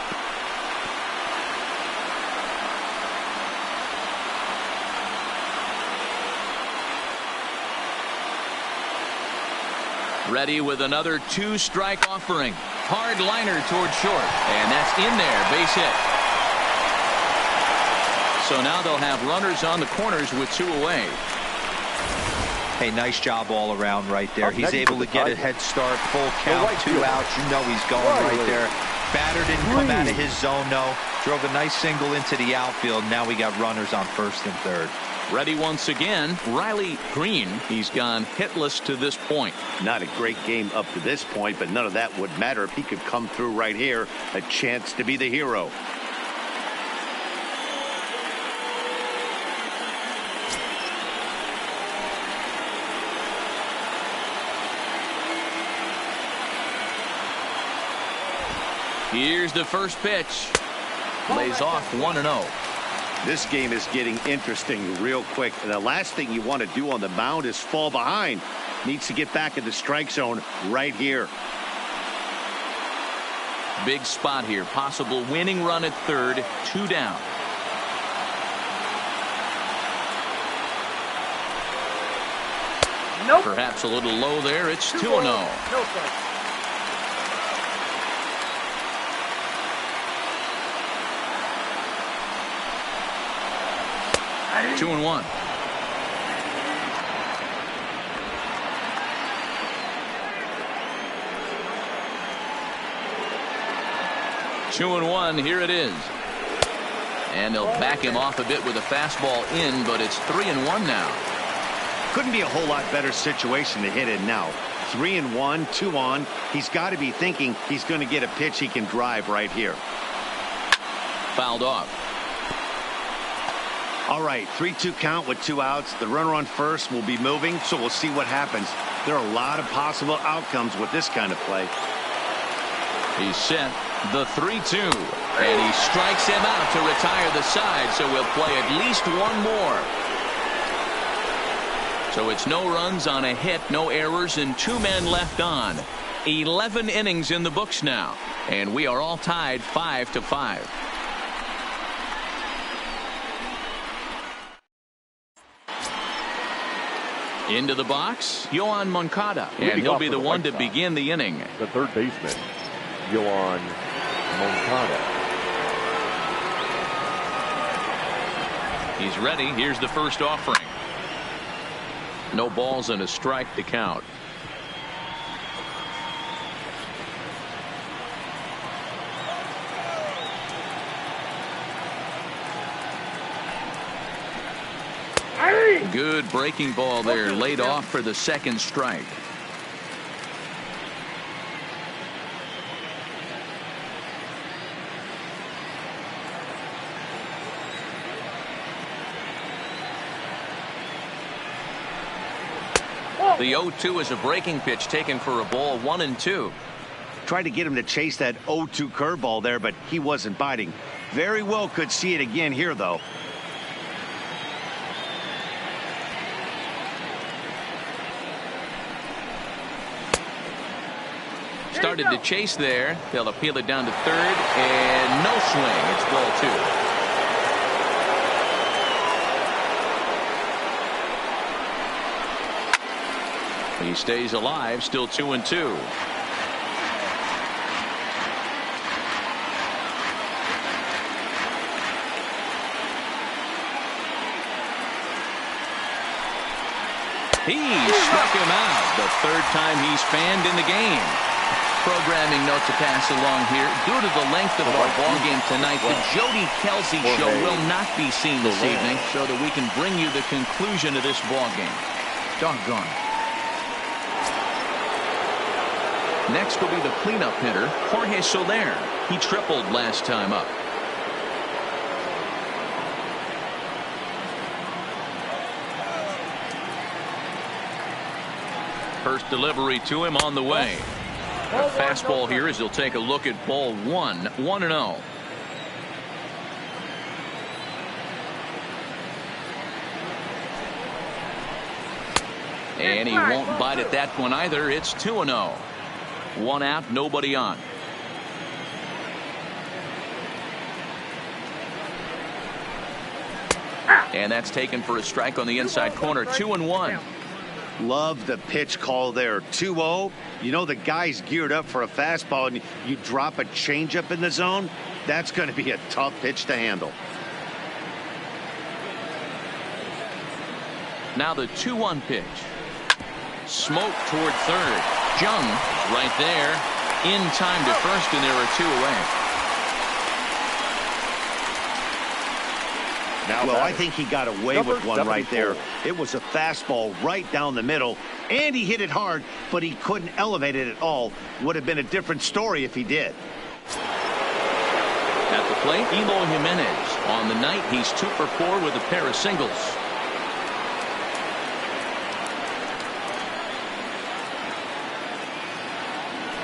[SPEAKER 5] Ready with another 2-strike offering. Hard liner toward short. And that's in there. Base hit. So now they'll have runners on the corners with 2 away.
[SPEAKER 2] Hey, nice job all around right there. He's able to get a head start, full count, 2 outs. You know he's going right there. Batter didn't come out of his zone, no. Drove a nice single into the outfield. Now we got runners on first and third.
[SPEAKER 5] Ready once again, Riley Green. He's gone hitless to this point.
[SPEAKER 3] Not a great game up to this point, but none of that would matter if he could come through right here. A chance to be the hero.
[SPEAKER 5] Here's the first pitch. Lays off 1-0.
[SPEAKER 3] This game is getting interesting real quick. And the last thing you want to do on the mound is fall behind. Needs to get back in the strike zone right here.
[SPEAKER 5] Big spot here. Possible winning run at third. 2 down.
[SPEAKER 6] Nope.
[SPEAKER 5] Perhaps a little low there. It's 2-0.
[SPEAKER 6] No strike.
[SPEAKER 5] Two and 1. 2-1. Here it is. And they'll back him off a bit with a fastball in, but it's 3-1 now.
[SPEAKER 3] Couldn't be a whole lot better situation to hit in now. 3-1, 2 on. He's got to be thinking he's going to get a pitch he can drive right here.
[SPEAKER 5] Fouled off.
[SPEAKER 3] All right, 3-2 count with 2 outs. The runner on first will be moving, so we'll see what happens. There are a lot of possible outcomes with this kind of play.
[SPEAKER 5] He's set. The 3-2. And he strikes him out to retire the side, so we'll play at least one more. So it's no runs on a hit, no errors, and 2 men left on. 11 innings in the books now. And we are all tied 5-5. Into the box, Yoan Moncada. And he'll be the one to begin the inning.
[SPEAKER 4] The third baseman, Yoan Moncada.
[SPEAKER 5] He's ready. Here's the first offering. No balls and a strike to count. Good breaking ball there, laid off for the second strike. The 0-2 is a breaking pitch taken for a ball, 1-2.
[SPEAKER 3] Tried to get him to chase that 0-2 curveball there, but he wasn't biting. Very well could see it again here, though.
[SPEAKER 5] Started to chase there. They'll appeal it down to third, and no swing. It's ball 2. He stays alive, still 2-2. He struck him out. The third time he's fanned in the game. Programming note to pass along here. Due to the length of our ball game tonight, the Jody Kelsey show will not be seen this evening, so that we can bring you the conclusion of this ball game. Doggone. Next will be the cleanup hitter, Jorge Soler. He tripled last time up. First delivery to him on the way. A fastball here as he'll take a look at ball 1. 1-0. And he won't bite at that one either. It's 2-0. 1 out, nobody on. And that's taken for a strike on the inside corner. 2-1.
[SPEAKER 3] Love the pitch call there. 2-0. You know the guy's geared up for a fastball, and you drop a changeup in the zone. That's going to be a tough pitch to handle.
[SPEAKER 5] Now the 2-1 pitch. Smoke toward third. Jung right there. In time to first, and there are 2 away.
[SPEAKER 3] Well, I think he got away with one right there. It was a fastball right down the middle, and he hit it hard, but he couldn't elevate it at all. Would have been a different story if he did.
[SPEAKER 5] At the plate, Eloy Jimenez. On the night, he's 2 for 4 with a pair of singles.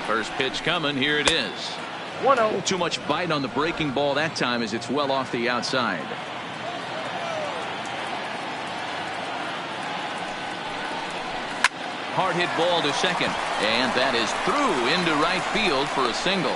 [SPEAKER 5] First pitch coming. Here it is.
[SPEAKER 6] 1-0.
[SPEAKER 5] Too much bite on the breaking ball that time as it's well off the outside. Hard hit ball to second, and that is through into right field for a single.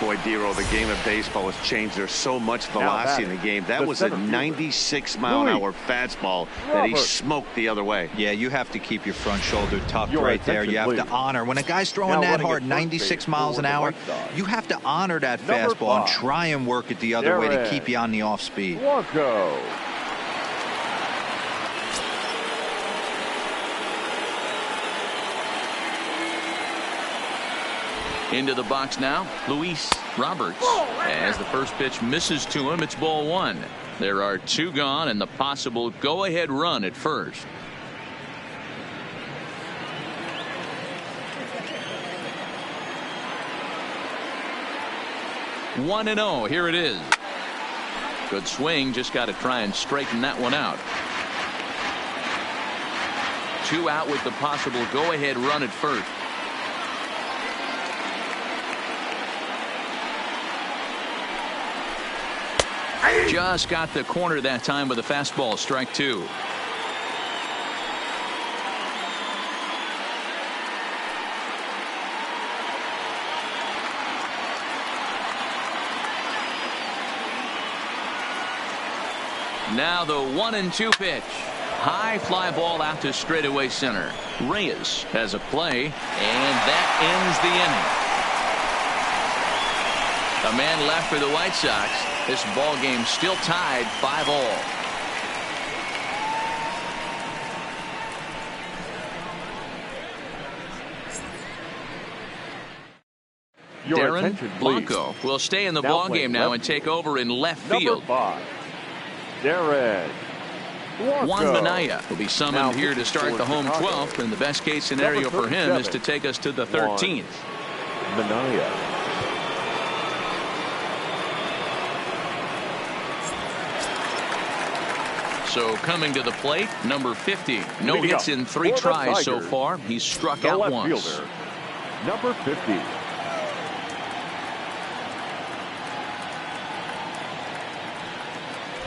[SPEAKER 3] Boy, Dero, the game of baseball has changed. There's so much velocity in the game. That was a 96-mile-an-hour fastball that he smoked the other way.
[SPEAKER 2] Yeah, you have to keep your front shoulder tucked right there. You have to honor. When a guy's throwing that hard, 96 miles an hour, you have to honor that fastball and try and work it the other way to keep you on the off speed.
[SPEAKER 4] Blanco.
[SPEAKER 5] Into the box now, Luis Roberts. As the first pitch misses to him, it's ball one. There are two gone and the possible go-ahead run at first. 1-0. Here it is. Good swing. Just got to try and straighten that one out. 2 out with the possible go-ahead run at first. Just got the corner that time with a fastball. Strike 2. Now the 1-2 pitch. High fly ball out to straightaway center. Reyes has a play, and that ends the inning. A man left for the White Sox. This ball game still tied 5-all. Darren Blanco will stay in the ball game now and take over in left field.
[SPEAKER 4] Number 5, Darren
[SPEAKER 5] Juan Minaya will be summoned here to start the home 12th, and the best case scenario for him is to take us to the 13th.
[SPEAKER 4] Minaya.
[SPEAKER 5] So coming to the plate, number 50. No hits in 3 tries so far. He's struck out once.
[SPEAKER 4] Fielder, number 50.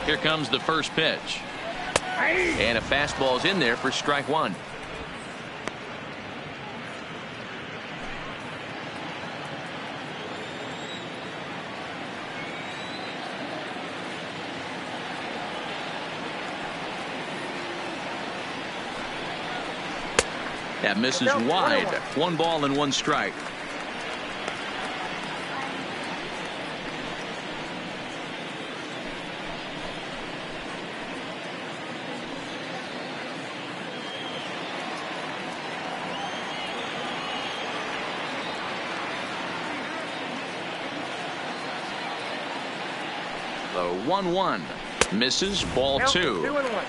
[SPEAKER 5] Here comes the first pitch. And a fastball's in there for strike 1. That misses wide. 1 ball and 1 strike. The 1-1 misses. Ball 2.
[SPEAKER 6] 2-1.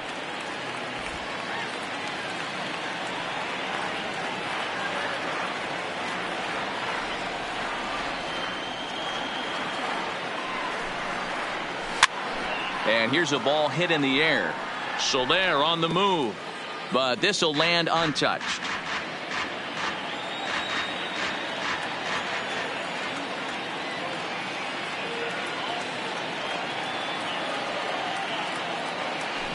[SPEAKER 5] And here's a ball hit in the air. Soler on the move, but this will land untouched.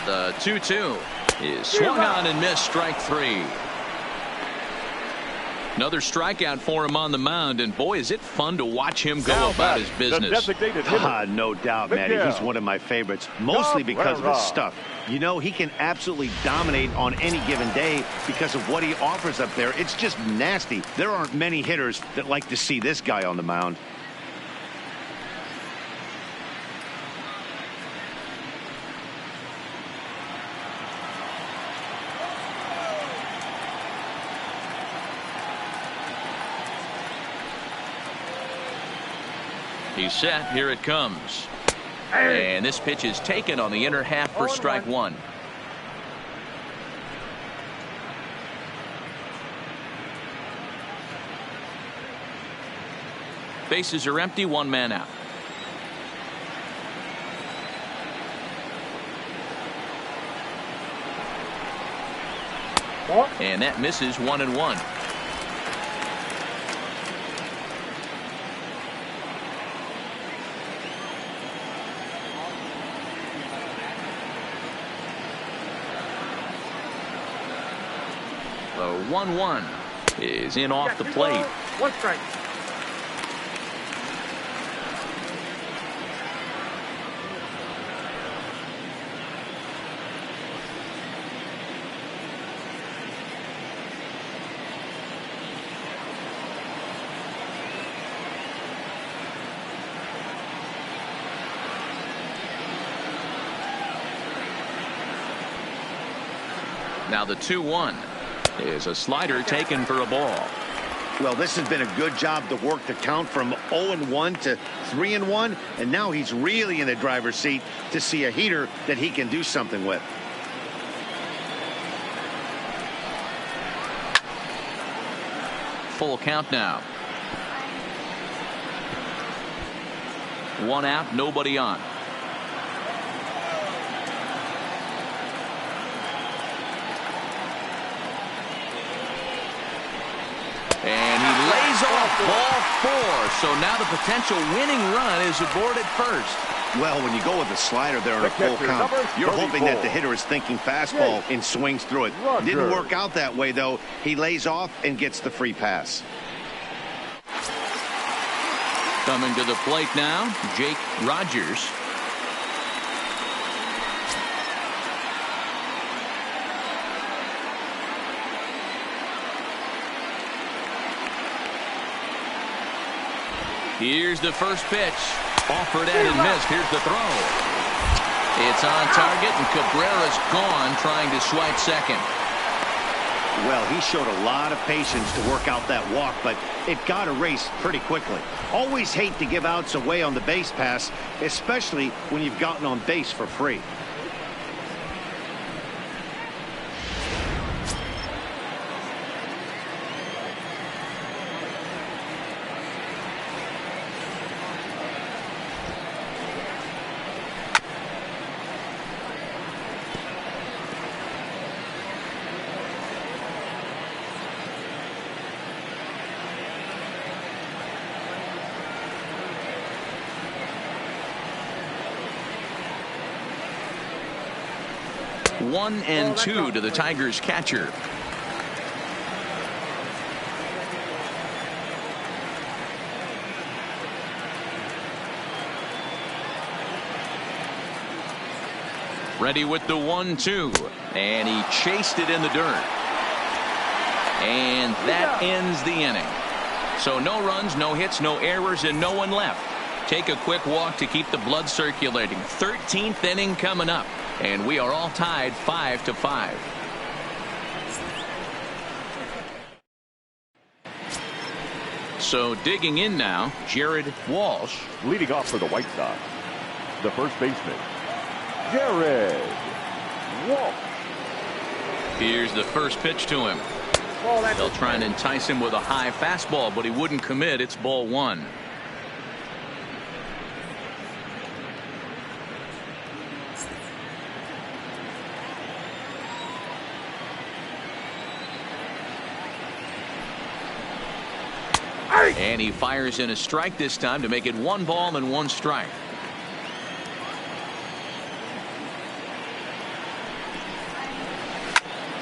[SPEAKER 5] The 2-2 is swung on and missed. Strike 3. Another strikeout for him on the mound, and boy, is it fun to watch him go about his business.
[SPEAKER 3] No doubt, Matty. He's one of my favorites, mostly because of his stuff. You know, he can absolutely dominate on any given day because of what he offers up there. It's just nasty. There aren't many hitters that like to see this guy on the mound.
[SPEAKER 5] He's set. Here it comes. And this pitch is taken on the inner half for strike 1. Bases are empty. 1 man out. And that misses. 1-1. The 1-1 is in off the plate.
[SPEAKER 6] 1 strike.
[SPEAKER 5] Now the 2-1 is a slider taken for a ball.
[SPEAKER 3] Well, this has been a good job to work the count from 0-1 to 3-1, and now he's really in the driver's seat to see a heater that he can do something with.
[SPEAKER 5] Full count now. One out, nobody on. And he lays off ball 4. So now the potential winning run is aboard at first.
[SPEAKER 3] Well, when you go with a slider there in a full count, you're hoping that the hitter is thinking fastball and swings through it. Didn't work out that way, though. He lays off and gets the free pass.
[SPEAKER 5] Coming to the plate now, Jake Rogers. Here's the first pitch. Offered and missed. Here's the throw. It's on target, and Cabrera's gone trying to swipe second.
[SPEAKER 3] Well, he showed a lot of patience to work out that walk, but it got erased pretty quickly. Always hate to give outs away on the base pass, especially when you've gotten on base for free.
[SPEAKER 5] One and two to the Tigers catcher. Ready with the 1-2, and he chased it in the dirt, and that ends the inning. So no runs, no hits, no errors, and no one left. Take a quick walk to keep the blood circulating. 13th inning coming up, and we are all tied 5-5. So digging in now, Jared Walsh.
[SPEAKER 4] Leading off for the White Sox, the first baseman, Jared Walsh.
[SPEAKER 5] Here's the first pitch to him. They'll try and entice him with a high fastball, but he wouldn't commit. It's ball one. And he fires in a strike this time to make it 1 ball and 1 strike.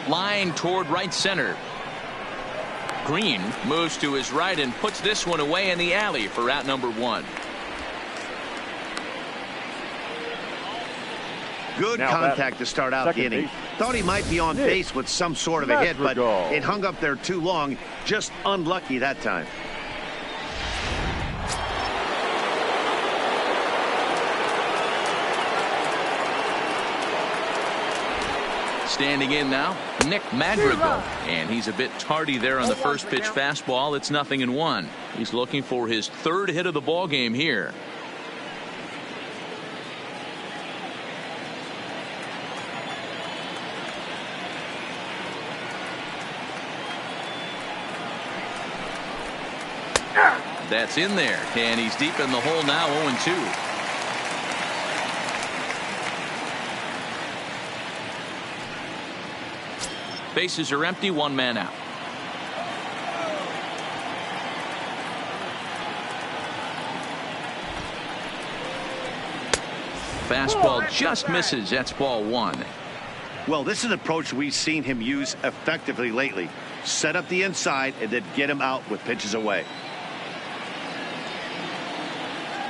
[SPEAKER 5] Line toward right center. Green moves to his right and puts this one away in the alley for out number 1.
[SPEAKER 3] Good contact to start out the inning. Thought he might be on base with some sort of a hit, but it hung up there too long. Just unlucky that time.
[SPEAKER 5] Standing in now, Nick Madrigal, and he's a bit tardy there on the first pitch fastball. It's 0-1. He's looking for his 3rd hit of the ball game here. That's in there, and he's deep in the hole now. 0-2. Bases are empty, 1 man out. Fastball just misses. That's ball 1.
[SPEAKER 3] Well, this is an approach we've seen him use effectively lately. Set up the inside and then get him out with pitches away.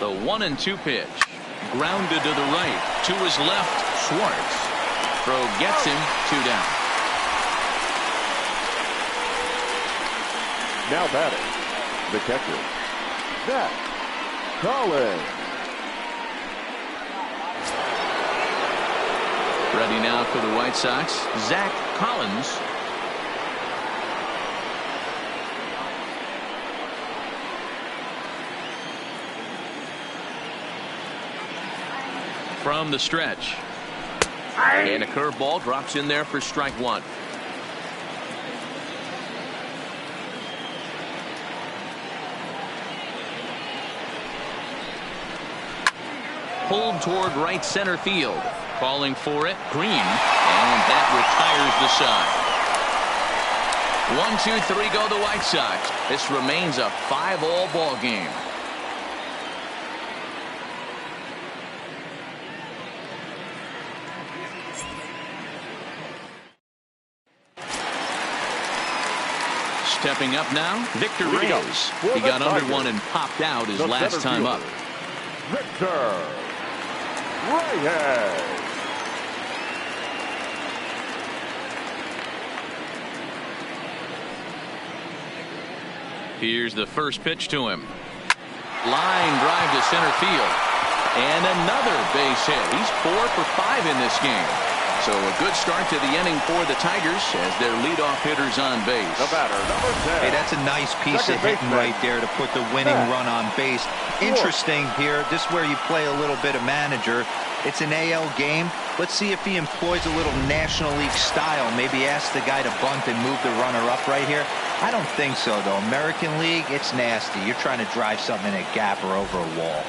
[SPEAKER 5] The 1-2 pitch. Grounded to the right. To his left, Schwartz. Throw gets him. 2 down.
[SPEAKER 4] Now batting, the catcher, Zach Collins.
[SPEAKER 5] Ready now for the White Sox, Zach Collins. from the stretch. And a curveball drops in there for strike one. Pulled toward right center field. Calling for it, Green, and that retires the side. 1-2-3 go the White Sox. This remains a 5-all ball game. Stepping up now, Victor Reyes. He got under one and popped out his last time up.
[SPEAKER 4] Victor Reyes.
[SPEAKER 5] Here's the first pitch to him. Line drive to center field. And another base hit. He's 4 for 5 in this game. So a good start to the inning for the Tigers as their leadoff hitters on base.
[SPEAKER 4] The batter, number 10.
[SPEAKER 2] Hey, that's a nice piece of hitting right there to put the winning run on base. Interesting here. This is where you play a little bit of manager. It's an AL game. Let's see if he employs a little National League style. Maybe ask the guy to bunt and move the runner up right here. I don't think so, though. American League, it's nasty. You're trying to drive something in a gap or over a wall.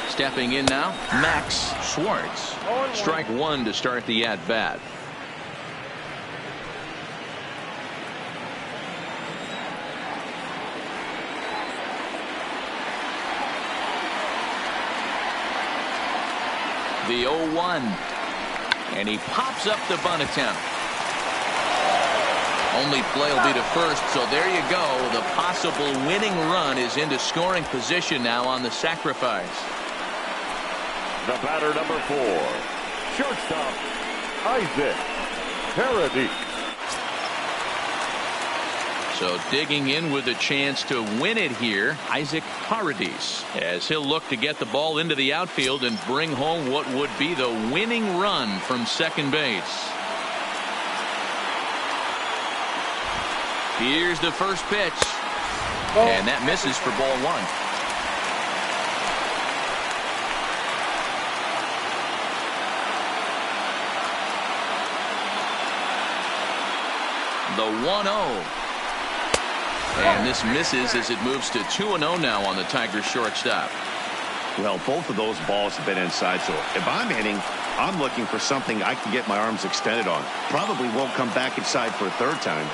[SPEAKER 5] Stepping in now, Max Schwartz. Strike one to start the at-bat. The 0-1. And he pops up the bunt attempt. Only play will be to first, so there you go. The possible winning run is into scoring position now on the sacrifice.
[SPEAKER 4] The batter, number 4, shortstop, Isaac Paradis.
[SPEAKER 5] So digging in with a chance to win it here, Isaac Paradis, as he'll look to get the ball into the outfield and bring home what would be the winning run from second base. Here's the first pitch. And that misses for ball one. The 1-0. And this misses as it moves to 2-0 now on the Tigers shortstop.
[SPEAKER 3] Well, both of those balls have been inside, so if I'm hitting, I'm looking for something I can get my arms extended on. Probably won't come back inside for a third time.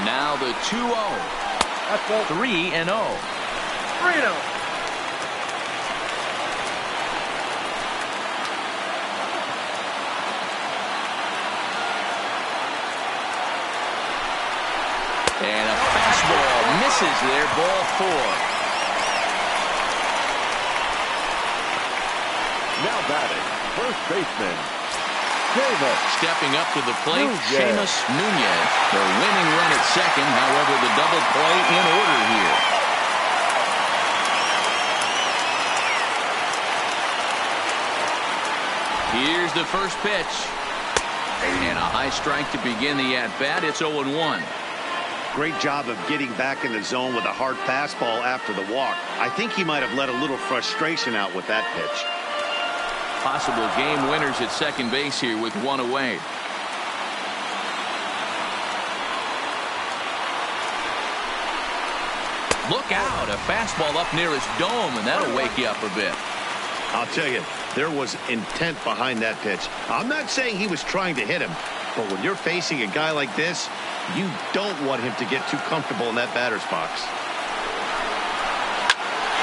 [SPEAKER 5] Now the 2-0. 3-0.
[SPEAKER 6] 3-0.
[SPEAKER 5] And a fastball misses there, ball 4.
[SPEAKER 4] Now batting, first baseman, Davis.
[SPEAKER 5] Stepping up to the plate, Seamus Nunez. The winning run at second, however, the double play in order here. Here's the first pitch. And a high strike to begin the at-bat. It's 0-1.
[SPEAKER 3] Great job of getting back in the zone with a hard fastball after the walk. I think he might have let a little frustration out with that pitch.
[SPEAKER 5] Possible game winners at second base here with one away. Look out, a fastball up near his dome, and that'll wake you up a bit.
[SPEAKER 3] I'll tell you, there was intent behind that pitch. I'm not saying he was trying to hit him, but when you're facing a guy like this, you don't want him to get too comfortable in that batter's box.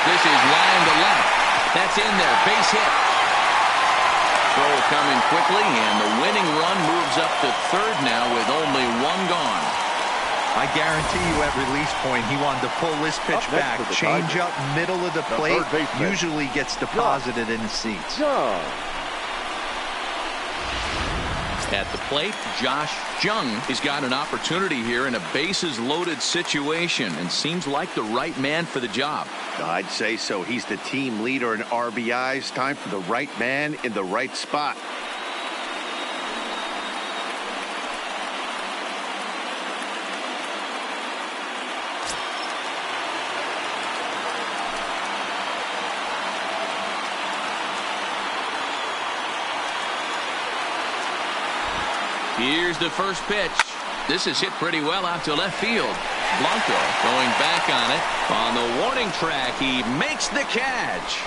[SPEAKER 5] This is line to left. That's in there. Base hit. Throw coming quickly, and the winning run moves up to third now with only one gone.
[SPEAKER 2] I guarantee you at release point, he wanted to pull this pitch back. Change up, middle of the plate, usually gets deposited in the seats.
[SPEAKER 5] At the plate, Josh Jung has got an opportunity here in a bases-loaded situation and seems like the right man for the job.
[SPEAKER 3] I'd say so. He's the team leader in RBIs. Time for the right man in the right spot.
[SPEAKER 1] Here's the first pitch. This is hit pretty well out to left field. Blanco going back on it. On the warning track, he makes the catch.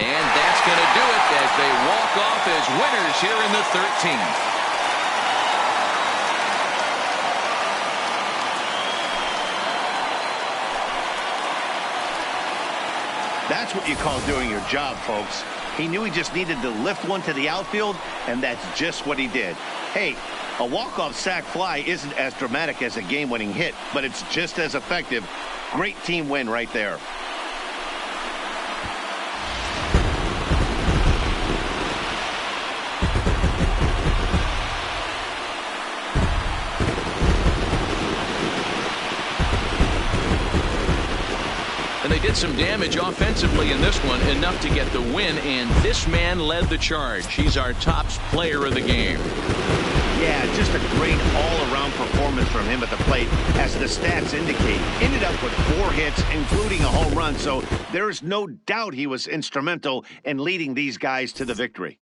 [SPEAKER 1] And that's going to do it as they walk off as winners here in the 13th.
[SPEAKER 3] That's what you call doing your job, folks. He knew he just needed to lift one to the outfield, and that's just what he did. Hey, a walk-off sac fly isn't as dramatic as a game-winning hit, but it's just as effective. Great team win right there.
[SPEAKER 5] And they did some damage offensively in this one, enough to get the win, and this man led the charge. He's our top player of the game.
[SPEAKER 3] Yeah, just a great all-around performance from him at the plate, as the stats indicate. Ended up with 4 hits, including a home run, so there is no doubt he was instrumental in leading these guys to the victory.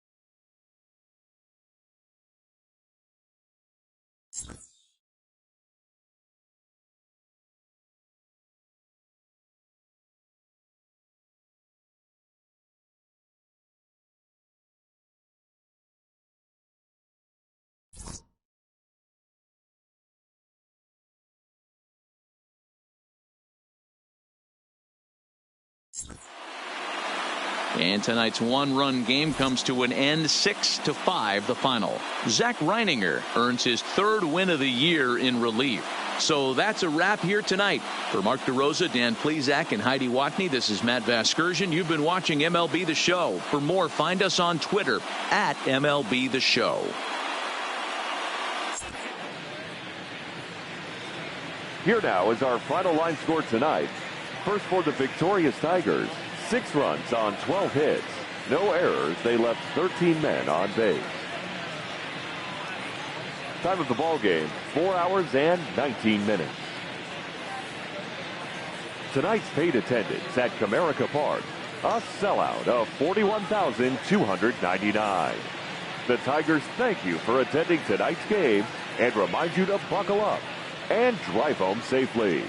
[SPEAKER 5] And tonight's one-run game comes to an end, 6-5 the final. Zach Reininger earns his 3rd win of the year in relief. So that's a wrap here tonight. For Mark DeRosa, Dan Plesac, and Heidi Watney, this is Matt Vasgersian. You've been watching MLB The Show. For more, find us on Twitter at MLB The Show.
[SPEAKER 4] Here now is our final line score tonight. First for the victorious Tigers, 6 runs on 12 hits. No errors. They left 13 men on base. Time of the ball game, 4 hours and 19 minutes. Tonight's paid attendance at Comerica Park, a sellout of 41,299. The Tigers thank you for attending tonight's game and remind you to buckle up and drive home safely.